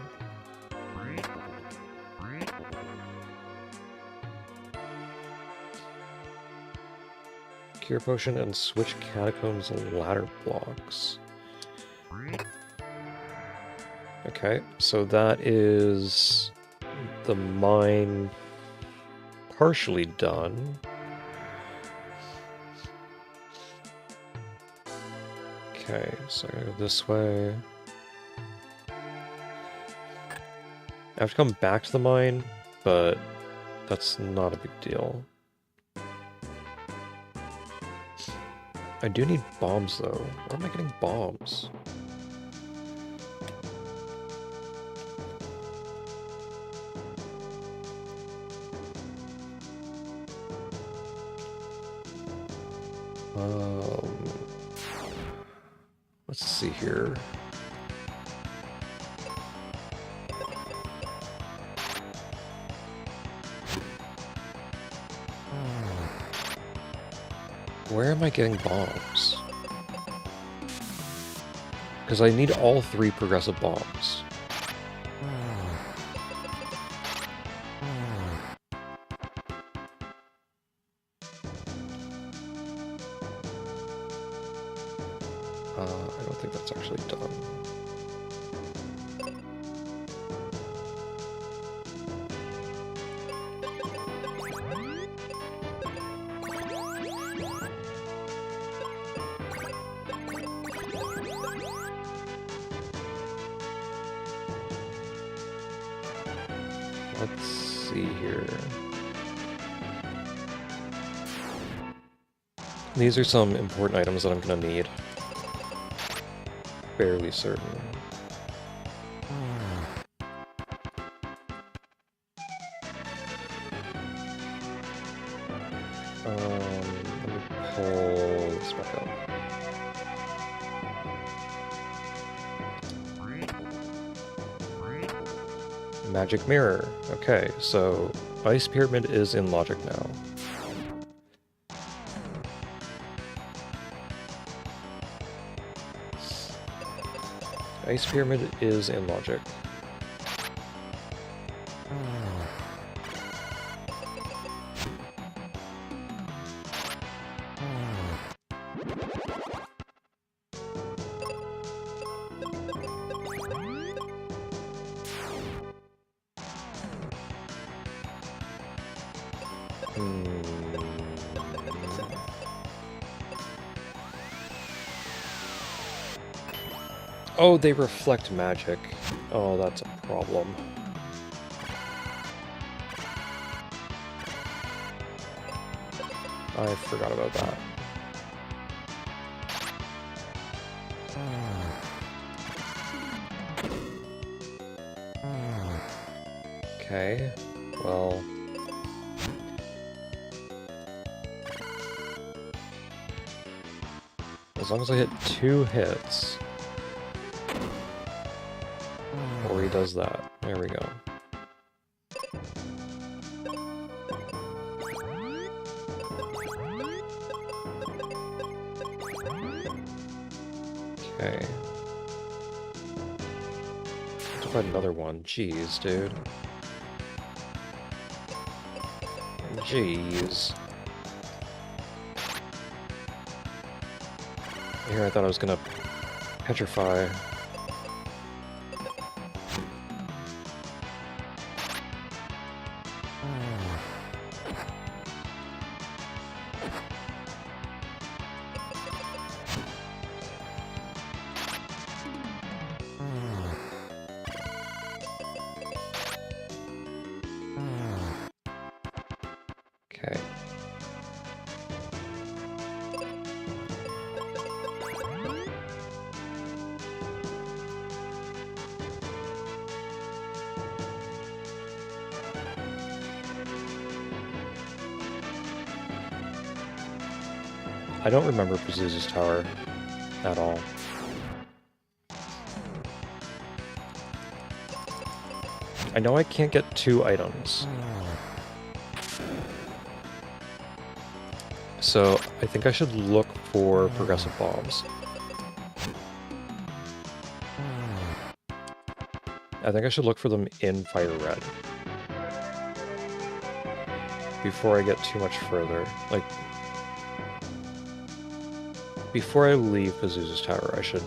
Cure Potion and switch Catacombs ladder blocks. Okay, so that is the mine partially done. Okay, so I go this way. I have to come back to the mine, but that's not a big deal. I do need bombs, though. Where am I getting bombs? Let's see here. Where am I getting bombs? Because I need all 3 progressive bombs. I don't think that's actually done. Let's see here. These are some important items that I'm gonna need. Fairly certain. Let me pull this back up. Magic Mirror. Okay, so Ice Pyramid is in logic now. Ice Pyramid is in logic. Oh, they reflect magic. Oh, that's a problem. I forgot about that. Okay, well... as long as I hit 2 hits... or he does that. There we go. Okay. Let's find another one. Jeez, dude. Jeez. Here, I thought I was gonna petrify. I don't remember Pazuzu's tower at all. I know I can't get 2 items. So I think I should look for progressive bombs. I think I should look for them in Fire Red. Before I get too much further. Like, before I leave Pazuzu's tower, I should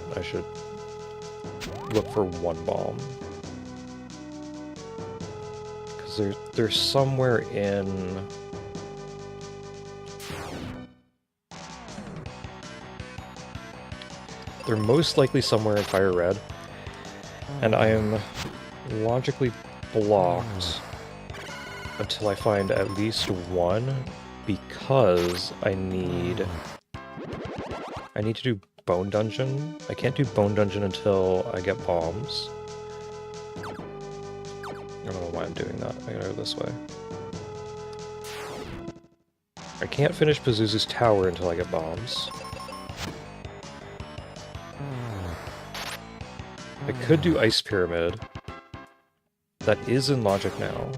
look for 1 bomb. Because they're somewhere in... They're most likely somewhere in Fire Red, and I am logically blocked until I find at least 1, because I need to do Bone Dungeon. I can't do Bone Dungeon until I get bombs. I don't know why I'm doing that. I gotta go this way. I can't finish Pazuzu's tower until I get bombs. I could do Ice Pyramid. That is in logic now.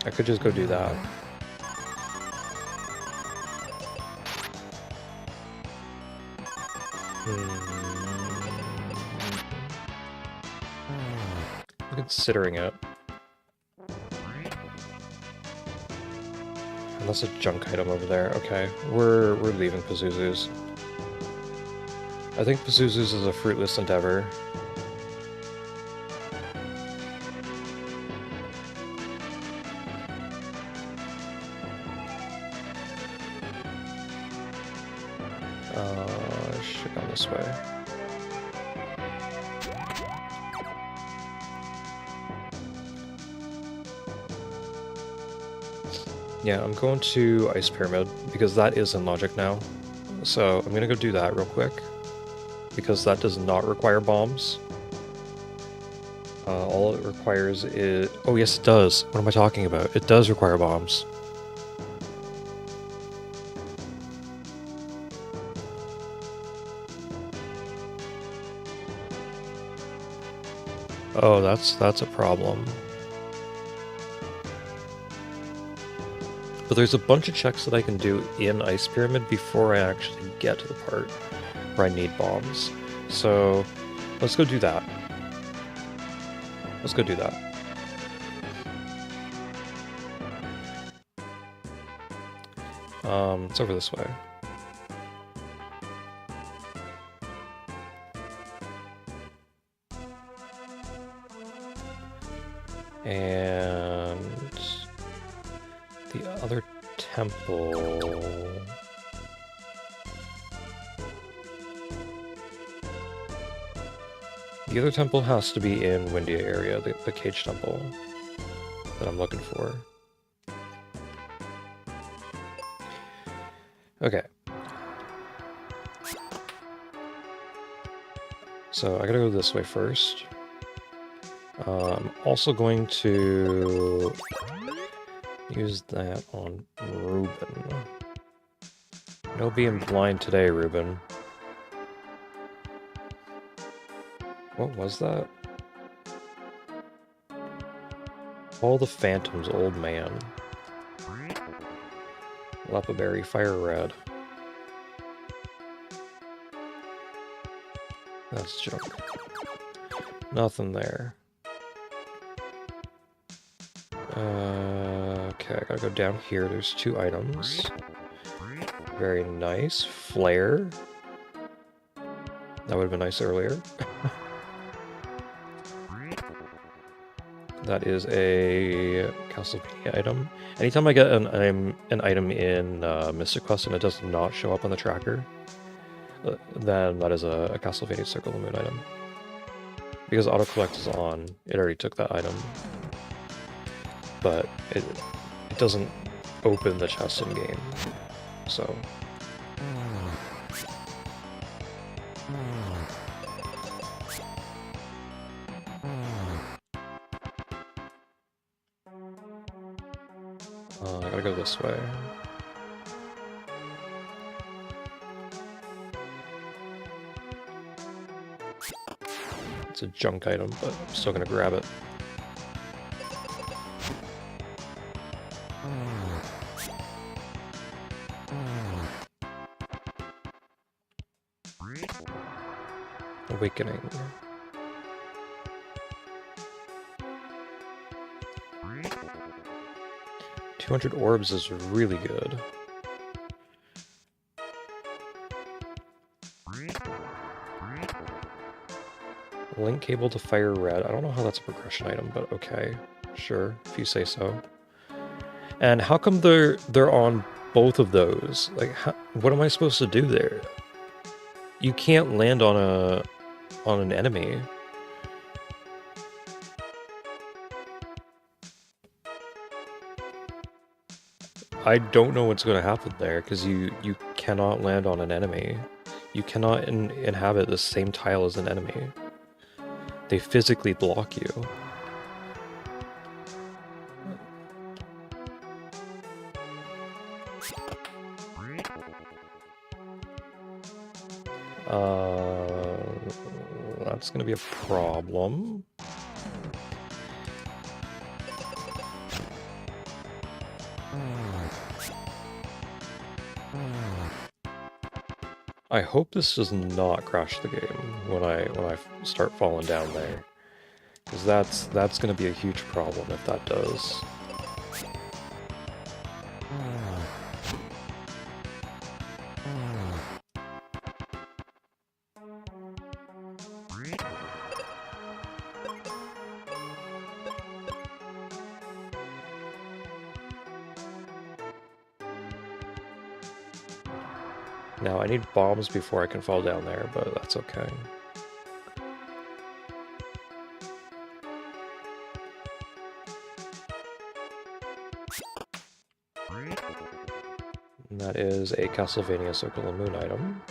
I could just go do that. I'm considering it. Unless a junk item over there. Okay, we're leaving Pazuzu's. I think Pazuzu's is a fruitless endeavor. I should have gone this way. Yeah, I'm going to Ice Pyramid, because that is in logic now. So I'm gonna go do that real quick, because that does not require bombs. All it requires is... Oh yes, it does! What am I talking about? It does require bombs. Oh, that's a problem. But there's a bunch of checks that I can do in Ice Pyramid before I actually get to the part where I need bombs. So, let's go do that. Let's go do that. It's over this way. And... the other temple... The other temple has to be in Windia area, the cage temple that I'm looking for. Okay. So I gotta go this way first. I'm also going to use that on Ruben. No being blind today, Ruben. What was that? All the Phantoms, old man. Lepaberry, fire red. That's junk. Nothing there. Okay, I gotta go down here. There's 2 items. Very nice. Flare. That would have been nice earlier. That is a Castlevania item. Anytime I get an item in Mystic Quest and it does not show up on the tracker, then that is a Castlevania Circle of the Moon item. Because autocollect is on, it already took that item. But it doesn't open the chest in game. So I gotta go this way. It's a junk item, but I'm still gonna grab it. Awakening. 200 orbs is really good. Link cable to fire red. I don't know how that's a progression item, but okay. Sure, if you say so. And how come they're on both of those? Like, what am I supposed to do there? You can't land on an enemy. I don't know what's going to happen there, because you cannot land on an enemy. You cannot inhabit the same tile as an enemy. They physically block you. That's going to be a problem. I hope this does not crash the game when I start falling down there, because that's going to be a huge problem if that does. Now, I need bombs before I can fall down there, but that's okay. And that is a Castlevania Circle and Moon item.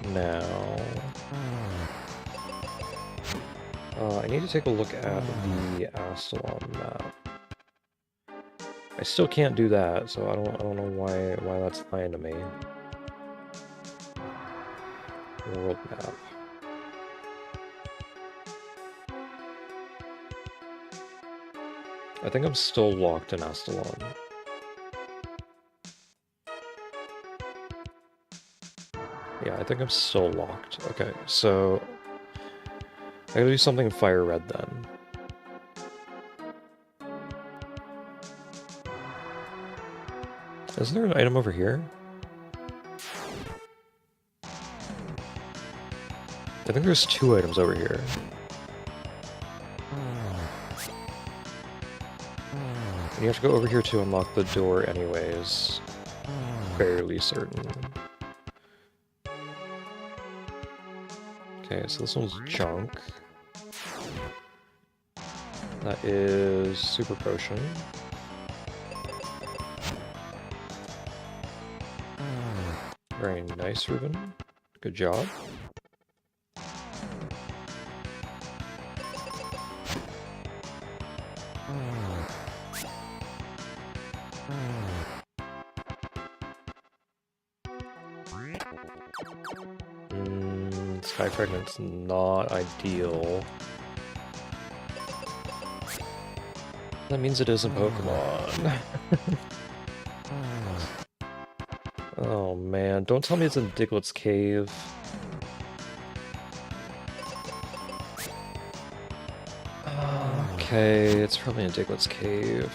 Now... I need to take a look at the Astalon map. I still can't do that, so I don't know why that's lying to me. World map. I think I'm still locked in Astalon. Yeah, I think I'm still locked. Okay, so I gotta do something fire red then. Isn't there an item over here? I think there's 2 items over here. And you have to go over here to unlock the door anyways. Fairly certain. Okay, so this one's junk. That is super potion. Very nice, Ruben. Good job. Sky Fragment's not ideal. That means it isn't Pokemon. Oh man, don't tell me it's in Diglett's Cave. Okay, it's probably in Diglett's Cave.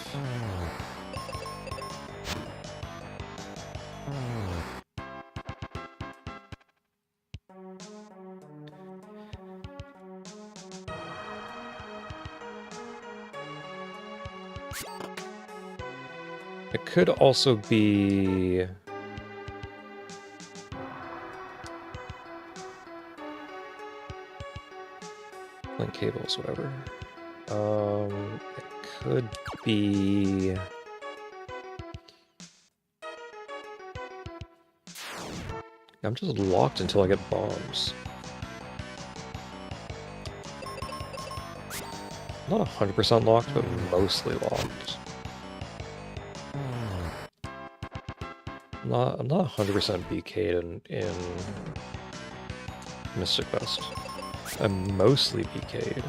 It could also be... link cables, whatever. It could be... I'm just locked until I get bombs. Not 100% locked, but mostly locked. I'm not 100% BK'd in Mystic Quest. I'm mostly BK'd.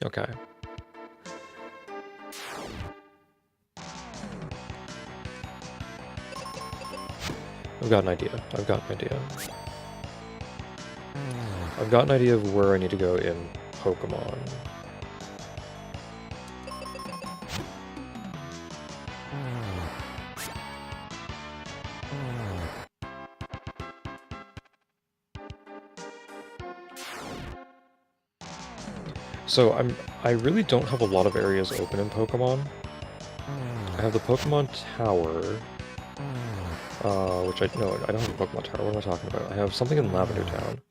Okay. I've got an idea. I've got an idea. I've got an idea of where I need to go in Pokemon. So I really don't have a lot of areas open in Pokemon. I have the Pokemon Tower, which I don't have a Pokemon Tower. What am I talking about? I have something in Lavender Town.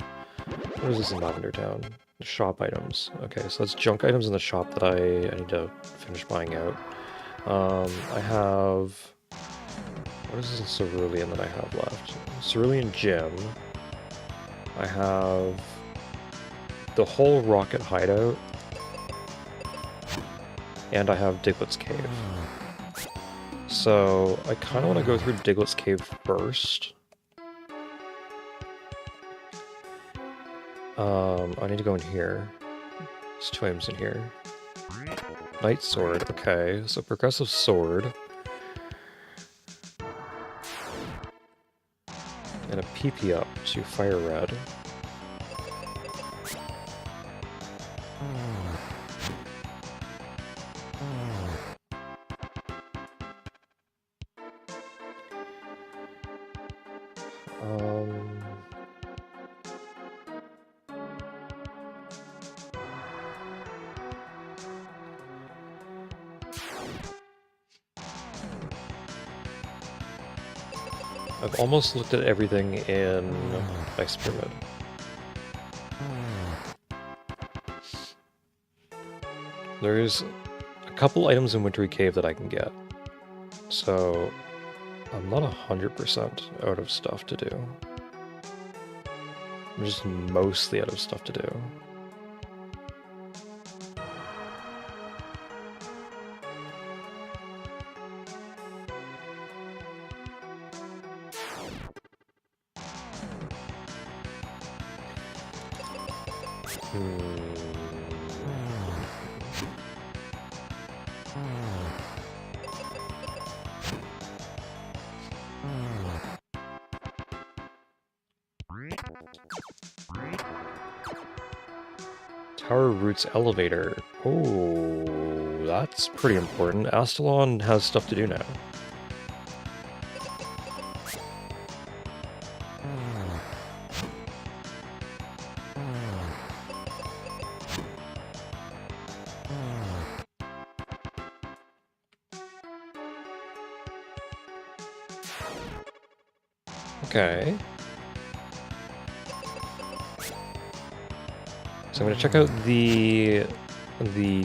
What is this in Lavender Town? Shop items. Okay, so that's junk items in the shop that I need to finish buying out. I have... What is this in Cerulean that I have left? Cerulean Gym. I have the whole Rocket Hideout. And I have Diglett's Cave. So I kind of want to go through Diglett's Cave first. I need to go in here. There's 2 items in here. Night Sword, okay, so Progressive Sword. And a PP up to Fire Red. I've almost looked at everything in Ice Pyramid. There's a couple items in Wintry Cave that I can get. So I'm not 100% out of stuff to do. I'm just mostly out of stuff to do. Tower Roots Elevator. Oh, that's pretty important. Astalon has stuff to do now. Okay. So I'm going to check out the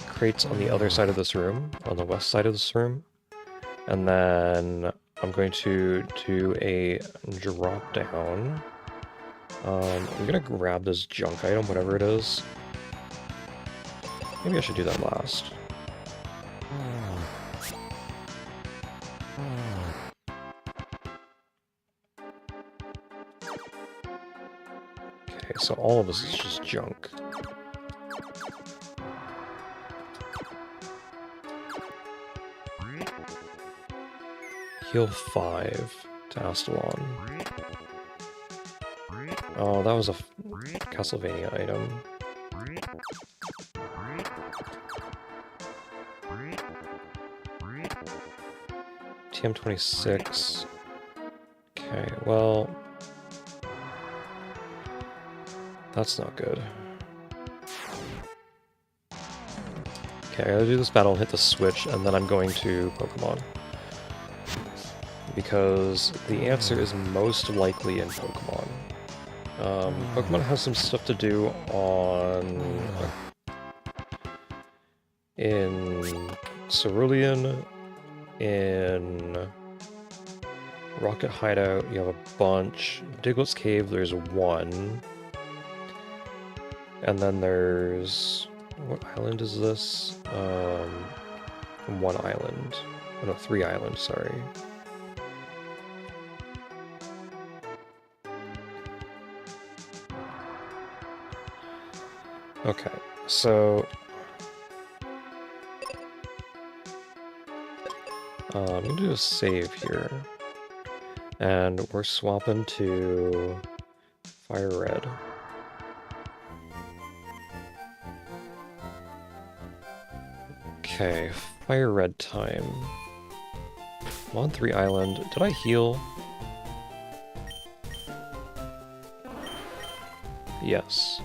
crates on the other side of this room, on the west side of this room, and then I'm going to do a drop down. I'm going to grab this junk item, whatever it is. Maybe I should do that last. Okay, so all of this is just junk. Heal 5 to Astalon. Oh, that was a Castlevania item. TM26. Okay, well... That's not good. Okay, I gotta do this battle and hit the switch, and then I'm going to Pokemon. Because the answer is most likely in Pokemon. Pokemon has some stuff to do on... in Cerulean, in Rocket Hideout, you have a bunch. Diglett's Cave, there's one. And then there's... what island is this? One island. Oh, no, 3 islands, sorry. Okay, so... I'm gonna do a save here. And we're swapping to Fire Red. Okay, Fire Red time. I'm on 3 island. Did I heal? Yes.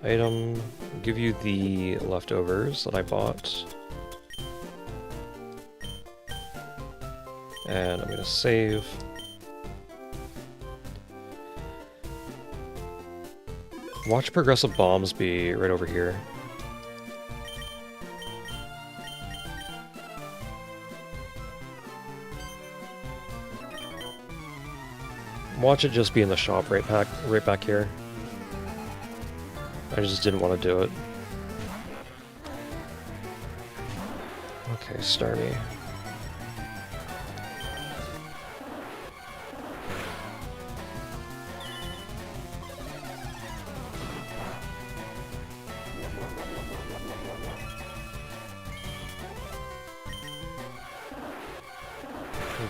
Item, give you the leftovers that I bought. And I'm gonna save. Watch progressive bombs be right over here. Watch it just be in the shop right back here. I just didn't want to do it. Okay, Starmie.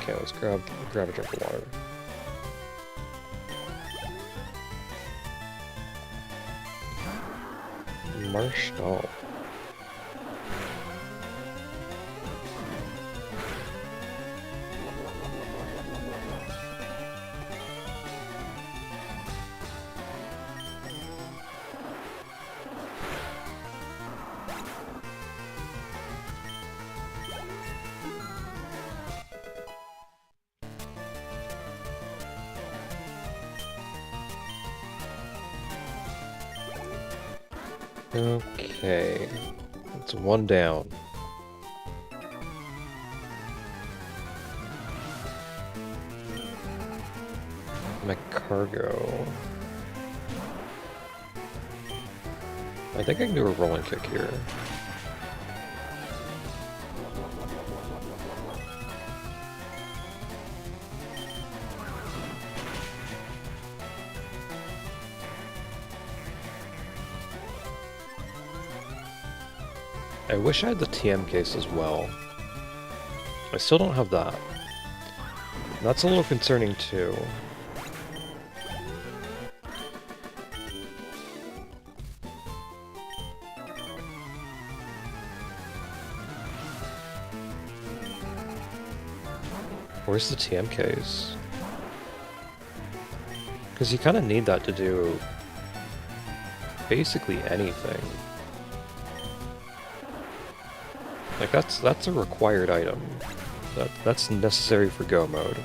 Okay, let's grab a drink of water. Marshall. Okay, it's 1 down. My cargo. I think I can do a rolling kick here. I wish I had the TM case as well. I still don't have that. That's a little concerning too. Where's the TM case? Because you kind of need that to do basically anything. Like that's a required item. That's necessary for go mode.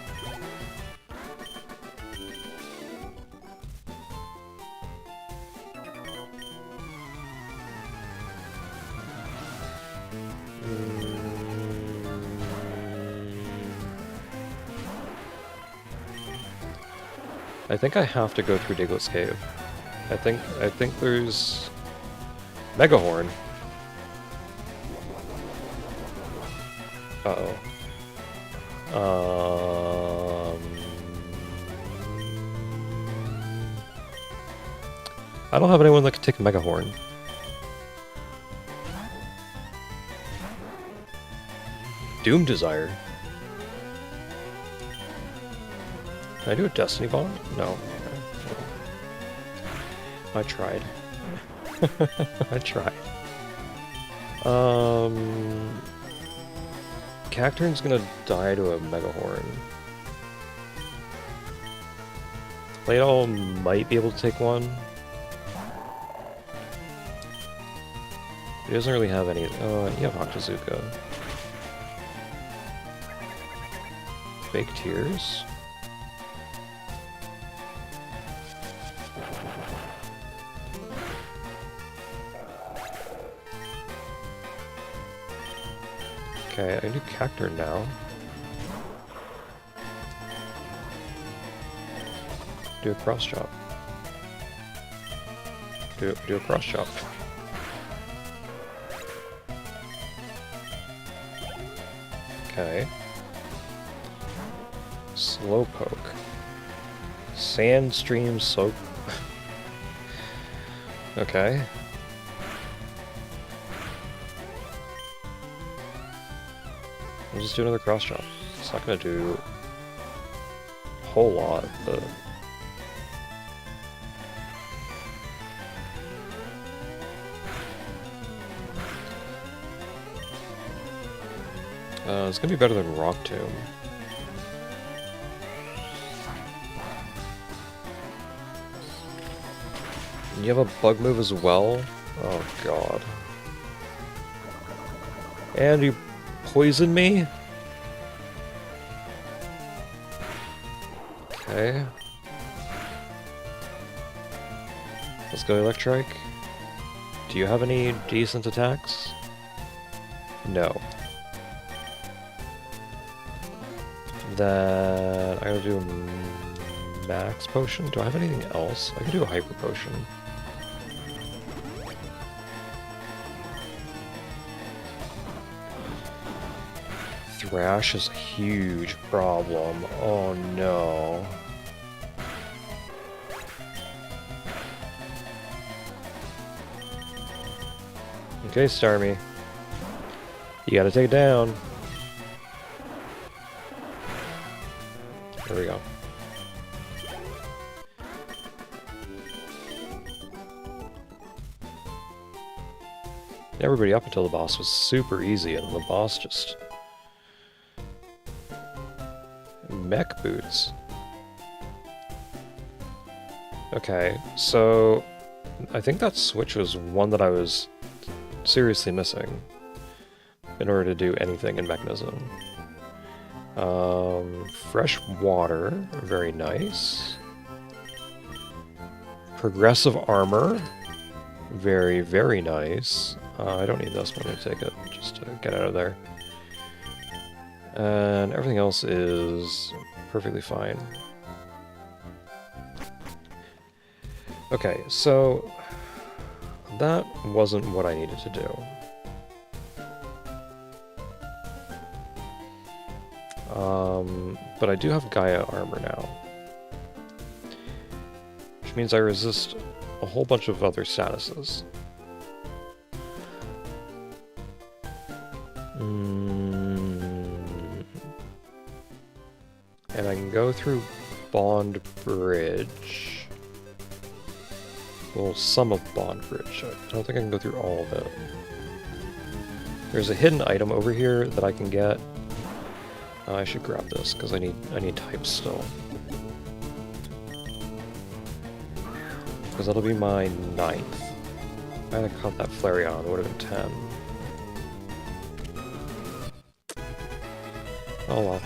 I think I have to go through Diglett's Cave. I think there's Megahorn. Uh-oh. I don't have anyone that can take Megahorn. Doom Desire. Can I do a Destiny Bond? No. I tried. I tried. Cacturn's gonna die to a Megahorn. Playdol might be able to take one. He doesn't really have any. You have Hakuzuka. Fake Tears. Okay, I can do Cacturn now. Do a cross chop. Do a cross chop. Okay. Slowpoke. Sandstream slope. Okay. I'll just do another cross chop. It's not gonna do a whole lot, but it's gonna be better than Rock Tomb. You have a bug move as well? Oh god. And you poisoned me? Okay. Let's go Electrike. Do you have any decent attacks? No. Then I gotta do a max potion. Do I have anything else? I can do a hyper potion. Thrash is a huge problem. Oh no. Okay, Starmie. You gotta take it down. There we go. Everybody up until the boss was super easy, and the boss just... Mech boots. Okay, so... I think that switch was one that I was seriously missing in order to do anything in Mechanism. Fresh water, very nice. Progressive armor, very, very nice. I don't need this, but I'm gonna take it just to get out of there. And everything else is perfectly fine. Okay, so that wasn't what I needed to do. But I do have Gaia armor now. Which means I resist a whole bunch of other statuses. And I can go through Bond Bridge. Well, some of Bond Bridge. I don't think I can go through all of it. There's a hidden item over here that I can get. I should grab this because I need types still. Because that'll be my 9th. If I had caught that Flareon, it would have been 10. Oh well.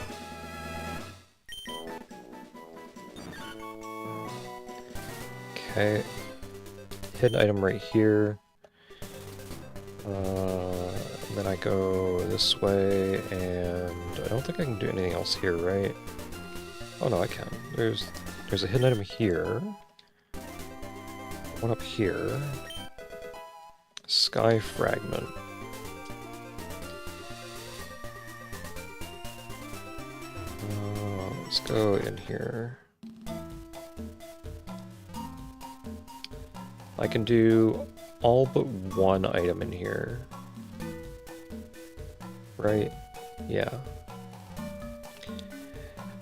Okay. Hidden item right here. Then I go this way, and I don't think I can do anything else here, right? Oh no, I can. There's a hidden item here. One up here. Sky Fragment. Let's go in here. I can do all but one item in here. Right? Yeah.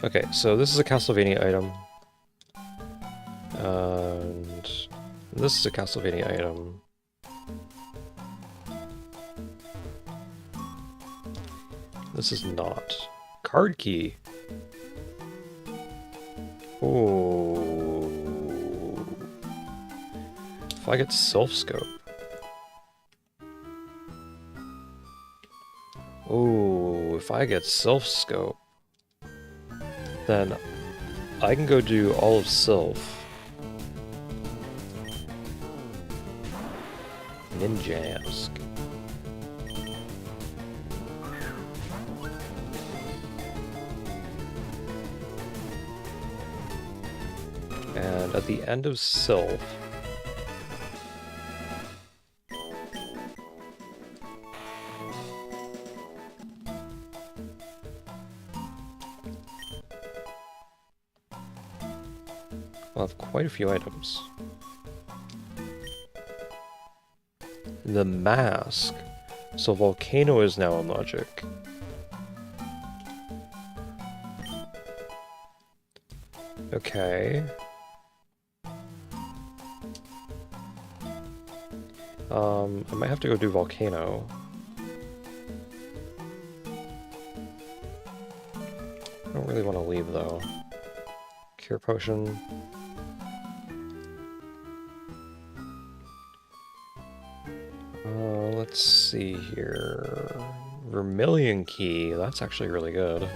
Okay, so this is a Castlevania item. And this is a Castlevania item. This is not. Card key. Oh. If I get Self Scope. Oh, if I get Self Scope, then I can go do all of Sylph. Ninjask. at the end of Sylph. I'll have quite a few items. The mask. So Volcano is now in logic. Okay. I might have to go do Volcano. I don't really want to leave though. Cure Potion. Let's see here. Vermilion Key, that's actually really good.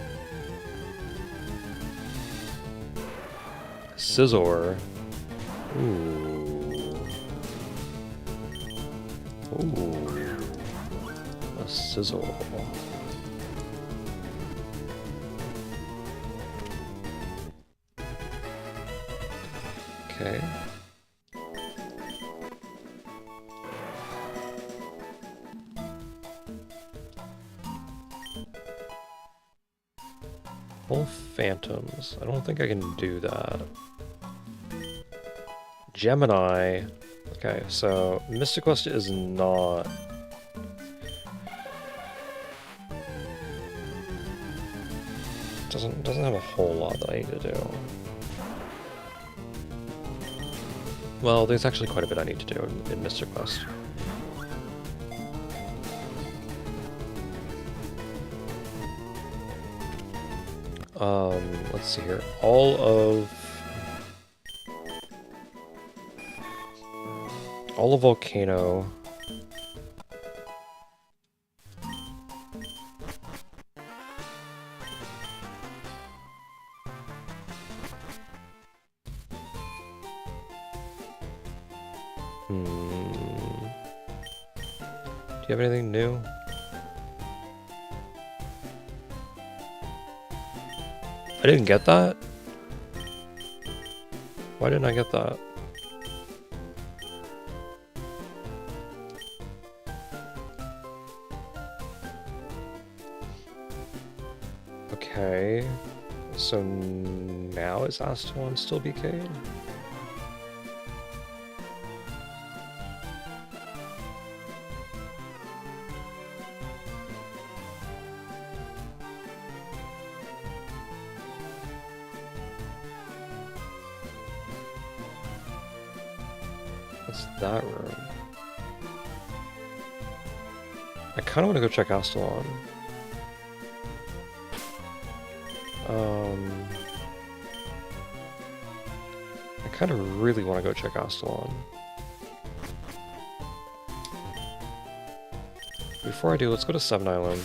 Scizor. Ooh. Ooh. A Scizor. Okay. Full Phantoms. I don't think I can do that. Gemini. Okay, so Mystic Quest is not... Doesn't have a whole lot that I need to do. Well, there's actually quite a bit I need to do in Mystic Quest. Let's see here. All of Volcano. Do you have anything new? I didn't get that? Why didn't I get that? Okay, so now is Astalon still BK'd? What's that room? I kind of want to go check Astalon. I kind of really want to go check Astalon. Before I do, let's go to Seven Island.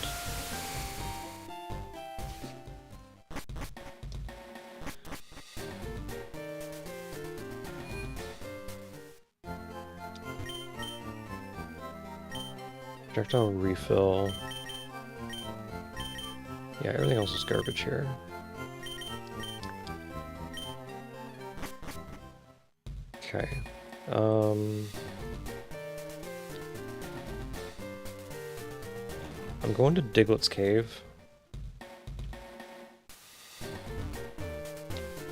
Projectile refill. Yeah, everything else is garbage here. Okay. I'm going to Diglett's Cave.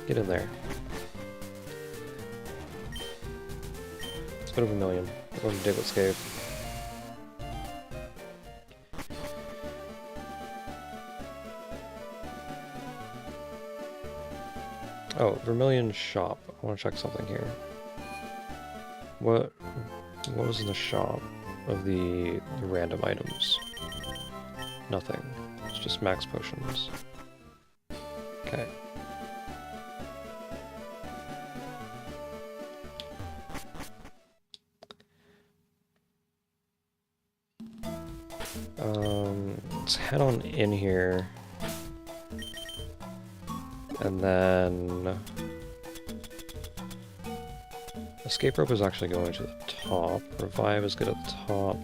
Get in there. Let's go to Vermilion. We're going to Diglett's Cave. Oh, Vermilion shop. I want to check something here. What was in the shop of the random items? Nothing. It's just max potions. Okay. Let's head on in here. And then... Escape rope is actually going to the top. Revive is good at the top.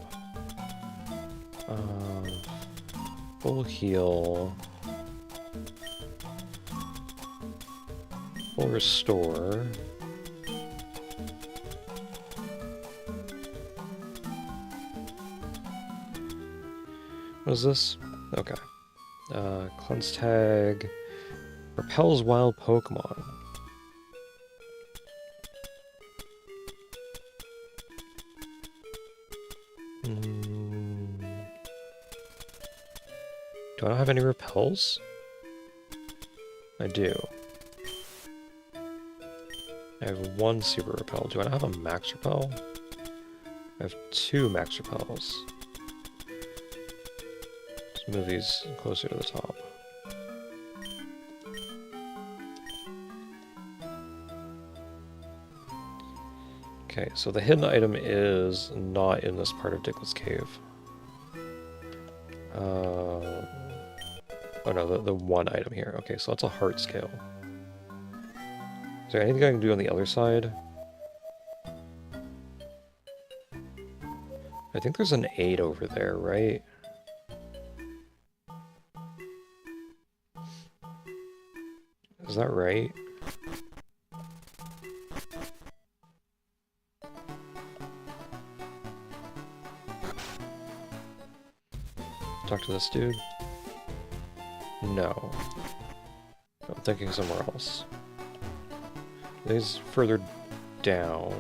Full heal. Full restore. What is this? Okay. Cleanse tag. Repels wild Pokemon. Do I not have any repels? I do. I have one super repel. Do I not have a max repel? I have 2 max repels. Let's move these closer to the top. Okay, so the hidden item is not in this part of Diglett Cave. Oh no, the one item here. Okay, so that's a heart scale. Is there anything I can do on the other side? I think there's an 8 over there, right? Is that right? Talk to this dude? No. I'm thinking somewhere else. He's further down.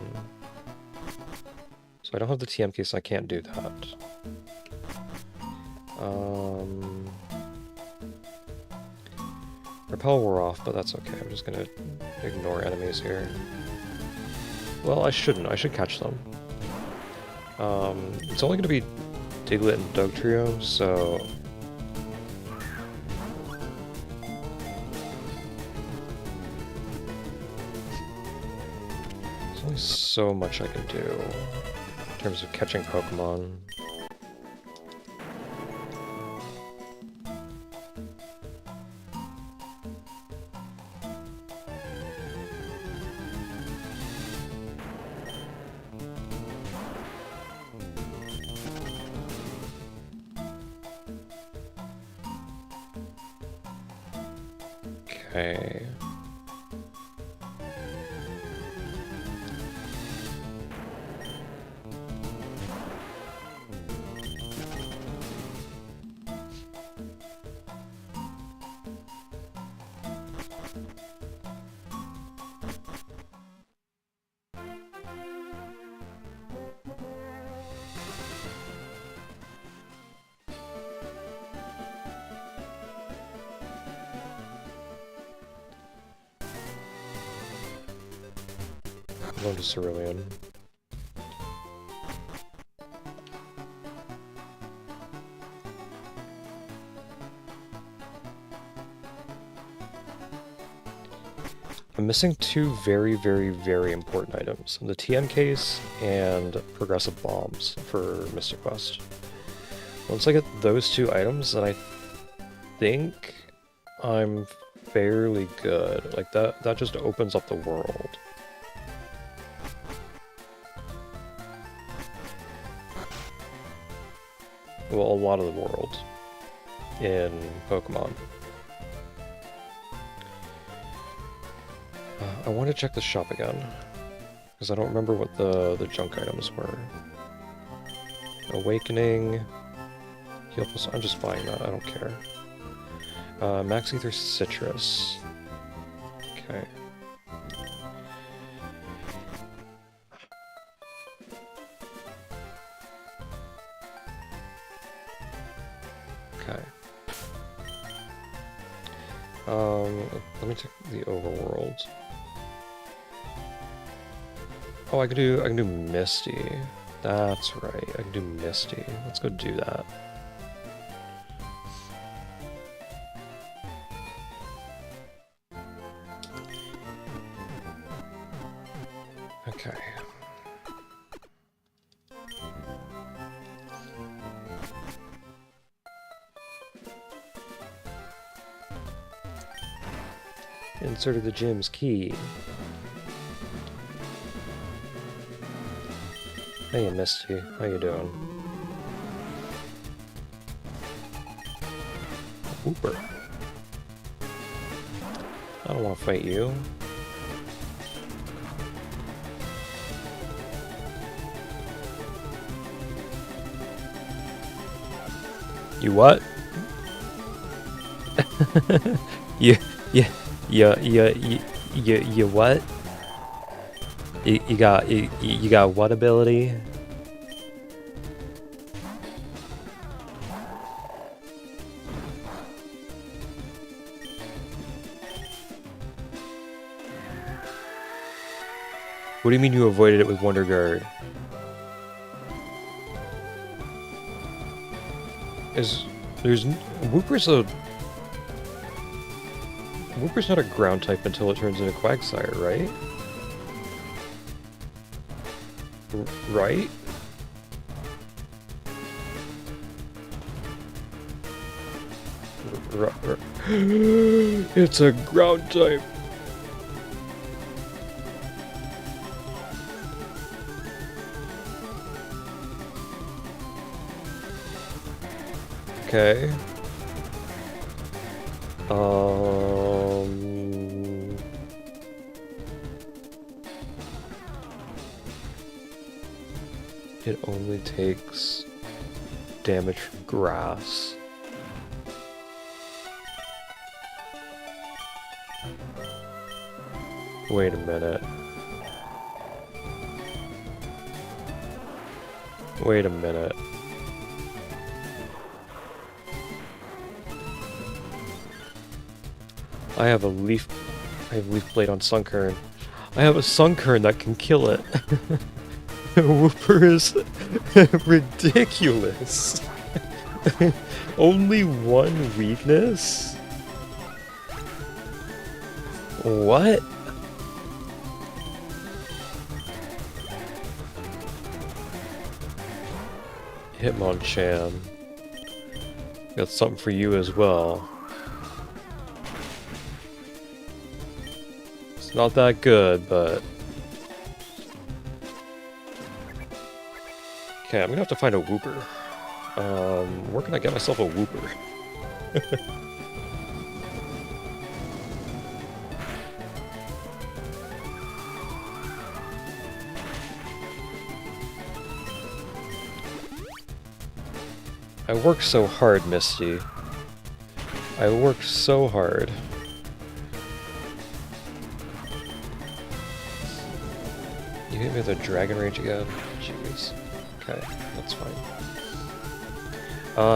So I don't have the TM case, so I can't do that. Repel wore off, but that's okay. I'm just gonna ignore enemies here. Well, I shouldn't. I should catch them. It's only gonna be Diglett and Dugtrio, so... There's only so much I can do in terms of catching Pokemon. Okay. I'm going to Cerulean. I'm missing 2 very, very, very important items. The TN case and progressive bombs for Mystic Quest. Once I get those 2 items, then I think I'm fairly good. Like, that just opens up the world. Well, a lot of the world in Pokemon. I want to check the shop again, because I don't remember what the junk items were. Awakening, heal plus, I'm just buying that, I don't care. Max Ether Citrus. Okay. Okay. Let me check the overworld. Oh, I can do Misty. That's right, I can do Misty. Let's go do that. Okay. Inserted the gym's key. Hey, Misty. How you doing? Hooper. I don't want to fight you. You what? you what? You got what ability? What do you mean you avoided it with Wonder Guard? Wooper's not a ground type until it turns into Quagsire, right? Right? It's a ground type. Okay. It only takes damage from grass. Wait a minute. Wait a minute. I have leaf blade on Sunkern. I have a Sunkern that can kill it. Wooper is ridiculous. Only one weakness? What? Hitmonchan. Got something for you as well. It's not that good, but... Okay, I'm gonna have to find a Wooper. Where can I get myself a Wooper? I work so hard, Misty. I work so hard. You hit me with a Dragon Rage again? Jeez. Okay, that's fine.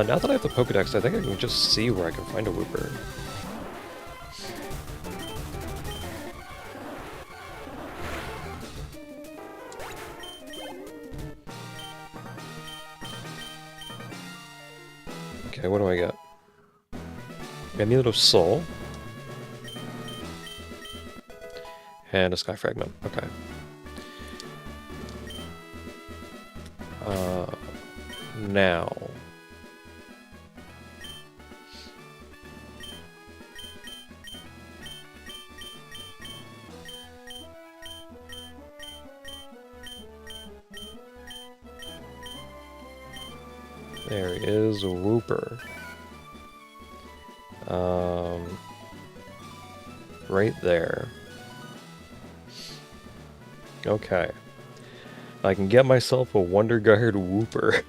Now that I have the Pokedex, I think I can just see where I can find a Wooper. Okay, what do I get? Amulet Soul. And a Sky Fragment. Okay. Now... There is a Wooper. Right there. Okay. I can get myself a Wonder Guard Wooper.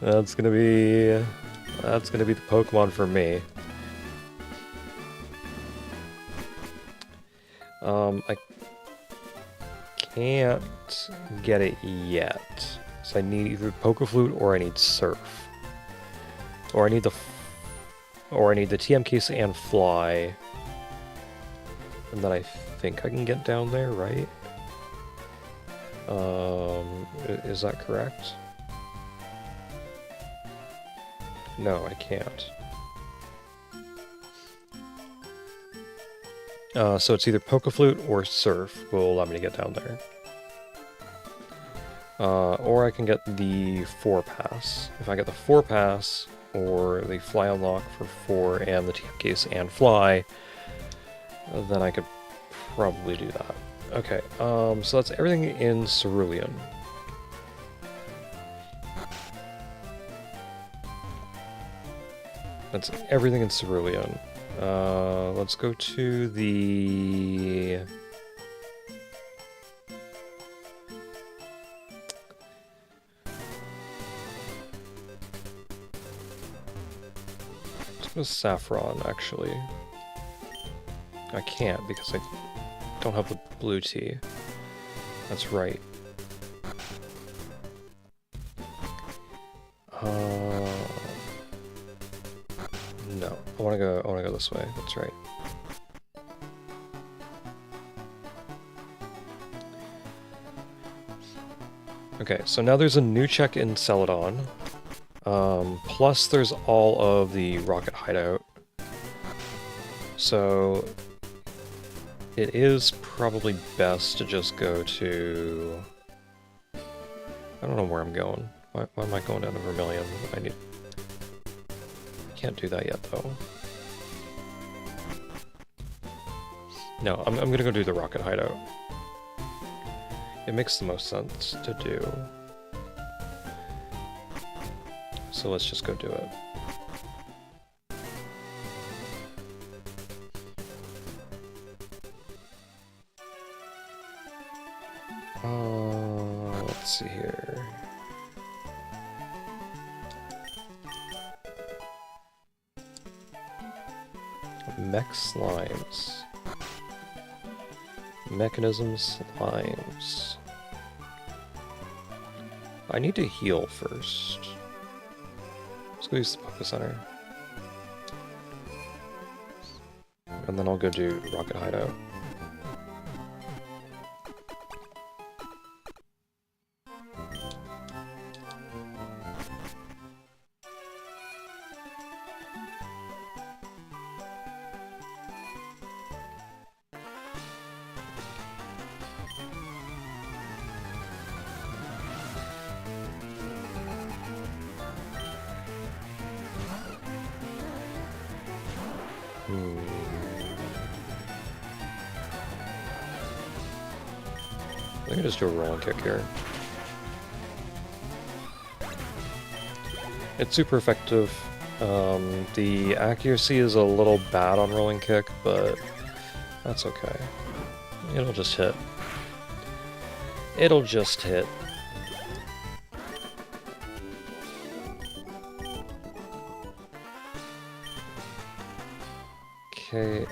That's gonna be the Pokemon for me. I can't get it yet. So I need either Pokeflute or I need Surf. Or I need the TM case and Fly. And then I think I can get down there, right? Is that correct? No, I can't. So it's either Pokeflute or Surf will allow me to get down there. Or I can get the 4-pass. If I get the 4-pass, or the Fly Unlock for 4 and the TM case and Fly, then I could probably do that. Okay, so that's everything in Cerulean. That's everything in Cerulean. Let's go to the... What is saffron, actually? I can't because I don't have the blue tea. That's right. No, I wanna go this way, that's right. Okay, so now there's a new check in Celadon. Plus there's all of the rocket hideout. So it is probably best to just go to... I don't know where I'm going. Why am I going down to Vermilion? Can't do that yet, though. No, I'm gonna go do the rocket hideout. It makes the most sense to do. So let's just go do it. Let's see here. Mech slimes. Mechanism slimes. I need to heal first. Let's go use the Poké Center. And then I'll go do Rocket Hideout. I can just do a rolling kick here. It's super effective. The accuracy is a little bad on rolling kick, but that's okay. It'll just hit. It'll just hit. Okay.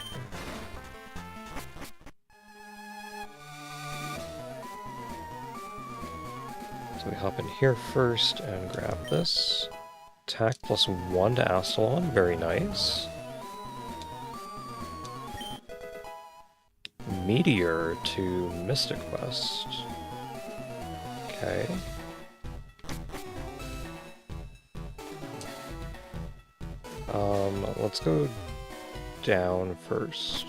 So we hop in here first and grab this. Attack +1 to Astalon, very nice. Meteor to Mystic Quest. Okay. Let's go down first.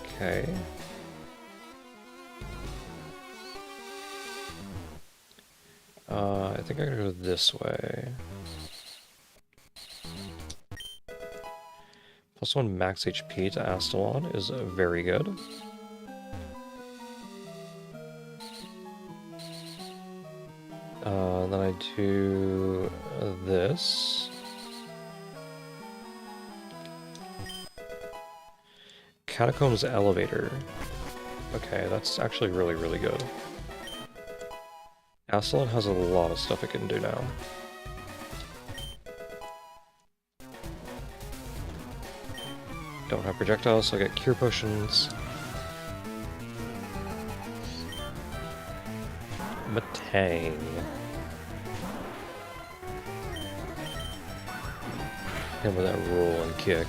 Okay. I think I'm gonna go this way. +1 max HP to Astalon is very good. Then I do this. Catacombs Elevator. Okay, that's actually really, really good. Astalon has a lot of stuff it can do now. Don't have projectiles, so I get cure potions. Matang. Him with that roll and kick.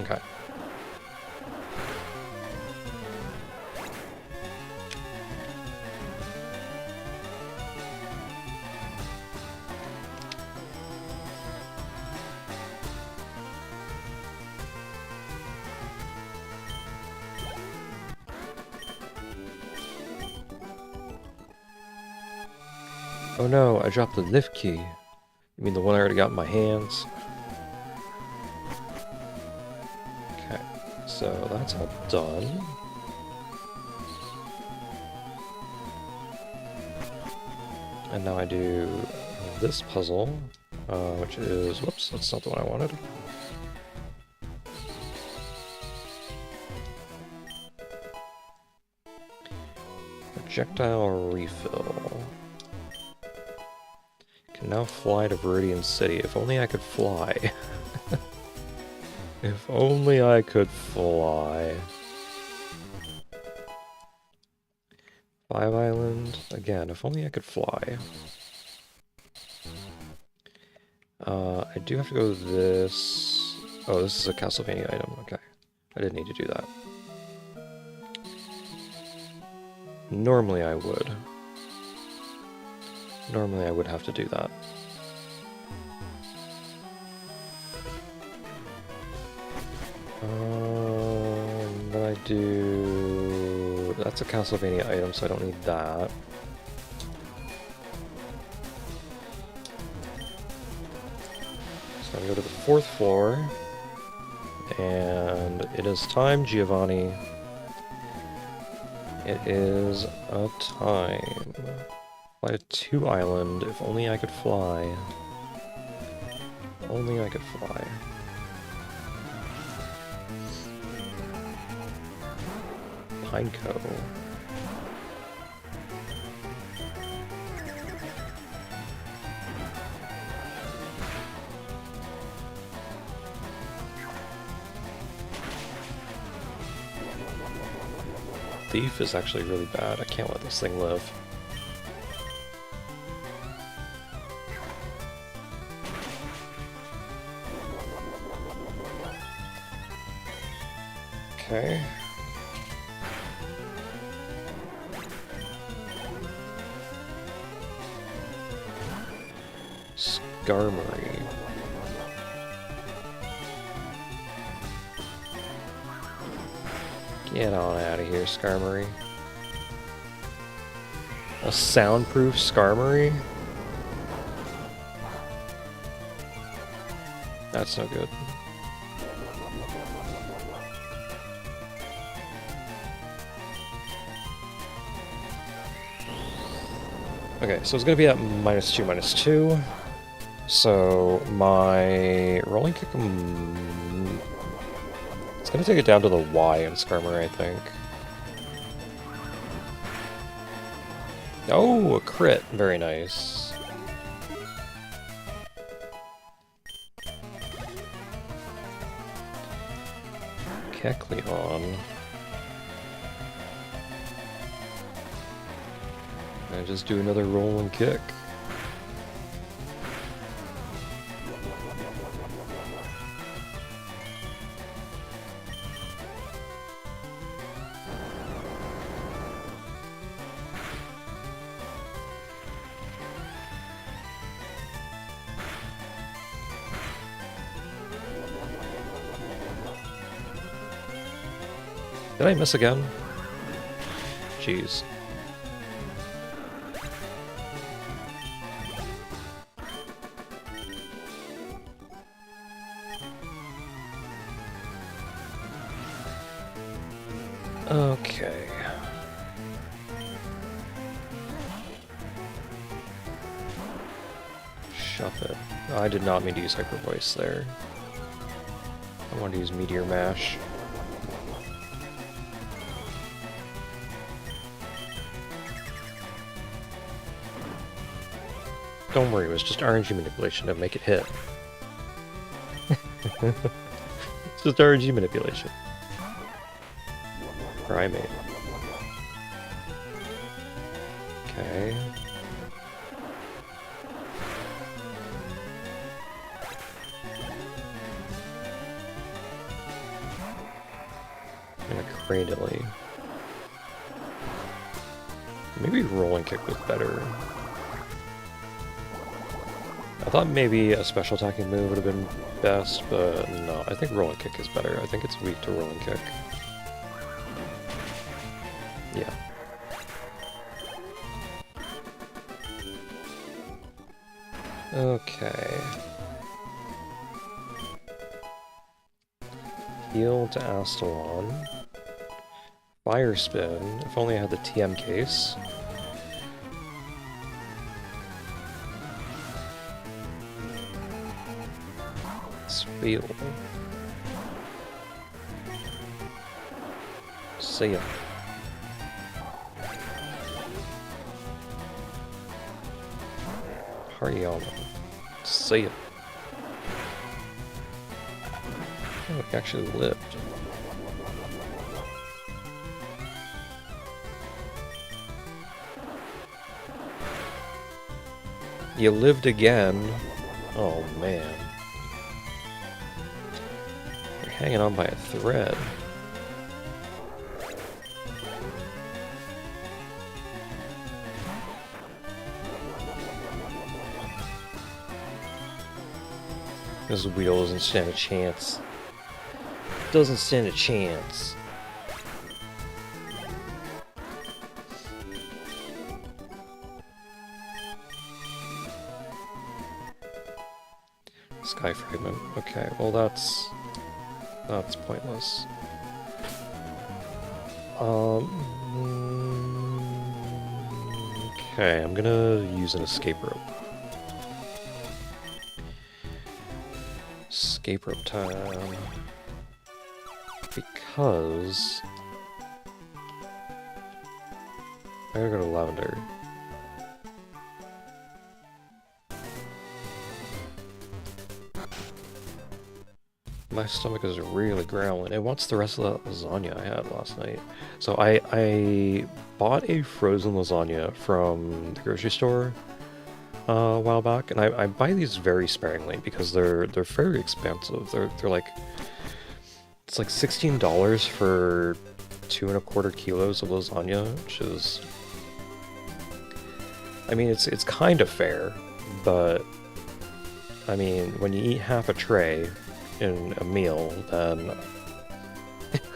Okay. Oh no, I dropped the lift key. You mean the one I already got in my hands? So that's all done. And now I do this puzzle, which is, whoops, that's not the one I wanted. Projectile refill. Can now fly to Viridian City. If only I could fly. If only I could fly. 5 Island. Again, if only I could fly. I do have to go to this... Oh, this is a Castlevania item. Okay. I didn't need to do that. Normally I would. Normally I would have to do that. But I do... That's a Castlevania item, so I don't need that. So I go to the 4th floor, and it is time, Giovanni. It is a time. Fly to 2 Island, if only I could fly. If only I could fly. Pineco. Thief is actually really bad. I can't let this thing live. Okay. Skarmory. Get on out of here, Skarmory. A soundproof Skarmory? That's no good. Okay, so it's gonna be at -2, -2. So my rolling kick, it's gonna take it down to the Y in Skarmory, I think. Oh, a crit, very nice. Kecleon. And just do another rolling kick. Did I miss again? Jeez. Okay. Shove it. I did not mean to use Hyper Voice there. I wanted to use Meteor Mash. Don't worry, it was just RNG manipulation to make it hit. It's just RNG manipulation. Primate. Okay. And a Cradily. Maybe Rolling Kick was better. I thought maybe a special attacking move would have been best, but no, I think Rolling Kick is better. I think it's weak to Rolling Kick. Yeah. Okay. Heal to Astalon. Fire Spin. If only I had the TM case. Spiel. See ya. Hariyama. See ya. Oh, he actually lived. You lived again. Oh man. You're hanging on by a thread. This wheel doesn't stand a chance. Doesn't stand a chance. Sky fragment. Okay, well that's pointless. Okay, I'm gonna use an escape rope. Escape rope time. Because I gotta go to Lavender. My stomach is really growling. It wants the rest of that lasagna I had last night. So I bought a frozen lasagna from the grocery store a while back, and I buy these very sparingly because they're very expensive. They're like, it's like $16 for 2¼ kilos of lasagna, which is, I mean, it's kind of fair, but I mean, when you eat half a tray in a meal, then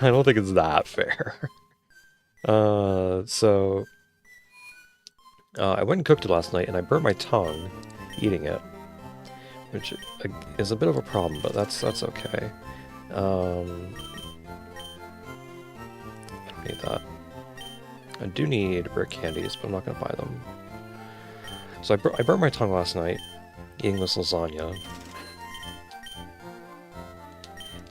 I don't think it's that fair. So I went and cooked it last night, and I burnt my tongue eating it, which is a bit of a problem, but that's okay. I don't need that. I do need brick candies, but I'm not gonna buy them. So I burnt my tongue last night eating this lasagna.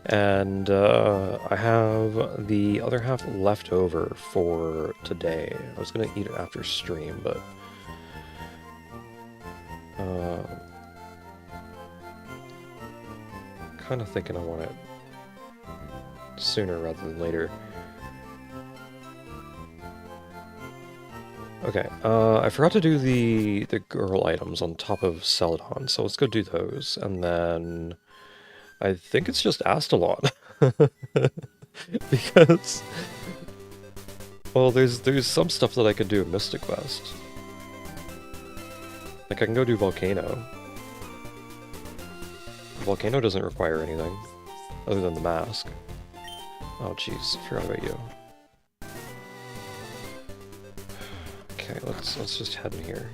And I have the other half left over for today. I was going to eat it after stream, but kind of thinking I want it sooner rather than later. Okay, I forgot to do the girl items on top of Celadon, so let's go do those, and then I think it's just Astalon. Because, well, there's some stuff that I could do in Mystic West. Like, I can go do Volcano. Volcano doesn't require anything, other than the mask. Oh jeez, I forgot about you. Okay, let's just head in here.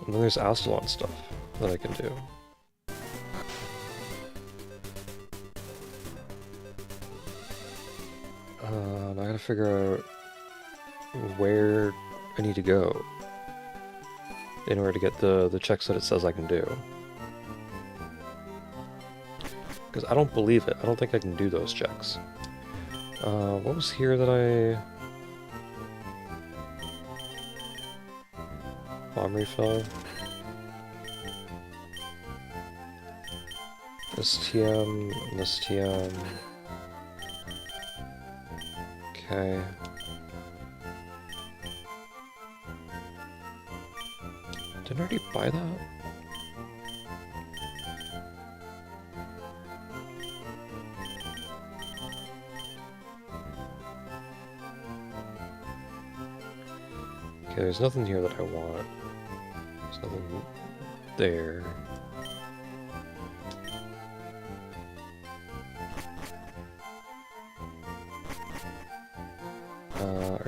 And then there's Astalon stuff that I can do. And I gotta figure out where I need to go in order to get the checks that it says I can do. Because I don't believe it. I don't think I can do those checks. What was here that I... Bomb refill. This TM, and this TM. Okay. Didn't I already buy that? Okay, there's nothing here that I want. There's nothing there.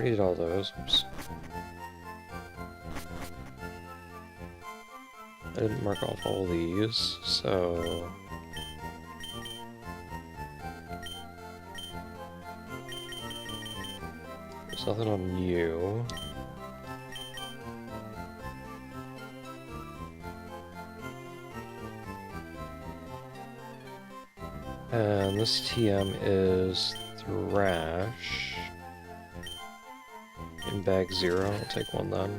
already did all those. Oops. I didn't mark off all these, so... There's nothing on you. And this TM is Thrash. In bag 0, I'll take one then.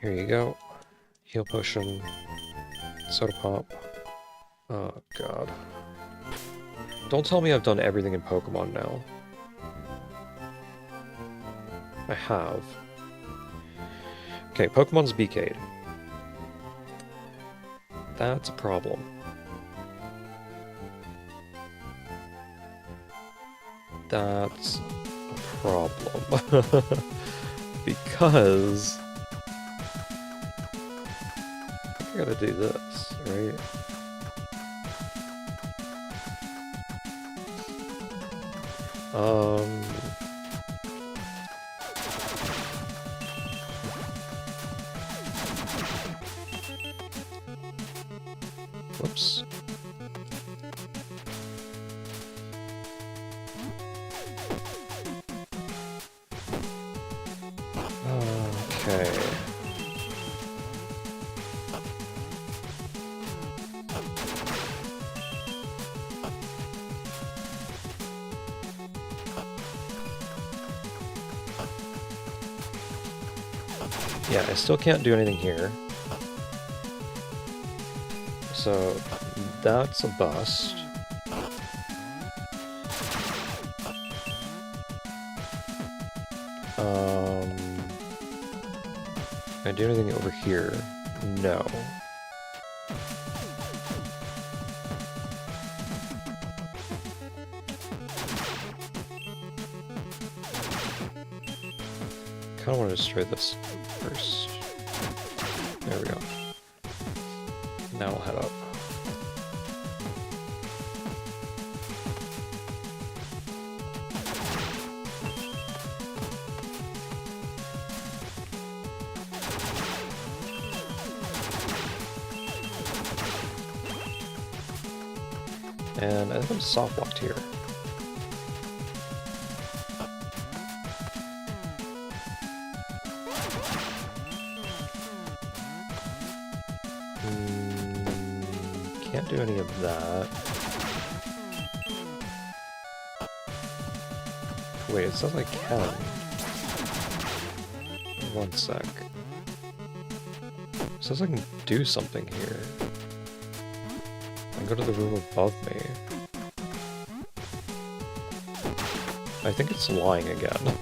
Here you go. Heal potion. Soda pop. Oh god. Don't tell me I've done everything in Pokemon now. I have. Okay, Pokemon's BK'd. That's a problem. That's a problem. Because... I gotta do this, right? Whoops. Okay. Yeah, I still can't do anything here. So, that's a bust. Can I do anything over here? No. Kinda want to destroy this first. There we go. Now I'll head up. And I think I'm soft locked here. Can't do any of that. Wait, it says I can. One sec. It says I can do something here. I can go to the room above me. I think it's lying again.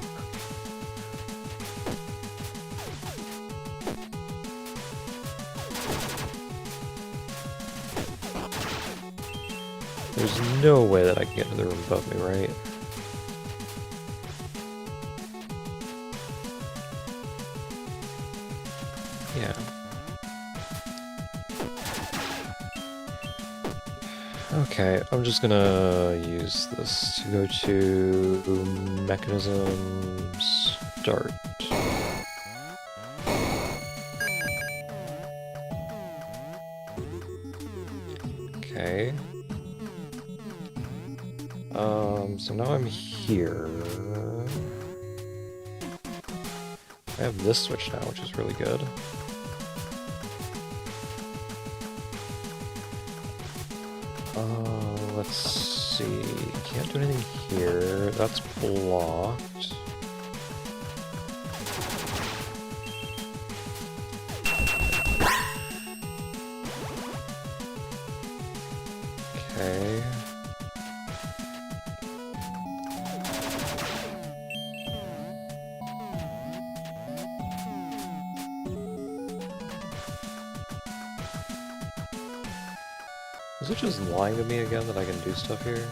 There's no way that I can get to the room above me, right? Yeah. Okay, I'm just gonna use this to go to mechanism start. Okay. So now I'm here. I have this switch now, which is really good. Let's see. Can't do anything here. That's blocked. Okay. Is it just lying to me again that I can do stuff here?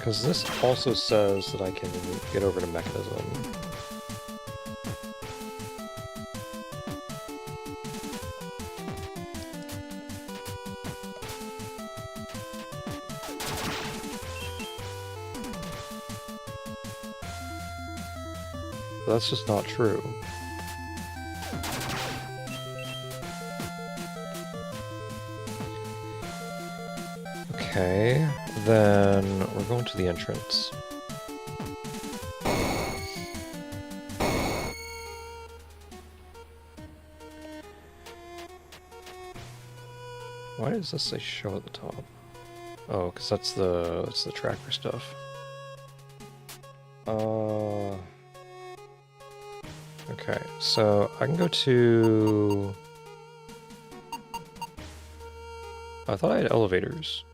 Because this also says that I can get over to mechanism. But that's just not true. Okay, then we're going to the entrance. Why does this say show at the top? Oh, because that's the tracker stuff. Okay, so I can go to... I thought I had elevators.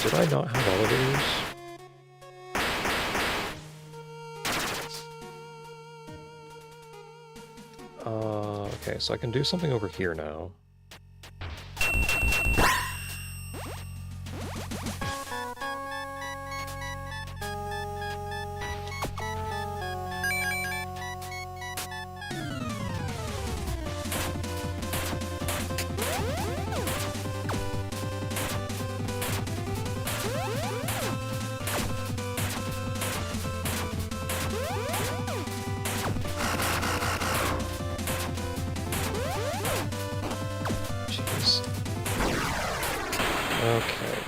Did I not have elevators? Okay, so I can do something over here now. Okay,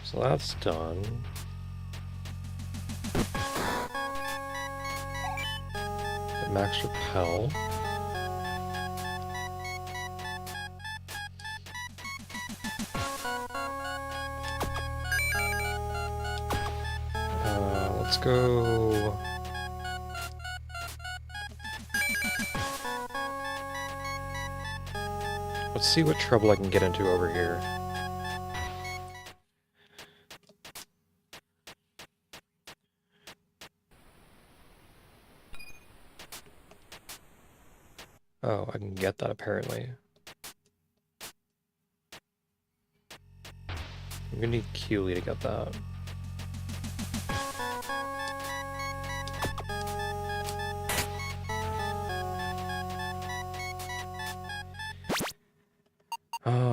so that's done. Max repel. Let's go. Let's see what trouble I can get into over here. Oh, I can get that apparently. I'm gonna need Keely to get that.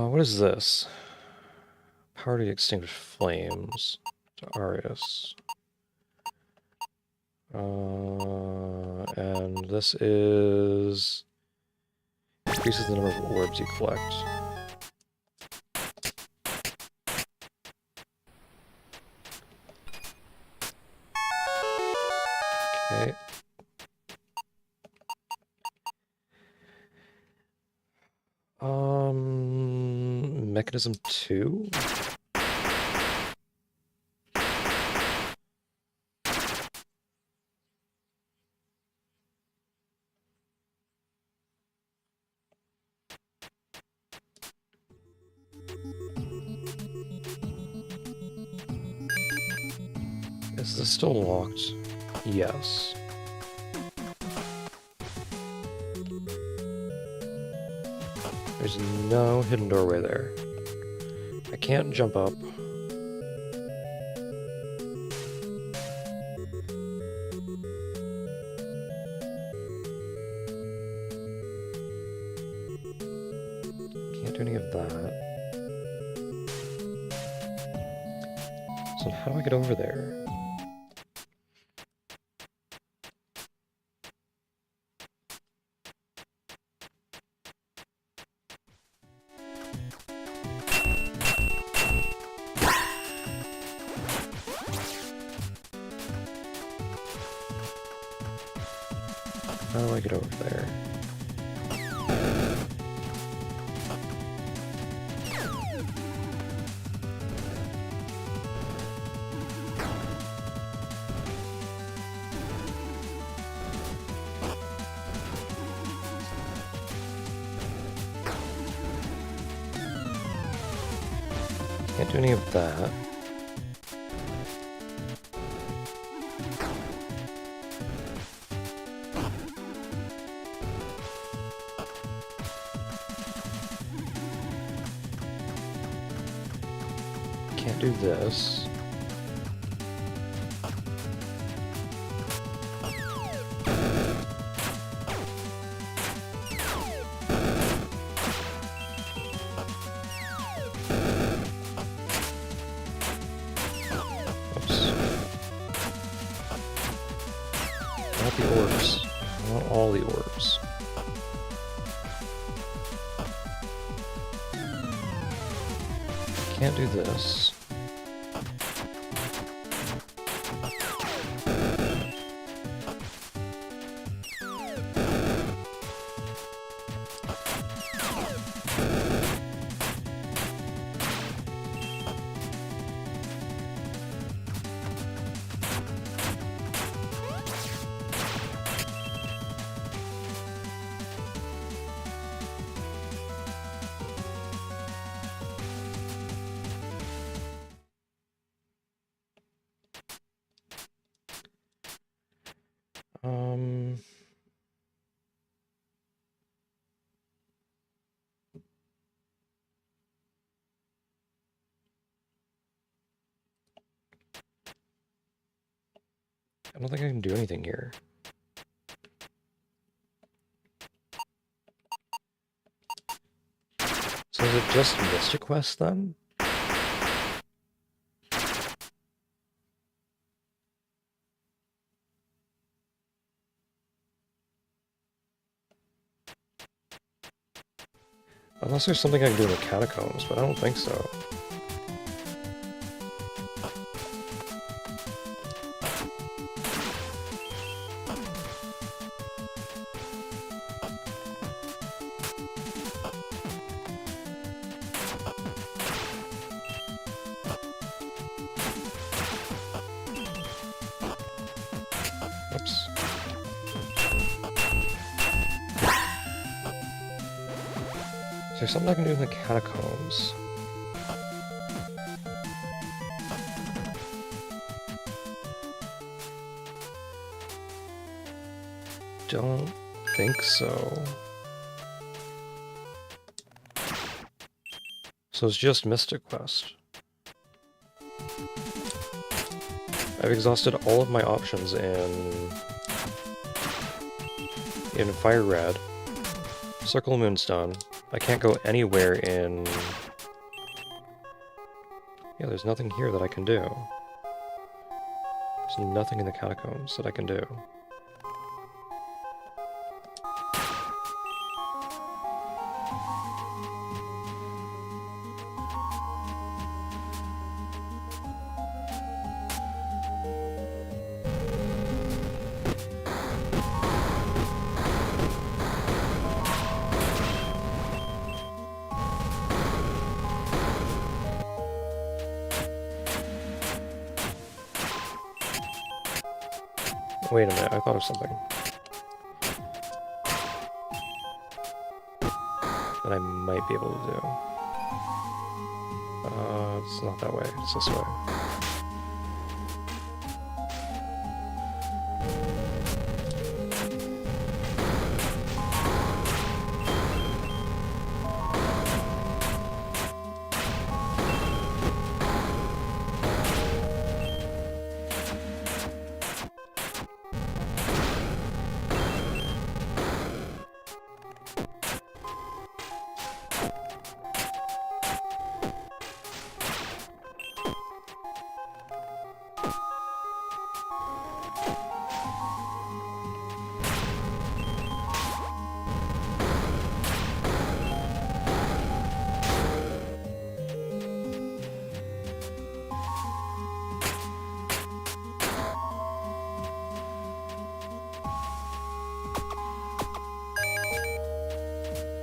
What is this? Power to extinguish flames. To Arius. And this is... increases the number of orbs you collect. Okay. Mechanism 2? Is this still locked? Yes. There's no hidden doorway there. I can't jump up. Can't do any of that. So how do I get over there? How do I get over there? Can't do any of that. can't do this. Oops. Not the orbs. I want all the orbs. Can't do this. I don't think I can do anything here. So is it just Mystic Quest then? Unless there's something I can do in the catacombs, but I don't think so. Oops. Is there something I can do in the catacombs? Don't think so. So it's just Mystic Quest. I've exhausted all of my options in Fire Red. Circle of Moon's done. I can't go anywhere in... Yeah, there's nothing here that I can do. There's nothing in the catacombs that I can do. Wait a minute, I thought of something. That I might be able to do. It's not that way, it's this way.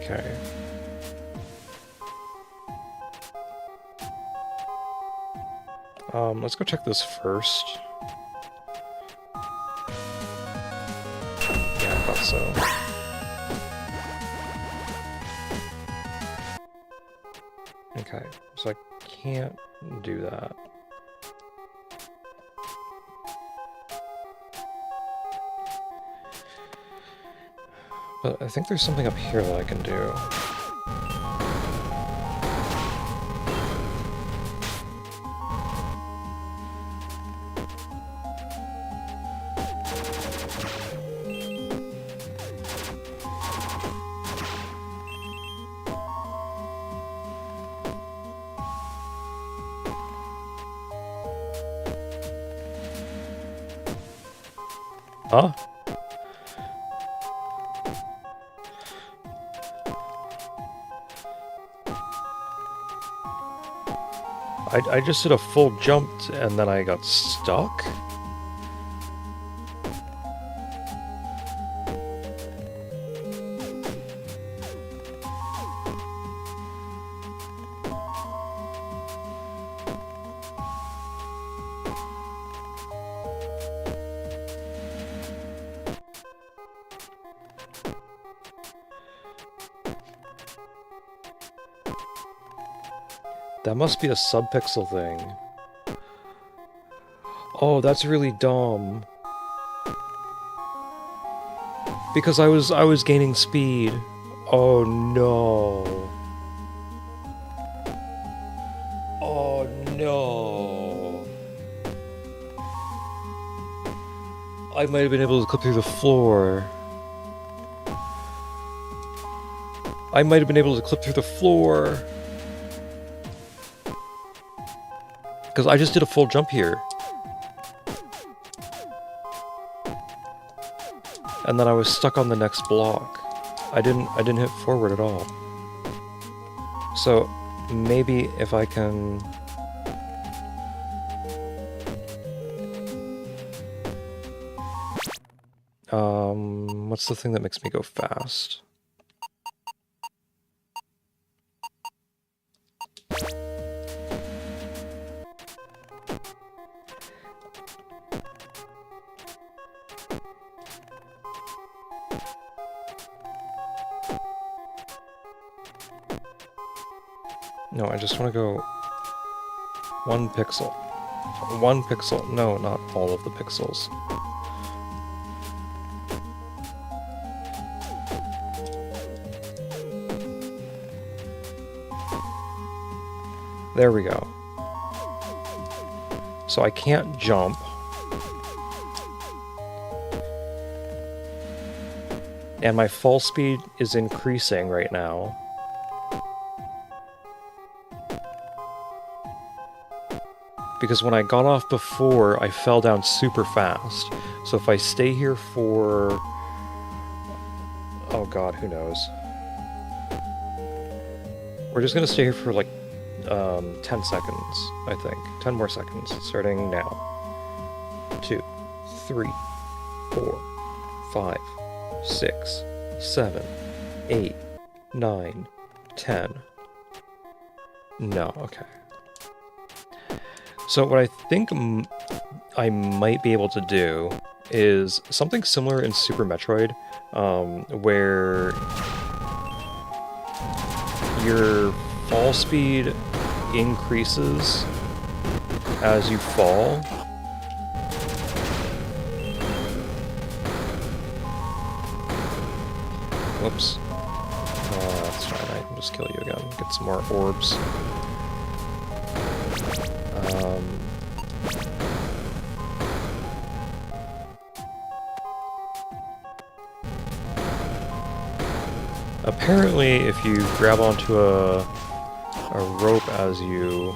Okay. Let's go check this first. Yeah, I thought so. Okay, so I can't do that. But I think there's something up here that I can do. Huh? I just did a full jump and then I got stuck? That must be a subpixel thing. Oh, that's really dumb. Because I was gaining speed. Oh no. Oh no. I might have been able to clip through the floor. I might have been able to clip through the floor. Because I just did a full jump here. And then I was stuck on the next block. I didn't hit forward at all. So maybe if I can... what's the thing that makes me go fast? No, I just want to go 1 pixel. 1 pixel. No, not all of the pixels. There we go. So I can't jump. And my fall speed is increasing right now. Because when I got off before, I fell down super fast. So if I stay here for... oh god, who knows? We're just gonna stay here for like 10 seconds, I think. 10 more seconds, starting now. 2, 3, 4, 5, 6, 7, 8, 9, 10. No, okay. So what I think I might be able to do is something similar in Super Metroid, where your fall speed increases as you fall. Whoops. That's fine, I can just kill you again. Get some more orbs. Apparently, if you grab onto a rope as you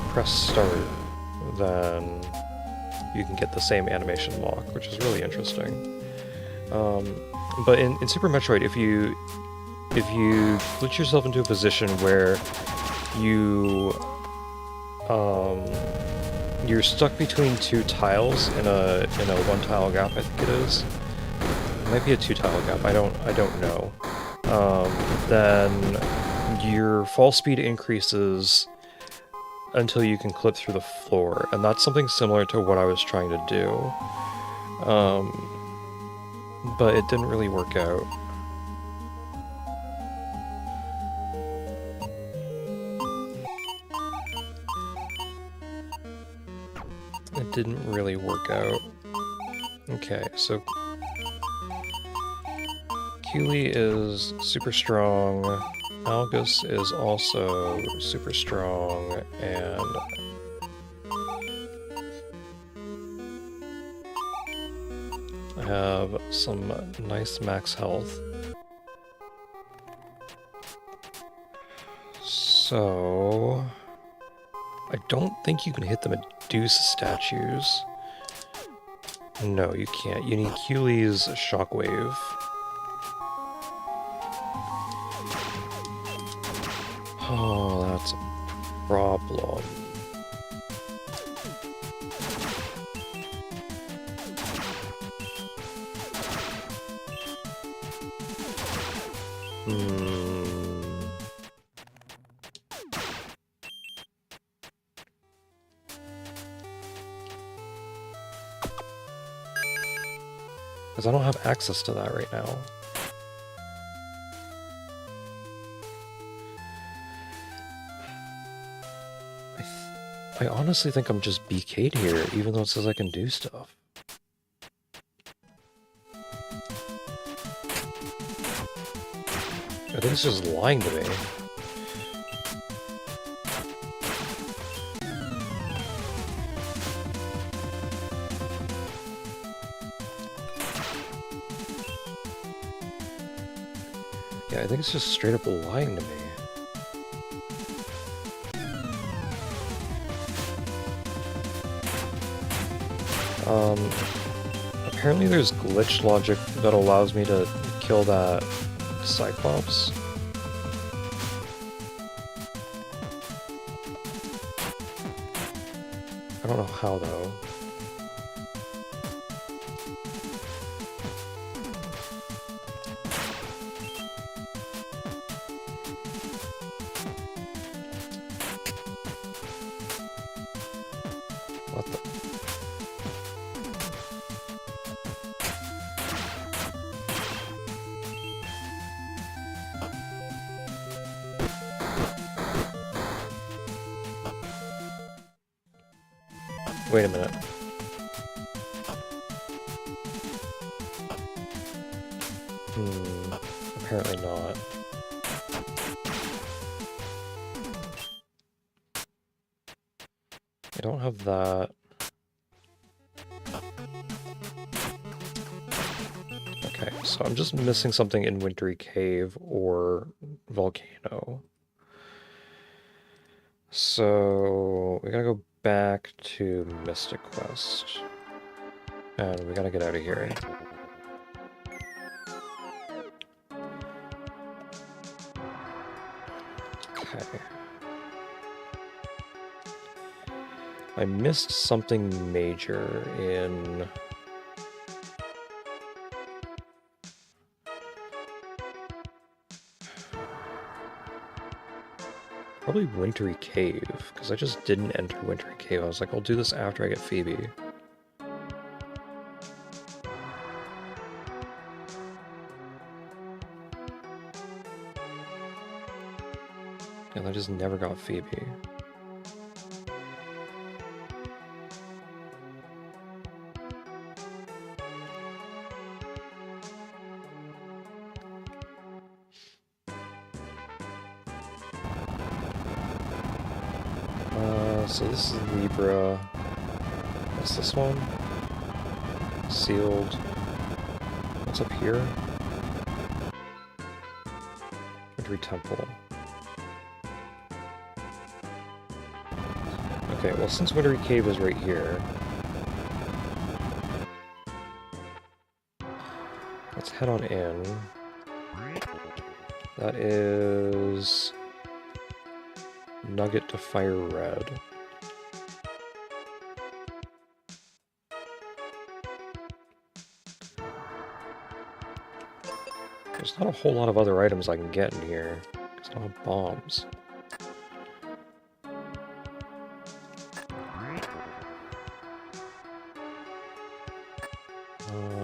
press start, then you can get the same animation lock, which is really interesting. But in Super Metroid, if you glitch yourself into a position where you're stuck between 2 tiles in a 1 tile gap, I think it is. It might be a 2 tile gap. I don't know. Then your fall speed increases until you can clip through the floor, and that's something similar to what I was trying to do. But it didn't really work out. It didn't really work out. Okay, so Keely is super strong, Algus is also super strong, and I have some nice max health. So I don't think you can hit the Medusa statues. No, you can't. You need Keely's Shockwave. Oh, that's a problem. Because I don't have access to that right now. I honestly think I'm just BK'd here, even though it says I can do stuff. I think it's just lying to me. Yeah, I think it's just straight up lying to me. Apparently there's glitch logic that allows me to kill that Cyclops. I don't know how, though. What the... Wait a minute. Apparently not. I don't have that. Okay, so I'm just missing something in Wintry Cave or Volcano. So we gotta go back to Mystic Quest. And we gotta get out of here. Okay. I missed something major in... Probably Wintry Cave, because I just didn't enter Wintry Cave. I was like, I'll do this after I get Phoebe. And I just never got Phoebe. So this is Libra. What's this one? Sealed. What's up here? Wintry Temple. Okay, well since Wintry Cave is right here, let's head on in. That is... Nugget to Fire Red. There's not a whole lot of other items I can get in here, because I don't have bombs.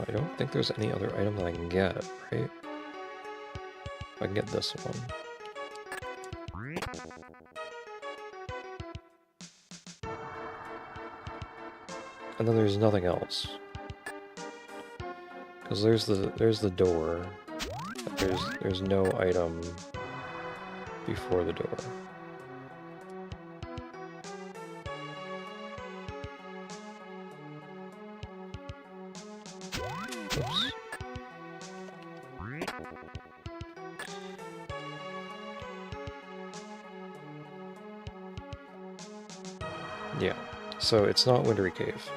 I don't think there's any other item that I can get, right? I can get this one. And then there's nothing else. Because there's the door. There's no item before the door. Oops. Yeah, so it's not Wintry Cave.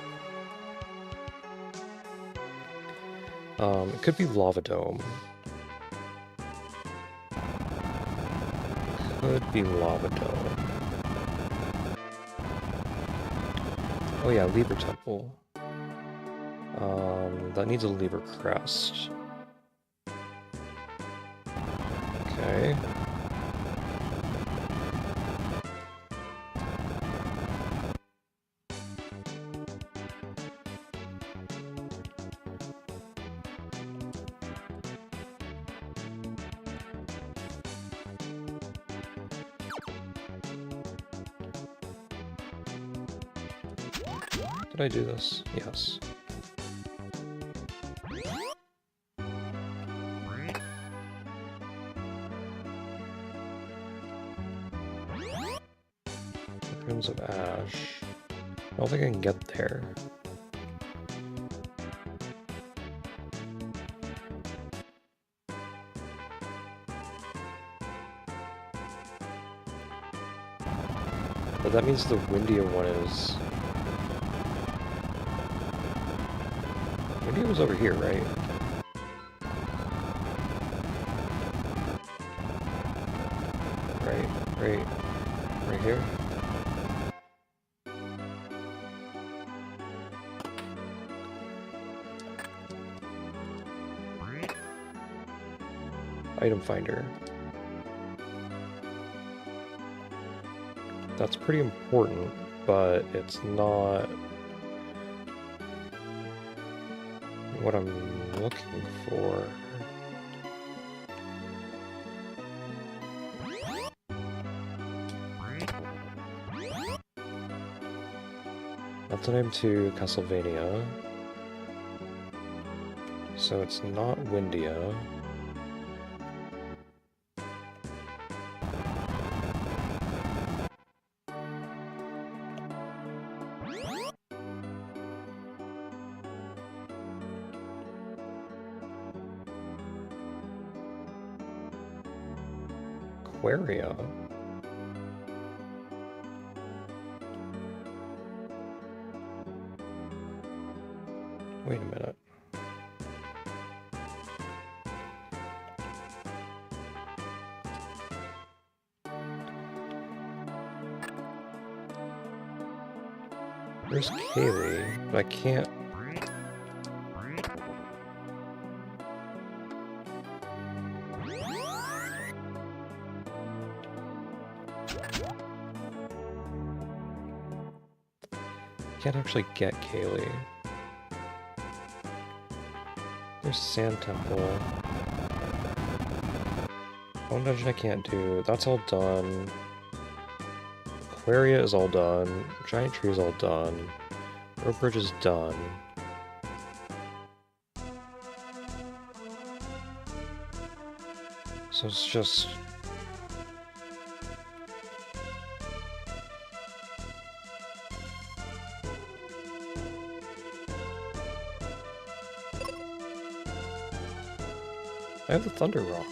It could be lava dome. Could be lava dome. Oh yeah, Lever Temple. That needs a lever crest. Okay. Did I do this? Yes. Ruins of Ash. I don't think I can get there. But that means the windier one is... Windier was over here, right? Right here? Item finder. That's pretty important, but it's not what I'm looking for. That's an item to Castlevania. So it's not Windia. Aquaria. Wait a minute. Where's Kaylee? I can't... Can't actually get Kaylee. There's Sand Temple. One dungeon I can't do. That's all done. Aquaria is all done. Giant Tree is all done. Rope Bridge is done. So it's just... I have the Thunder Rock.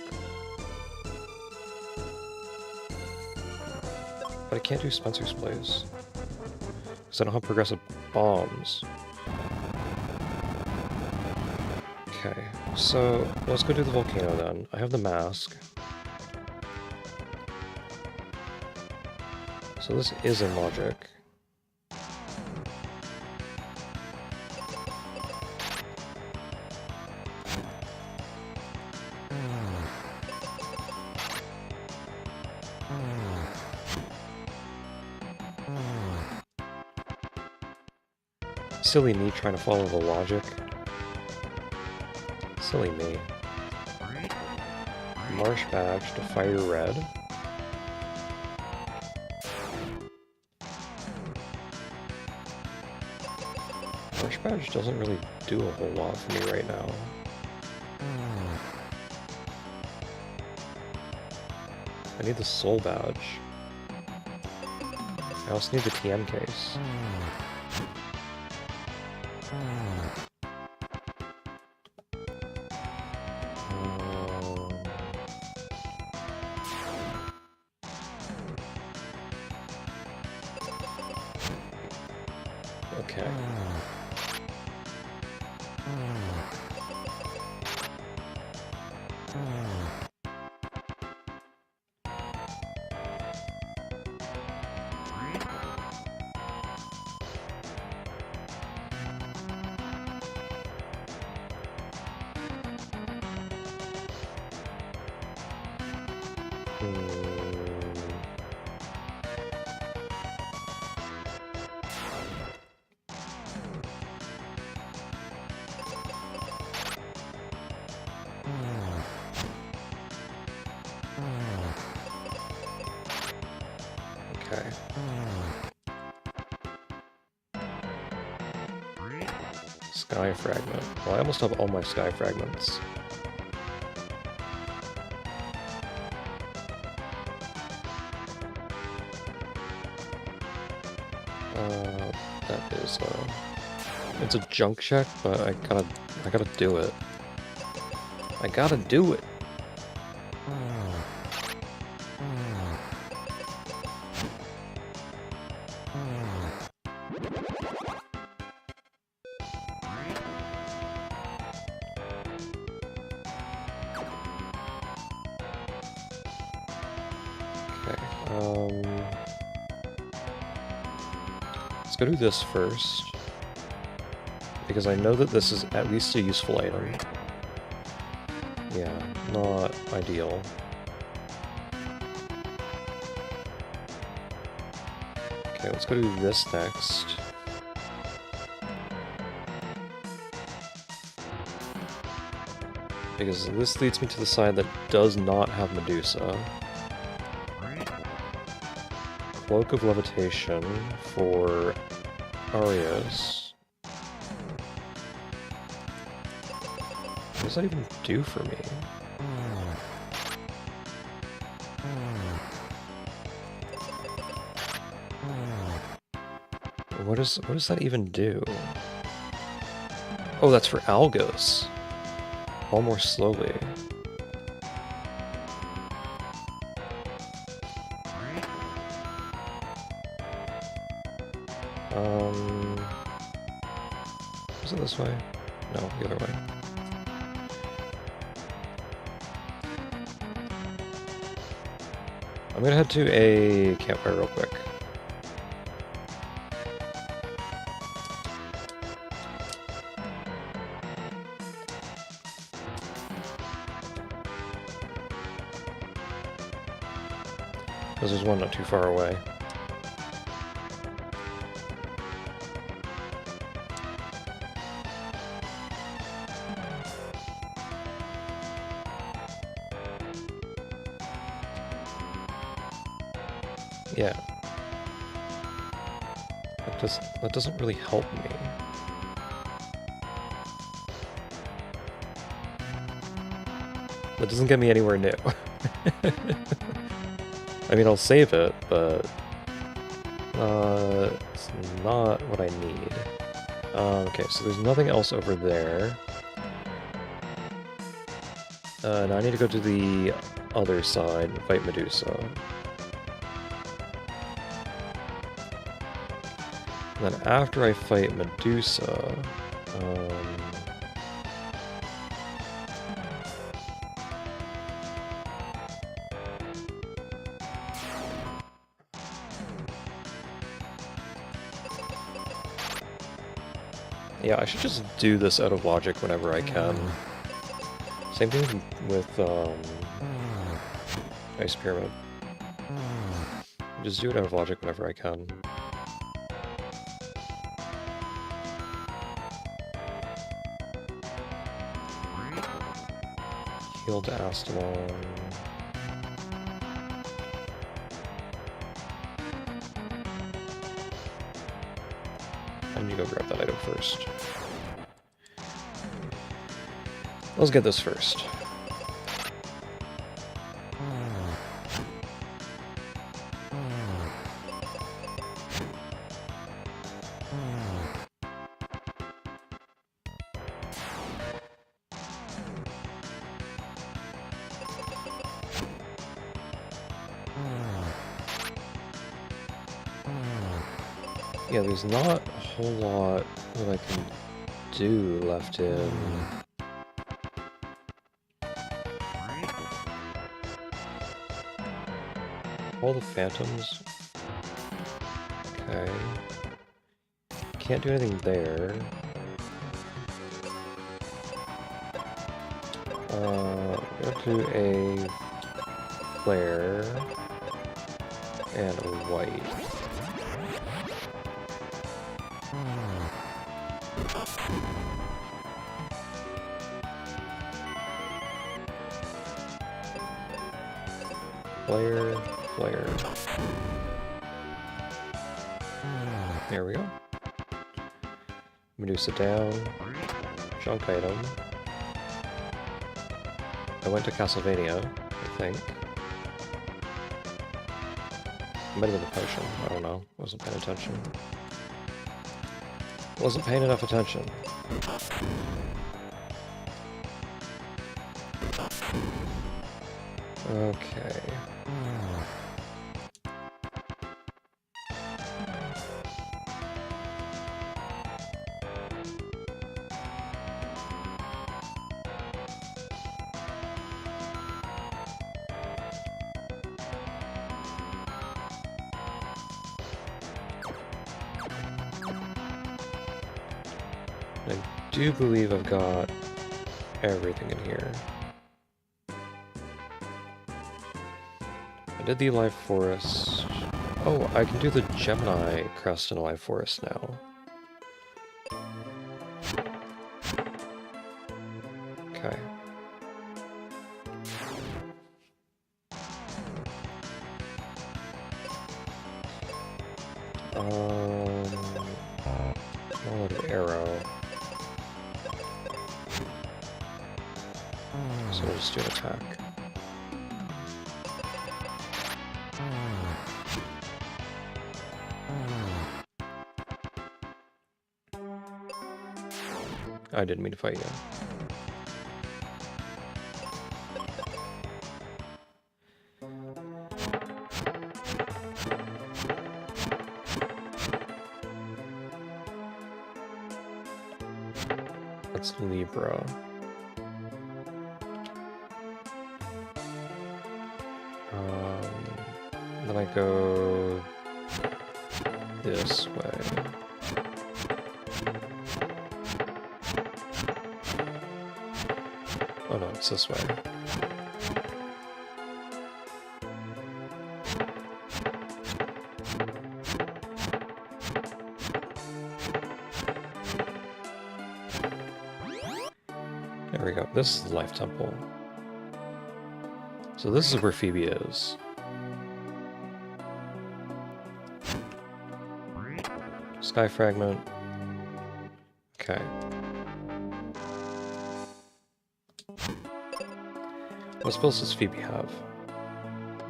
But I can't do Spencer's Place. Because I don't have progressive bombs. Okay, so let's go do the volcano then. I have the mask. So this is in logic. Silly me trying to follow the logic. Silly me. Marsh Badge to Fire Red. Marsh Badge doesn't really do a whole lot for me right now. I need the Soul Badge. I also need the TM case. Okay. Okay. Sky fragment. Well, I almost have all my sky fragments. That is it's a junk check, but I gotta do it. I gotta do it. Let's go do this first, because I know that this is at least a useful item. Yeah, not ideal. Okay, let's go do this next. Because this leads me to the side that does not have Medusa. Cloak of Levitation for Arios. What does that even do for me? What does that even do? Oh, that's for Algos. All more slowly. Is it this way? No, the other way. I'm gonna head to a campfire real quick. Because there's one not too far away. Yeah. That doesn't really help me. That doesn't get me anywhere new. I mean, I'll save it, but it's not what I need. Okay, so there's nothing else over there. Now I need to go to the other side and fight Medusa. And then after I fight Medusa, yeah, I should just do this out of logic whenever I can. Same thing with Ice Pyramid. Just do it out of logic whenever I can. Heal to Astalon. I need to go grab that item first. Let's get this first. Yeah, there's not a whole lot that I can do left in All the phantoms. Okay. Can't do anything there. I'm gonna do a flare and a white. Flare, flare. There we go. Medusa down. Junk item. I went to Castlevania, I think. Might have been the potion, I don't know. Wasn't paying attention. Wasn't paying enough attention. Okay. I do believe I've got everything in here. I did the Live Forest. Oh, I can do the Gemini crest in a Live Forest now. Okay. I'll let an arrow. So we'll just do an attack. I didn't mean to fight you. That's Libra. Then I go this way. Oh no, it's this way. There we go. This is the Life Temple. So this is where Phoebe is. Sky Fragment. Okay. What spells does Phoebe have?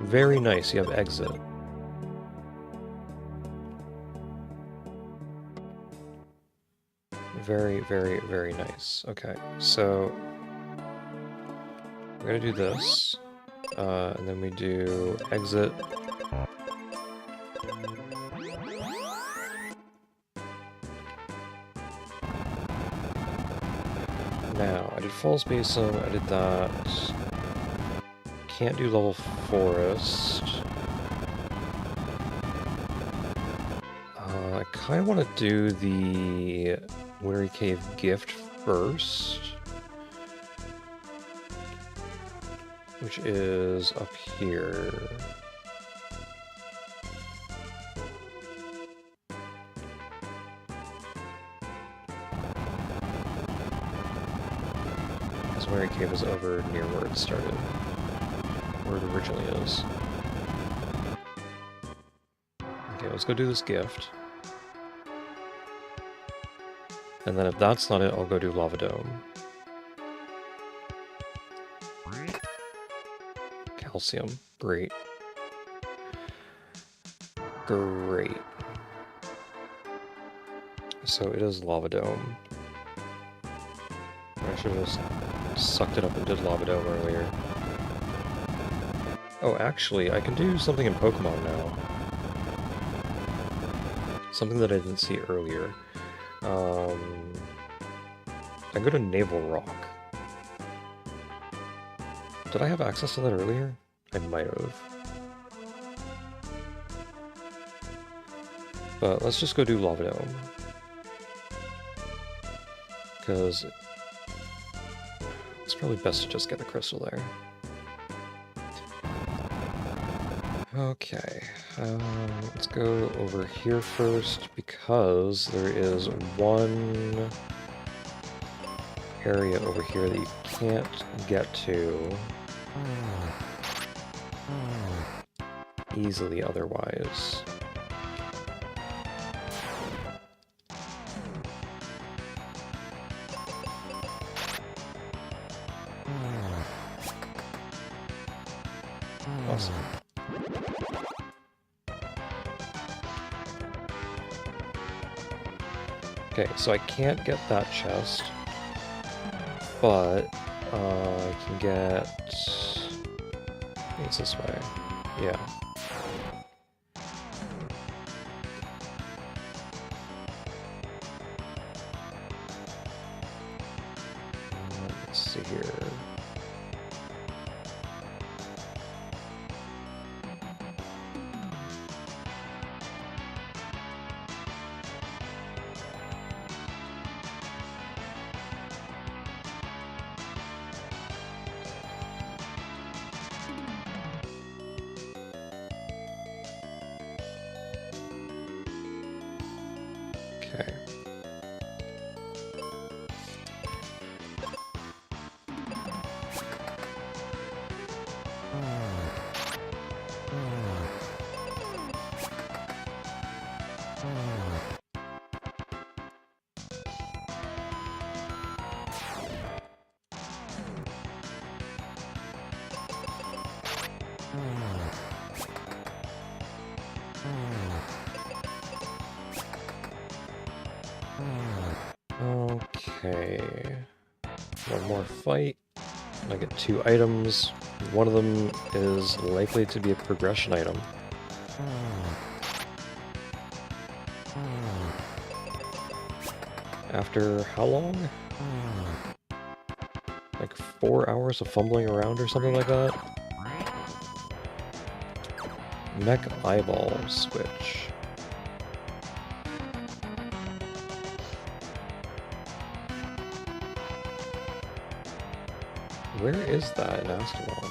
Very nice, you have Exit. Very, very, very nice. Okay, so we're gonna do this, and then we do Exit. Now, I did Falls Basin, I did that. Can't do Level Forest. I kind of want to do the Wintry Cave gift first, which is up here. This Wintry Cave is over near where it started, where it originally is. Okay, let's go do this gift. And then if that's not it, I'll go do Lava Dome. Calcium. Great. Great. So it is Lava Dome. I should have just sucked it up and did Lava Dome earlier. Oh, actually, I can do something in Pokemon now. Something that I didn't see earlier. I go to Naval Rock. Did I have access to that earlier? I might have. But let's just go do Lava Dome. Because it's probably best to just get the crystal there. Okay, let's go over here first, because there is one area over here that you can't get to easily otherwise. Awesome. Okay, so I can't get that chest, but I can get... It's this way. Yeah. Let's see here. Okay. Okay. One more fight. I get 2 items. One of them is likely to be a progression item. After how long? Like 4 hours of fumbling around or something like that? Mech eyeball switch. Where is that in Astalon?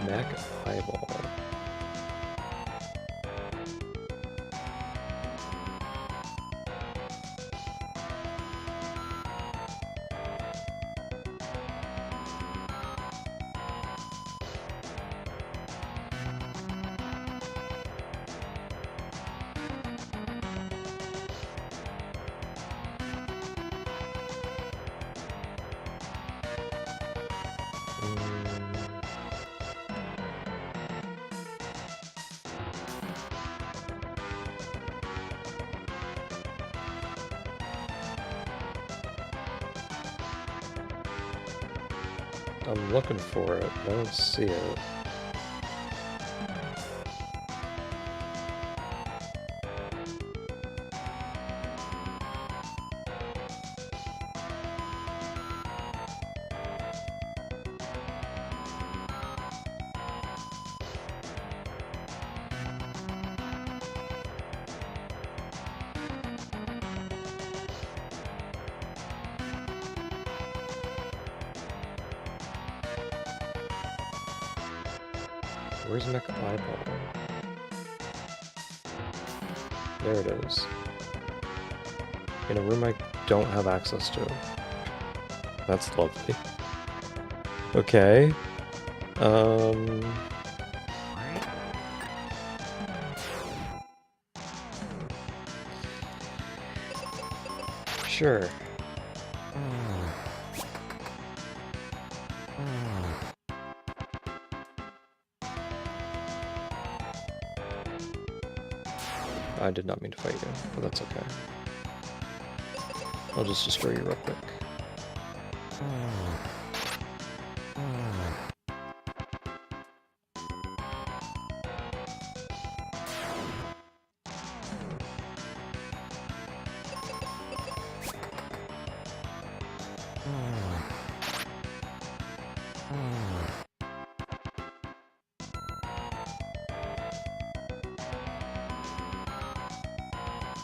Mech eyeball. I'm looking for it, I don't see it. Where's Mech eyeball? There it is. In a room I don't have access to. That's lovely. Okay. Sure. I did not mean to fight you, but that's okay. I'll just destroy you real quick.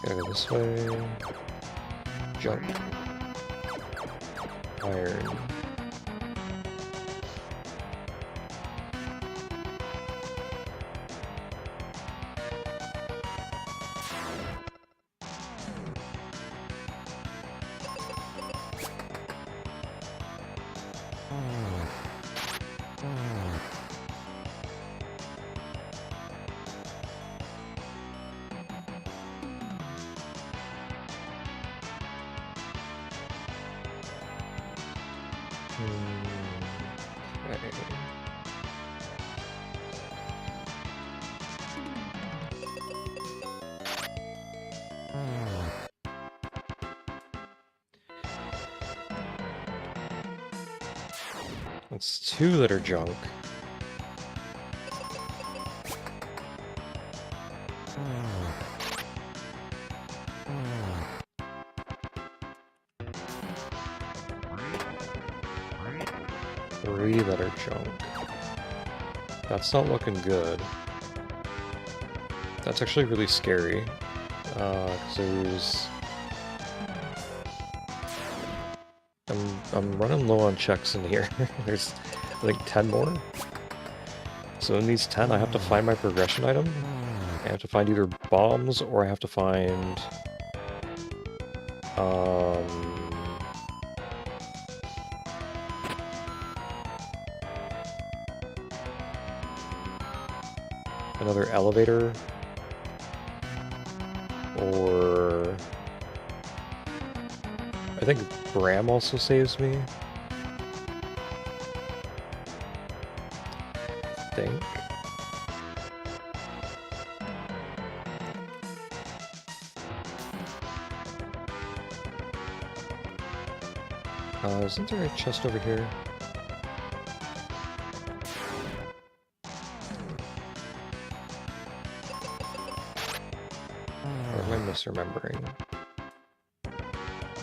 Gotta go this way. Jump. Iron. It's two that are junk. Three that are junk. That's not looking good. That's actually really scary. 'Cause there's... I'm running low on checks in here. There's, I think, 10 more. So in these 10, I have to find my progression item. I have to find either bombs, or I have to find... another elevator, or I think Bram also saves me. I think. Isn't there a chest over here? Or am I misremembering?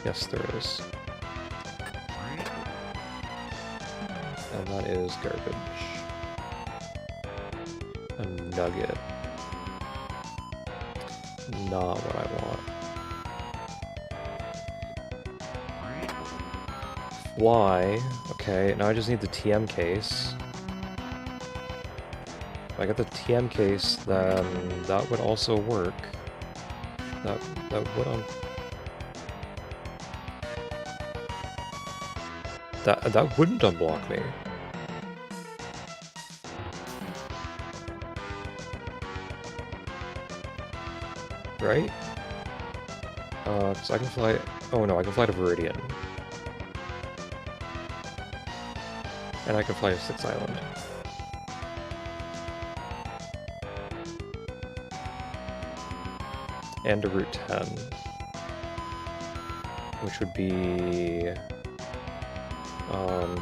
Yes, there is. And that is garbage. A nugget. Not what I want. Fly. Okay, now I just need the TM case. If I get the TM case, then that would also work. That would that wouldn't unblock me. Right? So I can fly... Oh no, I can fly to Viridian. And I can fly to 6th Island. And to Route 10. Which would be...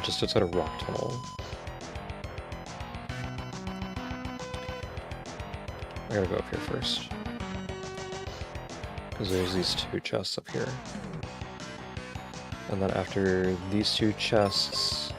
just outside of Rock Tunnel. I gotta go up here first. Because there's these two chests up here. And then after these two chests...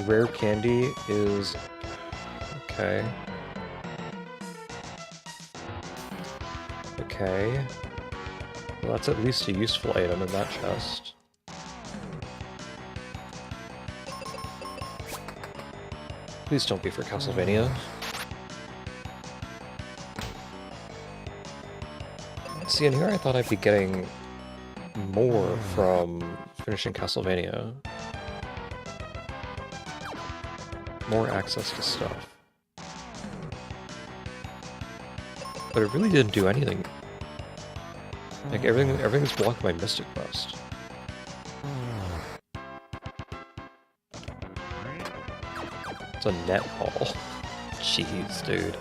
Rare candy is... okay. Okay. Well, that's at least a useful item in that chest. Please don't be for Castlevania. See, in here I thought I'd be getting more from finishing Castlevania. More access to stuff. But it really didn't do anything. Like, everything's blocked by Mystic Quest. It's a net ball. Jeez, dude.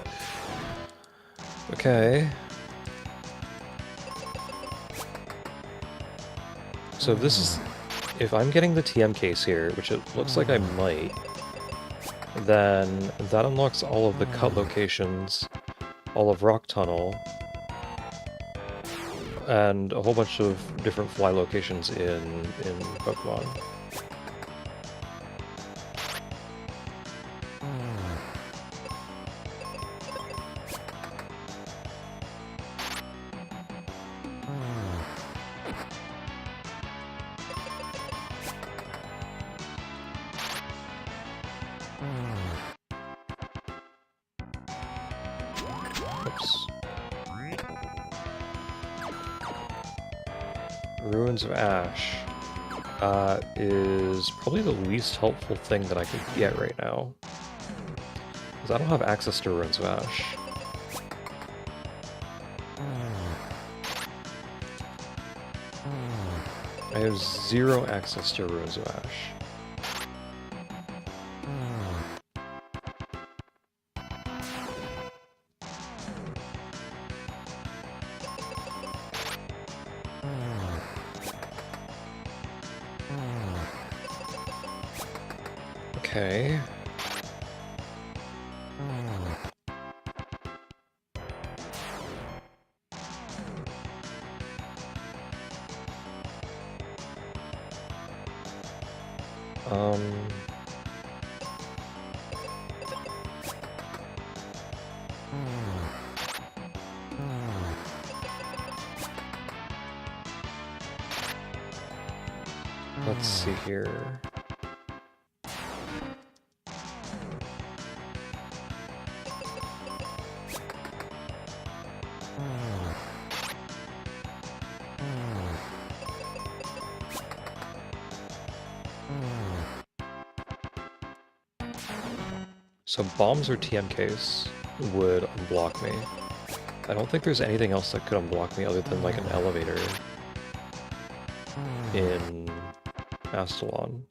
Okay. So this is... if I'm getting the TM case here, which it looks like I might, then that unlocks all of the cut locations, all of Rock Tunnel, and a whole bunch of different fly locations in Pokemon. Oops. Ruins of Ash is probably the least helpful thing that I could get right now. Because I don't have access to Ruins of Ash. I have zero access to Ruins of Ash. Okay. Let's see here. So bombs or TMKs would unblock me. I don't think there's anything else that could unblock me other than like an elevator in Astalon.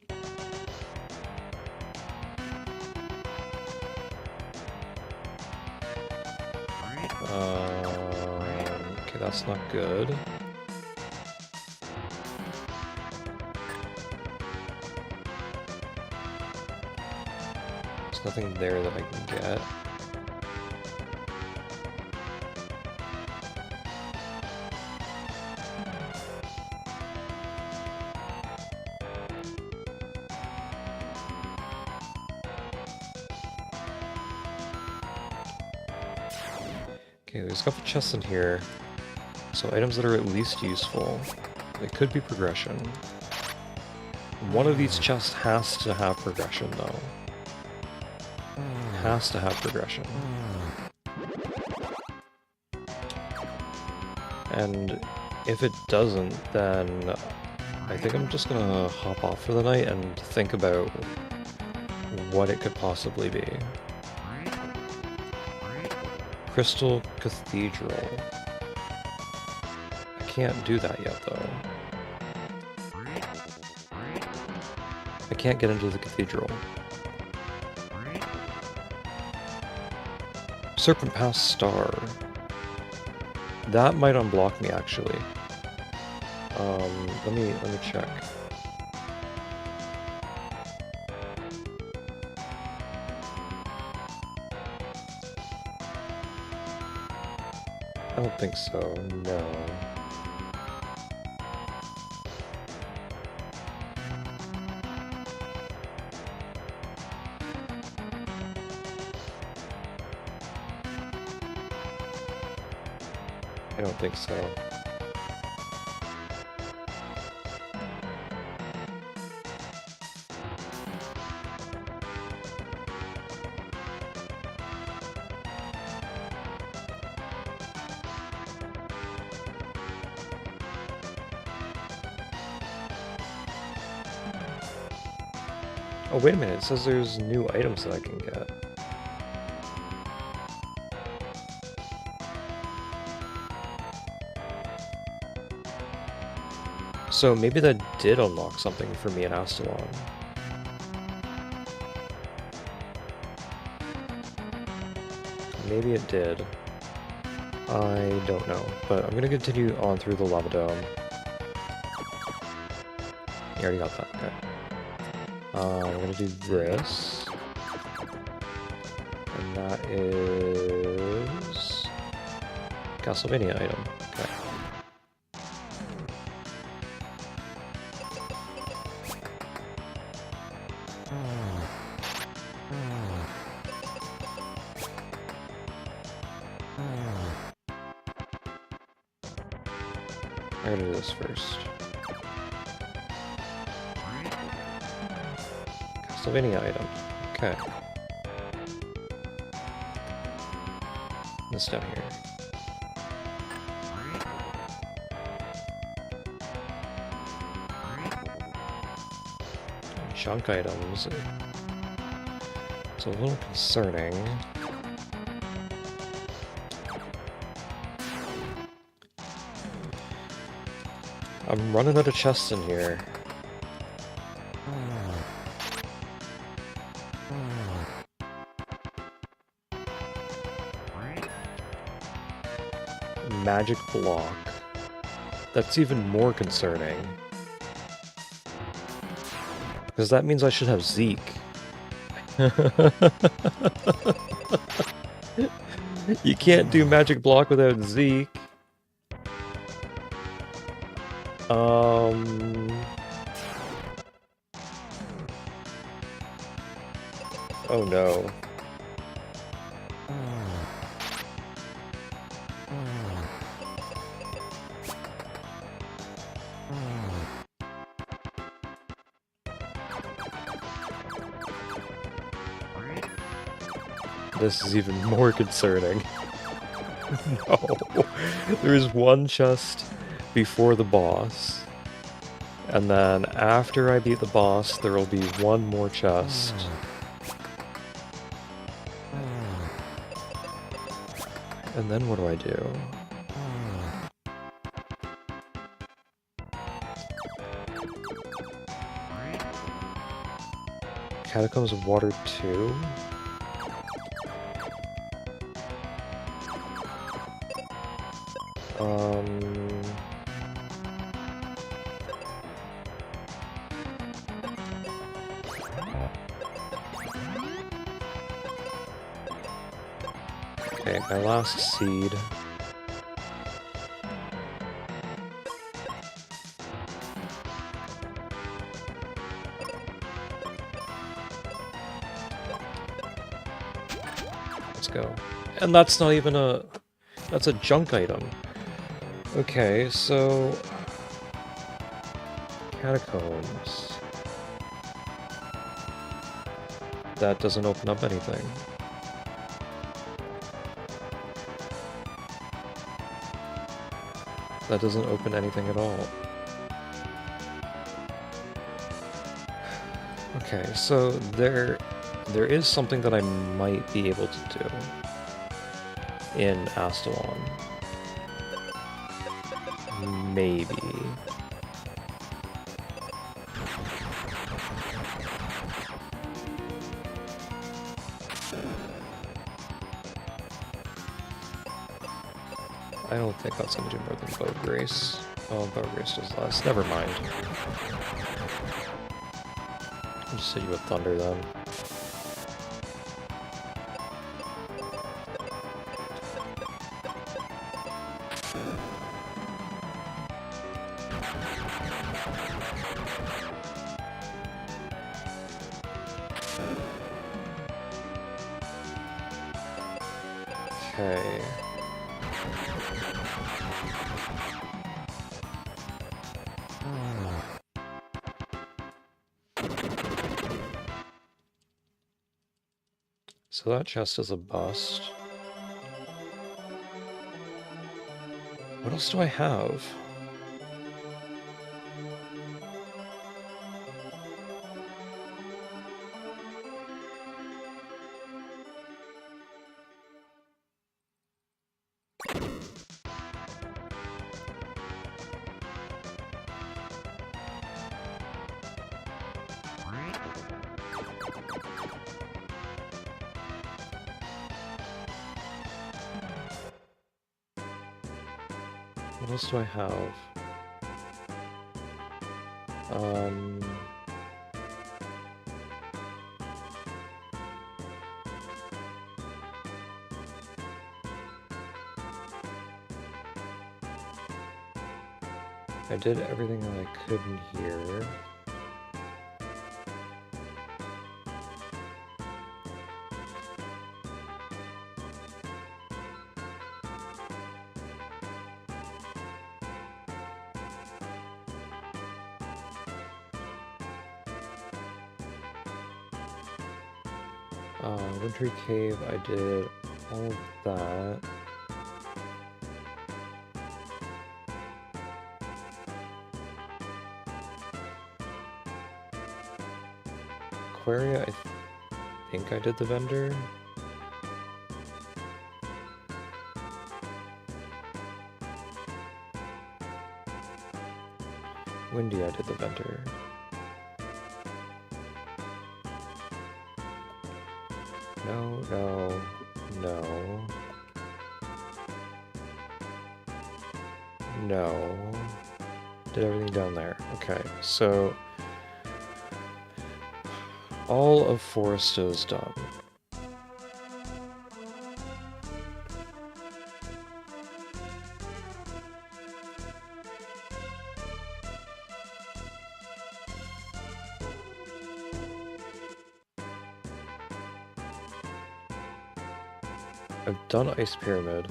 Okay, that's not good. There's nothing there that I can get. Okay, there's a couple chests in here. So items that are at least useful. They could be progression. One of these chests has to have progression, though. Has to have progression. And if it doesn't, then I think I'm just gonna hop off for the night and think about what it could possibly be. Crystal Cathedral. I can't do that yet, though. I can't get into the cathedral. Serpent Pass Star. That might unblock me, actually. Let me check. I don't think so, no. I don't think so. Oh, wait a minute, it says there's new items that I can get. So maybe that did unlock something for me in Astalon. Maybe it did. I don't know, but I'm gonna continue on through the lava dome. You already got that, okay. I'm gonna do this. And that is Castlevania item. Okay. I gotta do this first. Castlevania item. Okay. This down here. Junk items. It's a little concerning. I'm running out of chests in here. Magic block. That's even more concerning. Because that means I should have Zeke. You can't do magic block without Zeke. Oh no. This is even more concerning. No. There's one chest before the boss. And then after I beat the boss, there will be one more chest. And then what do I do? Catacombs of Water 2? Okay, my last seed. Let's go. And that's not even a... That's a junk item. Okay, so... Catacombs. That doesn't open up anything. That doesn't open anything at all. Okay, so there is something that I might be able to do in Astalon. Maybe. I don't think that's gonna do more than Bow Grace. Oh, Bow Grace does less. Never mind. I'll just hit you with Thunder then. Okay. So that chest is a bust. What else do I have? What else do I have? I did everything that I could in here. Wintry Cave, I did all of that. Aquaria, I think I did the vendor. Windy, I did the vendor. No, no, no. No. Did everything down there. Okay, so all of Foresta is done. I've done Ice Pyramid.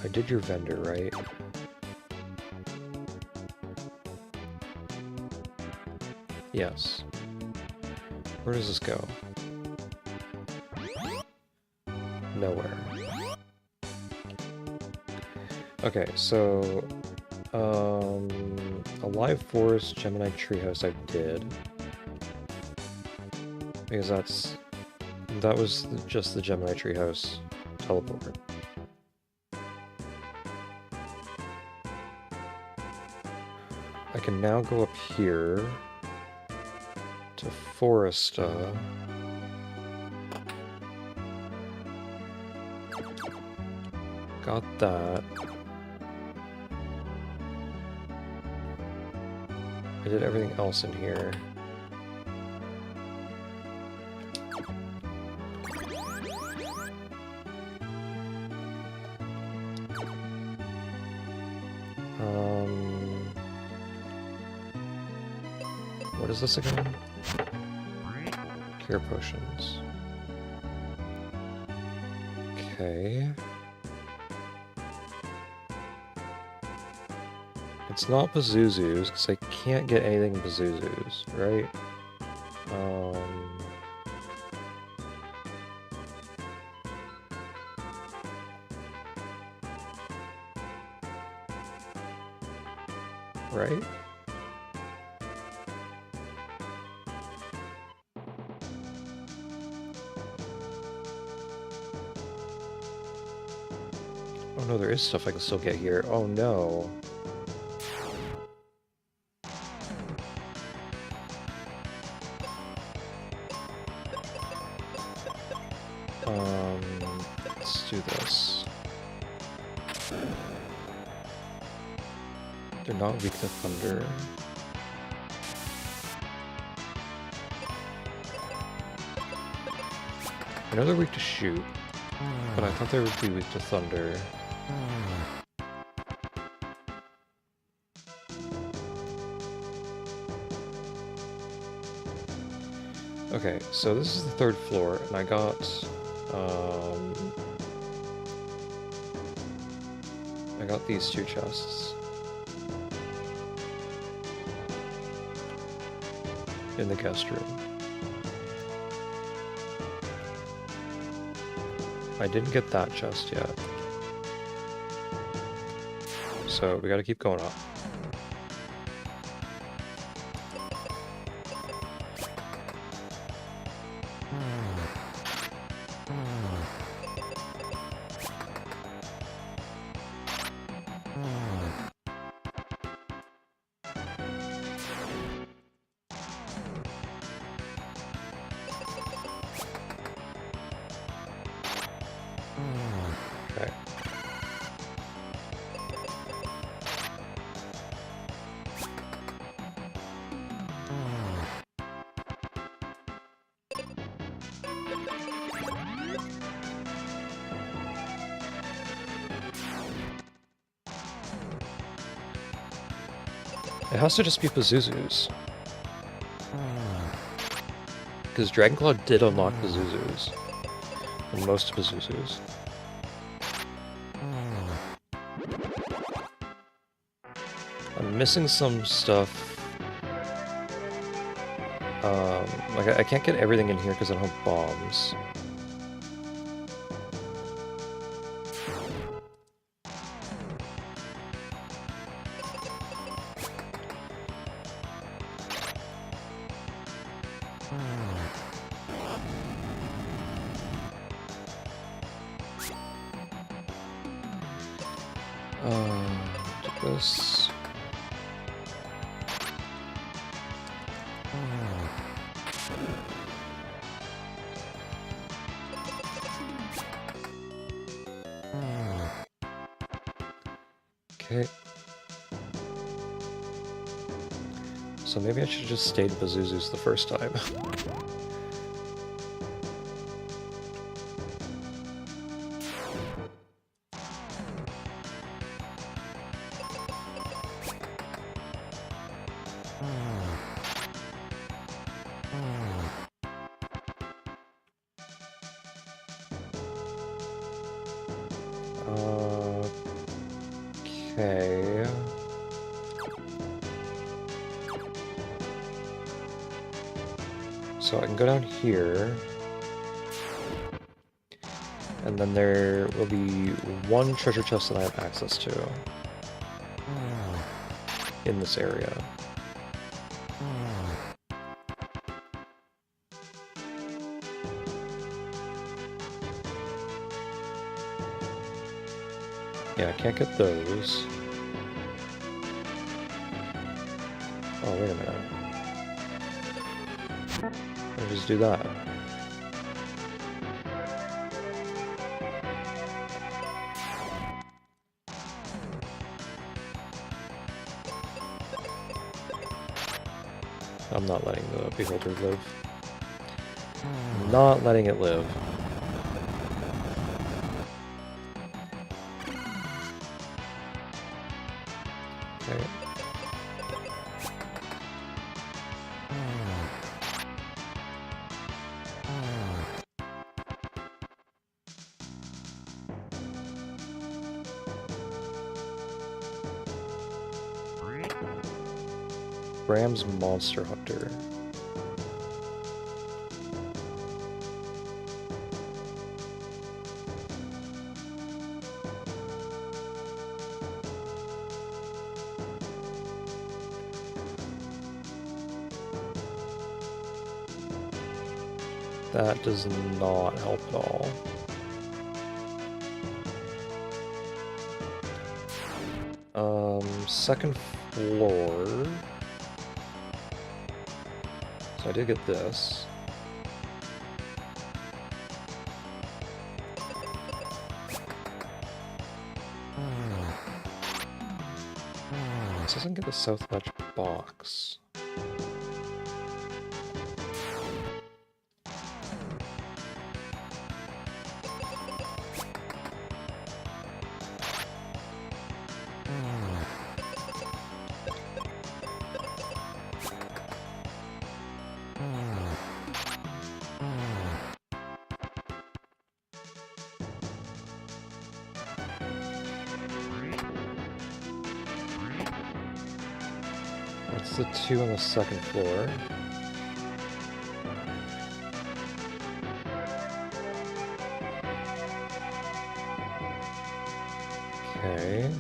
I did your vendor, right? Yes. Where does this go? Nowhere. Okay, so... Alive Forest, Gemini Treehouse I did. Because that was just the Gemini Treehouse teleport. I can now go up here to Foresta. Got that. I did everything else in here. What is this again? Cure potions. Okay. It's not Pazuzu's, because I can't get anything in Pazuzu's, right? Right? Oh no, there is stuff I can still get here. Oh no. Let's do this. They're not weak to thunder. I know they're weak to shoot, but I thought they would be weak to thunder. Okay, so this is the third floor, and I got, these two chests. In the guest room. I didn't get that chest yet. So we gotta keep going up. Okay. It has to just be Pazuzu's. Because Dragonclaw did unlock Pazuzu's. And most Pazuzu's. I'm missing some stuff Like, I can't get everything in here because I don't have bombs. Do this. Okay. So maybe I should have just stayed Bazuzus the first time. Okay. So I can go down here. And then there will be one treasure chest that I have access to in this area. Yeah, I can't get those. Oh, wait a minute. I'll just do that. I'm not letting the beholder live. Not letting it live. Okay. Bram's Monster Hunter. That does not help at all. Second floor. So I did get this. This doesn't get the south match box. That's the two on the second floor. Okay.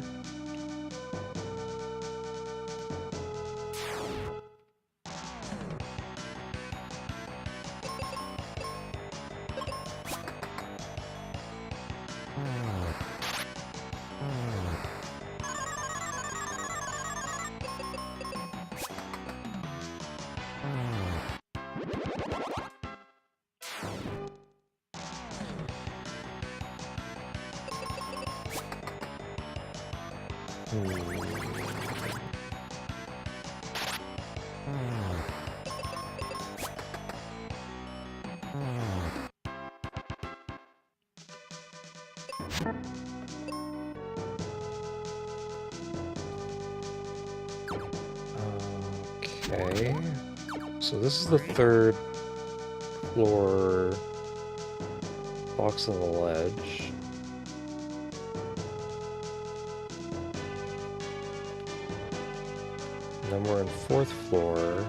Okay, so this is the third floor box on the ledge. And then we're in fourth floor.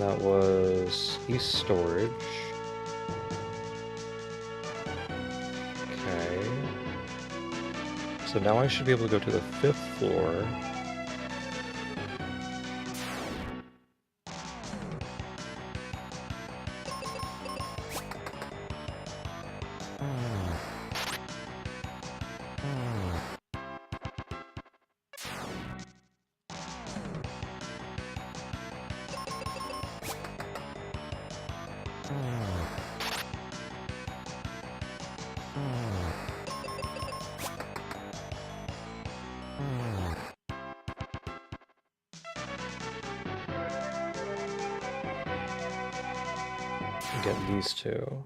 that was East Storage. Okay. So now I should be able to go to the 5th floor. Get these two.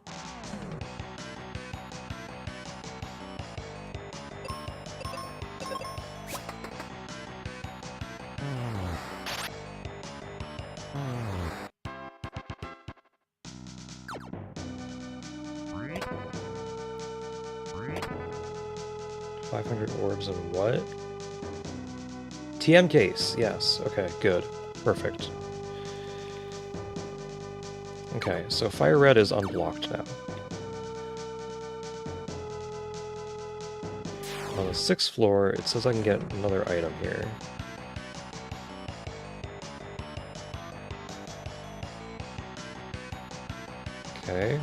Orbs and what? TM case, yes. Okay, good. Perfect. Okay, so Fire Red is unblocked now. On the 6th floor, it says I can get another item here. Okay.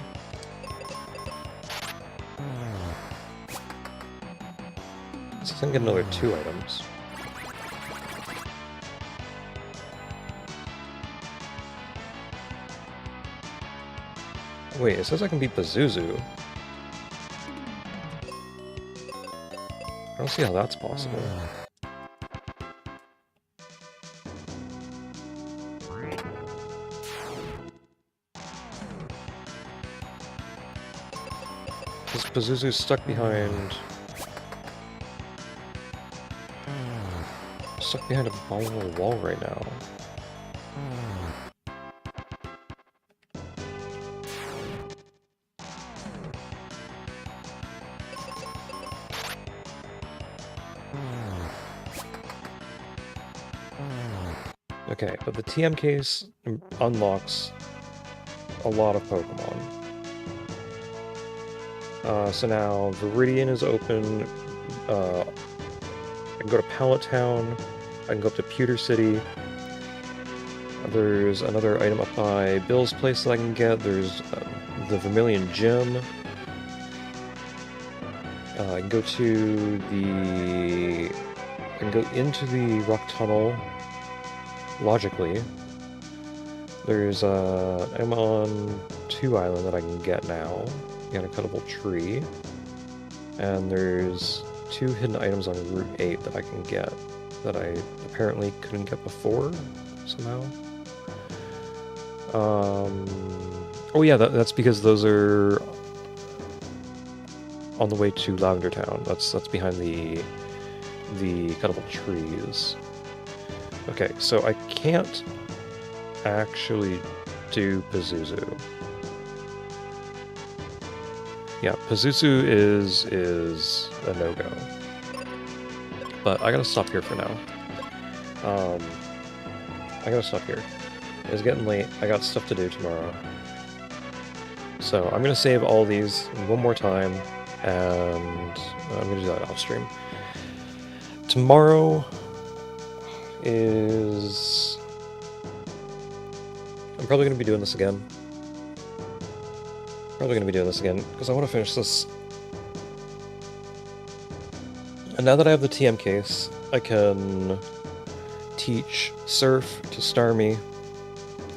So I can get another 2 items. Wait, it says I can beat Pazuzu. I don't see how that's possible. Because Pazuzu's stuck behind... stuck behind a volatile wall right now. Okay, but the TM case unlocks a lot of Pokemon. So now Viridian is open. I can go to Pallet Town. I can go up to Pewter City. There's another item up by Bill's place that I can get. There's the Vermilion Gym. I can go to the... I can go into the Rock Tunnel, logically. There's an item on 2 Island that I can get now. And a cuttable tree. And there's 2 hidden items on Route 8 that I can get that I apparently couldn't get before, somehow. Oh yeah, that's because those are on the way to Lavender Town. That's behind the cuttable trees. Okay, so I can't actually do Pazuzu. Yeah, Pazuzu is a no-go. But I gotta stop here for now. I gotta stop here. It's getting late. I got stuff to do tomorrow. So I'm gonna save all these one more time, and I'm gonna do that off stream. Tomorrow is... I'm probably gonna be doing this again. Because I want to finish this. And now that I have the TM case, I can teach Surf to Starmie,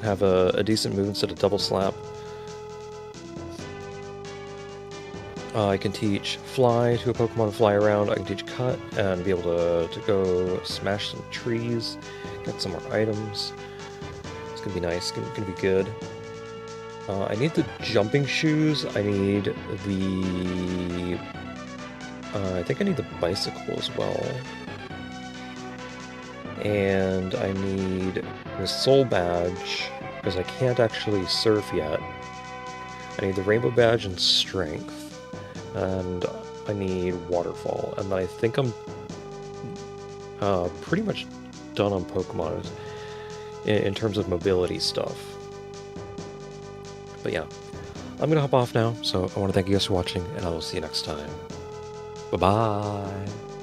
have a decent move instead of Double Slap. I can teach Fly to a Pokemon Fly around. I can teach Cut and be able to go smash some trees, get some more items. It's gonna be nice, it's gonna be good. I need the jumping shoes, I need the... I think I need the bicycle as well. And I need the soul badge, because I can't actually surf yet. I need the rainbow badge and strength. And I need waterfall. And I think I'm pretty much done on Pokemon in terms of mobility stuff. But yeah, I'm gonna hop off now, so I want to thank you guys for watching, and I will see you next time. Bye-bye!